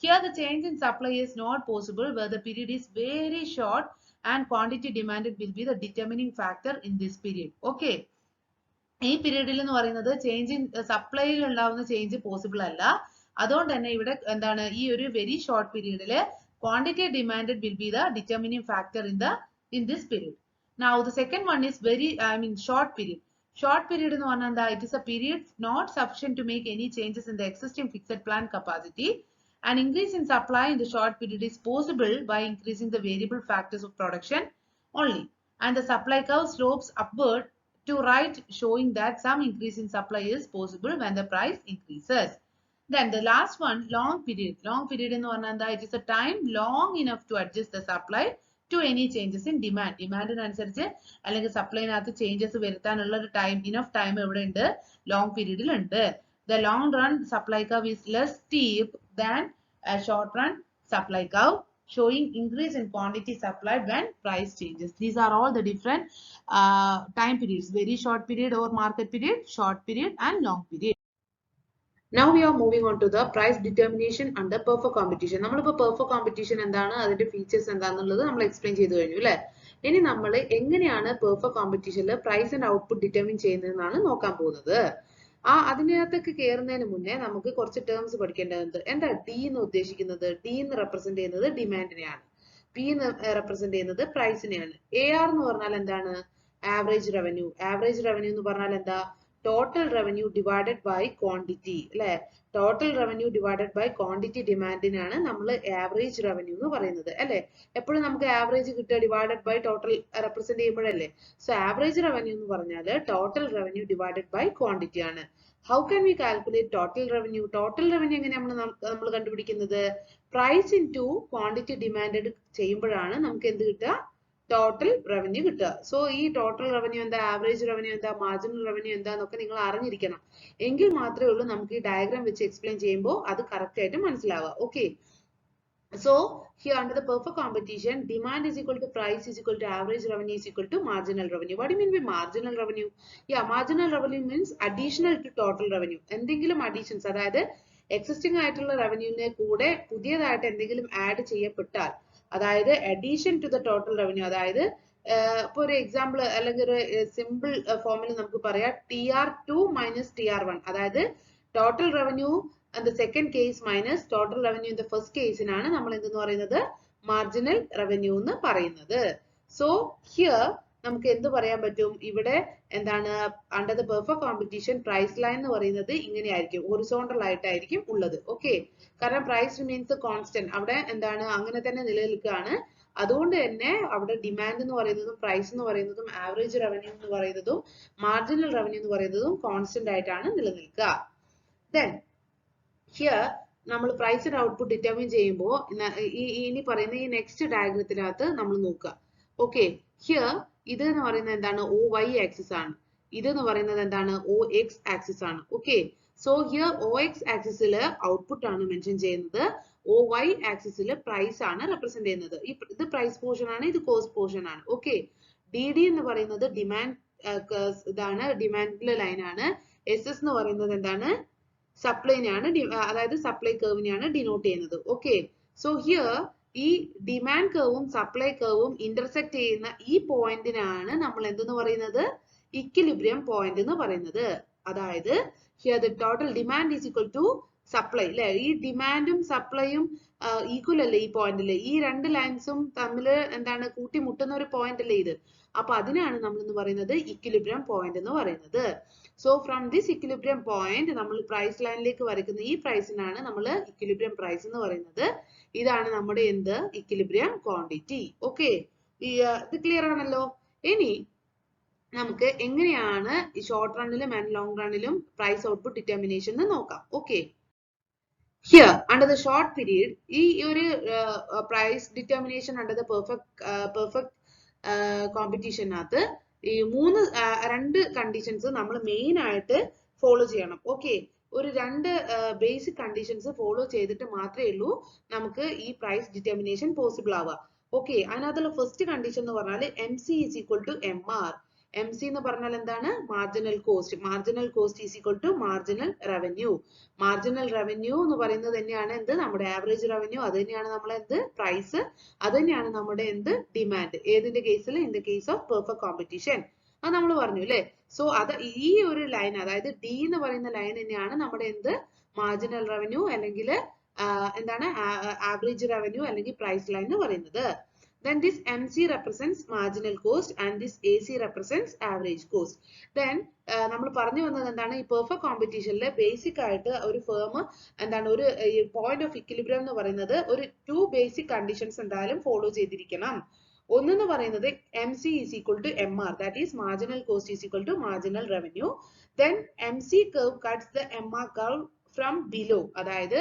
Here the change in supply is not possible where the period is very short and quantity demanded will be the determining factor in this period. Okay. ഈ പീരീഡിൽ എന്ന് പറയുന്നത് change in സപ്ലൈയിൽ ഉണ്ടാവുന്ന change possible അല്ല. അതുകൊണ്ട് തന്നെ ഇവിടെ എന്താണ് ഈ ഒരു വെരി ഷോർട്ട് പീരീഡിൽ quantity demanded will be the determining factor in this period. Now the second one is short period. Short period എന്ന് പറഞ്ഞാൽ എന്താ, it is a period not sufficient to make any changes in the existing fixed plant capacity. An increase in supply in the short period is possible by increasing the variable factors of production only, and the supply curve slopes upward to right, showing that some increase in supply is possible when the price increases. Then the last one, long period. Long period എന്ന് പറഞ്ഞാൽ എന്താ, it is a time long enough to adjust the supply to any changes in demand. ഡിമാൻഡിനനുസരിച്ച് അല്ലെങ്കിൽ സപ്ലൈനകത്ത് changes വരുത്താനുള്ള ഒരു time, enough time എവിടെ ഉണ്ട്, long പീരീഡിൽ ഉണ്ട്. The long run supply curve is less steep than a short run supply curve, showing increase in quantity supplied when price changes. These are all the different time periods: very short period or market period, short period and long period. Now we are moving on to the price determination under perfect competition. നമ്മളിപ്പോൾ perfect competition എന്താണ്, അതിന്റെ features എന്താണെന്നുള്ളത് നമ്മൾ explain ചെയ്തു കഴിഞ്ഞു അല്ലേ. ഇനി നമ്മൾ എങ്ങനെയാണ് perfect competitionൽ പ്രൈസ് ആൻഡ് ഔട്ട്പുട്ട് ഡിറ്റർമിൻ ചെയ്യുന്നതെന്നാണ് നോക്കാൻ പോകുന്നത്. അതിനകത്തേക്ക് കയറുന്നതിന് മുന്നേ നമുക്ക് കുറച്ച് ടേംസ് പഠിക്കേണ്ടതുണ്ട്. എന്താ ഡി എന്ന് ഉദ്ദേശിക്കുന്നത്? ഡി എന്ന് റെപ്രസെന്റ് ചെയ്യുന്നത് ഡിമാൻഡിനെയാണ്, പി എന്ന് റെപ്രസെന്റ് ചെയ്യുന്നത് പ്രൈസിനെയാണ്. എ ആർ എന്ന് പറഞ്ഞാൽ എന്താണ്? Average revenue. ആവറേജ് റവന്യൂ എന്ന് പറഞ്ഞാൽ എന്താ? Total revenue divided by quantity അല്ലെ. Total revenue divided by quantity ഡിമാൻഡിനാണ് നമ്മൾ ആവറേജ് റവന്യൂ എന്ന് പറയുന്നത് അല്ലെ. എപ്പോഴും നമുക്ക് ആവറേജ് കിട്ടുക ഡിവൈഡഡ് ബൈ ടോട്ടൽ റെപ്രസെന്റ് ചെയ്യുമ്പോഴല്ലേ. സോ ആവറേജ് റവന്യൂ എന്ന് പറഞ്ഞാൽ total revenue divided by quantity ആണ്. How can we calculate total revenue? Total revenue എങ്ങനെയാണ് നമ്മൾ കണ്ടുപിടിക്കുന്നത്? പ്രൈസ് ഇൻടു ക്വാണ്ടിറ്റി ഡിമാൻഡ് ചെയ്യുമ്പോഴാണ് നമുക്ക് എന്ത് കിട്ടുക? ടോട്ടൽ റവന്യൂ കിട്ടുക. സോ ഈ ടോട്ടൽ റവന്യൂ എന്താ, ആവറേജ് റവന്യൂ എന്താ, മാർജിനൽ റവന്യൂ എന്താന്നൊക്കെ നിങ്ങൾ അറിഞ്ഞിരിക്കണം. എങ്കിൽ മാത്രമേ ഉള്ളൂ നമുക്ക് ഈ ഡയഗ്രാം വെച്ച് എക്സ്പ്ലെയിൻ ചെയ്യുമ്പോൾ അത് കറക്റ്റ് ആയിട്ട് മനസ്സിലാവുക. Okay. So here under the perfect competition, demand is equal to price is equal to average revenue is equal to marginal revenue. What do you mean by marginal revenue? Yeah, marginal revenue means additional to total revenue. എന്തെങ്കിലും additions, അതായത് existing ആയിട്ടുള്ള റവന്യൂവിനെ കൂടെ പുതിയതായിട്ട് എന്തെങ്കിലും add ചെയ്യപ്പെട്ടാൽ, അതായത് addition to the total revenue, അതായത് ഇപ്പോൾ ഒരു എക്സാമ്പിൾ അല്ലെങ്കിൽ ഒരു സിമ്പിൾ ഫോമിൽ നമുക്ക് പറയാം TR2 minus TR1, അതായത് total revenue and the second case minus total revenue in the first case നാണ് നമ്മൾ എന്തെന്ന് പറയുന്നത്? മാർജിനൽ റവന്യൂ എന്ന് പറയുന്നത്. സോ ഹിയർ നമുക്ക് എന്ത് പറയാൻ പറ്റും? ഇവിടെ എന്താണ് under the perfect competition price line എന്ന് പറയുന്നത് ഇങ്ങനെയായിരിക്കും, ഹൊറിസോണ്ടൽ ആയിട്ടായിരിക്കും ഉള്ളത്. ഓക്കെ. കാരണം പ്രൈസ് റിമെയിൻസ് കോൺസ്റ്റന്റ്, അവിടെ എന്താണ് അങ്ങനെ തന്നെ നിലനിൽക്കുകയാണ്. അതുകൊണ്ട് തന്നെ അവിടെ ഡിമാൻഡ് എന്ന് പറയുന്നതും പ്രൈസ് എന്ന് പറയുന്നതും ആവറേജ് റവന്യൂ എന്ന് പറയുന്നതും മാർജിനൽ റവന്യൂ എന്ന് പറയുന്നതും കോൺസ്റ്റന്റ് ആയിട്ടാണ് നിലനിൽക്കുക. ദെൻ ഹിയർ നമ്മൾ പ്രൈസ് ആൻഡ് ഔട്ട്പുട്ട് ഡിറ്റർമിൻ ചെയ്യുമ്പോൾ ഇനി പറയുന്ന ഈ നെക്സ്റ്റ് ഡയഗ്രത്തിനകത്ത് നമ്മൾ നോക്കുക. ഓക്കെ. ഹിയർ ഇത് എന്ന് പറയുന്നത് എന്താണ്? ഒ വൈ ആക്സിസ് ആണ്. ഇത് എന്ന് പറയുന്നത് എന്താണ്? ഒ എക്സ് ആക്സിസ് ആണ്. Okay. So here O X ആക്സിസിൽ ഔട്ട്പുട്ട് ആണ് മെൻഷൻ ചെയ്യുന്നത്, ഒ വൈ ആക്സിസിൽ പ്രൈസ് ആണ് റെപ്രസെന്റ് ചെയ്യുന്നത്. ഇത് പ്രൈസ് പോർഷൻ ആണ്, ഇത് കോസ്റ്റ് പോർഷൻ ആണ്. ഓക്കെ. ഡി ഡി എന്ന് പറയുന്നത് ഡിമാൻഡ് ഇതാണ്, ഡിമാൻഡിലെ ലൈൻ ആണ്. എസ് എസ് എന്ന് പറയുന്നത് എന്താണ്? സപ്ലൈനെയാണ്, അതായത് സപ്ലൈ കർവിനെയാണ് ഡിനോട്ട് ചെയ്യുന്നത്. ഓക്കെ. സോ ഹിയർ ഈ ഡിമാൻഡ് കർവും സപ്ലൈ കർവും ഇന്റർസെക്ട് ചെയ്യുന്ന ഈ പോയിന്റിനാണ് നമ്മൾ എന്തെന്ന് പറയുന്നത്? ഇക്വിലിബ്രിയം പോയിന്റ് എന്ന് പറയുന്നത്. അതായത് here the total demand is equal to supply അല്ലെ. ഈ ഡിമാൻഡും സപ്ലൈയും ഈക്വൽ അല്ലേ ഈ പോയിന്റില്? ഈ രണ്ട് ലൈൻസും തമ്മിൽ എന്താണ് കൂട്ടിമുട്ടുന്ന ഒരു പോയിന്റ് അല്ലേ ഇത്? അപ്പൊ അതിനാണ് നമ്മൾ എന്ന് പറയുന്നത് ഇക്വിലിബ്രിയം പോയിന്റ് എന്ന് പറയുന്നത്. So from this equilibrium point നമ്മൾ പ്രൈസ് ലൈനിലേക്ക് വരയ്ക്കുന്ന ഈ പ്രൈസിനാണ് നമ്മൾ ഇക്വിലിബ്രിയം പ്രൈസ് എന്ന് പറയുന്നത്. ഇതാണ് നമ്മുടെ എന്ത്? Equilibrium quantity. ഓക്കെ. ഇത് ക്ലിയർ ആണല്ലോ. ഇനി നമുക്ക് എങ്ങനെയാണ് ഷോർട്ട് റണ്ണിലും ആൻഡ് ലോങ് റണ്ണിലും പ്രൈസ് ഔട്ട്പുട്ട് ഡിറ്റർമിനേഷൻ എന്ന് നോക്കാം. Okay. Here under the short period ഈ ഒരു price determination under the perfect കോമ്പറ്റീഷനകത്ത് ഈ രണ്ട് കണ്ടീഷൻസ് നമ്മൾ മെയിൻ ആയിട്ട് ഫോളോ ചെയ്യണം. ഓക്കെ. ഒരു രണ്ട് ബേസിക് കണ്ടീഷൻസ് ഫോളോ ചെയ്തിട്ട് മാത്രമേ ഉള്ളൂ നമുക്ക് ഈ പ്രൈസ് ഡിറ്റർമിനേഷൻ പോസിബിൾ ആവുക. ഓക്കെ, അതിനകത്തുള്ള ഫസ്റ്റ് കണ്ടീഷൻ എന്ന് പറഞ്ഞാൽ M C is equal to M R. M C എന്ന് പറഞ്ഞാൽ എന്താണ്? Marginal cost. Marginal cost is equal to marginal revenue. Marginal revenue എന്ന് പറയുന്നത് തന്നെയാണ് എന്ത്? നമ്മുടെ ആവറേജ് റവന്യൂ. അത് തന്നെയാണ് നമ്മളെ എന്ത്? പ്രൈസ്. അത് തന്നെയാണ് നമ്മുടെ എന്ത്? ഡിമാൻഡ്. ഏതിന്റെ കേസിൽ? In the case of perfect competition. അത് നമ്മൾ പറഞ്ഞു അല്ലെ. സോ അത് ഈ ഒരു ലൈൻ, അതായത് ഡി എന്ന് പറയുന്ന ലൈൻ തന്നെയാണ് നമ്മുടെ എന്ത്? മാർജിനൽ റവന്യൂ അല്ലെങ്കിൽ എന്താണ്? ആവറേജ് റവന്യൂ അല്ലെങ്കിൽ പ്രൈസ് ലൈൻ എന്ന് പറയുന്നത്. Then this MC represents marginal cost and this AC represents average cost. Then നമ്മൾ പറഞ്ഞു വന്നത് എന്താണ്? ഈ പെർഫെക്റ്റ് കോമ്പറ്റീഷനിൽ ബേസിക് ആയിട്ട് ഒരു ഫേം എന്താണ്? ഒരു പോയിന്റ് ഓഫ് ഇക്വിലിബ്രിയം എന്ന് പറയുന്നത് ഒരു 2 ബേസിക് കണ്ടീഷൻസ് എന്തായാലും ഫോളോ ചെയ്തിരിക്കണം. ഒന്നെന്ന് പറയുന്നത് M C is equal to M R, that is marginal cost is equal to marginal revenue. Then M C curve cuts the M R curve from below. അതായത്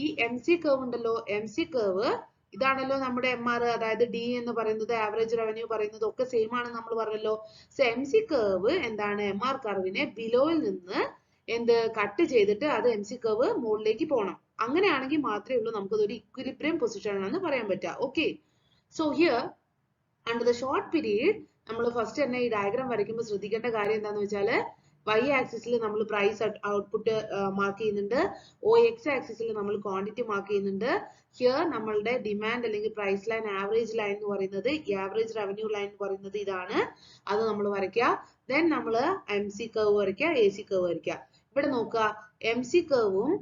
ഈ M C curve ഉണ്ടല്ലോ, M C curve ഇതാണല്ലോ നമ്മുടെ M R, അതായത് D എന്ന് പറയുന്നത് average revenue പറയുന്നത് ഒക്കെ സെയിം ആണ് നമ്മൾ പറഞ്ഞല്ലോ. സോ എം സി കർവ് എന്താണ്? എം ആർ കർവിനെ ബിലോയിൽ നിന്ന് എന്ത്? കട്ട് ചെയ്തിട്ട് അത് എം സി കർവ് മുകളിലേക്ക് പോകണം. അങ്ങനെയാണെങ്കിൽ മാത്രമേ ഉള്ളൂ നമുക്കതൊരു ഇക്വിലിബ്രിയം പൊസിഷൻ ആണെന്ന് പറയാൻ പറ്റുക. Okay, so here under the short period നമ്മൾ ഫസ്റ്റ് തന്നെ ഈ ഡയഗ്രാം വരയ്ക്കുമ്പോൾ ശ്രദ്ധിക്കേണ്ട കാര്യം എന്താണെന്ന് വെച്ചാൽ y ആക്സിസിൽ നമ്മൾ പ്രൈസ് ഔട്ട്പുട്ട് മാർക്ക് ചെയ്യുന്നുണ്ട്, ഒ എക്സ് ആക്സിസിൽ നമ്മൾ ക്വാണ്ടിറ്റി മാർക്ക് ചെയ്യുന്നുണ്ട്. ഹിയർ നമ്മളുടെ ഡിമാൻഡ് അല്ലെങ്കിൽ പ്രൈസ് ലൈൻ, ആവറേജ് ലൈൻ എന്ന് പറയുന്നത്, ഈ ആവറേജ് റവന്യൂ ലൈൻ എന്ന് പറയുന്നത് ഇതാണ്. അത് നമ്മൾ വരയ്ക്കുക. ദെൻ നമ്മൾ എം സി കർവ് വരയ്ക്കുക, എ സി കർവ് വരയ്ക്കുക. ഇവിടെ നോക്കുക, എം സി കർവും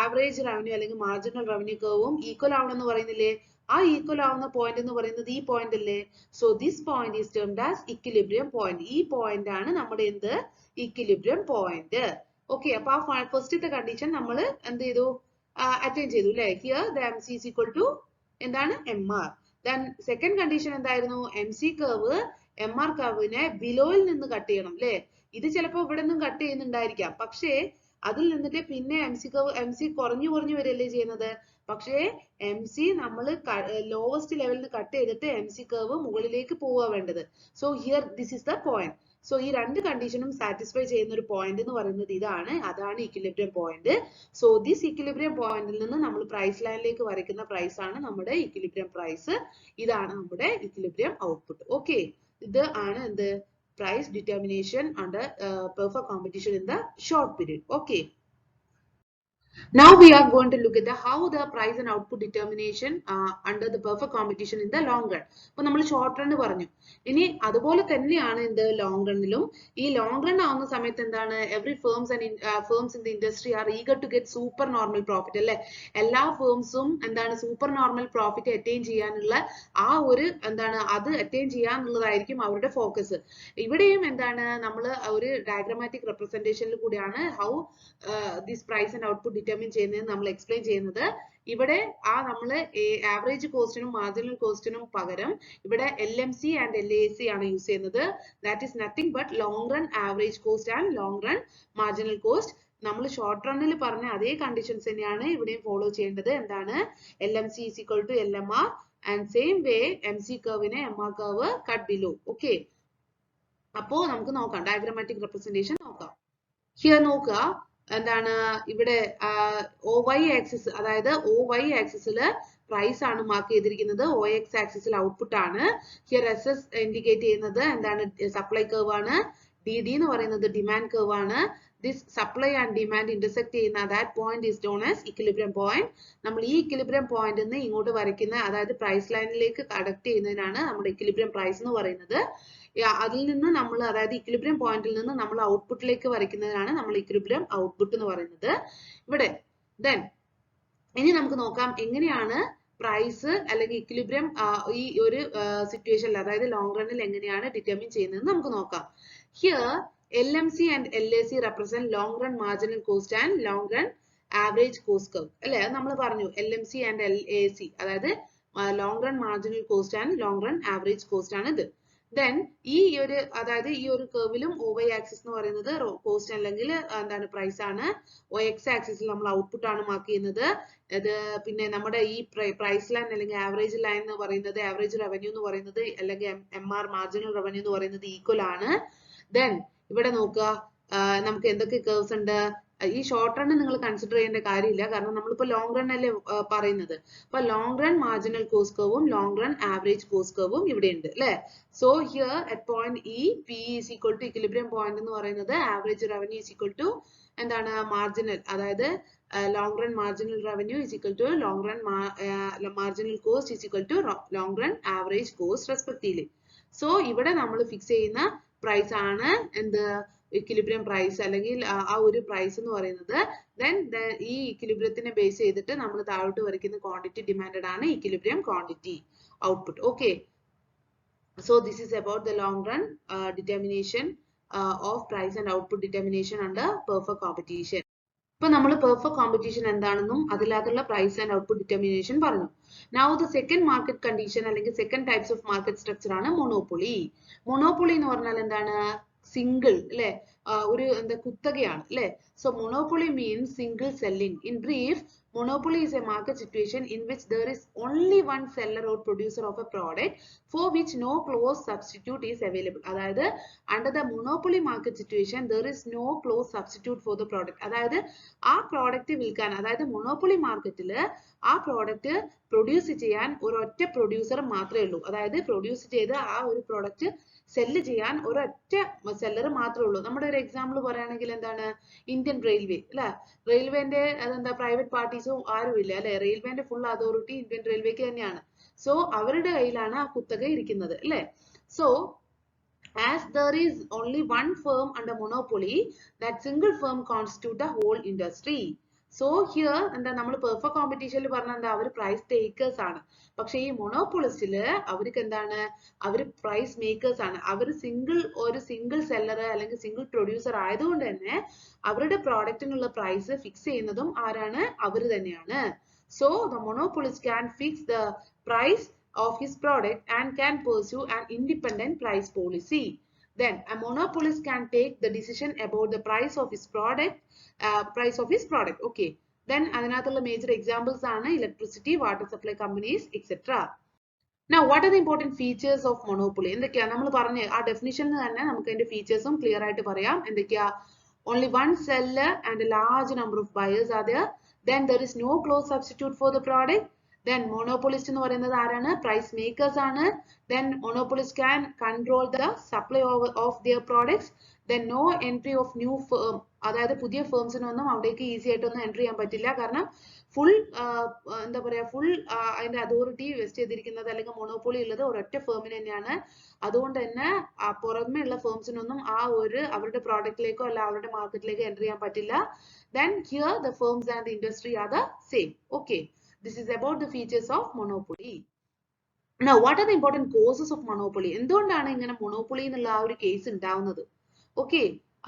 ആവറേജ് റവന്യൂ അല്ലെങ്കിൽ മാർജിനൽ റവന്യൂ കർവും ഈക്വൽ ആവണമെന്ന് പറയുന്നില്ലേ? ആ ഈക്വൽ ആവുന്ന പോയിന്റ് എന്ന് പറയുന്നത് ഈ പോയിന്റ് അല്ലേ? So this point is termed as equilibrium point. ഈ പോയിന്റ് ആണ് നമ്മുടെ എന്ത്? Equilibrium point. ഓക്കെ, അപ്പൊ ആ ഫസ്റ്റത്തെ കണ്ടീഷൻ നമ്മൾ എന്ത് ചെയ്തു? അറ്റൈൻ ചെയ്തു അല്ലെ? Here the M C is equal to എന്താണ്? M R. Then second condition എന്തായിരുന്നു? M C curve M R കർവിനെ ബിലോയിൽ നിന്ന് കട്ട് ചെയ്യണം അല്ലെ? ഇത് ചിലപ്പോൾ ഇവിടെ നിന്നും കട്ട് ചെയ്യുന്നുണ്ടായിരിക്കാം, പക്ഷേ അതിൽ നിന്നിട്ട് പിന്നെ എം സി കുറഞ്ഞു വരികയല്ലേ ചെയ്യുന്നത്. പക്ഷേ എം സി നമ്മൾ ലോവസ്റ്റ് ലെവലിൽ നിന്ന് കട്ട് ചെയ്തിട്ട് എം സി കർവ് മുകളിലേക്ക് പോവുക വേണ്ടത്. So here this is the point. So ഈ രണ്ട് കണ്ടീഷനും സാറ്റിസ്ഫൈ ചെയ്യുന്ന ഒരു പോയിന്റ് എന്ന് പറയുന്നത് ഇതാണ്. അതാണ് equilibrium point. So this equilibrium പോയിന്റിൽ നിന്ന് നമ്മൾ പ്രൈസ് ലൈനിലേക്ക് വരയ്ക്കുന്ന പ്രൈസ് ആണ് നമ്മുടെ ഇക്വിലിബ്രിയം പ്രൈസ്. ഇതാണ് നമ്മുടെ ഇക്വിലിബ്രിയം ഔട്ട്പുട്ട്. ഓക്കെ, ഇത് ആണ് എന്ത്? price determination under perfect competition in the short period. Okay. Now we are going to look at how the price and output determination under the perfect competition in the long run. അപ്പോൾ നമ്മൾ short run പറഞ്ഞു. ഇനി അതുപോലെ തന്നെയാണ് എന്ത്? Long റണ്ണിലും. ഈ long run ആവുന്ന സമയത്ത് എന്താണ്? Every firms in the industry are eager to get super normal profit അല്ലെ? എല്ലാ ഫേംസും എന്താണ്? സൂപ്പർ നോർമൽ പ്രോഫിറ്റ് അറ്റൈൻ ചെയ്യാനുള്ള ആ ഒരു എന്താണ്? അത് അറ്റൈൻ ചെയ്യാന്നുള്ളതായിരിക്കും അവരുടെ ഫോക്കസ്. ഇവിടെയും എന്താണ്? നമ്മൾ ഒരു ഡയഗ്രമാറ്റിക് റെപ്രസെന്റേഷനിൽ കൂടിയാണ് how this price and output determine ചെയ്യുന്നത് നമ്മൾ എക്സ്പ്ലെയിൻ ചെയ്യുന്നത്. ഇവിടെ നമ്മൾ ആവറേജ് കോസ്റ്റിനും മാർജിനൽ കോസ്റ്റിനും പകരം ഇവിടെ LMC ആൻഡ് LAC ആണ് യൂസ് ചെയ്യുന്നത്. That is nothing but long run average cost and long run marginal cost. നമ്മൾ ഷോർട്ട് റണ്ണിൽ പറഞ്ഞ അതേ കണ്ടീഷൻസ് തന്നെയാണ് ഇവിടെയും ഫോളോ ചെയ്യേണ്ടത്. എന്താണ്? LMC is equal to LMR and same way MC കർവിനെ MR curve cut below. Okay, അപ്പോ നമുക്ക് നോക്കാം, ഡയഗ്രമാറ്റിക് റെപ്രസെന്റേഷൻ നോക്കാം. ഹിയർ നോക്കുക, എന്താണ്? ഇവിടെ OY ആക്സിസ്, അതായത് OY ആക്സിസിൽ പ്രൈസ് ആണ് മാർക്ക് ചെയ്തിരിക്കുന്നത്, OX ആക്സിസിൽ ഔട്ട്പുട്ട് ആണ്. ഹിയർ SS ഇൻഡിക്കേറ്റ് ചെയ്യുന്നത് എന്താണ്? സപ്ലൈ കർവ് ആണ്. DD എന്ന് പറയുന്നത് ഡിമാൻഡ് കർവ് ആണ്. This supply and demand intersect ചെയ്യുന്ന that point is known as equilibrium point. നമ്മൾ ഈ ഇക്വിലിബ്രിയം പോയിന്റ് നിന്ന് ഇങ്ങോട്ട് വരയ്ക്കുന്ന, അതായത് പ്രൈസ് ലൈനിലേക്ക് കണക്ട് ചെയ്യുന്നതിനാണ് നമ്മുടെ ഇക്വിലിബ്രിയം പ്രൈസ് എന്ന് പറയുന്നത്. അതിൽ നിന്ന് നമ്മൾ, അതായത് ഇക്വിലിബ്രിയം പോയിന്റിൽ നിന്ന് നമ്മൾ ഔട്ട്പുട്ടിലേക്ക് വരയ്ക്കുന്നതിനാണ് നമ്മൾ ഇക്വിലിബ്രിയം ഔട്ട്പുട്ട് എന്ന് പറയുന്നത് ഇവിടെ. ദെൻ ഇനി നമുക്ക് നോക്കാം എങ്ങനെയാണ് പ്രൈസ് അല്ലെങ്കിൽ ഇക്വിലിബ്രിയം ഈ ഒരു സിറ്റുവേഷനിൽ, അതായത് ലോങ് റണ്ണിൽ എങ്ങനെയാണ് ഡിറ്റർമിൻ ചെയ്യുന്നത് നമുക്ക് നോക്കാം. Here LMC and LAC represent long run marginal cost and long run average cost curve അല്ലെ? നമ്മൾ പറഞ്ഞു LMC ആൻഡ് LAC, അതായത് long run marginal cost and long run average cost ആണ് ഇത്. ദെൻ ഈ ഒരു, അതായത് ഈ ഒരു കർവിലും OY ആക്സിസ് എന്ന് പറയുന്നത് കോസ്റ്റ് അല്ലെങ്കിൽ എന്താണ്? പ്രൈസ് ആണ്. OX ആക്സിസിൽ നമ്മൾ ഔട്ട്പുട്ട് ആണ് മാർക്ക് ചെയ്യുന്നത്. ഇത് പിന്നെ നമ്മുടെ ഈ പ്രൈസ് ലൈൻ അല്ലെങ്കിൽ ആവറേജ് ലൈൻ എന്ന് പറയുന്നത്, ആവറേജ് റവന്യൂ എന്ന് പറയുന്നത് അല്ലെങ്കിൽ MR മാർജിനൽ റവന്യൂ എന്ന് പറയുന്നത് ഈക്വൽ ആണ്. ദെൻ ഇവിടെ നോക്കുക, നമുക്ക് എന്തൊക്കെ കർവ്സ് ഉണ്ട്? ഈ ഷോർട്ട് റൺ നിങ്ങൾ കൺസിഡർ ചെയ്യേണ്ട കാര്യമില്ല, കാരണം നമ്മളിപ്പോ ലോങ് റൺ അല്ലേ പറയുന്നത്. അപ്പൊ ലോങ് റൺ മാർജിനൽ കോസ്റ്റ് കർവും ലോങ് റൺ ആവറേജ് കോസ്റ്റ് കർവും ഇവിടെ ഉണ്ട് അല്ലെ. So here at point E P is equal to equilibrium point എന്ന് പറയുന്നത് average revenue is equal to എന്താണ് മാർജിനൽ, അതായത് long run marginal revenue is equal to long run marginal cost is equal to long run average cost respectively. So ഇവിടെ നമ്മൾ fix ചെയ്യുന്ന price ആണ് എന്ത്, equilibrium price അല്ലെങ്കിൽ ആ ഒരു പ്രൈസ് എന്ന് പറയുന്നത്. ദെൻ ഈ ഇക്വിലിബ്രിയത്തിനെ ബേസ് ചെയ്തിട്ട് നമ്മൾ താഴോട്ട് വരയ്ക്കുന്ന ക്വാണ്ടിറ്റി ഡിമാൻഡഡ് ആണ് equilibrium quantity output. Okay, so this is about the long run determination of price and output determination under perfect competition. ഇപ്പൊ നമ്മൾ പെർഫെക്റ്റ് കോമ്പറ്റീഷൻ എന്താണെന്നും അതിനകത്തുള്ള പ്രൈസ് ആൻഡ് ഔട്ട്പുട്ട് ഡിറ്റർമിനേഷൻ പറഞ്ഞു. Now the second market condition അല്ലെങ്കിൽ second types of market structure ആണ് monopoly. Monopoly എന്ന് പറഞ്ഞാൽ എന്താണ്, സിംഗിൾ അല്ലെ, ഒരു എന്താ കുത്തകയാണ് അല്ലെ. So monopoly means single selling. In brief, monopoly is a market situation in which there is only one seller or producer of a product for which no close substitute is available. അതായത് under the monopoly market situation there is no close substitute for the product. അതായത് ആ product വിൽക്കാൻ, അതായത് monopoly മാർക്കറ്റിൽ ആ product produce ചെയ്യാൻ ഒരൊറ്റ producer മാത്രമേ ഉള്ളൂ. അതായത് പ്രൊഡ്യൂസ് ചെയ്ത് ആ ഒരു പ്രോഡക്റ്റ് സെല്ല് ചെയ്യാൻ ഒരൊറ്റ സെല്ലർ മാത്രമേ ഉള്ളൂ. നമ്മുടെ ഒരു എക്സാമ്പിൾ പറയുകയാണെങ്കിൽ എന്താണ്, ഇന്ത്യൻ റെയിൽവേ അല്ലെ. റെയിൽവേന്റെ അതെന്താ, പ്രൈവറ്റ് പാർട്ടീസും ആരുമില്ല അല്ലെ. റെയിൽവേന്റെ ഫുൾ അതോറിറ്റി ഇന്ത്യൻ റെയിൽവേക്ക് തന്നെയാണ്. സോ അവരുടെ കയ്യിലാണ് ആ കുത്തക ഇരിക്കുന്നത് അല്ലെ. So as there is only one firm under monopoly, that single firm constitute the whole industry. So here എന്താ, നമ്മൾ പെർഫെക്റ്റ് കോമ്പറ്റീഷനിൽ പറഞ്ഞ എന്താ, അവർ പ്രൈസ് ടേക്കേഴ്സ് ആണ്. പക്ഷെ ഈ മൊണോപോളിസ്റ്റില് അവർക്ക് എന്താണ്, അവർ പ്രൈസ് മേക്കേഴ്സ് ആണ്. അവർ ഒരു സിംഗിൾ സെല്ലർ അല്ലെങ്കിൽ സിംഗിൾ പ്രൊഡ്യൂസർ ആയതുകൊണ്ട് തന്നെ അവരുടെ പ്രോഡക്റ്റിനുള്ള പ്രൈസ് ഫിക്സ് ചെയ്യുന്നതും ആരാണ്, അവർ തന്നെയാണ്. So the monopolist can fix the price of his product and can pursue an independent price policy. Then a monopolist can take the decision about the price of his product. Okay. Then അതിനകത്തുള്ള major examples ആണ് electricity, water supply companies, etc. Now what are the important features of monopoly? എന്തൊക്കെയാ നമ്മൾ പറഞ്ഞ ആ ഡെഫിനിഷനിൽ തന്നെ നമുക്ക് അതിന്റെ ഫീച്ചേഴ്സും ക്ലിയർ ആയിട്ട് പറയാം. എന്തൊക്കെയാ, only one seller and a large number of buyers are there. Then there is no close substitute for the product. Then monopolist എന്ന് പറയുന്നത് ആരാണ്, പ്രൈസ് മേക്കേഴ്സ് ആണ്. Then monopolist can control the supply of their products. Then no entry of new firm, അതായത് പുതിയ ഫേംസിനൊന്നും അവിടേക്ക് easy ആയിട്ടൊന്നും entry ചെയ്യാൻ പറ്റില്ല. കാരണം ഫുൾ എന്താ പറയാ, ഫുൾ അതിന്റെ അതോറിറ്റി വെസ്റ്റ് ചെയ്തിരിക്കുന്നത് അല്ലെങ്കിൽ മൊണോപ്പൊളി ഉള്ളത് ഒരൊറ്റ ഫേമിന് തന്നെയാണ്. അതുകൊണ്ട് തന്നെ പുറമേ ഉള്ള ഫേംസിനൊന്നും അവരുടെ പ്രോഡക്റ്റിലേക്കോ അല്ല അവരുടെ മാർക്കറ്റിലേക്കോ എൻട്രി ചെയ്യാൻ പറ്റില്ല. Then here the firms and the industry are the same. Okay, this is about the features of monopoly. Now what are the important causes of monopoly? എന്തുകൊണ്ടാണ് ഇങ്ങനെ മൊണോപ്പൊളി എന്നുള്ള ആ ഒരു കേസ് ഉണ്ടാവുന്നത്? ഓക്കെ,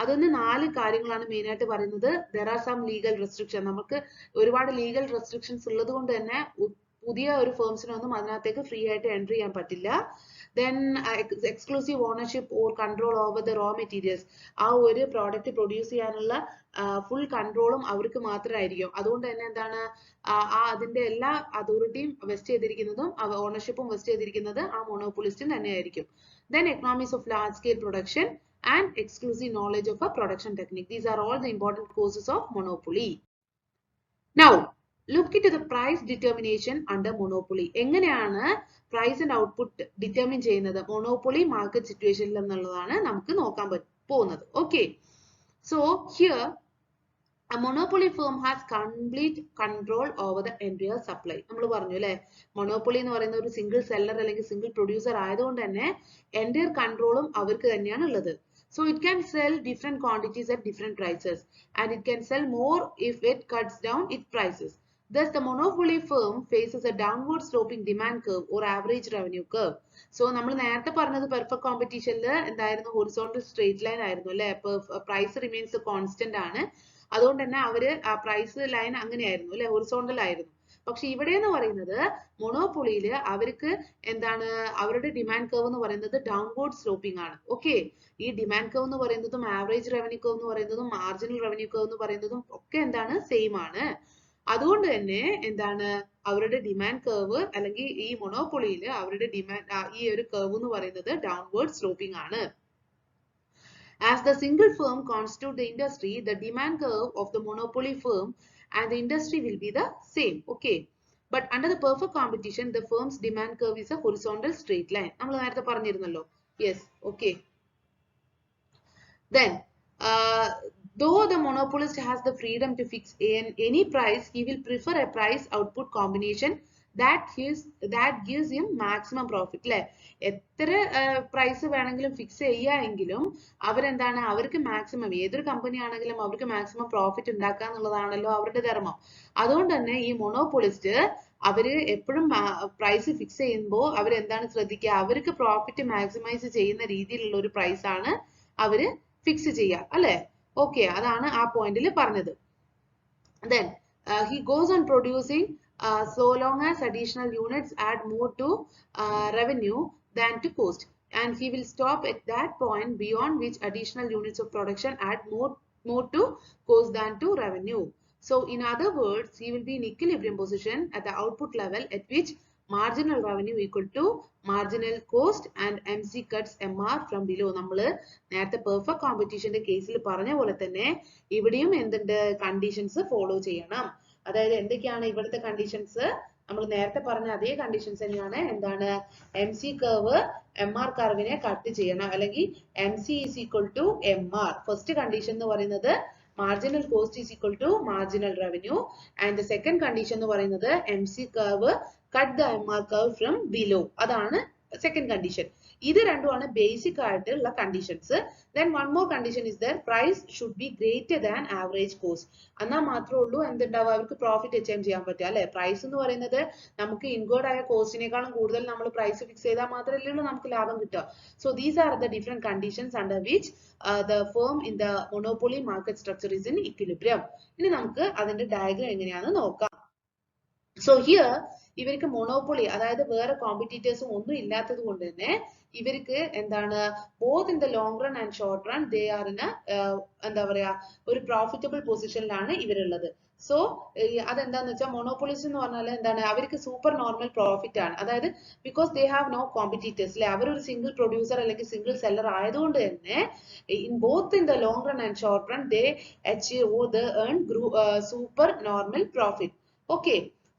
അതിന് 4 കാര്യങ്ങളാണ് മെയിൻ ആയിട്ട് പറയുന്നത്. there are some legal restrictions. നമുക്ക് ഒരുപാട് ലീഗൽ റെസ്ട്രിക്ഷൻസ് ഉള്ളത് കൊണ്ട് തന്നെ പുതിയ ഒരു ഫേംസിനൊന്നും അതിനകത്തേക്ക് ഫ്രീ ആയിട്ട് എൻട്രി ചെയ്യാൻ പറ്റില്ല. Then exclusive ownership or control over the raw materials. ആ ഒരു പ്രോഡക്റ്റ് പ്രൊഡ്യൂസ് ചെയ്യാനുള്ള ഫുൾ കൺട്രോളും അവർക്ക് മാത്രമായിരിക്കും. അതുകൊണ്ട് തന്നെ എന്താണ്, അതിന്റെ എല്ലാ അതോറിറ്റിയും വെസ്റ്റ് ചെയ്തിരിക്കുന്നതും ഓണർഷിപ്പും വെസ്റ്റ് ചെയ്തിരിക്കുന്നത് ആ മോണോപോളിസ്റ്റിന് തന്നെയായിരിക്കും. Then economies of large scale production and exclusive knowledge of a production technique. These are all the important causes of monopoly. Now look into the price determination under monopoly. എങ്ങനെയാണ് price and output determine ചെയ്യുന്നത് monopoly market സിറ്റുവേഷനിൽ എന്നുള്ളതാണ് നമുക്ക് നോക്കാൻ പോകുന്നത്. Okay, so here a monopoly firm has complete control over the entire supply. നമ്മൾ പറഞ്ഞു അല്ലെ, മൊണോപ്പൊളി എന്ന് പറയുന്ന ഒരു സിംഗിൾ സെല്ലർ അല്ലെങ്കിൽ സിംഗിൾ പ്രൊഡ്യൂസർ ആയതുകൊണ്ട് തന്നെ എൻറ്റയർ കൺട്രോളും അവർക്ക് തന്നെയാണ് ഉള്ളത്. So it can sell different quantities at different prices and it can sell more if it cuts down its prices. Thus the monopoly firm faces a downward sloping demand curve or average revenue curve. So നമ്മൾ നേരത്തെ പറഞ്ഞത് perfect കോമ്പറ്റീഷനിൽ എന്തായിരുന്നു, horizontal straight line ആയിരുന്നു അല്ലെ. Price remains constant ആണ്. അതുകൊണ്ട് തന്നെ അവര് ആ പ്രൈസ് ലൈൻ അങ്ങനെയായിരുന്നു അല്ലെ, ഹൊറിസോണ്ടൽ ആയിരുന്നു. പക്ഷെ ഇവിടെ എന്ന് പറയുന്നത് മൊണോപ്പൊളിയില് അവർക്ക് എന്താണ്, അവരുടെ ഡിമാൻഡ് കർവ് എന്ന് പറയുന്നത് ഡൗൺവേർഡ് സ്ലോപ്പിംഗ് ആണ്. ഓക്കെ, ഈ ഡിമാൻഡ് കർവ് എന്ന് പറയുന്നതും ആവറേജ് റവന്യൂ കർവ് എന്ന് പറയുന്നതും മാർജിനൽ റവന്യൂ കർവ് എന്ന് പറയുന്നതും ഒക്കെ എന്താണ്, സെയിം ആണ്. അതുകൊണ്ട് തന്നെ എന്താണ്, അവരുടെ ഡിമാൻഡ് കർവ് അല്ലെങ്കിൽ ഈ മൊണോപ്പൊളിയില് അവരുടെ ഡിമാൻഡ് ഈ ഒരു കർവ് എന്ന് പറയുന്നത് ഡൗൺവേർഡ് സ്ലോപ്പിംഗ് ആണ്. As the single firm constitute the industry, the demand curve of the monopoly firm and the industry will be the same. Okay. But under the perfect competition, the firm's demand curve is a horizontal straight line. Yes. Okay. Then, though the monopolist has the freedom to fix any price, he will prefer a price output combination that gives him maximum profit. എത്ര price വേണമെങ്കിലും fix ചെയ്യാമെങ്കിലും അവരെന്താണ് അവർക്ക് maximum ഏതൊരു company ആണെങ്കിലും അവർക്ക് maximum profit ഉണ്ടാക്കുക എന്നുള്ളതാണല്ലോ അവരുടെ ധർമ്മം. അതുകൊണ്ട് തന്നെ ഈ മൊണോപോളിസ്റ്റ് അവര് എപ്പോഴും പ്രൈസ് ഫിക്സ് ചെയ്യുമ്പോൾ അവരെന്താണ് ശ്രദ്ധിക്കുക, അവർക്ക് പ്രോഫിറ്റ് മാക്സിമൈസ് ചെയ്യുന്ന രീതിയിലുള്ള ഒരു പ്രൈസ് ആണ് അവര് ഫിക്സ് ചെയ്യുക അല്ലെ. ഓക്കെ, അതാണ് ആ പോയിന്റിൽ പറഞ്ഞത്. Then he goes on producing so long as additional units add more to revenue than to cost, and he will stop at that point beyond which additional units of production add more to cost than to revenue. So in other words, he will be in equilibrium position at the output level at which marginal revenue equal to marginal cost and MC cuts MR from below. നമ്മള് നേരത്തെ perfect കോമ്പറ്റീഷന്റെ കേസിൽ പറഞ്ഞ പോലെ തന്നെ ഇവിടെയും എന്തുണ്ട്, conditions follow ചെയ്യണം. അതായത് എന്തൊക്കെയാണ് ഇവിടുത്തെ കണ്ടീഷൻസ്? നമ്മൾ നേരത്തെ പറഞ്ഞ അതേ കണ്ടീഷൻസ് തന്നെയാണ്. എന്താണ്? M C curve M R കർവിനെ കട്ട് ചെയ്യണം, അല്ലെങ്കിൽ M C is equal to M R. First condition എന്ന് പറയുന്നത് marginal cost is equal to marginal revenue, and the second condition എന്ന് പറയുന്നത് MC curve cut the MR curve from below. അതാണ് second condition. ഇത് രണ്ടുമാണ് basic ആയിട്ടുള്ള conditions. Then one more condition is that price should be greater than average cost. എന്നാൽ മാത്രമേ ഉള്ളൂ എന്തുണ്ടാവുക, അവർക്ക് പ്രോഫിറ്റ് അച്ചീവ് ചെയ്യാൻ പറ്റുക അല്ലെ. പ്രൈസ് എന്ന് പറയുന്നത് നമുക്ക് ഇൻകേർഡ് ആയ കോസ്റ്റിനേക്കാളും കൂടുതൽ നമ്മൾ പ്രൈസ് ഫിക്സ് ചെയ്താൽ മാത്രമല്ലേ ഉള്ളൂ നമുക്ക് ലാഭം കിട്ടുക. So these are the different conditions under which the firm in the monopoly market structure is in equilibrium. ഇനി നമുക്ക് അതിന്റെ ഡയഗ്രം എങ്ങനെയാണെന്ന് നോക്കാം. So here ഇവർക്ക് മൊണോപ്പൊളി, അതായത് വേറെ കോമ്പറ്റീറ്റേഴ്സും ഒന്നും ഇല്ലാത്തത് കൊണ്ട് തന്നെ ഇവർക്ക് എന്താണ്, both in the long run and short run they are in എന്താ പറയാ ഒരു പ്രോഫിറ്റബിൾ പൊസിഷനിലാണ് ഇവരുള്ളത്. സോ അതെന്താന്ന് വെച്ചാൽ മൊണോപ്പൊളിസ്റ്റ് എന്ന് പറഞ്ഞാൽ എന്താണ്, അവർക്ക് സൂപ്പർ നോർമൽ പ്രോഫിറ്റ് ആണ്. അതായത് because they have no competitors അല്ലെ, അവരൊരു സിംഗിൾ പ്രൊഡ്യൂസർ അല്ലെങ്കിൽ സിംഗിൾ സെല്ലർ ആയതുകൊണ്ട് തന്നെ in both in the long run and short run they achieve the earn super normal profit. Okay,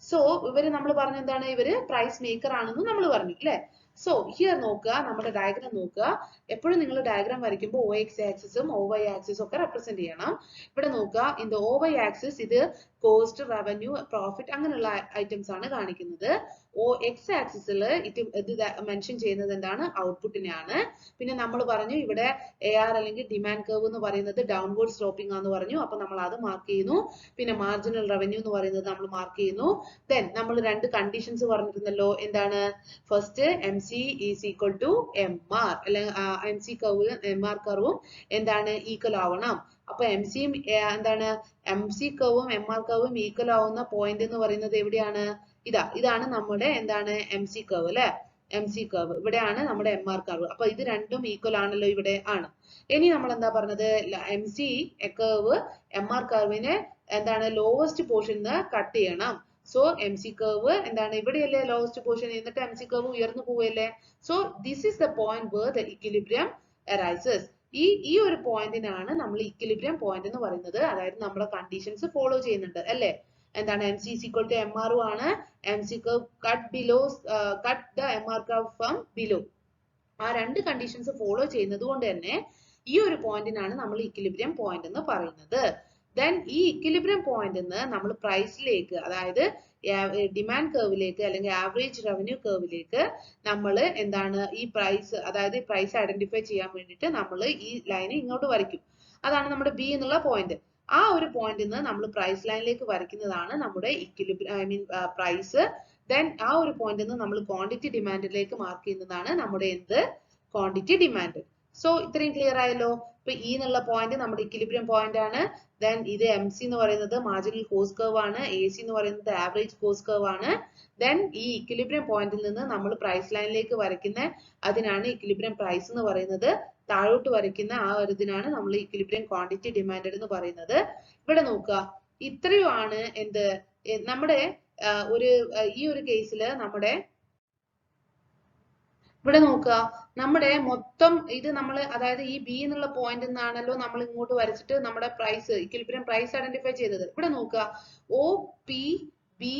so ഇവര് നമ്മൾ പറഞ്ഞ എന്താണ്, ഇവര് പ്രൈസ് മേക്കർ ആണെന്ന് നമ്മൾ പറഞ്ഞു അല്ലെ. സോ ഹിയർ നോക്കുക, നമ്മുടെ ഡയഗ്രാം നോക്കുക. എപ്പോഴും നിങ്ങൾ ഡയഗ്രാം വരയ്ക്കുമ്പോൾ OX ആക്സിസും OY ആക്സിസും ഒക്കെ റെപ്രസെന്റ് ചെയ്യണം. ഇവിടെ നോക്കുക, ഇൻ ദ OY ആക്സിസ് ഇത് കോസ്റ്റ്, റവന്യൂ, പ്രോഫിറ്റ് അങ്ങനെയുള്ള ഐറ്റംസ് ആണ് കാണിക്കുന്നത്. OX ആക്സിസിൽ ഇത് മെൻഷൻ ചെയ്യുന്നത് എന്താണ്, ഔട്ട്പുട്ടിനെയാണ്. പിന്നെ നമ്മൾ പറഞ്ഞു ഇവിടെ AR അല്ലെങ്കിൽ ഡിമാൻഡ് കർവ് എന്ന് പറയുന്നത് ഡൗൺവേർഡ് സ്ലോപ്പിംഗ് ആണെന്ന് പറഞ്ഞു. അപ്പൊ നമ്മൾ അത് മാർക്ക് ചെയ്യുന്നു. പിന്നെ മാർജിനൽ റവന്യൂ എന്ന് പറയുന്നത് നമ്മൾ മാർക്ക് ചെയ്യുന്നു. ദെൻ നമ്മൾ രണ്ട് കണ്ടീഷൻസ് പറഞ്ഞിരുന്നല്ലോ. എന്താണ്? First MC is equal to MR, അല്ലെങ്കിൽ MC കർവും MR കർവും എന്താണ് ഈക്വൽ ആവണം. അപ്പൊ MCയും എന്താണ്, MC കർവും MR കർവും ഈക്വൽ ആവുന്ന പോയിന്റ് എന്ന് പറയുന്നത് എവിടെയാണ്? ഇതാണ് നമ്മുടെ എന്താണ് MC കർവ് അല്ലെ. MC കർവ് ഇവിടെയാണ് നമ്മുടെ MR കർവ്. അപ്പൊ ഇത് രണ്ടും ഈക്വൽ ആണല്ലോ, ഇവിടെ ആണ്. ഇനി നമ്മൾ എന്താ പറഞ്ഞത്, MC കർവ് MR കർവിനെ എന്താണ് ലോവസ്റ്റ് പോർഷന് കട്ട് ചെയ്യണം. സോ MC കർവ് എന്താണ്, ഇവിടെയല്ലേ ലോവസ്റ്റ് പോർഷൻ, എന്നിട്ട് MC കർവ് ഉയർന്നു പോവല്ലേ. So this is the point where the equilibrium arises. ഈ ഒരു പോയിന്റിനാണ് നമ്മൾ ഇക്വിലിബ്രിയം പോയിന്റ് എന്ന് പറയുന്നത്. അതായത് നമ്മുടെ കണ്ടീഷൻസ് ഫോളോ ചെയ്യുന്നുണ്ട് അല്ലെ. എന്താണ്, MC is equal to MR ആണ്. MC curve cut the MR curve from below. ആ രണ്ട് കണ്ടീഷൻസ് ഫോളോ ചെയ്യുന്നത് കൊണ്ട് തന്നെ ഈ ഒരു പോയിന്റിനാണ് നമ്മൾ ഇക്വിലിബ്രിയം പോയിന്റ് എന്ന് പറയുന്നത്. ദെൻ ഈ ഇക്വിലിബ്രിയം പോയിന്റ് നമ്മൾ പ്രൈസിലേക്ക്, അതായത് ഡിമാൻഡ് കർവിലേക്ക് അല്ലെങ്കിൽ ആവറേജ് റവന്യൂ കർവിലേക്ക് നമ്മൾ എന്താണ് ഈ പ്രൈസ്, അതായത് പ്രൈസ് ഐഡന്റിഫൈ ചെയ്യാൻ വേണ്ടിയിട്ട് നമ്മൾ ഈ ലൈൻ ഇങ്ങോട്ട് വരയ്ക്കും. അതാണ് നമ്മുടെ B എന്നുള്ള പോയിന്റ്. ആ ഒരു പോയിന്റിൽ നിന്ന് നമ്മൾ പ്രൈസ് ലൈനിലേക്ക് വരയ്ക്കുന്നതാണ് നമ്മുടെ ഇക്വിലിബ്രിയം, പ്രൈസ്. ദെൻ ആ ഒരു പോയിന്റിൽ നിന്ന് നമ്മൾ ക്വാണ്ടിറ്റി ഡിമാൻഡിലേക്ക് മാർക്ക് ചെയ്യുന്നതാണ് നമ്മുടെ ക്വാണ്ടിറ്റി ഡിമാൻഡ്. സോ ഇത്രയും ക്ലിയർ ആയല്ലോ. ഇപ്പൊ E എന്നുള്ള പോയിന്റ് നമ്മുടെ ഇക്വിലിബ്രിയം പോയിന്റ് ആണ്. ദെൻ ഇത് MC എന്ന് പറയുന്നത് മാർജിനൽ കോസ്റ്റ് കർവ് ആണ്. AC എന്ന് പറയുന്നത് ആവറേജ് കോസ്റ്റ് കർവ് ആണ്. ദെൻ ഈ ഇക്വിലിബ്രിയം പോയിന്റിൽ നിന്ന് നമ്മൾ പ്രൈസ് ലൈനിലേക്ക് വരയ്ക്കുന്ന അതിനാണ് ഇക്വിലിബ്രിയം പ്രൈസ് എന്ന് പറയുന്നത്. താഴോട്ട് വരയ്ക്കുന്ന ആ ഒരു ഇതിനാണ് നമ്മൾ ഇക്വിലിബ്രിയം ക്വാണ്ടിറ്റി ഡിമാൻഡ് എന്ന് പറയുന്നത്. ഇവിടെ നോക്കുക, ഇത്രയുമാണ് നമ്മുടെ ഈ ഒരു കേസിൽ നമ്മുടെ ഇവിടെ നോക്കുക, നമ്മുടെ മൊത്തം ഇത് നമ്മൾ, അതായത് ഈ ബി എന്നുള്ള പോയിന്റ് നിന്നാണല്ലോ നമ്മൾ ഇങ്ങോട്ട് വരച്ചിട്ട് നമ്മുടെ പ്രൈസ്, ഇക്വിലിബ്രിയം പ്രൈസ് ഐഡന്റിഫൈ ചെയ്തത്. ഇവിടെ നോക്കുക, ഒ പി ബി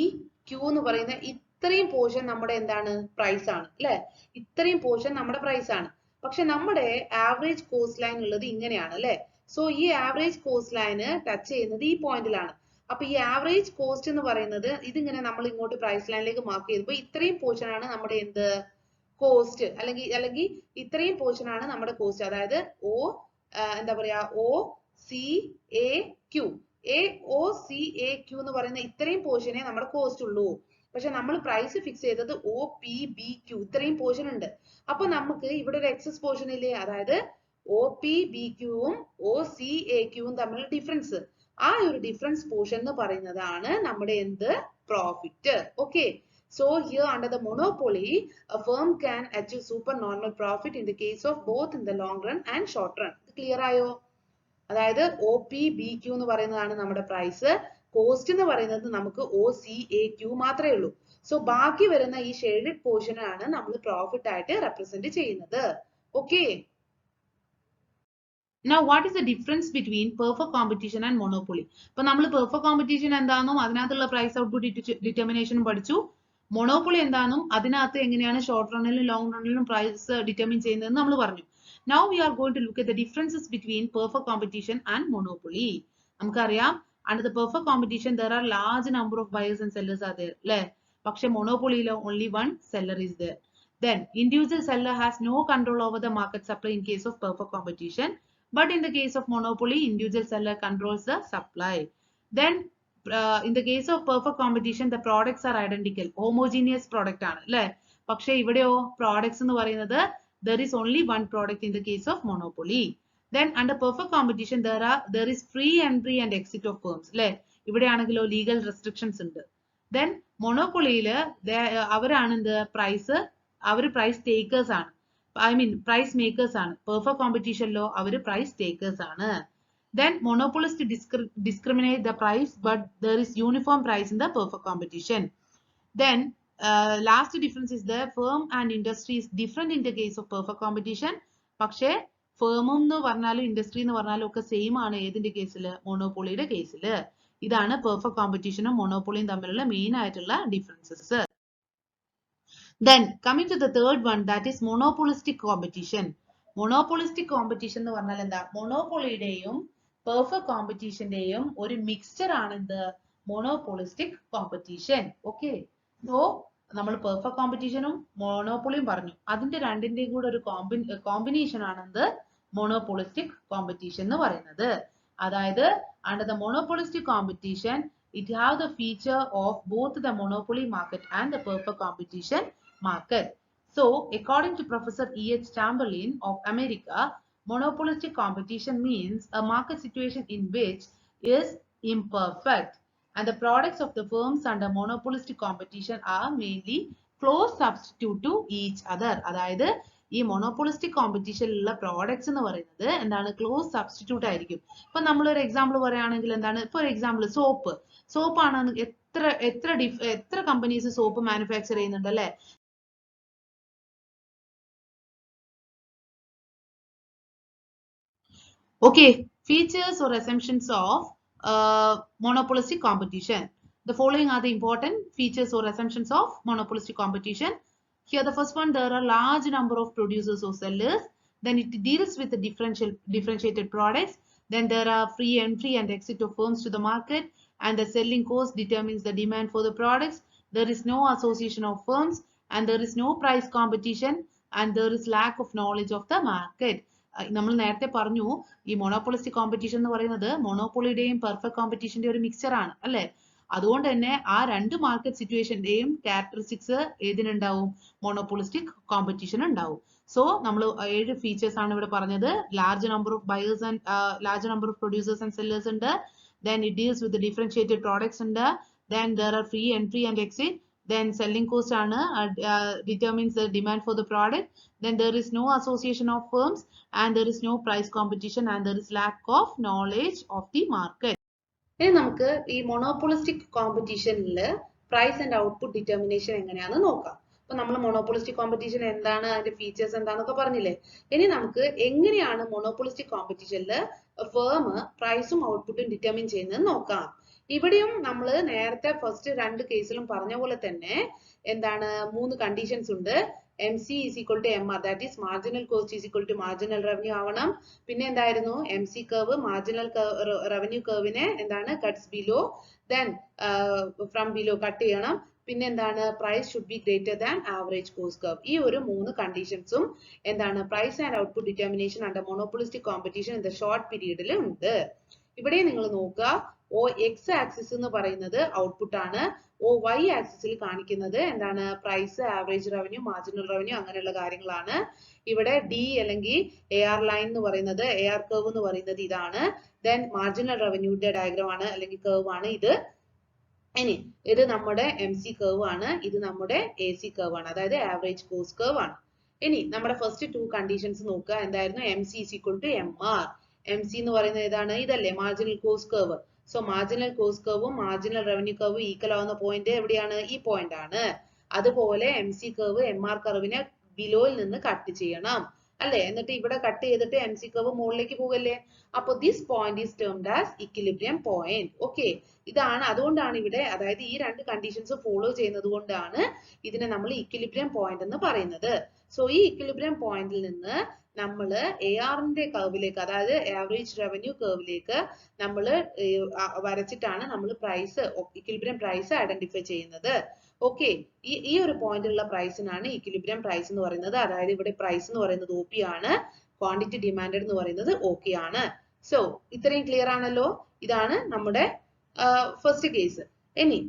ക്യൂ എന്ന് പറയുന്ന ഇത്രയും പോർഷൻ നമ്മുടെ എന്താണ്, പ്രൈസ് ആണ് അല്ലെ. ഇത്രയും പോർഷൻ നമ്മുടെ പ്രൈസ് ആണ്. പക്ഷെ നമ്മുടെ ആവറേജ് കോസ്റ്റ് ലൈൻ ഉള്ളത് ഇങ്ങനെയാണ് അല്ലെ. സോ ഈ ആവറേജ് കോസ്റ്റ് ലൈന് ടച്ച് ചെയ്യുന്നത് ഈ പോയിന്റിലാണ്. അപ്പൊ ഈ ആവറേജ് കോസ്റ്റ് എന്ന് പറയുന്നത് ഇതിങ്ങനെ നമ്മൾ ഇങ്ങോട്ട് പ്രൈസ് ലൈനിലേക്ക് മാർക്ക് ചെയ്തപ്പോൾ ഇത്രയും പോർഷൻ ആണ് നമ്മുടെ എന്ത്, കോസ്റ്റ്, അല്ലെങ്കിൽ ഇത്രയും പോർഷൻ ആണ് നമ്മുടെ കോസ്റ്റ്. അതായത് ഒ എന്താ പറയാ, O C A Q, O C A Q എന്ന് പറയുന്ന ഇത്രയും പോർഷനെ നമ്മുടെ കോസ്റ്റ് ഉള്ളൂ. പക്ഷെ നമ്മൾ പ്രൈസ് ഫിക്സ് ചെയ്തത് ഒ പി ബി ക്യൂ, ഇത്രയും പോർഷൻ ഉണ്ട്. അപ്പൊ നമുക്ക് ഇവിടെ ഒരു എക്സസ് പോർഷൻ ഇല്ലേ, അതായത് ഒ പി ബി ക്യൂവും ഒ സി എ ക്യൂവും തമ്മിലുള്ള ഡിഫറൻസ്, ആ ഒരു ഡിഫറൻസ് പോർഷൻ എന്ന് പറയുന്നതാണ് നമ്മുടെ എന്ത്, profit. Okay. So here under the monopoly, a firm can achieve supernormal profit in the case of both in the long run and short run. Clear ആയോ? അതായത് ഒ പി ബി ക്യൂ എന്ന് പറയുന്നതാണ് നമ്മുടെ price, cost എന്ന് പറയുന്നത് നമുക്ക് O C A Q മാത്രമേ ഉള്ളൂ. സോ ബാക്കി വരുന്ന ഈ ഷെയ്ഡഡ് പോർഷൻ ആണ് നമ്മൾ പ്രോഫിറ്റ് ആയിട്ട് റെപ്രസെന്റ് ചെയ്യുന്നത്. Okay. Now what is the difference between perfect competition and monopoly? ഇപ്പൊ നമ്മൾ perfect competition എന്താണെന്നും അതിനകത്തുള്ള പ്രൈസ് ഔട്ട്പുട്ട് ഡിറ്റർമിനേഷനും പഠിച്ചു. മൊണോപ്പൊളി എന്താണെന്നും അതിനകത്ത് എങ്ങനെയാണ് ഷോർട്ട് റണ്ണിലും ലോങ് റണ്ണിലും പ്രൈസ് ഡിറ്റർമിൻ ചെയ്യുന്നതെന്ന് നമ്മൾ പറഞ്ഞു. Now we are going to look at the differences between perfect competition and monopoly. നമുക്കറിയാം, under the perfect competition there are large number of buyers and sellers are there അല്ലേ. പക്ഷെ മൊണോപ്പൊളിയിലോ only one seller is there. Then individual seller has no control over the market supply in case of perfect competition. But in the case of monopoly, individual seller controls the supply. Then in the case of perfect competition, the products are identical, homogeneous product ആണ് അല്ലേ. പക്ഷെ ഇവിടെയോ products എന്ന് പറയുന്നത് there is only one product in the case of monopoly. Then under perfect competition there is free entry and exit of firms അല്ലേ. ഇവിടെയാണെങ്കിലോ legal restrictions ഉണ്ട്. Then monopolyയില് അവരാണ് എന്ത്, അവർ പ്രൈസ് ടേക്കേഴ്സ് ആണ്. പ്രൈസ് മേക്കേഴ്സ് ആണ്. പെർഫെക്റ്റ് കോമ്പറ്റീഷനിലോ അവര് price takers ആണ്. Then monopolists discriminate the price, but there is uniform price in the perfect competition. Then last difference is the firm and industry is different in the case of perfect competition. പക്ഷേ ഫേമും എന്ന് പറഞ്ഞാലും industry എന്ന് പറഞ്ഞാലും ഒക്കെ same ആണ് ഏതിന്റെ കേസില്, മോണോപ്പൊളിയുടെ കേസില്. ഇതാണ് പെർഫെക്റ്റ് കോമ്പറ്റീഷനും മോണോപ്പൊളിയും തമ്മിലുള്ള മെയിൻ ആയിട്ടുള്ള differences. Then coming to the third one, that is monopolistic competition. Monopolistic competition എന്ന് പറഞ്ഞാൽ എന്താ, മൊണോപ്പൊളിയുടെയും പെർഫെക്റ്റ് കോമ്പറ്റീഷന്റെയും ഒരു മിക്സ്ചർ ആണ് എന്ത്, മോണോപോളിസ്റ്റിക് കോമ്പറ്റീഷൻ. ഓക്കെ. സോ നമ്മൾ പെർഫെക്റ്റ് കോമ്പറ്റീഷനും മോണോപ്പൊളിയും പറഞ്ഞു, അതിന്റെ രണ്ടിന്റെയും കൂടെ ഒരു കോമ്പിനേഷൻ ആണ് എന്ത്, മോണോപോളിസ്റ്റിക് കോമ്പറ്റീഷൻ എന്ന് പറയുന്നത്. അതായത് under the monopolistic competition it have the feature of both the monopoly market and the perfect competition market. So according to Professor E.H. Chamberlain of America, monopolistic competition means a market situation in which is imperfect and the products of the firms under monopolistic competition are mainly close substitute to each other. അതായത് ഈ monopolistic കോമ്പറ്റീഷനിലുള്ള products എന്ന് പറയുന്നത് എന്താണ്, close substitute ആയിരിക്കും. ഇപ്പൊ നമ്മളൊരു example പറയുകയാണെങ്കിൽ എന്താണ്, ഇപ്പൊ ഒരു എക്സാമ്പിൾ സോപ്പാണ്. എത്ര കമ്പനീസ് സോപ്പ് മാനുഫാക്ചർ ചെയ്യുന്നുണ്ട് അല്ലെ. Okay, features or assumptions of monopolistic competition. The following are the important features or assumptions of monopolistic competition. Here the first one, there are large number of producers or sellers. Then it deals with the differentiated products. Then there are free entry and exit of firms to the market, and the selling cost determines the demand for the products. There is no association of firms, and there is no price competition, and there is lack of knowledge of the market. നമ്മൾ നേരത്തെ പറഞ്ഞു, ഈ monopolistic competition എന്ന് പറയുന്നത് മോണോപ്പൊളിയുടെയും perfect കോമ്പറ്റീഷന്റെയും ഒരു mixer ആണ് അല്ലെ. അതുകൊണ്ട് തന്നെ ആ രണ്ട് മാർക്കറ്റ് സിറ്റുവേഷന്റെയും ക്യാരക്ടറിസ്റ്റിക്സ് ഏതിനുണ്ടാവും, മോണോപോളിസ്റ്റിക് കോമ്പറ്റീഷൻ ഉണ്ടാവും. സോ നമ്മൾ 7 ഫീച്ചേഴ്സ് ആണ് ഇവിടെ പറഞ്ഞത്. Large number of buyers and large number of producers and sellers ഉണ്ട്. Then it deals with the differentiated products ഉണ്ട്. Then there are free entry and exit. Then selling cost ആണ് determines the demand for the product. Then there is no association of firms, and there is no price competition, and there is lack of knowledge of the market. ഇനി നമുക്ക് ഈ monopolistic കോമ്പറ്റീഷനിൽ price and output determination എങ്ങനെയാണെന്ന് നോക്കാം. അപ്പൊ നമ്മൾ monopolistic competition എന്താണ്, അതിന്റെ ഫീച്ചേഴ്സ് എന്താണെന്നൊക്കെ പറഞ്ഞില്ലേ. ഇനി നമുക്ക് എങ്ങനെയാണ് മോണോപോളിസ്റ്റിക് കോമ്പറ്റീഷനിൽ ഫേം പ്രൈസും ഔട്ട്പുട്ടും ഡിറ്റർമിൻ ചെയ്യുന്നത് നോക്കാം. ഇവിടെയും നമ്മൾ നേരത്തെ ഫസ്റ്റ് രണ്ട് കേസിലും പറഞ്ഞ പോലെ തന്നെ എന്താണ്, മൂന്ന് കണ്ടീഷൻസ് ഉണ്ട്. MC is equal to MR, that is marginal cost is equal to marginal revenue ആവണം. പിന്നെ എന്തായിരുന്നു, MC curve marginal revenue curve-നെ എന്താണ് cuts below, then from below cut ചെയ്യണം. പിന്നെ എന്താണ്, price should be greater than average cost curve. ഈ ഒരു മൂന്ന് കണ്ടീഷൻസും എന്താണ് price and output determination under monopolistic competition in the short period ൽ ഉണ്ട്. ഇവിടെ നിങ്ങൾ നോക്കുക, OX ആക്സിസ് എന്ന് പറയുന്നത് ഔട്ട്പുട്ട് ആണ്, OY ആക്സിസിൽ കാണിക്കുന്നത് എന്താണ്, price, average revenue, marginal revenue അങ്ങനെയുള്ള കാര്യങ്ങളാണ്. ഇവിടെ D അല്ലെങ്കിൽ AR ലൈൻ എന്ന് പറയുന്നത്, AR കർവ് എന്ന് പറയുന്നത് ഇതാണ്. ദെൻ മാർജിനൽ റവന്യൂയുടെ ഡയഗ്രാം ആണ് അല്ലെങ്കിൽ കർവ് ആണ് ഇത്. ഇനി ഇത് നമ്മുടെ MC കർവ് ആണ്, ഇത് നമ്മുടെ AC കർവ് ആണ്, അതായത് ആവറേജ് കോസ്റ്റ് കർവ് ആണ്. ഇനി നമ്മുടെ ഫസ്റ്റ് ടു കണ്ടീഷൻസ് നോക്കുക. എന്തായിരുന്നു, MC is equal to MR. MC എന്ന് പറയുന്നത് ഏതാണ്, ഇതല്ലേ marginal cost curve. So marginal cost കർവും മാർജിനൽ റവന്യൂ കർവും ഈക്വൽ ആവുന്ന പോയിന്റ് എവിടെയാണ്, ഈ പോയിന്റ് ആണ്. അതുപോലെ MC കർവ് MR കർവിനെ ബിലോയിൽ നിന്ന് കട്ട് ചെയ്യണം അല്ലെ, എന്നിട്ട് ഇവിടെ കട്ട് ചെയ്തിട്ട് MC കർവ് മുകളിലേക്ക് പോകല്ലേ. അപ്പൊ this point is termed as equilibrium point. Okay, ഇതാണ്, അതുകൊണ്ടാണ് ഇവിടെ, അതായത് ഈ രണ്ട് കണ്ടീഷൻസ് ഫോളോ ചെയ്യുന്നത് കൊണ്ടാണ് ഇതിനെ നമ്മൾ ഇക്വിലിബ്രിയം പോയിന്റ് എന്ന് പറയുന്നത്. സോ ഈ ഇക്വിലിബ്രിയം പോയിന്റിൽ നിന്ന് നമ്മൾ ARന്റെ കർവിലേക്ക്, അതായത് ആവറേജ് റവന്യൂ കർവിലേക്ക് നമ്മൾ വരച്ചിട്ടാണ് നമ്മൾ പ്രൈസ്, ഇക്വിലിബ്രിയം പ്രൈസ് ഐഡന്റിഫൈ ചെയ്യുന്നത്. ഓക്കെ, ഈ ഒരു പോയിന്റിലുള്ള പ്രൈസിനാണ് ഇക്വിലിബ്രിയം പ്രൈസ് എന്ന് പറയുന്നത്. അതായത് ഇവിടെ പ്രൈസ് എന്ന് പറയുന്നത് OP ആണ്, ക്വാണ്ടിറ്റി ഡിമാൻഡഡ് എന്ന് പറയുന്നത് OK ആണ്. സോ ഇത്രയും ക്ലിയർ ആണല്ലോ. ഇതാണ് നമ്മുടെ ഫസ്റ്റ് കേസ്. ഇനി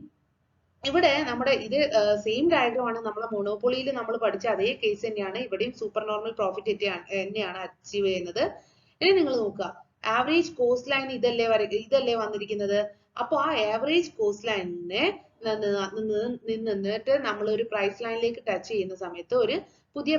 ഇവിടെ നമ്മുടെ ഇത് സെയിം ഡയഗ്രാം ആണ് നമ്മളെ മൊണോപ്പൊളിയിൽ നമ്മൾ പഠിച്ച അതേ കേസ് തന്നെയാണ്. ഇവിടെയും സൂപ്പർ നോർമൽ പ്രോഫിറ്റ് തന്നെയാണ് അച്ചീവ് ചെയ്യുന്നത്. ഇനി നിങ്ങൾ നോക്കുക, ആവറേജ് കോസ്റ്റ് ലൈൻ ഇതല്ലേ വന്നിരിക്കുന്നത്. അപ്പൊ ആ ആവറേജ് കോസ്റ്റ് ലൈനിനെ നിന്നിട്ട് നമ്മൾ ഒരു പ്രൈസ് ലൈനിലേക്ക് ടച്ച് ചെയ്യുന്ന സമയത്ത് ഒരു പുതിയ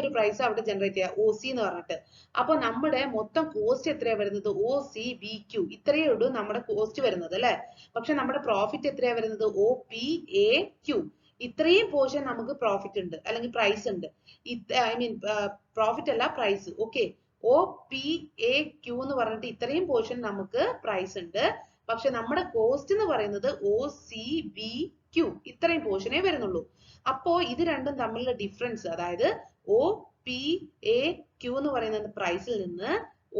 ഒരു പ്രൈസ് അവിടെ ജനറേറ്റ് ചെയ്യുക, OC എന്ന് പറഞ്ഞിട്ട്. അപ്പൊ നമ്മുടെ മൊത്തം കോസ്റ്റ് എത്രയാ വരുന്നത്, OCBQ, ഇത്രയേ ഉള്ളൂ നമ്മുടെ കോസ്റ്റ് വരുന്നത് അല്ലെ. പക്ഷെ നമ്മുടെ പ്രോഫിറ്റ് എത്രയാ വരുന്നത്, OPAQ. ഇത്രയും പോർഷൻ നമുക്ക് പ്രോഫിറ്റ് ഉണ്ട് അല്ലെങ്കിൽ പ്രൈസ് ഉണ്ട്. ഐ മീൻ പ്രോഫിറ്റ് അല്ല, പ്രൈസ്. ഓക്കെ, OPAQ എന്ന് പറഞ്ഞിട്ട് ഇത്രയും പോർഷൻ നമുക്ക് പ്രൈസ് ഉണ്ട്. പക്ഷെ നമ്മുടെ കോസ്റ്റ് എന്ന് പറയുന്നത് OCBQ, ഇത്രയും പോർഷനേ വരുന്നുള്ളൂ. അപ്പോ ഇത് രണ്ടും തമ്മിലുള്ള ഡിഫറൻസ്, അതായത് OPAQ എന്ന് പറയുന്ന പ്രൈസിൽ നിന്ന്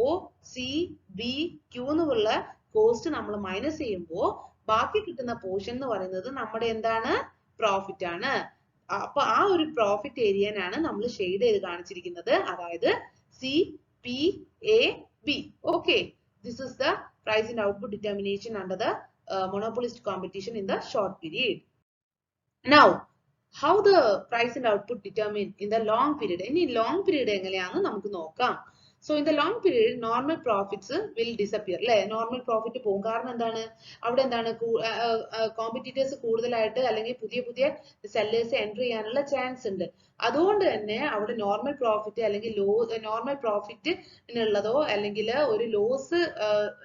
OCBQ എന്നുള്ള കോസ്റ്റ് നമ്മൾ മൈനസ് ചെയ്യുമ്പോൾ ബാക്കി കിട്ടുന്ന പോർഷൻ എന്ന് പറയുന്നത് നമ്മുടെ എന്താണ്, പ്രോഫിറ്റ് ആണ്. അപ്പൊ ആ ഒരു പ്രോഫിറ്റ് ഏരിയനാണ് നമ്മൾ ഷെയ്ഡ് ചെയ്ത് കാണിച്ചിരിക്കുന്നത്, അതായത് CPAB. Okay, this is the price and output determination under the monopolistic competition in the short period. Now, how the price and output determine in the long period? In long period എങ്ങനെയാണെന്ന് നമുക്ക് നോക്കാം. So in the long period, normal profits will disappear. അല്ലെ, normal profit പോകും. കാരണം എന്താണ്, അവിടെ എന്താണ്, competitors കൂടുതലായിട്ട് അല്ലെങ്കിൽ പുതിയ സെല്ലേഴ്സ് എൻട്രി ചെയ്യാനുള്ള ചാൻസ് ഉണ്ട്. അതുകൊണ്ട് തന്നെ അവിടെ നോർമൽ പ്രോഫിറ്റ് അല്ലെങ്കിൽ നോർമൽ പ്രോഫിറ്റിനുള്ളതോ അല്ലെങ്കിൽ ഒരു ലോസ്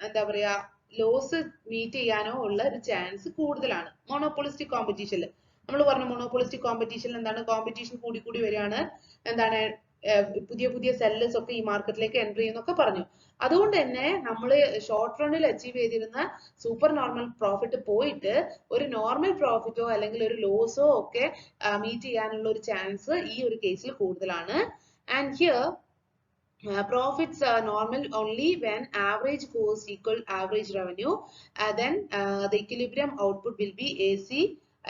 എന്താ പറയാ, ലോസ് മീറ്റ് ചെയ്യാനോ ഉള്ള ഒരു ചാൻസ് കൂടുതലാണ് മോണോപോളിസ്റ്റിക് കോമ്പറ്റീഷനിൽ. നമ്മൾ പറഞ്ഞു മോണോപോളിസ്റ്റിക് കോമ്പറ്റീഷനിൽ എന്താണ്, കോമ്പറ്റീഷൻ കൂടി വരികയാണ്, എന്താണ്, പുതിയ സെല്ലേഴ്സ് ഒക്കെ ഈ മാർക്കറ്റിലേക്ക് എൻട്രി ചെയ്യുന്നൊക്കെ പറഞ്ഞു. അതുകൊണ്ട് തന്നെ നമ്മൾ ഷോർട്ട് റണ്ണിൽ അച്ചീവ് ചെയ്തിരുന്ന സൂപ്പർ നോർമൽ പ്രോഫിറ്റ് പോയിട്ട് ഒരു നോർമൽ പ്രോഫിറ്റോ അല്ലെങ്കിൽ ഒരു ലോസോ ഒക്കെ മീറ്റ് ചെയ്യാനുള്ള ഒരു ചാൻസ് ഈ ഒരു കേസിൽ കൂടുതലാണ്. And here profits are normal only when average cost equal average revenue, then the equilibrium output will be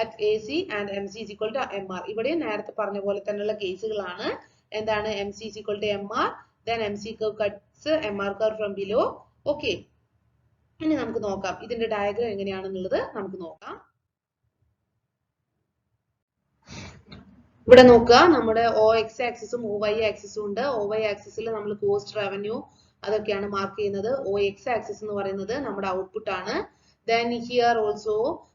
at AC and MC is equal to MR. ഇവിടെ നേരത്തെ പറഞ്ഞ പോലെ തന്നെയുള്ള കേസുകളാണ്. എന്താണ്, MC is equal to MR, then MC curve cuts MR curve from below. Okay, ഇനി നമുക്ക് നോക്കാം ഇതിന്റെ ഡയഗ്രാം എങ്ങനെയാണെന്നുള്ളത് നമുക്ക് നോക്കാം. ഇവിടെ നോക്കുക, നമ്മുടെ OX ആക്സിസും OY ആക്സിസും ഉണ്ട്. OY ആക്സിസിൽ നമ്മൾ കോസ്റ്റ്, റവന്യൂ അതൊക്കെയാണ് മാർക്ക് ചെയ്യുന്നത്. OX ആക്സിസ് എന്ന് പറയുന്നത് നമ്മുടെ ഔട്ട്പുട്ട് ആണ്. Then here also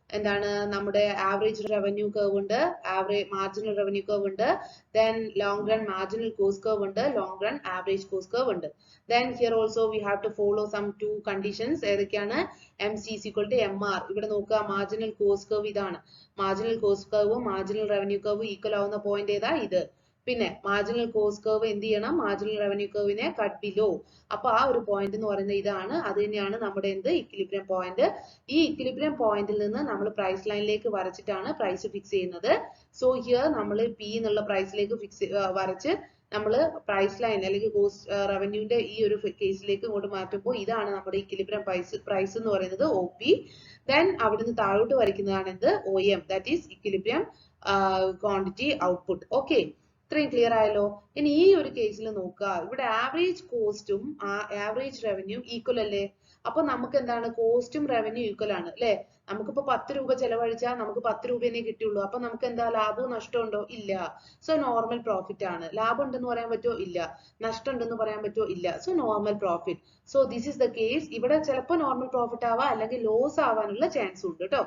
എന്താണ് നമ്മുടെ ആവറേജ് റവന്യൂ കർവ് ഉണ്ട്, ആവറേജ് മാർജിനൽ റവന്യൂ കർവ് ഉണ്ട്, then long run marginal cost curve ഉണ്ട്, long run average cost curve ഉണ്ട്. Then here also we have to follow some two conditions. ഏതൊക്കെയാണ്? MC is equal to MR. ഇവിടെ നോക്കുക, marginal cost curve ഇതാണ്. Marginal cost കർവും marginal revenue curve equal ആവുന്ന point ഏതാ? ഇത്. പിന്നെ മാർജിനൽ കോസ്റ്റ് കർവ് എന്ത് ചെയ്യണം? മാർജിനൽ റവന്യൂ കർവിനെ കട്ട് ബിലോ. അപ്പൊ ആ ഒരു പോയിന്റ് എന്ന് പറയുന്നത് ഇതാണ്. അത് തന്നെയാണ് നമ്മുടെ എന്ത്? Equilibrium point. ഈ ഇക്വിലിബ്രിയം പോയിന്റിൽ നിന്ന് നമ്മൾ പ്രൈസ് ലൈനിലേക്ക് വരച്ചിട്ടാണ് പ്രൈസ് ഫിക്സ് ചെയ്യുന്നത്. സോ ഹിയർ നമ്മൾ പി എന്നുള്ള പ്രൈസിലേക്ക് വരച്ച് നമ്മൾ പ്രൈസ് ലൈൻ അല്ലെങ്കിൽ കോസ്റ്റ് റവന്യൂന്റെ ഈ ഒരു കേസിലേക്ക് ഇങ്ങോട്ട് മാറ്റുമ്പോൾ ഇതാണ് നമ്മുടെ ഇക്വിലിബ്രിയം പ്രൈസ് എന്ന് പറയുന്നത് OP. ദെൻ അവിടുന്ന് താഴോട്ട് വരയ്ക്കുന്നതാണ് എന്ത്? OM, that is equilibrium quantity output. Okay, ഇത്രയും ക്ലിയർ ആയല്ലോ. ഇനി ഈ ഒരു കേസിൽ നോക്കുക, ഇവിടെ ആവറേജ് കോസ്റ്റും ആവറേജ് റവന്യൂ ഈക്വൽ അല്ലേ? അപ്പൊ നമുക്ക് എന്താണ്? കോസ്റ്റും റവന്യൂ ഈക്വൽ ആണ് അല്ലെ? നമുക്കിപ്പോ 10 രൂപ ചെലവഴിച്ചാൽ നമുക്ക് 10 രൂപയെ കിട്ടുള്ളൂ. അപ്പൊ നമുക്ക് എന്താ ലാഭവും നഷ്ടമുണ്ടോ? ഇല്ല. സോ നോർമൽ പ്രോഫിറ്റ് ആണ്. ലാഭം ഉണ്ടെന്ന് പറയാൻ പറ്റുമോ? ഇല്ല. നഷ്ടം ഉണ്ടെന്ന് പറയാൻ പറ്റുമോ? ഇല്ല. So normal profit. So this is the case. ഇവിടെ ചിലപ്പോൾ നോർമൽ പ്രോഫിറ്റ് ആവാം, അല്ലെങ്കിൽ ലോസ് ആവാനുള്ള ചാൻസ് ഉണ്ട് കേട്ടോ.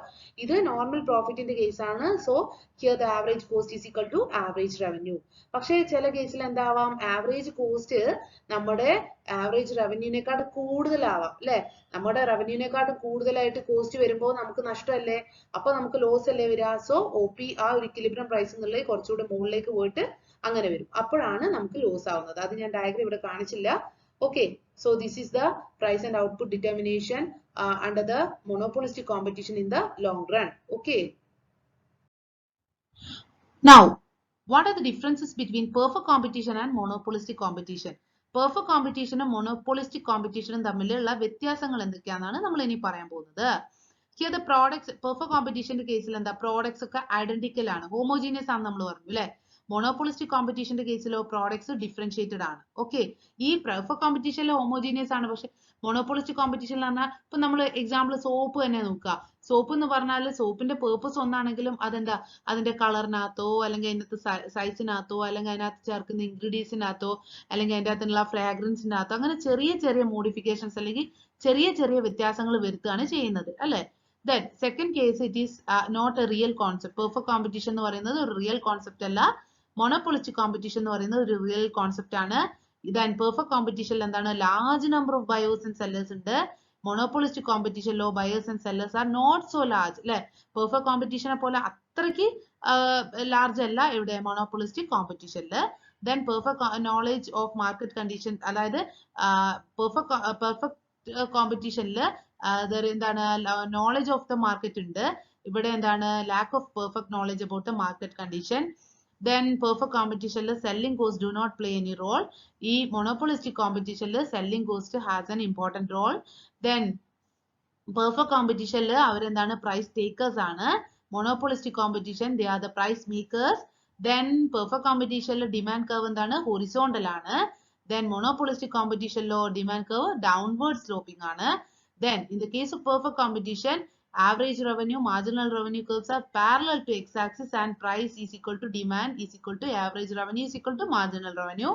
ഇത് നോർമൽ പ്രോഫിറ്റിന്റെ കേസാണ്. So here the average cost is equal to average revenue. പക്ഷേ ചില കേസിൽ എന്താവാം? ആവറേജ് കോസ്റ്റ് നമ്മുടെ ആവറേജ് റവന്യൂവിനെക്കാൾ കൂടുതലാവാം അല്ലെ? നമ്മുടെ റവന്യൂവിനെക്കാട്ടും കൂടുതലായിട്ട് കോസ്റ്റ് വരുമ്പോൾ നമുക്ക് നഷ്ടമല്ലേ? അപ്പൊ നമുക്ക് ലോസ് അല്ലേ വരിക? സോ OP ആ ഒരു ഇക്വിലിബ്രിയം പ്രൈസ് എന്നുള്ളത് കുറച്ചുകൂടെ മുകളിലേക്ക് പോയിട്ട് അങ്ങനെ വരും. അപ്പോഴാണ് നമുക്ക് ലോസ് ആവുന്നത്. അത് ഞാൻ ഡയഗ്രം ഇവിടെ കാണിച്ചില്ല. Okay, so this is the price and output determination under the monopolistic competition in the long run. Okay, now what are the differences between perfect competition and monopolistic competition? Perfect കോമ്പറ്റീഷനും monopolistic കോമ്പറ്റീഷനും തമ്മിലുള്ള വ്യത്യാസങ്ങൾ എന്തൊക്കെയാണെന്നാണ് നമ്മൾ ഇനി പറയാൻ പോകുന്നത്. Here the products, perfect കോമ്പറ്റീഷന്റെ കേസിൽ എന്താ? പ്രോഡക്ട്സ് ഒക്കെ ഐഡന്റിക്കൽ ആണ്, ഹോമോജീനിയസ് ആണ് നമ്മൾ പറഞ്ഞു അല്ലെ? മോണോപോളിസ്റ്റിക് കോമ്പറ്റീഷന്റെ കേസിലോ പ്രോഡക്ട്സ് ഡിഫറൻഷിയേറ്റഡ് ആണ്. ഓക്കെ, ഈ പെർഫെക്റ്റ് കോമ്പറ്റീഷനിൽ ഹോമോജീനിയസ് ആണ്, പക്ഷെ മോണോപോളിസ്റ്റിക് കോമ്പറ്റീഷനിൽ പറഞ്ഞാൽ ഇപ്പൊ നമ്മൾ എക്സാമ്പിൾ സോപ്പ് തന്നെ നോക്കുക. സോപ്പ് എന്ന് പറഞ്ഞാൽ സോപ്പിന്റെ പേർപ്പസ് ഒന്നാണെങ്കിലും അതെന്താ? അതിന്റെ കളറിനകത്തോ അല്ലെങ്കിൽ അതിനകത്ത് സൈസിനകത്തോ അല്ലെങ്കിൽ അതിനകത്ത് ചേർക്കുന്ന ഇൻഗ്രീഡിയൻസിനകത്തോ അല്ലെങ്കിൽ അതിന്റെ അകത്തുള്ള ഫ്രാഗ്രൻസിനകത്തോ അങ്ങനെ ചെറിയ ചെറിയ മോഡിഫിക്കേഷൻസ് അല്ലെങ്കിൽ ചെറിയ ചെറിയ വ്യത്യാസങ്ങൾ വരുത്തുകയാണ് ചെയ്യുന്നത് അല്ലെ? Then second case, it is not a real concept. Perfect competition എന്ന് പറയുന്നത് ഒരു റിയൽ കോൺസെപ്റ്റ് അല്ല. മോണോപോളിസ്റ്റിക് കോമ്പറ്റീഷൻ എന്ന് പറയുന്നത് ഒരു റിയൽ കോൺസെപ്റ്റ് ആണ്. Then perfect competition എന്താണ്? Large number of buyers and sellers ഉണ്ട്. മോണോപോളിസ്റ്റിക് കോമ്പറ്റീഷനിലോ buyers and sellers are not so large അല്ലെ? പെർഫെക്റ്റ് കോമ്പറ്റീഷനെ പോലെ അത്രയ്ക്ക് ലാർജ് അല്ല ഇവിടെ മോണോപോളിസ്റ്റിക് കോമ്പറ്റീഷനില്. Then perfect knowledge of market conditions, അതായത് പെർഫെക്റ്റ് കോമ്പറ്റീഷനില് എന്താണ്? നോളജ് ഓഫ് ദ മാർക്കറ്റ് ഉണ്ട്. ഇവിടെ എന്താണ്? Lack of perfect knowledge about the market condition. Then perfect competition selling cost do not play any role. ഈ monopolistic competition selling cost has an important role. Then perfect competition അവരെന്താണ്? price takers ആണ്. monopolistic competition they are the price makers. Then perfect competition demand curve എന്താണ്? horizontal ആണ്. Then monopolistic competition demand curve downward sloping ആണ്. Then in the case of perfect competition, average revenue, marginal revenue curves are parallel to x-axis and price is equal to demand is equal to average revenue is equal to marginal revenue.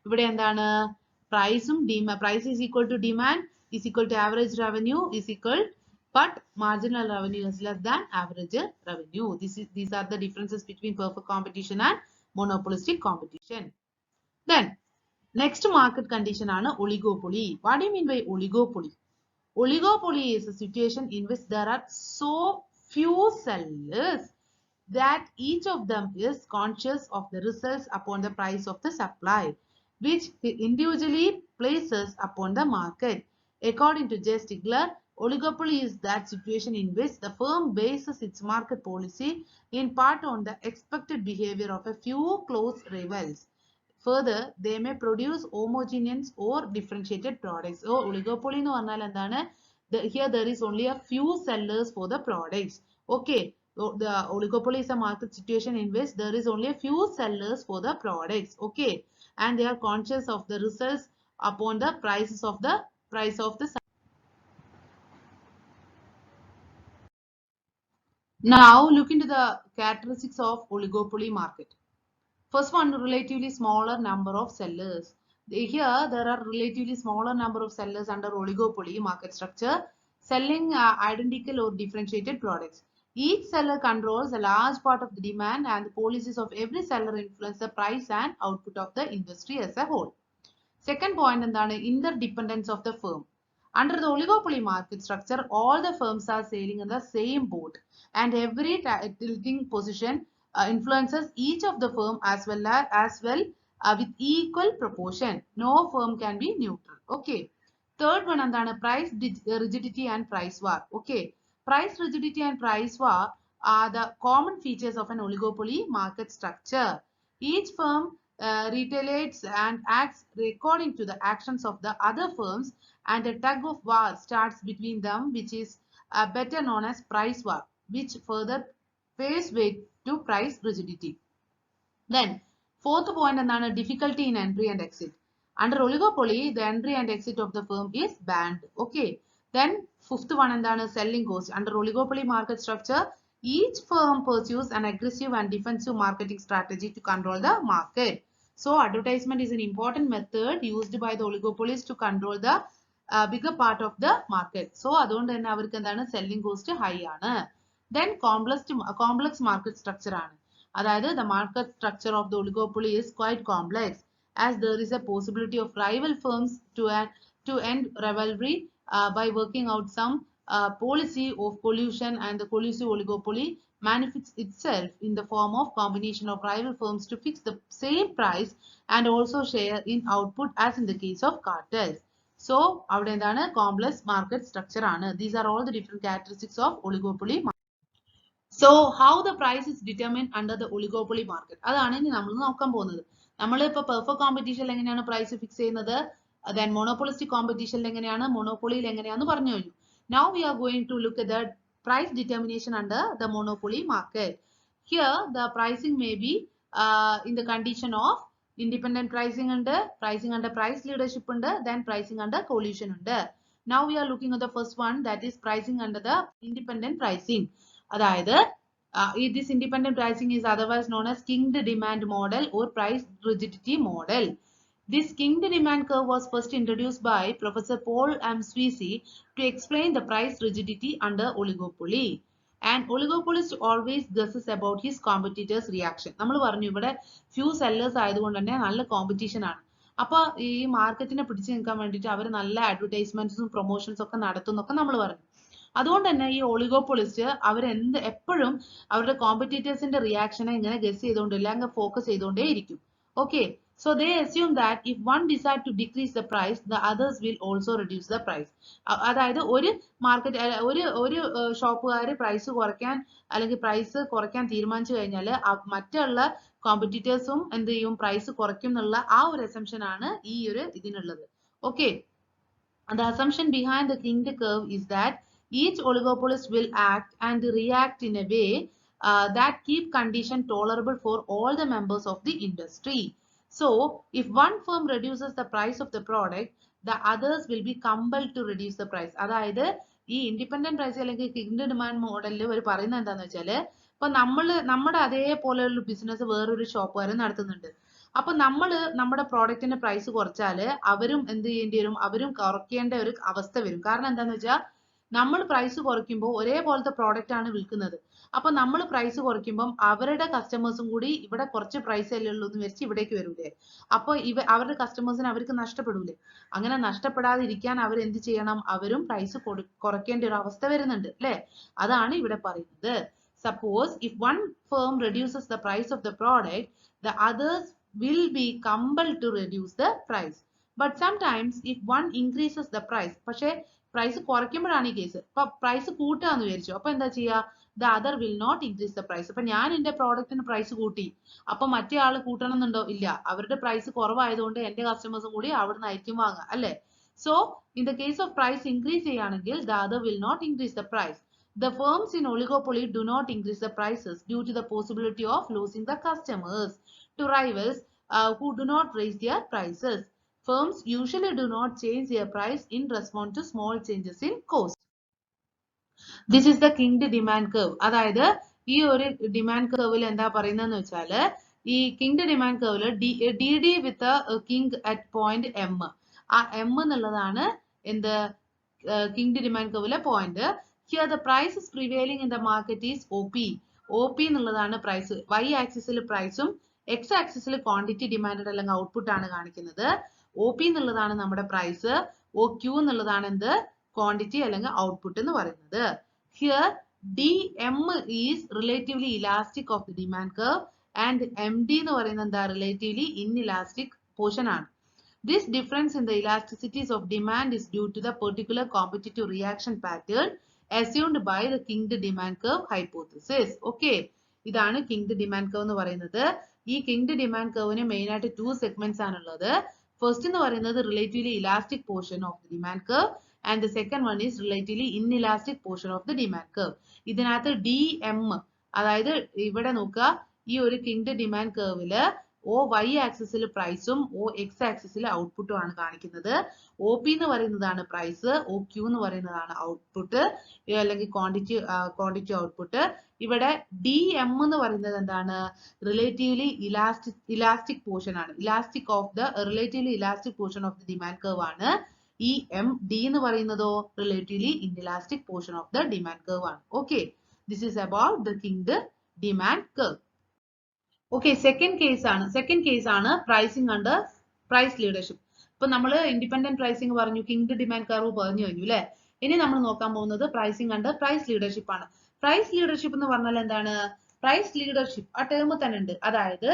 ഇവിടെ എന്താണ്? പ്രൈസും price is equal to demand is equal to average revenue is equal, but marginal revenue is less than average revenue. These are the differences between perfect competition and monopolistic competition. Then next market condition ആണ് oligopoly. What do you mean by oligopoly? Oligopoly is a situation in which there are so few sellers that each of them is conscious of the results upon the price of the supply, which he individually places upon the market. According to J. Stigler, oligopoly is that situation in which the firm bases its market policy in part on the expected behavior of a few close rivals. Further, they may produce homogeneous or differentiated products. So, oligopoly nu പറഞ്ഞാൽ എന്താണ്? Here there is only a few sellers for the products. Okay, so the oligopoly is a market situation in which there is only a few sellers for the products. Okay, and they are conscious of the results upon the price of the Now look into the characteristics of oligopoly market. First one, relatively smaller number of sellers. Here there are relatively smaller number of sellers under oligopoly market structure selling identical or differentiated products. Each seller controls a large part of the demand, and the policies of every seller influence the price and output of the industry as a whole. Second point എന്താണ്? Interdependence of the firm. Under the oligopoly market structure, all the firms are sailing in the same boat, and every tilting position influences each of the firm as well with equal proportion. No firm can be neutral. Okay. Third one എന്താണ്? Price rigidity and price war. Okay. Price rigidity and price war are the common features of an oligopoly market structure. Each firm retaliates and acts according to the actions of the other firms, and a tug of war starts between them, which is better known as price war, which further pays weight to price rigidity. Then, fourth point എന്താണ്? Difficulty in entry and exit. Under oligopoly, the entry and exit of the firm is banned. Okay. Then, fifth one എന്താണ്? Selling cost. Under oligopoly market structure, each firm pursues an aggressive and defensive marketing strategy to control the market. So, advertisement is an important method used by the oligopolies to control the bigger part of the market. So, അതുകൊണ്ട് തന്നെ അവർക്ക് എന്താണ്? Selling cost high ആണ്. Then, complex market structure ആണ്. അതായത് the market structure of the oligopoly is quite complex, as there is a possibility of rival firms to end rivalry by working out some policy of collusion, and the collusive oligopoly manifests itself in the form of combination of rival firms to fix the same price and also share in output, as in the case of cartels. So, അവിടെ എന്താണ്? Complex market structure ആണ്. These are all the different characteristics of oligopoly. So, how the price is determined under the oligopoly market? അതാണ് ഇനി നമ്മൾ നോക്കാൻ പോകുന്നത്. നമ്മൾ ഇപ്പോൾ പെർഫെക്റ്റ് കോമ്പറ്റീഷനിൽ എങ്ങനെയാണ് പ്രൈസ് ഫിക്സ് ചെയ്യുന്നത്? Then monopolistic competition എങ്ങനെയാണ്? മോണോപ്പൊളിയിൽ എങ്ങനെയാണെന്ന് പറഞ്ഞു കഴിഞ്ഞു. Now we are going to look at the price determination under the monopoly market. Here the pricing may be in the condition of independent pricing under price leadership under, then pricing under collusion under. Now we are looking at the first one, that is pricing under the independent pricing. അതായത് this independent pricing is otherwise known as kinked demand model or price rigidity model. This kinked demand curve was first introduced by Professor Paul M. Sweezy to explain the price rigidity under oligopoly. And oligopolist always guesses about his competitors' reaction. നമ്മൾ പറഞ്ഞു ഇവിടെ few sellers ആയതുകൊണ്ട് തന്നെ നല്ല competition ആണ്. അപ്പോൾ ഈ മാർക്കറ്റിനെ പിടിച്ചു നിൽക്കാൻ വേണ്ടിയിട്ട് അവർ നല്ല അഡ്വർടൈസ്മെന്റ്സും പ്രൊമോഷൻസ് ഒക്കെ നടത്തുന്നൊക്കെ നമ്മൾ പറഞ്ഞു. അതുകൊണ്ട് തന്നെ ഈ ഒളിഗോപോളിസ്റ്റ് എപ്പോഴും അവരുടെ കോമ്പറ്റീറ്റേഴ്സിന്റെ റിയാക്ഷനെ ഇങ്ങനെ ഗസ് ചെയ്തുകൊണ്ടില്ല, അങ്ങ് ഫോക്കസ് ചെയ്തുകൊണ്ടേ ഇരിക്കും. Okay, so they assume that if one decide to decrease the price, the others will also reduce the price. അതായത് ഒരു ഷോപ്പുകാർ പ്രൈസ് കുറയ്ക്കാൻ അല്ലെങ്കിൽ പ്രൈസ് കുറയ്ക്കാൻ തീരുമാനിച്ചു കഴിഞ്ഞാൽ മറ്റുള്ള കോമ്പറ്റീറ്റേഴ്സും എന്ത് ചെയ്യും? പ്രൈസ് കുറയ്ക്കും എന്നുള്ള ആ ഒരു അസംഷൻ ആണ് ഈ ഒരു ഇതിനുള്ളത്. Okay, the assumption behind the kinked curve is that each oligopolist will act and react in a way that keep condition tolerable for all the members of the industry. So, if one firm reduces the price of the product, the others will be compelled to reduce the price. അതായത് ഈ independent price അല്ലെങ്കിൽ kinked demand മോഡലിൽ ഒരു പറയുന്നത് എന്താന്ന് വെച്ചാല്, ഇപ്പൊ നമ്മുടെ അതേപോലെയുള്ള ബിസിനസ് വേറൊരു ഷോപ്പുകാരൻ നടത്തുന്നുണ്ട്. അപ്പൊ നമ്മുടെ പ്രോഡക്റ്റിന്റെ പ്രൈസ് കുറച്ചാല് അവരും എന്ത് ചെയ്യേണ്ടി വരും? അവരും കുറയ്ക്കേണ്ട ഒരു അവസ്ഥ വരും. കാരണം എന്താന്ന് വെച്ചാൽ നമ്മൾ പ്രൈസ് കുറയ്ക്കുമ്പോൾ ഒരേപോലത്തെ പ്രോഡക്റ്റ് ആണ് വിൽക്കുന്നത്. അപ്പൊ നമ്മൾ പ്രൈസ് കുറയ്ക്കുമ്പോൾ അവരുടെ കസ്റ്റമേഴ്സും കൂടി ഇവിടെ കുറച്ച് പ്രൈസ് അല്ലേ ഉള്ളൂ എന്ന് വെച്ച് ഇവിടേക്ക് വരൂലേ? അപ്പൊ അവരുടെ കസ്റ്റമേഴ്സിന് അവർക്ക് നഷ്ടപ്പെടൂലേ? അങ്ങനെ നഷ്ടപ്പെടാതിരിക്കാൻ അവർ എന്ത് ചെയ്യണം? അവരും പ്രൈസ് കുറയ്ക്കേണ്ട ഒരു അവസ്ഥ വരുന്നുണ്ട് അല്ലെ? അതാണ് ഇവിടെ പറയുന്നത്. Suppose if one firm reduces the price of the product, the others will be compelled to reduce the price. But sometimes if one increases the price, പക്ഷേ പ്രൈസ് കുറയ്ക്കുമ്പോഴാണ് ഈ കേസ്. ഇപ്പൊ പ്രൈസ് കൂട്ടാന്ന് വിചാരിച്ചു, അപ്പൊ എന്താ ചെയ്യാ? The other will not increase the price. അപ്പൊ ഞാൻ എന്റെ പ്രോഡക്റ്റിന് പ്രൈസ് കൂട്ടി, അപ്പൊ മറ്റേ ആള് കൂട്ടണം എന്നുണ്ടോ? ഇല്ല, അവരുടെ പ്രൈസ് കുറവായതുകൊണ്ട് എന്റെ കസ്റ്റമേഴ്സും കൂടി അവിടെ നിന്ന് ആയിരിക്കും വാങ്ങുക അല്ലെ? So in the case of price increase ചെയ്യുകയാണെങ്കിൽ the other will not increase the price. The firms in oligopoly do not increase the prices due to the possibility of losing the customers to rivals who do not raise their prices. Firms usually do not change their price in response to small changes in cost. This is the kinked demand curve. അതായത് ഈ ഒരു demand കർവിൽ എന്താ പറയുന്നതെന്ന് വെച്ചാല്, ഈ kinked demand കർവില് DD with kink at point M, ആ M എന്നുള്ളതാണ് എന്ത് കിങ്ഡ് ഡിമാൻഡ് കർവിലെ point. Here the price is prevailing in the market is OP. OP എന്നുള്ളതാണ് പ്രൈസ്. Y ആക്സിസിൽ പ്രൈസും X ആക്സിസിൽ ക്വാണ്ടിറ്റി ഡിമാൻഡ് അല്ലെങ്കിൽ ഔട്ട്പുട്ട് ആണ് കാണിക്കുന്നത്. OP എന്നുള്ളതാണ് നമ്മുടെ പ്രൈസ്. OQ എന്നുള്ളതാണ് എന്ത് ക്വാണ്ടിറ്റി അല്ലെങ്കിൽ ഔട്ട്പുട്ട് എന്ന് പറയുന്നത്. Here DM is relatively elastic of the demand curve and MD എന്ന് പറയുന്നത് എന്താ relatively inelastic portion ആണ്. This difference in the elasticities of demand is due to the particular competitive reaction pattern assumed by the kinked demand curve hypothesis. Okay, ഇതാണ് kinked demand curve എന്ന് പറയുന്നത്. ഈ kinked demand curve ന് main ആയിട്ട് 2 segments ആണുള്ളത്. First എന്ന് പറയുന്നത് relatively elastic portion of the demand curve and the second one is relatively inelastic portion of the demand curve. ഇതിനകത്ത് DM അതായത് ഇവിടെ നോക്കുക ഈ ഒരു kinked demand curveല് O Y ആക്സിസിൽ പ്രൈസും O X ആക്സിസിൽ ഔട്ട്പുട്ടും ആണ് കാണിക്കുന്നത്. OP എന്ന് പറയുന്നതാണ് പ്രൈസ്, OQ എന്ന് പറയുന്നതാണ് ഔട്ട്പുട്ട് അല്ലെങ്കിൽ ക്വാണ്ടിറ്റി ഔട്ട്പുട്ട്. ഇവിടെ DM എന്ന് പറയുന്നത് എന്താണ് റിലേറ്റീവ്ലി ഇലാസ്റ്റിക് പോർഷൻ ആണ്. Relatively elastic portion of the demand curve ആണ്. ഈ MD എന്ന് പറയുന്നതോ relatively inelastic portion of the demand curve ആണ്. Okay, this is about the kinked demand curve. Okay, second case ആണ് പ്രൈസിംഗ് അണ്ടർ പ്രൈസ് ലീഡർഷിപ്പ്. ഇപ്പൊ നമ്മൾ independent pricing പറഞ്ഞു, kinked demand curve പറഞ്ഞു കഴിഞ്ഞു അല്ലെ. ഇനി നമ്മൾ നോക്കാൻ പോകുന്നത് പ്രൈസിംഗ് അണ്ടർ പ്രൈസ് ലീഡർഷിപ്പ് ആണ്. പ്രൈസ് ലീഡർഷിപ്പ് എന്ന് പറഞ്ഞാൽ എന്താണ്? പ്രൈസ് ലീഡർഷിപ്പ് ആ ടേം തന്നെ ഉണ്ട്. അതായത്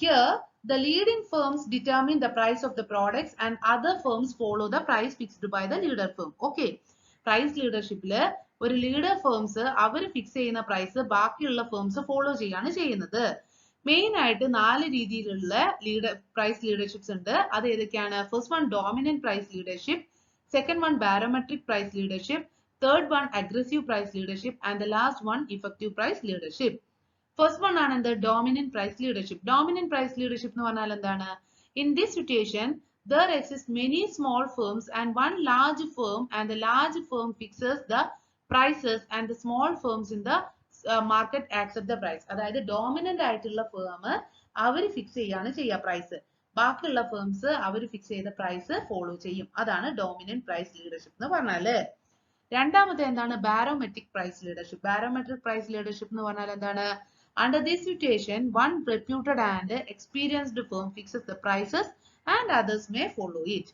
here the leading firms determine the price of the products and other firms follow the price fixed by the leader firm. Okay, price ലീഡർഷിപ്പില് ഒരു ലീഡർ ഫേംസ് അവർ ഫിക്സ് ചെയ്യുന്ന പ്രൈസ് ബാക്കിയുള്ള ഫേംസ് ഫോളോ ചെയ്യാണ് ചെയ്യുന്നത്. മെയിൻ ആയിട്ട് 4 രീതിയിലുള്ള പ്രൈസ് ലീഡർഷിപ്സ് ഉണ്ട്. അത് ഏതൊക്കെയാണ്? First one dominant price leadership, second one barometric price leadership, third one aggressive price leadership and the last one effective price leadership. First one ആണ് എന്ത്? Dominant price leadership. Dominant price leadership എന്ന് പറഞ്ഞാൽ എന്താണ്? In this situation there exist many small firms and one large firm and the large firm fixes the prices and the small firms in the market accept the price. അതായത് dominant ആയിട്ടുള്ള firm അവർ fix ചെയ്യാണ് ചെയ്യുക price, ബാക്കിയുള്ള firms അവർ fix ചെയ്ത price follow ചെയ്യും. അതാണ് ഡോമിനന്റ് പ്രൈസ് ലീഡർഷിപ്പ് എന്ന് പറഞ്ഞാല്. രണ്ടാമത്തെ എന്താണ്? Barometric price leadership. Barometric price leadership എന്ന് പറഞ്ഞാൽ എന്താണ്? Under this situation, one reputed and experienced firm fixes the prices and others may follow it.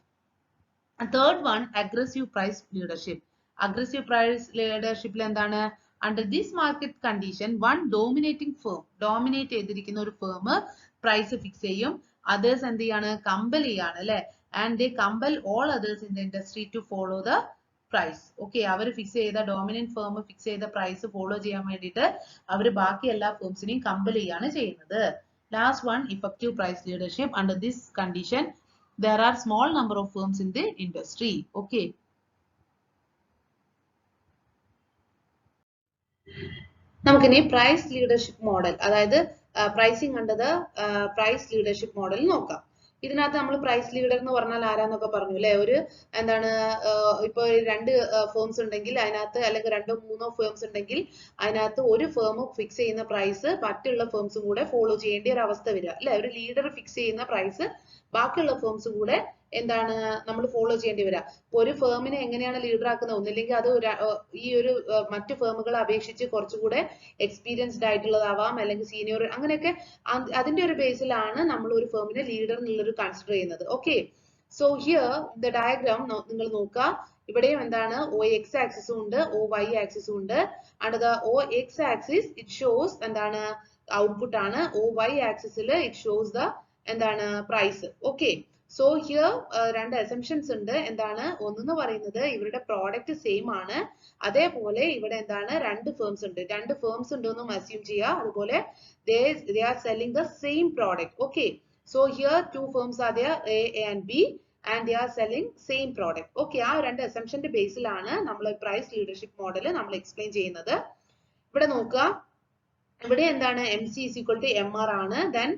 And third one, aggressive price leadership. Aggressive price leadership എന്താണ്? Under this market condition, one dominating firm, dominate ചെയ്തിരിക്കുന്ന ഒരു firm price fix ചെയ്യും, others എന്ത് ചെയ്യാണ്? Compel ചെയ്യാണ് അല്ലെ. And they compel all others in the industry to follow the price. Okay, അവർ fix ചെയ്ത ഡോമിനന്റ് ഫേം ഫിക്സ് ചെയ്ത പ്രൈസ് ഫോളോ ചെയ്യാൻ വേണ്ടിയിട്ട് അവർ ബാക്കി എല്ലാ ഫേംസിനെയും കമ്പൽ ചെയ്യാണ് ചെയ്യുന്നത്. Last one effective price leadership. Under this condition there are small number of firms in the industry. Okay, നമുക്കിനി പ്രൈസ് ലീഡർഷിപ്പ് മോഡൽ, അതായത് pricing under the price leadership model നോക്കാം. ഇതിനകത്ത് നമ്മൾ പ്രൈസ് ലീഡർ എന്ന് പറഞ്ഞാൽ ആരാന്നൊക്കെ പറഞ്ഞു അല്ലെ. ഒരു എന്താണ്, ഇപ്പൊ 2 ഫേംസ് ഉണ്ടെങ്കിൽ അതിനകത്ത്, അല്ലെങ്കിൽ 2-3 ഫേംസ് ഉണ്ടെങ്കിൽ അതിനകത്ത് ഒരു ഫേം ഫിക്സ് ചെയ്യുന്ന പ്രൈസ് മറ്റുള്ള ഫേംസും കൂടെ ഫോളോ ചെയ്യേണ്ട ഒരു അവസ്ഥ വരിക അല്ലെ. ഒരു ലീഡർ ഫിക്സ് ചെയ്യുന്ന പ്രൈസ് ബാക്കിയുള്ള ഫേംസും കൂടെ എന്താണ് നമ്മൾ ഫോളോ ചെയ്യേണ്ടി വരിക. ഒരു ഫേമിനെ എങ്ങനെയാണ് ലീഡർ ആക്കുന്നത്? ഒന്നില്ലെങ്കിൽ അത് ഈ ഒരു മറ്റു ഫേമുകളെ അപേക്ഷിച്ച് കുറച്ചുകൂടെ എക്സ്പീരിയൻസ്ഡ് ആയിട്ടുള്ളതാവാം, അല്ലെങ്കിൽ സീനിയർ, അങ്ങനെയൊക്കെ അതിന്റെ ഒരു ബേസിലാണ് നമ്മൾ ഒരു ഫേമിനെ ലീഡർ എന്നുള്ളൊരു കൺസിഡർ ചെയ്യുന്നത്. Okay, so here the diagram നിങ്ങൾ നോക്കുക. ഇവിടെയും എന്താണ്? OX ആക്സിസും ഉണ്ട്, OY ആക്സിസും ഉണ്ട്. And the OX axis it shows എന്താണ്? ഔട്ട്പുട്ട് ആണ്. OY ആക്സിസിൽ ഇറ്റ് ഷോസ് ദ എന്താണ്? Price. Okay, so here 2 assumptions ഉണ്ട്. എന്താണ്? ഒന്നെന്ന് പറയുന്നത് ഇവരുടെ പ്രോഡക്റ്റ് സെയിം ആണ്, അതേപോലെ ഇവിടെ എന്താണ്? 2 ഫേംസ് ഉണ്ട്. 2 ഫേംസ് ഉണ്ടെന്നും അസ്യൂം ചെയ്യുക. അതുപോലെ they are selling the same product. Okay, so here 2 firms are there, A and B, and they are selling same product. Okay, ആ 2 അസംഷന്റെ ബേസിലാണ് നമ്മൾ പ്രൈസ് ലീഡർഷിപ്പ് മോഡൽ നമ്മൾ എക്സ്പ്ലെയിൻ ചെയ്യുന്നത്. ഇവിടെ നോക്കുക, ഇവിടെ എന്താണ്? MC is equal to MR ആണ്. ദെൻ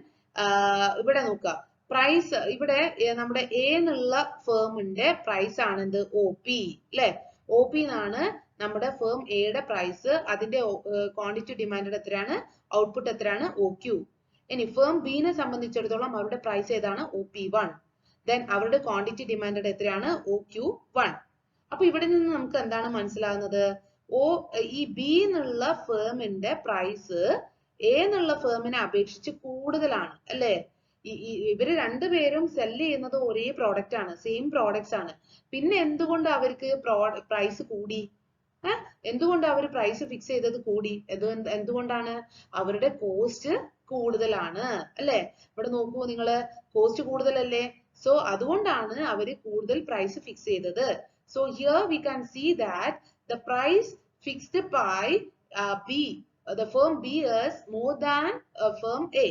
ഇവിടെ നോക്കുക, പ്രൈസ് ഇവിടെ നമ്മുടെ A എന്നുള്ള ഫേമിന്റെ പ്രൈസ് ആണ് എന്ത്? OP അല്ലെ. OP എന്നാണ് നമ്മുടെ ഫേം എയുടെ പ്രൈസ്. അതിന്റെ ക്വാണ്ടിറ്റി ഡിമാൻഡ് എത്രയാണ്? ഔട്ട്പുട്ട് എത്രയാണ്? OQ. ഇനി ഫേം ബിനെ സംബന്ധിച്ചിടത്തോളം അവരുടെ പ്രൈസ് ഏതാണ്? OP1. ദെൻ അവരുടെ ക്വാണ്ടിറ്റി ഡിമാൻഡ് എത്രയാണ്? OQ1. അപ്പൊ ഇവിടെ നിന്ന് നമുക്ക് എന്താണ് മനസ്സിലാകുന്നത്? ഈ ബി എന്നുള്ള ഫേമിന്റെ പ്രൈസ് എ എന്നുള്ള ഫേമിനെ അപേക്ഷിച്ച് കൂടുതലാണ് അല്ലേ? ഇവര് രണ്ടുപേരും സെല് ചെയ്യുന്നത് ഒരേ പ്രോഡക്റ്റ് ആണ്, സെയിം പ്രോഡക്ട്സ് ആണ്. പിന്നെ എന്തുകൊണ്ട് അവർക്ക് പ്രൈസ് കൂടി? എന്തുകൊണ്ട് അവർ പ്രൈസ് ഫിക്സ് ചെയ്തത് കൂടി? എന്തുകൊണ്ടാണ്? അവരുടെ കോസ്റ്റ് കൂടുതലാണ് അല്ലെ? ഇവിടെ നോക്കൂ നിങ്ങള്, കോസ്റ്റ് കൂടുതലല്ലേ? സോ അതുകൊണ്ടാണ് അവര് കൂടുതൽ പ്രൈസ് ഫിക്സ് ചെയ്തത്. So here we can see that the price fixed by B, the firm B is more than firm A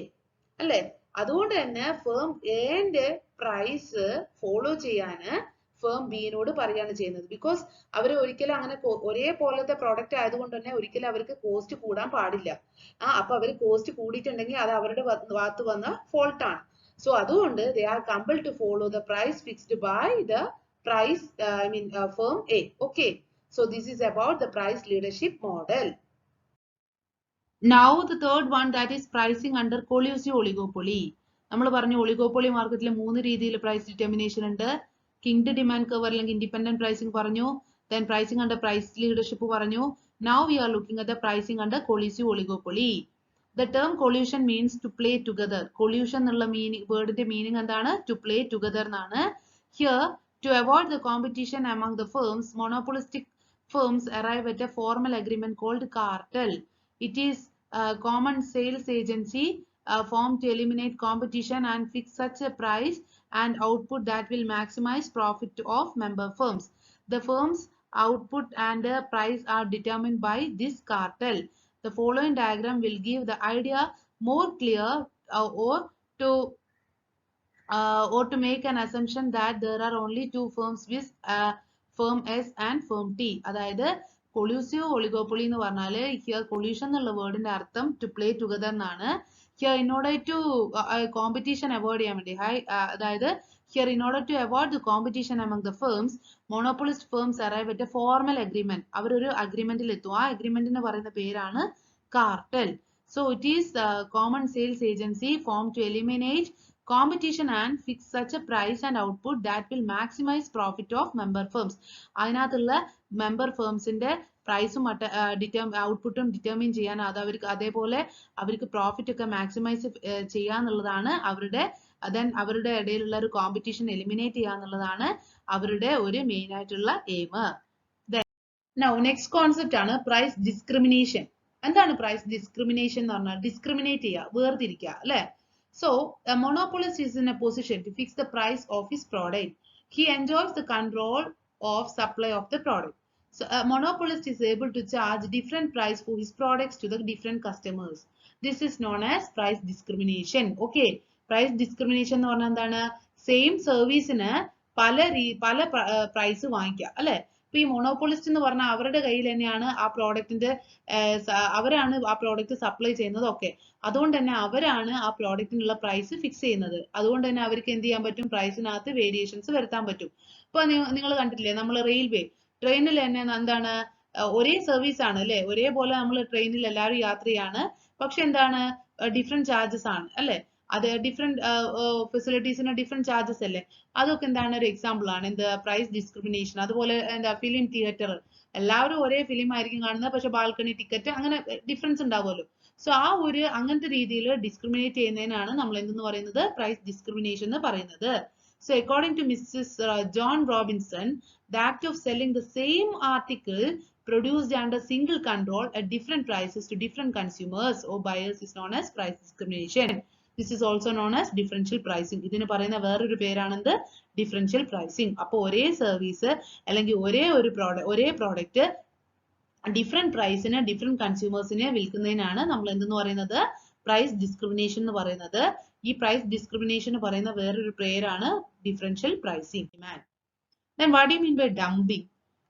അല്ലെ? അതുകൊണ്ട് തന്നെ ഫേം എന്റെ പ്രൈസ് ഫോളോ ചെയ്യാന് ഫേം ബിനോട് പറയാണ് ചെയ്യുന്നത്. ബിക്കോസ് അവർ ഒരിക്കലും അങ്ങനെ ഒരേപോലത്തെ പ്രോഡക്റ്റ് ആയതുകൊണ്ട് തന്നെ ഒരിക്കലും അവർക്ക് കോസ്റ്റ് കൂടാൻ പാടില്ല. അപ്പൊ അവർ കോസ്റ്റ് കൂടിയിട്ടുണ്ടെങ്കിൽ അത് അവരുടെ ഭാഗത്ത് വന്ന ഫോൾട്ട് ആണ്. സോ അതുകൊണ്ട് they are compelled to follow the price fixed by the price firm A. Okay. So this is about the price leadership model. Now the third one, that is pricing under collusive oligopoly. നമ്മൾ പറഞ്ഞു oligopoly മാർക്കറ്റിൽ 3 രീതിയിൽ price determination ഉണ്ട്. Kinked demand curve അല്ലെങ്കിൽ independent pricing പറഞ്ഞു. Then pricing under price leadership പറഞ്ഞു. Now we are looking at the pricing under collusive oligopoly. The term collusion means to play together. Collusion എന്നുള്ള വേർഡിന്റെ meaning എന്താണ്? To play together എന്നാണ്. Here, to avoid the competition among the firms, monopolistic firms arrive at a formal agreement called cartel. It is a common sales agency formed to eliminate competition and fix such a price and output that will maximize profit of member firms. The firms' output and price are determined by this cartel. The following diagram will give the idea more clear, or to make an assumption that there are only two firms with firm S and firm T. അതായത് collusive oligopoly എന്ന് പറഞ്ഞാൽ here collusion എന്നുള്ള വേർഡിന്റെ അർത്ഥം to play together എന്നാണ്. Here in order to competition avoid ചെയ്യാൻ വേണ്ടി അതായത് here in order to avoid the competition among the firms, monopolist firms arrive at a formal agreement. അവരൊരു അഗ്രിമെന്റിൽ എത്തും. ആ അഗ്രിമെന്റിന് പറയുന്ന പേരാണ് cartel. So it is a common sales agency formed to eliminate competition and fix such a price and output that will maximize profit of member firms. അതിനകത്തുള്ള member ഫേംസിന്റെ പ്രൈസും ഔട്ട്പുട്ടും determine ചെയ്യാൻ അതേപോലെ അവർക്ക് പ്രോഫിറ്റ് ഒക്കെ മാക്സിമൈസ് ചെയ്യാന്നുള്ളതാണ് അവരുടെ ഇടയിലുള്ള ഒരു കോമ്പറ്റീഷൻ എലിമിനേറ്റ് ചെയ്യാന്നുള്ളതാണ് അവരുടെ ഒരു മെയിൻ ആയിട്ടുള്ള എയിം. Now next concept ആണ് പ്രൈസ് ഡിസ്ക്രിമിനേഷൻ. എന്താണ് പ്രൈസ് ഡിസ്ക്രിമിനേഷൻ എന്ന് പറഞ്ഞാൽ? ഡിസ്ക്രിമിനേറ്റ് ചെയ്യുക, വേർതിരിക്കുക അല്ലെ? So a monopolist is in a position to fix the price of his product. He enjoys the control of supply of the product. So a monopolist is able to charge different price for his products to the different customers. This is known as price discrimination. Okay, price discrimination എന്ന് പറഞ്ഞാൽ എന്താണ്? Same സർവീസിന് പല price വാങ്ങിക്കുക അല്ലെ? ഇപ്പൊ ഈ മോണോപോളിസ്റ്റ് എന്ന് പറഞ്ഞാൽ അവരുടെ കയ്യിൽ തന്നെയാണ് ആ പ്രോഡക്റ്റിന്റെ അവരാണ് ആ പ്രോഡക്റ്റ് സപ്ലൈ ചെയ്യുന്നത്. ഒക്കെ അതുകൊണ്ട് തന്നെ അവരാണ് ആ പ്രോഡക്റ്റിനുള്ള പ്രൈസ് ഫിക്സ് ചെയ്യുന്നത്. അതുകൊണ്ട് തന്നെ അവർക്ക് എന്ത് ചെയ്യാൻ പറ്റും? പ്രൈസിനകത്ത് വേരിയേഷൻസ് വരുത്താൻ പറ്റും. ഇപ്പൊ നിങ്ങൾ കണ്ടിട്ടില്ലേ, നമ്മൾ റെയിൽവേ ട്രെയിനിൽ തന്നെ എന്താണ് ഒരേ സർവീസ് ആണ് അല്ലെ? ഒരേപോലെ നമ്മൾ ട്രെയിനിൽ എല്ലാവരും യാത്ര ചെയ്യാണ്. പക്ഷെ എന്താണ് ഡിഫറെന്റ് ചാർജസ് ആണ് അല്ലെ? അത് ഡിഫറെന്റ് ഫെസിലിറ്റീസിന് ഡിഫറെന്റ് ചാർജസ് അല്ലേ? അതൊക്കെ എന്താണ് ഒരു എക്സാമ്പിൾ ആണ് എന്ത്? Price discrimination. അതുപോലെ എന്താ ഫിലിം തിയേറ്റർ, എല്ലാവരും ഒരേ ഫിലിം ആയിരിക്കും കാണുന്നത്, പക്ഷെ ബാൽക്കണി ടിക്കറ്റ് അങ്ങനെ ഡിഫറൻസ് ഉണ്ടാവുമല്ലോ. സോ ആ ഒരു അങ്ങനത്തെ രീതിയിൽ ഡിസ്ക്രിമിനേറ്റ് ചെയ്യുന്നതിനാണ് നമ്മൾ എന്തെന്ന് പറയുന്നത്? പ്രൈസ് ഡിസ്ക്രിമിനേഷൻ എന്ന് പറയുന്നത്. So according to Mrs. John Robinson, the act of selling the same article produced under single control at different prices to different consumers or buyers is known as price discrimination. This is also known as differential pricing. ഇതിന് പറയുന്ന വേറൊരു പേരാണെന്ത്? differential pricing. അപ്പോൾ ഒരേ service അല്ലെങ്കിൽ ഒരേ product different പ്രൈസിന് different കൺസ്യൂമേഴ്സിനെ വിൽക്കുന്നതിനാണ് നമ്മൾ എന്തെന്ന് പറയുന്നത്? പ്രൈസ് ഡിസ്ക്രിമിനേഷൻ എന്ന് പറയുന്നത്. ഈ പ്രൈസ് ഡിസ്ക്രിമിനേഷൻ പറയുന്ന വേറൊരു പേരാണ് differential pricing. Then what do you mean by dumping?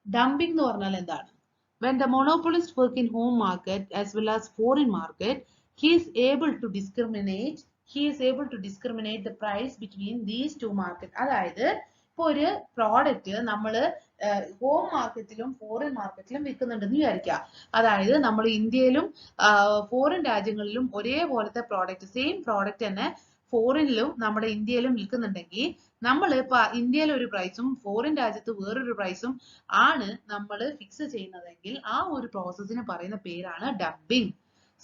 Dumping എന്ന് പറഞ്ഞാൽ എന്താണ്? When the monopolist work in home market as well as foreign market, he is able to discriminate the price between these two markets. അതായത് ഇപ്പൊ ഒരു product നമ്മൾ home മാർക്കറ്റിലും foreign മാർക്കറ്റിലും വിൽക്കുന്നുണ്ടെന്ന് വിചാരിക്കുക. അതായത് നമ്മൾ ഇന്ത്യയിലും ഫോറിൻ രാജ്യങ്ങളിലും ഒരേപോലത്തെ പ്രോഡക്റ്റ്, സെയിം പ്രോഡക്റ്റ് തന്നെ ഫോറിനിലും നമ്മുടെ ഇന്ത്യയിലും വിൽക്കുന്നുണ്ടെങ്കിൽ നമ്മൾ ഇപ്പൊ ഇന്ത്യയിൽ ഒരു പ്രൈസും ഫോറിൻ രാജ്യത്ത് വേറൊരു പ്രൈസും ആണ് നമ്മൾ ഫിക്സ് ചെയ്യുന്നതെങ്കിൽ ആ ഒരു പ്രോസസ്സിന് പറയുന്ന പേരാണ് dumping.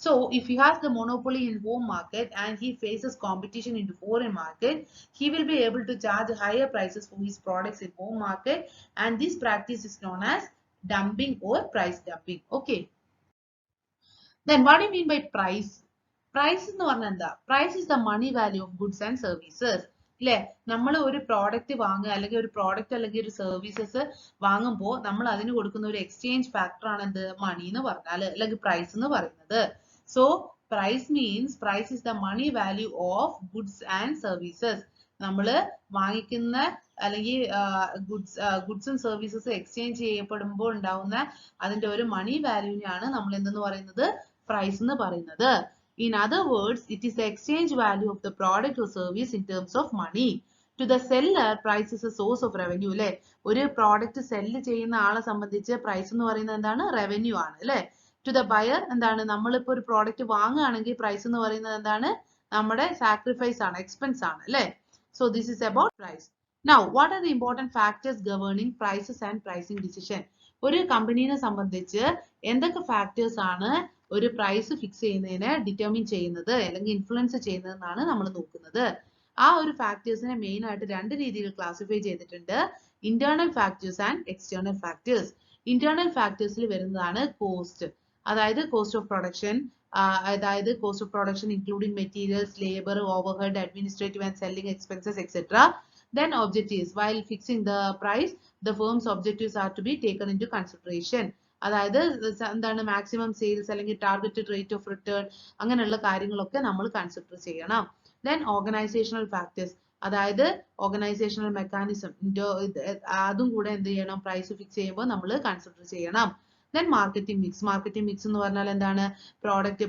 So if he has the monopoly in home market and he faces competition into foreign market, he will be able to charge higher prices for his products in home market, and this practice is known as dumping or price dumping. Okay. Then what do you mean by price? Price എന്ന് പറഞ്ഞാൽ എന്താ? Price is the money value of goods and services. അല്ലേ? നമ്മൾ ഒരു product വാങ്ങുക അല്ലെങ്കിൽ ഒരു product അല്ലെങ്കിൽ ഒരു സർവീസസ് വാങ്ങുമ്പോൾ നമ്മൾ അതിന് കൊടുക്കുന്ന ഒരു എക്സ്ചേഞ്ച് ഫാക്ടർ ആണ് എന്ത്? മണി എന്ന് പറഞ്ഞാൽ അല്ലെങ്കിൽ പ്രൈസ് എന്ന് പറയുന്നത്. So price means price is the money value of goods and services. നമ്മൾ വാങ്ങിക്കുന്ന അല്ലെങ്കിൽ ഗുഡ്സും സർവീസസും എക്സ്ചേഞ്ച് ചെയ്യപ്പെടുമ്പോൾ ഉണ്ടാവുന്ന അതിന്റെ ഒരു മണി വാല്യൂവിനെയാണ് നമ്മൾ എന്തെന്ന് പറയുന്നത്? പ്രൈസ് എന്ന് പറയുന്നത്. In other words, it is the exchange value of the product or service in terms of money. To the seller, price is a source of revenue. അല്ലെ? ഒരു പ്രോഡക്റ്റ് സെല്ല് ചെയ്യുന്ന ആളെ സംബന്ധിച്ച് പ്രൈസ് എന്ന് പറയുന്നത് എന്താണ്? റവന്യൂ ആണ് അല്ലെ? To the buyer എന്താണ്? നമ്മളിപ്പോൾ ഒരു പ്രോഡക്റ്റ് വാങ്ങുകയാണെങ്കിൽ പ്രൈസ് എന്ന് പറയുന്നത് എന്താണ്? നമ്മുടെ സാക്രിഫൈസ് ആണ്, എക്സ്പെൻസ് ആണ് അല്ലെ? So this is about price. Now, what are the important factors governing prices and pricing decision? ഒരു കമ്പനീനെ സംബന്ധിച്ച് എന്തൊക്കെ ഫാക്ടേഴ്സ് ആണ് ഒരു പ്രൈസ് ഫിക്സ് ചെയ്യുന്നതിനെ ഡിറ്റർമിൻ ചെയ്യുന്നത് അല്ലെങ്കിൽ ഇൻഫ്ലുവൻസ് ചെയ്യുന്നതെന്നാണ് നമ്മൾ നോക്കുന്നത്. ആ ഒരു ഫാക്ടേഴ്സിനെ മെയിൻ ആയിട്ട് രണ്ട് രീതിയിൽ ക്ലാസിഫൈ ചെയ്തിട്ടുണ്ട്. Internal factors and external factors. Internal ഫാക്ടേഴ്സിൽ വരുന്നതാണ് കോസ്റ്റ്, അതായത് കോസ്റ്റ് ഓഫ് പ്രൊഡക്ഷൻ, അതായത് cost of production including materials, labour, overhead, administrative and selling expenses etcetera. Then objectives. While fixing the price, the firm's objectives are to be taken into consideration. അതായത് എന്താണ്? Maximum sales അല്ലെങ്കിൽ targeted rate of return, അങ്ങനെയുള്ള കാര്യങ്ങളൊക്കെ നമ്മൾ consider ചെയ്യണം. Then organisational factors, അതായത് organisational mechanism, അതും കൂടെ എന്ത് ചെയ്യണം? പ്രൈസ് ഫിക്സ് ചെയ്യുമ്പോൾ നമ്മൾ കൺസിഡർ ചെയ്യണം. Then marketing mix. Marketing mix എന്ന് പറഞ്ഞാൽ എന്താണ്? പ്രോഡക്റ്റ്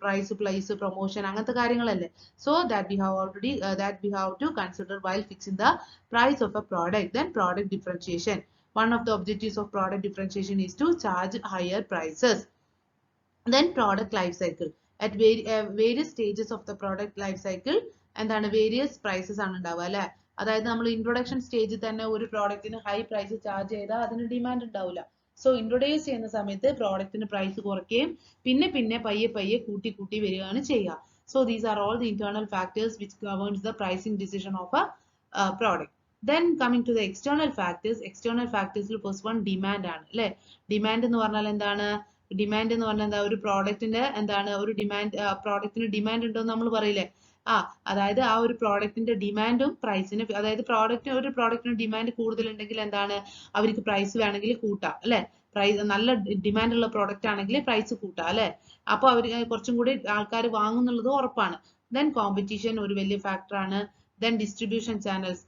പ്രൈസ്, പ്ലേസ്, പ്രൊമോഷൻ, അങ്ങനത്തെ കാര്യങ്ങളല്ലേ? So that we have to consider while fixing the price of a product. Then product differentiation. One of the objectives of product differentiation is to charge higher prices. Then product life cycle. At various stages of the product life cycle എന്താണ്? Various prices ആണ് ഉണ്ടാവുക അല്ലെ? അതായത് നമ്മൾ introduction സ്റ്റേജിൽ തന്നെ ഒരു പ്രോഡക്റ്റിന് high price charge ചെയ്താൽ അതിന് ഡിമാൻഡ് ഉണ്ടാവില്ല. സോ ഇൻട്രൊഡ്യൂസ് ചെയ്യുന്ന സമയത്ത് പ്രോഡക്റ്റിന് പ്രൈസ് കുറയ്ക്കുകയും പിന്നെ പയ്യെ കൂട്ടി വരികയാണ് ചെയ്യുക. So these are all the internal factors which governs the pricing decision of a product. Then coming to the external factors. External factors first one demand ആണ് അല്ലെ? ഡിമാൻഡ് എന്ന് പറഞ്ഞാൽ എന്താണ്? ഡിമാൻഡ് എന്ന് പറഞ്ഞാൽ എന്താ? ഒരു പ്രോഡക്റ്റിന്റെ എന്താണ്? ഒരു പ്രോഡക്റ്റിന് ഡിമാൻഡ് ഉണ്ടോ എന്ന് നമ്മൾ പറയില്ലേ? അതായത് ആ ഒരു പ്രോഡക്റ്റിന്റെ ഡിമാൻഡും പ്രൈസിന്, അതായത് ഒരു പ്രോഡക്റ്റിന് ഡിമാൻഡ് കൂടുതലുണ്ടെങ്കിൽ എന്താണ്? അവർക്ക് പ്രൈസ് വേണമെങ്കിൽ കൂട്ടാം അല്ലെ? പ്രൈസ് നല്ല ഡിമാൻഡ് ഉള്ള പ്രോഡക്റ്റ് ആണെങ്കിൽ പ്രൈസ് കൂട്ടാം അല്ലെ? അപ്പൊ അവർ കുറച്ചും കൂടി ആൾക്കാർ വാങ്ങുന്നുള്ളത് ഉറപ്പാണ്. ദെൻ കോമ്പറ്റീഷൻ ഒരു വലിയ ഫാക്ടർ ആണ്. Then distribution channels,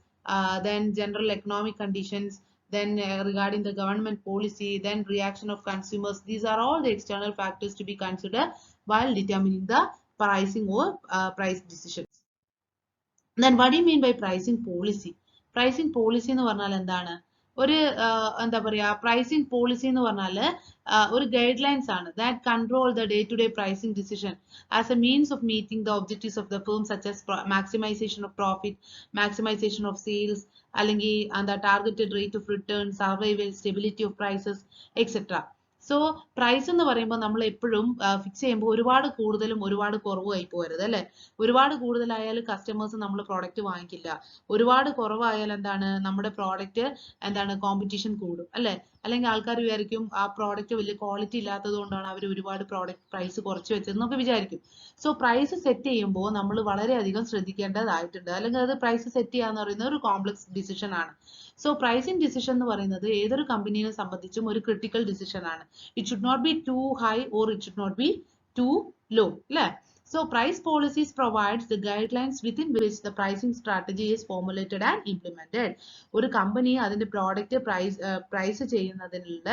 then general economic conditions, then regarding the government policy, then reaction of consumers. These are all the external factors to be considered while determining the pricing or price decisions. Then what do you mean by pricing policy? Pricing policy എന്ന് പറഞ്ഞാൽ എന്താണ്? ഒരു എന്താ പറയാ, pricing policy എന്ന് പറഞ്ഞാൽ ഒരു guide lines ആണ് that control the day-to-day pricing decision as a means of meeting the objectives of the firm such as maximization of profit, maximization of sales, അല്ലെങ്കിൽ എന്താ targeted rate of return, survival, stability of prices, etc. So price എന്ന് പറയുമ്പോൾ നമ്മൾ എപ്പോഴും fix ചെയ്യുമ്പോൾ ഒരുപാട് കൂടുതലും ഒരുപാട് കുറവായി പോകരുത് അല്ലെ? ഒരുപാട് കൂടുതലായാൽ കസ്റ്റമേഴ്സ് നമ്മൾ പ്രോഡക്റ്റ് വാങ്ങിക്കില്ല. ഒരുപാട് കുറവായാൽ എന്താണ്? നമ്മുടെ പ്രോഡക്റ്റ് എന്താണ്? കോമ്പറ്റീഷൻ കൂടും അല്ലെ? അല്ലെങ്കിൽ ആൾക്കാർ വിചാരിക്കും ആ പ്രോഡക്റ്റ് വലിയ ക്വാളിറ്റി ഇല്ലാത്തത് കൊണ്ടാണ് അവർ ഒരുപാട് പ്രോഡക്റ്റ് പ്രൈസ് കുറച്ച് വെച്ചതെന്നൊക്കെ വിചാരിക്കും. സോ പ്രൈസ് സെറ്റ് ചെയ്യുമ്പോൾ നമ്മൾ വളരെയധികം ശ്രദ്ധിക്കേണ്ടതായിട്ടുണ്ട്. അല്ലെങ്കിൽ അത് പ്രൈസ് സെറ്റ് ചെയ്യാന്ന് പറയുന്നത് ഒരു കോംപ്ലക്സ് ഡിസിഷൻ ആണ്. സോ പ്രൈസിംഗ് ഡിസിഷൻ എന്ന് പറയുന്നത് ഏതൊരു കമ്പനിയെ സംബന്ധിച്ചും ഒരു ക്രിട്ടിക്കൽ ഡിസിഷൻ ആണ്. It should not be too high or it should not be too low. So price policies provides the guidelines within which the pricing strategy is formulated and implemented. ഒരു company അതിന്റെ product price ചെയ്യുന്നതിനുള്ള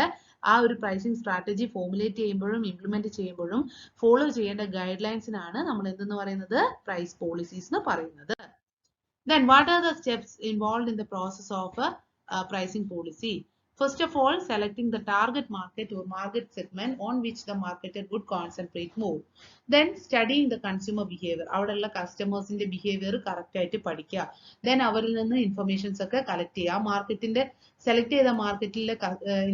ആ ഒരു pricing strategy formulate ചെയ്യുമ്പോഴും implement ചെയ്യുമ്പോഴും follow ചെയ്യേണ്ട guide ലൈൻസിനാണ് നമ്മൾ എന്തെന്ന് പറയുന്നത്? പ്രൈസ് പോളിസീസ് എന്ന് പറയുന്നത്. Then what are the steps involved in the process of a pricing policy? First of all, selecting the target market or market segment on which the marketer would concentrate more. Then studying the consumer behavior. അവിടെയുള്ള കസ്റ്റമേഴ്സിന്റെ behaviour correct ആയിട്ട് പഠിക്കുക. Then അവരിൽ നിന്ന് informations ഒക്കെ collect ചെയ്യുക. ആ മാർക്കറ്റിന്റെ select ചെയ്ത മാർക്കറ്റിലെ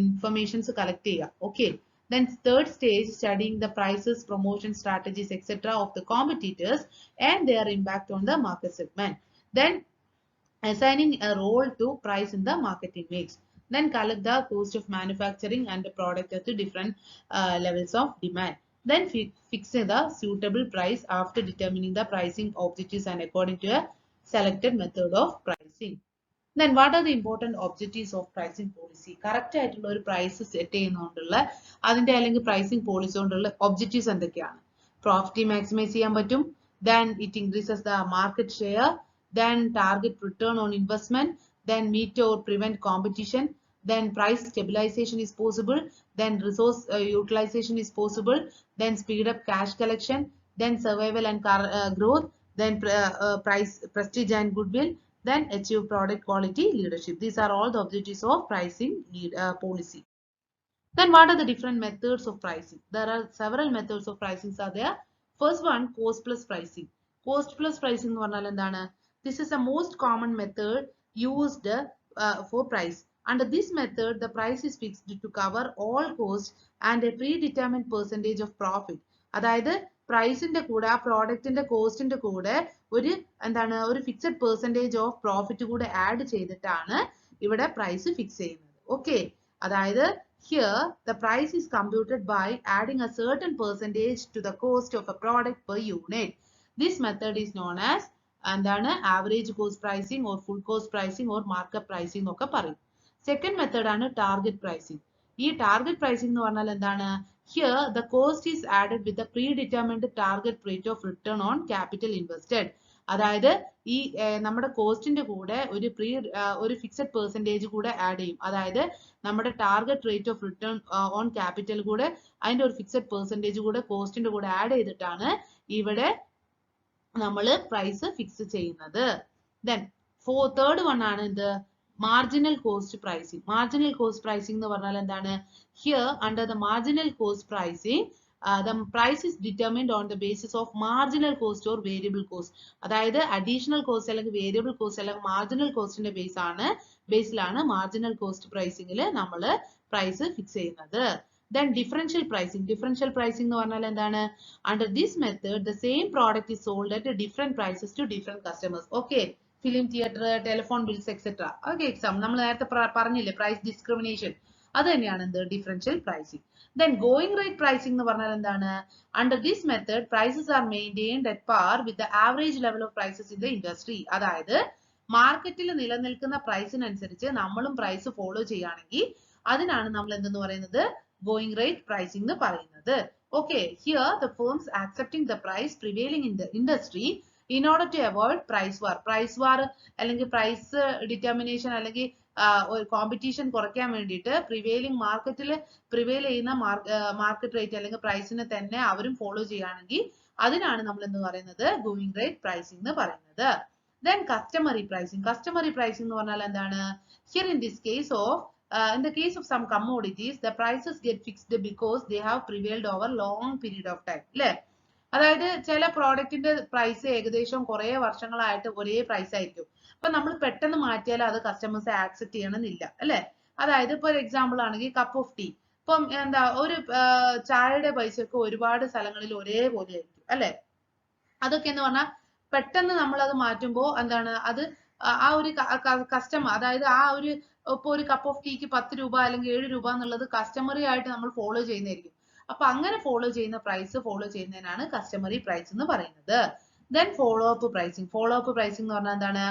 ഇൻഫർമേഷൻസ് കളക്ട് ചെയ്യുക. Okay. Then third stage, studying the prices, promotion strategies, etc. of the competitors and their impact on the market segment. Then assigning a role to price in the marketing mix. Then collect the cost of manufacturing and the product at the different levels of demand. Then fix the suitable price after determining the pricing objectives and according to a selected method of pricing. Then what are the important objectives of pricing policy? Correct ആയിട്ടുള്ള ഒരു price set ചെയ്യുന്നതുകൊണ്ടുള്ള അതിന്റെ അല്ലെങ്കിൽ pricing policy കൊണ്ടുള്ള objectives എന്തൊക്കെയാണ്? Profit maximise ചെയ്യാൻ പറ്റും. Then it increases the market share. Then target return on investment. Then meet or prevent competition. Then price stabilization is possible. Then resource utilization is possible. Then speed up cash collection. Then survival and growth. Then price prestige and goodwill. Then achieve product quality leadership. These are all the objectives of pricing policy. Then what are the different methods of pricing? There are several methods of pricing are there. First one, cost plus pricing. Cost plus pricing എന്ന് പറഞ്ഞാൽ എന്താണ്? This is the most common method used for price. Under this method, the price is fixed to cover all costs and a predetermined percentage of profit. അതായത് പ്രൈസിന്റെ കൂടെ ആ പ്രോഡക്റ്റിന്റെ കോസ്റ്റിന്റെ കൂടെ ഒരു എന്താണ് ഒരു ഫിക്സഡ് പെർസെന്റേജ് ഓഫ് പ്രോഫിറ്റ് കൂടെ ആഡ് ചെയ്തിട്ടാണ് ഇവിടെ പ്രൈസ് ഫിക്സ് ചെയ്യുന്നത്. ഓക്കെ. അതായത് here the price is computed by adding a certain percentage to the cost of a product per unit. This method is known as എന്താണ് average cost pricing or full cost pricing or markup pricing എന്നൊക്കെ പറയും. Second method ആണ് target pricing. ഈ target pricing എന്ന് പറഞ്ഞാൽ എന്താണ്? Here the cost is added with the predetermined target rate of return on capital invested. അതായത് ഈ നമ്മുടെ കോസ്റ്റിന്റെ കൂടെ ഒരു ഫിക്സഡ് പെർസെന്റേജ് കൂടെ ആഡ് ചെയ്യും. അതായത് നമ്മുടെ target rate of return on capital കൂടെ അതിന്റെ ഒരു ഫിക്സഡ് പെർസെന്റേജ് കൂടെ കോസ്റ്റിന്റെ കൂടെ ആഡ് ചെയ്തിട്ടാണ് ഇവിടെ നമ്മൾ പ്രൈസ് ഫിക്സ് ചെയ്യുന്നത്. Then third one ആണ് ഇത് marginal cost pricing. Marginal cost pricing എന്ന് പറഞ്ഞാൽ എന്താണ്? Here under the marginal cost pricing, the price is determined on the basis of marginal cost or variable cost. അതായത് additional cost അല്ലെങ്കിൽ variable cost അല്ലെങ്കിൽ marginal costന്റെ ബേസിലാണ് marginal cost pricingൽ നമ്മൾ price fix ചെയ്യുന്നത്. Then differential pricing. Differential pricing എന്ന് പറഞ്ഞാൽ എന്താണ്? Under this method, the same product is sold at different prices to different customers. Okay. Film theater, telephone bills, etc. Okay, നമ്മൾ നേരത്തെ പറഞ്ഞില്ലേ price discrimination, അത് തന്നെയാണ് എന്ത് differential pricing. Then going rate pricing എന്ന് പറഞ്ഞാൽ എന്താണ്? Under this method, prices are maintained at par with the average level of prices in the industry. അതായത് മാർക്കറ്റിൽ നിലനിൽക്കുന്ന പ്രൈസിനനുസരിച്ച് നമ്മളും പ്രൈസ് ഫോളോ ചെയ്യുകയാണെങ്കിൽ അതിനാണ് നമ്മൾ എന്തെന്ന് പറയുന്നത് going rate pricing എന്ന് പറയുന്നത്. Okay, here the firms accepting the price prevailing in the industry in order to avoid price war. Price war അല്ലെങ്കിൽ പ്രൈസ് ഡിറ്റർമിനേഷൻ അല്ലെങ്കിൽ ഒരു കോമ്പറ്റീഷൻ കുറയ്ക്കാൻ വേണ്ടിയിട്ട് പ്രിവെയിലിംഗ് മാർക്കറ്റിൽ പ്രിവെയിൽ ചെയ്യുന്ന മാർക്കറ്റ് റേറ്റ് അല്ലെങ്കിൽ പ്രൈസിനെ തന്നെ അവരും ഫോളോ ചെയ്യുകയാണെങ്കിൽ അതിനാണ് നമ്മൾ എന്ന് പറയുന്നത് ഗോയിങ് റേറ്റ് പ്രൈസിംഗ് എന്ന് പറയുന്നത്. Then customary pricing. Customary pricing എന്ന് പറഞ്ഞാൽ എന്താണ്? Here in this case of in the case of some commodities, the prices get fixed because they have prevailed over long period of time. അല്ലേ? അതായത് ചില പ്രോഡക്റ്റിന്റെ price ഏകദേശം കുറെ വർഷങ്ങളായിട്ട് ഒരേ പ്രൈസ് ആയിരിക്കും. അപ്പൊ നമ്മൾ പെട്ടെന്ന് മാറ്റിയാൽ അത് കസ്റ്റമേഴ്സ് ആക്സെപ്റ്റ് ചെയ്യണമെന്നില്ല അല്ലെ? അതായത് ഇപ്പൊ ഒരു എക്സാമ്പിൾ ആണെങ്കിൽ കപ്പ് ഓഫ് ടീ. ഇപ്പം എന്താ ഒരു ചായയുടെ പൈസയൊക്കെ ഒരുപാട് സ്ഥലങ്ങളിൽ ഒരേപോലെ ആയിരിക്കും അല്ലെ? അതൊക്കെ എന്ന് പറഞ്ഞാൽ പെട്ടെന്ന് നമ്മൾ അത് മാറ്റുമ്പോൾ എന്താണ് അത് ആ ഒരു കസ്റ്റമർ അതായത് ആ ഒരു ഇപ്പൊ ഒരു കപ്പ് ഓഫ് ടീക്ക് 10 രൂപ അല്ലെങ്കിൽ 7 രൂപ എന്നുള്ളത് കസ്റ്റമറി ആയിട്ട് നമ്മൾ ഫോളോ ചെയ്യുന്നതായിരിക്കും. അപ്പൊ അങ്ങനെ ഫോളോ ചെയ്യുന്ന പ്രൈസ് ഫോളോ ചെയ്യുന്നതിനാണ് കസ്റ്റമറി പ്രൈസ് എന്ന് പറയുന്നത്. Then follow up pricing. Follow up pricing എന്ന് പറഞ്ഞാൽ എന്താണ്?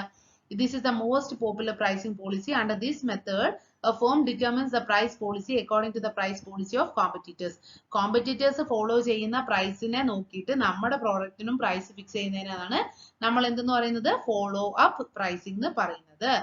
This is the most popular pricing policy. Under this method, a firm determines the price policy according to the price policy of competitors. Competitors follow ചെയ്യുന്ന പ്രൈസിനെ നോക്കിയിട്ട് നമ്മുടെ പ്രോഡക്റ്റിനും price fix ചെയ്യുന്നതിനാണ് നമ്മൾ എന്തെന്ന് പറയുന്നത് follow up pricing എന്ന് പറയുന്നത്.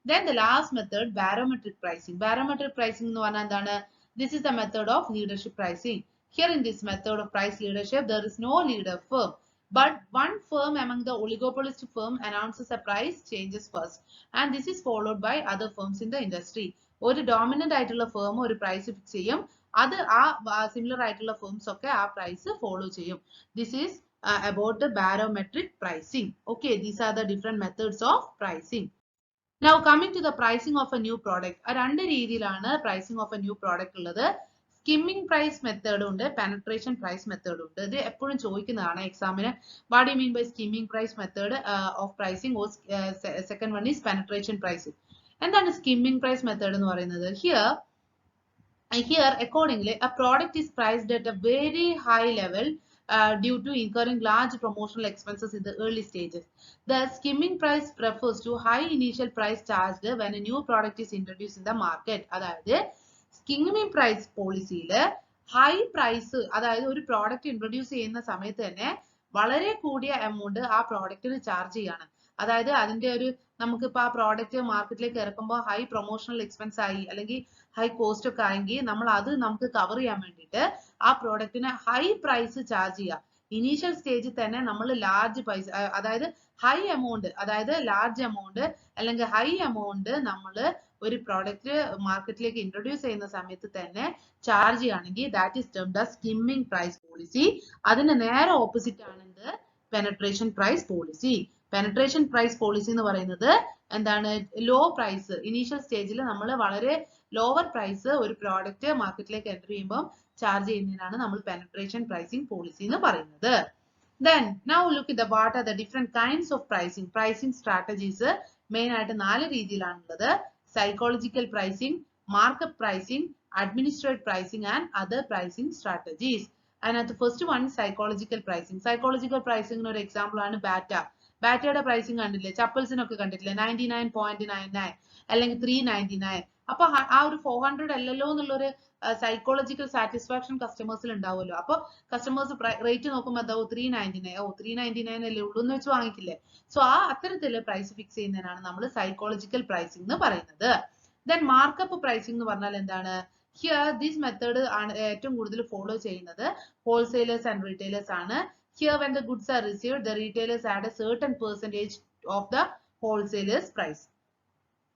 Then the last method, barometric pricing. Barometric pricing എന്ന് പറഞ്ഞാൽ എന്താണ്? This is the method of leadership pricing. Here in this method of price leadership, there is no leader firm, but one firm among the oligopolistic firm announces a price changes first, and this is followed by other firms in the industry. ഒരു dominant ആയിട്ടുള്ള firm ഒരു price fix ചെയ്യും, അത് ആ similar ആയിട്ടുള്ള firms ഒക്കെ ആ price follow ചെയ്യും. This is about the barometric pricing. Okay, these are the different methods of pricing. Now coming to the pricing of a new product. രണ്ട് രീതിയിലാണ് pricing of a new product ഉള്ളത്. Skimming price method ഉണ്ട്, penetration price method ഉണ്ട്. ഇത് എപ്പോഴും ചോദിക്കുന്നതാണ് എക്സാമിന്. What do you mean by skimming price method of pricing? Or second one is penetration pricing. എന്താണ് skimming price method എന്ന് പറയുന്നത്? Here accordingly a product is priced at a very high level due to incurring large promotional expenses in the early stages. The skimming price refers to high initial price charged when a new product is introduced in the market. അതായത് skimming price policy high price, അതായത് ഒരു product introduce ചെയ്യുന്ന സമയത്ത് തന്നെ വളരെ കൂടിയ amount ആ പ്രോഡക്റ്റിന് charge ചെയ്യാണ്. അതായത് അതിന്റെ ഒരു നമുക്കിപ്പോൾ ആ പ്രോഡക്റ്റ് മാർക്കറ്റിലേക്ക് ഇറക്കുമ്പോൾ ഹൈ പ്രൊമോഷണൽ എക്സ്പെൻസ് ആയി അല്ലെങ്കിൽ ഹൈ കോസ്റ്റ് ഒക്കെ ആയെങ്കിൽ നമ്മൾ അത് നമുക്ക് കവർ ചെയ്യാൻ വേണ്ടിയിട്ട് ആ പ്രോഡക്റ്റിന് ഹൈ പ്രൈസ് ചാർജ് ചെയ്യുക. ഇനീഷ്യൽ സ്റ്റേജിൽ തന്നെ നമ്മൾ ലാർജ് പൈസ, അതായത് ഹൈ എമൗണ്ട്, അതായത് ലാർജ് എമൗണ്ട് അല്ലെങ്കിൽ ഹൈ എമൗണ്ട് നമ്മൾ ഒരു പ്രോഡക്റ്റ് മാർക്കറ്റിലേക്ക് ഇൻട്രൊഡ്യൂസ് ചെയ്യുന്ന സമയത്ത് തന്നെ ചാർജ് ചെയ്യുകയാണെങ്കിൽ that is termed as skimming price policy. അതിന് നേരെ ഓപ്പോസിറ്റ് ആണ് എന്ത്? Penetration price policy. Penetration price policy എന്ന് പറയുന്നത് എന്താണ്? ലോ പ്രൈസ്, ഇനീഷ്യൽ സ്റ്റേജിൽ നമ്മൾ വളരെ ലോവർ പ്രൈസ് ഒരു പ്രോഡക്റ്റ് മാർക്കറ്റിലേക്ക് എൻ്റർ ചെയ്യുമ്പോൾ ചാർജ് ചെയ്യുന്നതിനാണ് നമ്മൾ പെനട്രേഷൻ പ്രൈസിംഗ് പോളിസി എന്ന് പറയുന്നത്. Then now look at what are the different kinds of pricing. Pricing strategies main ആയിട്ട് 4 രീതിയിലാണുള്ളത്. Psychological pricing, markup pricing, administrative pricing and other pricing strategies. അതിനകത്ത് first one psychological pricing. Psychological പ്രൈസിംഗിന് ഒരു example ആണ് batta. ബാറ്റയുടെ pricing കണ്ടില്ലേ? ചപ്പൽസിനൊക്കെ കണ്ടിട്ടില്ലേ? 99.99 അല്ലെങ്കിൽ 399. അപ്പൊ ആ ഒരു 400 അല്ലല്ലോ എന്നുള്ളൊരു സൈക്കോളജിക്കൽ സാറ്റിസ്ഫാക്ഷൻ കസ്റ്റമേഴ്സിൽ ഉണ്ടാവുമല്ലോ. അപ്പൊ കസ്റ്റമേഴ്സ് റേറ്റ് നോക്കുമ്പോൾ എന്താവും? 399. 399 അല്ലേ ഉള്ളൂ എന്ന് വെച്ച് വാങ്ങിക്കില്ലേ? സോ ആ അത്തരത്തില് പ്രൈസ് ഫിക്സ് ചെയ്യുന്നതിനാണ് നമ്മൾ സൈക്കോളജിക്കൽ പ്രൈസിംഗ് എന്ന് പറയുന്നത്. ദെൻ മാർക്കപ്പ് പ്രൈസിംഗ് എന്ന് പറഞ്ഞാൽ എന്താണ്? ഹിയർ ദിസ് മെത്തേഡ് ആണ് ഏറ്റവും കൂടുതൽ ഫോളോ ചെയ്യുന്നത് ഹോൾസെയിലേഴ്സ് ആൻഡ് റീറ്റെയിലേഴ്സ് ആണ്. Here when the goods are received, the retailers add a certain percentage of the wholesaler's price.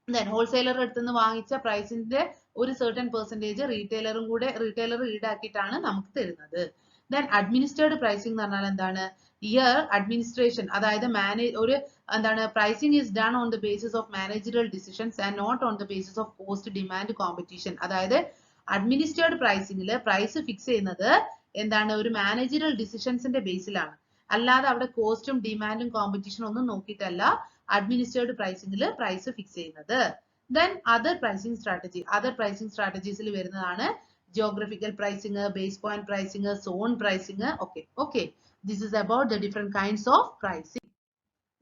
Then wholesaler അടുത്തുനിന്ന് വാങ്ങിച്ച പ്രൈസിന്റെ ഒരു certain percentage റീറ്റെയിലർ ഈടാക്കിയിട്ടാണ് നമുക്ക് തരുന്നത്. Then administered pricing എന്ന് പറഞ്ഞാൽ എന്താണ്? Here administration, അതായത് ഒരു എന്താണ്? Pricing is done on the basis of managerial decisions and not on the basis of cost, demand, competition. അതായത് അഡ്മിനിസ്ട്രേഡ് പ്രൈസിംഗില് പ്രൈസ് ഫിക്സ് ചെയ്യുന്നത് എന്താണ്? ഒരു മാനേജറിയൽ ഡിസിഷൻസിന്റെ ബേസിലാണ്, അല്ലാതെ അവിടെ കോസ്റ്റും ഡിമാൻഡും കോമ്പറ്റീഷനും ഒന്നും നോക്കിയിട്ടല്ല അഡ്മിനിസ്ട്രേഡ് പ്രൈസിംഗിൽ പ്രൈസ് ഫിക്സ് ചെയ്യുന്നത്. Then other pricing strategy. Other pricing സ്ട്രാറ്റജീസിൽ വരുന്നതാണ് geographical pricing, base point pricing, zone pricing. Okay this is about the different kinds of pricing.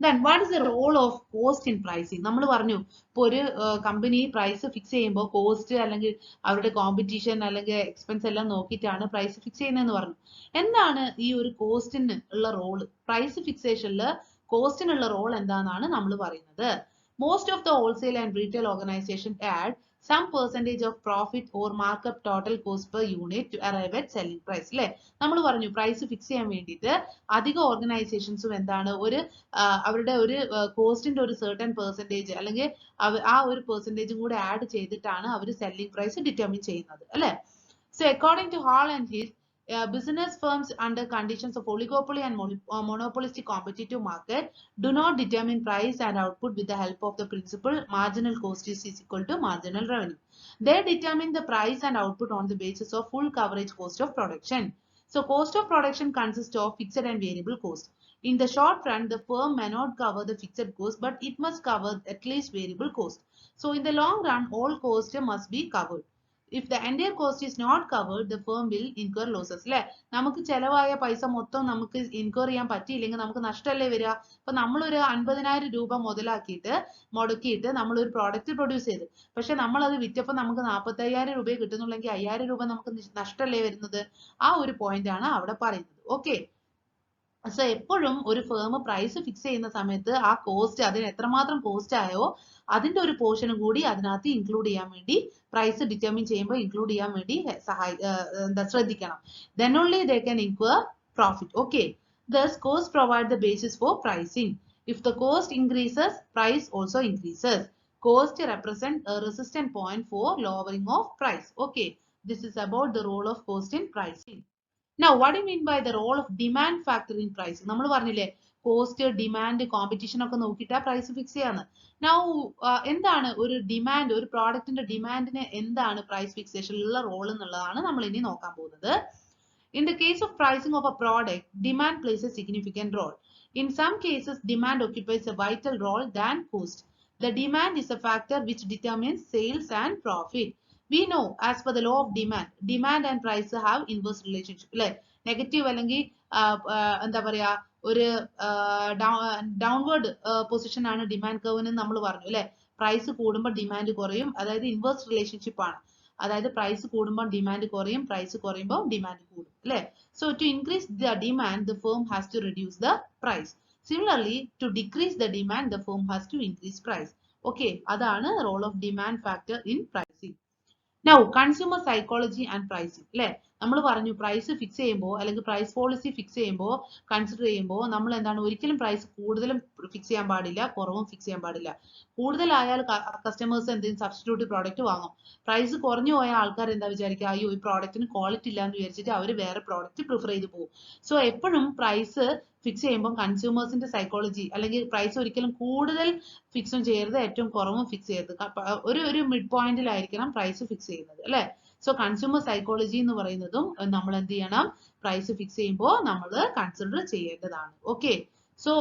Then what is the role of cost in pricing? നമ്മൾ പറഞ്ഞു ഇപ്പോൾ ഒരു company price fix ചെയ്യുമ്പോൾ cost അല്ലെങ്കിൽ അവരുടെ competition അല്ലെങ്കിൽ എക്സ്പെൻസ് എല്ലാം നോക്കിയിട്ടാണ് പ്രൈസ് ഫിക്സ് ചെയ്യുന്നതെന്ന് പറഞ്ഞു. എന്താണ് ഈ ഒരു കോസ്റ്റിന് ഉള്ള റോള്? പ്രൈസ് ഫിക്സേഷനിൽ കോസ്റ്റിനുള്ള റോൾ എന്താണെന്നാണ് നമ്മൾ പറയുന്നത്. Most of the wholesale and retail organisation add some percentage of profit or markup total cost per unit to arrive at selling price. അല്ലേ? നമ്മൾ പറഞ്ഞു പ്രൈസ് ഫിക്സ് ചെയ്യാൻ വേണ്ടിയിട്ട് അധിക ഓർഗനൈസേഷൻസും എന്താണ് അവരുടെ ഒരു കോസ്റ്റിന്റെ ഒരു certain percentage അല്ലെങ്കിൽ ആ ഒരു പെർസെന്റേജും കൂടെ ആഡ് ചെയ്തിട്ടാണ് അവർ സെല്ലിംഗ് പ്രൈസ് ഡിറ്റർമിൻ ചെയ്യുന്നത് അല്ലേ? So according to Hall and Heath, business firms under conditions of oligopoly and monopolistic competitive market do not determine price and output with the help of the principle marginal cost is equal to marginal revenue. They determine the price and output on the basis of full coverage cost of production. So cost of production consists of fixed and variable cost. In the short run, the firm may not cover the fixed cost, but it must cover at least variable cost. So in the long run, all costs must be covered. If the entire cost is not covered, the firm will incur losses. അല്ലേ? നമുക്ക് ചെലവായ പൈസ മൊത്തം നമുക്ക് incur ചെയ്യാൻ പറ്റിയില്ലെങ്കിൽ നമുക്ക് നഷ്ടമല്ലേ വരിക? അപ്പൊ നമ്മളൊരു 50,000 രൂപ മുടക്കിയിട്ട് നമ്മളൊരു പ്രോഡക്റ്റ് പ്രൊഡ്യൂസ് ചെയ്ത്, പക്ഷെ നമ്മൾ അത് വിറ്റപ്പോൾ നമുക്ക് 45,000 രൂപയെ കിട്ടുന്നുള്ളെങ്കിൽ 5,000 രൂപ നമുക്ക് നഷ്ടമല്ലേ വരുന്നത്? ആ ഒരു പോയിന്റ് ആണ് അവിടെ പറയുന്നത്. ഓക്കെ, സോ എപ്പോഴും ഒരു ഫേം പ്രൈസ് ഫിക്സ് ചെയ്യുന്ന സമയത്ത് ആ കോസ്റ്റ്, അതിന് എത്രമാത്രം കോസ്റ്റ് ആയോ അതിന്റെ ഒരു പോർഷനും കൂടി അതിനകത്ത് ഇൻക്ലൂഡ് ചെയ്യാൻ വേണ്ടി, പ്രൈസ് ഡിറ്റർമിൻ ചെയ്യുമ്പോൾ ഇൻക്ലൂഡ് ചെയ്യാൻ വേണ്ടി ശ്രദ്ധിക്കണം. Then only they can incur profit. Okay, thus cost provide the basis for pricing. If the cost increases, price also increases. Cost represent a resistance point for lowering of price. Okay, this is about the role of cost in pricing. Now, what do you mean by the role of demand factor in pricing? നമ്മൾ പറഞ്ഞില്ലേ cost demand competition ഒക്കെ നോക്കിയിട്ടാ price fix ചെയ്യാന്ന്. Now, എന്താണ് ഒരു demand, ഒരു പ്രോഡക്റ്റിന്റെ ഡിമാൻഡിന് എന്താണ് price ഫിക്സേഷനിലുള്ള role എന്നുള്ളതാണ് നമ്മൾ ഇനി നോക്കാൻ പോകുന്നത്. In the case of pricing of a product, demand plays a significant role. In some cases, demand occupies a vital role than cost. The demand is a factor which determines sales and profit. We know, as per the law of demand and price have inverse relationship. Like negative അല്ലെങ്കിൽ എന്താ പറയാ ഒരു downward position ആണ് demand കർവിന് നമ്മൾ പറഞ്ഞു അല്ലെ. Price കൂടുമ്പോൾ ഡിമാൻഡ് കുറയും, അതായത് ഇൻവേഴ്സ് റിലേഷൻഷിപ്പ് ആണ്. അതായത് പ്രൈസ് കൂടുമ്പോൾ ഡിമാൻഡ് കുറയും, പ്രൈസ് കുറയുമ്പോൾ ഡിമാൻഡ് കൂടും അല്ലെ. So to increase the demand the firm has to reduce the price. Similarly to decrease the demand the firm has to increase price. Okay, അതാണ് role of demand factor in pricing. Now, consumer psychology and pricing. അല്ലെ, നമ്മൾ പറഞ്ഞു price fix ചെയ്യുമ്പോൾ അല്ലെങ്കിൽ price policy fix ചെയ്യുമ്പോൾ consider ചെയ്യുമ്പോൾ നമ്മൾ എന്താണ് ഒരിക്കലും പ്രൈസ് കൂടുതലും ഫിക്സ് ചെയ്യാൻ പാടില്ല, കുറവും ഫിക്സ് ചെയ്യാൻ പാടില്ല. കൂടുതലായാൽ കസ്റ്റമേഴ്സ് എന്തെങ്കിലും സബ്സ്റ്റിറ്റ്യൂട്ട് പ്രോഡക്റ്റ് വാങ്ങും. പ്രൈസ് കുറഞ്ഞു പോയ ആൾക്കാർ എന്താ വിചാരിക്കുക, അയ്യോ ഈ പ്രോഡക്റ്റിന് ക്വാളിറ്റി ഇല്ല എന്ന് വിചാരിച്ചിട്ട് അവർ വേറെ പ്രോഡക്റ്റ് പ്രിഫർ ചെയ്ത് പോകും. സോ എപ്പോഴും പ്രൈസ് ഫിക്സ് ചെയ്യുമ്പോൾ കൺസ്യൂമേഴ്സിന്റെ സൈക്കോളജി അല്ലെങ്കിൽ പ്രൈസ് ഒരിക്കലും കൂടുതൽ ഫിക്സും ചെയ്യരുത്, ഏറ്റവും കുറവും ഫിക്സ് ചെയ്യരുത്. ഒരു മിഡ് പോയിന്റിലായിരിക്കണം പ്രൈസ് ഫിക്സ് ചെയ്യുന്നത് അല്ലെ. സോ കൺസ്യൂമർ സൈക്കോളജി എന്ന് പറയുന്നതും നമ്മൾ എന്ത് ചെയ്യണം, പ്രൈസ് ഫിക്സ് ചെയ്യുമ്പോൾ നമ്മൾ കൺസിഡർ ചെയ്യേണ്ടതാണ്. ഓക്കെ, സോ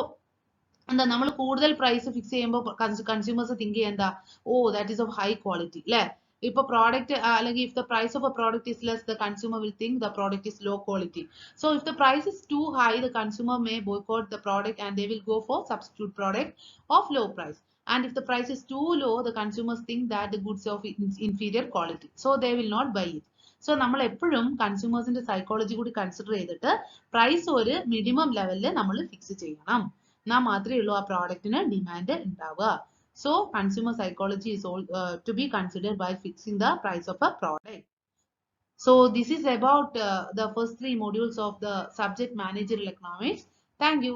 എന്താ നമ്മൾ കൂടുതൽ പ്രൈസ് ഫിക്സ് ചെയ്യുമ്പോൾ കൺസ്യൂമേഴ്സ് തിങ്ക് ചെയ്യുക എന്താ, oh that is of high quality അല്ലെ. ഇപ്പൊ പ്രോഡക്റ്റ് അല്ലെങ്കിൽ if the price of a product is less, the consumer will think the product is low quality. So if the price is too high, the consumer may boycott the product and they will go for substitute product of low price. And if the price is too low, the consumers think that the goods of inferior quality, so they will not buy it. So നമ്മൾ എപ്പോഴും കൺസ്യൂമേഴ്സിന്റെ psychology കൂടി consider ചെയ്തിട്ട് price ഒരു minimum ലെവലിൽ നമ്മൾ fix ചെയ്യണം. എന്നാൽ മാത്രമേ ഉള്ളൂ ആ പ്രോഡക്റ്റിന് ഡിമാൻഡ് ഉണ്ടാവുക. So consumer psychology is all to be considered by fixing the price of a product. So this is about the first 3 modules of the subject managerial economics. Thank you.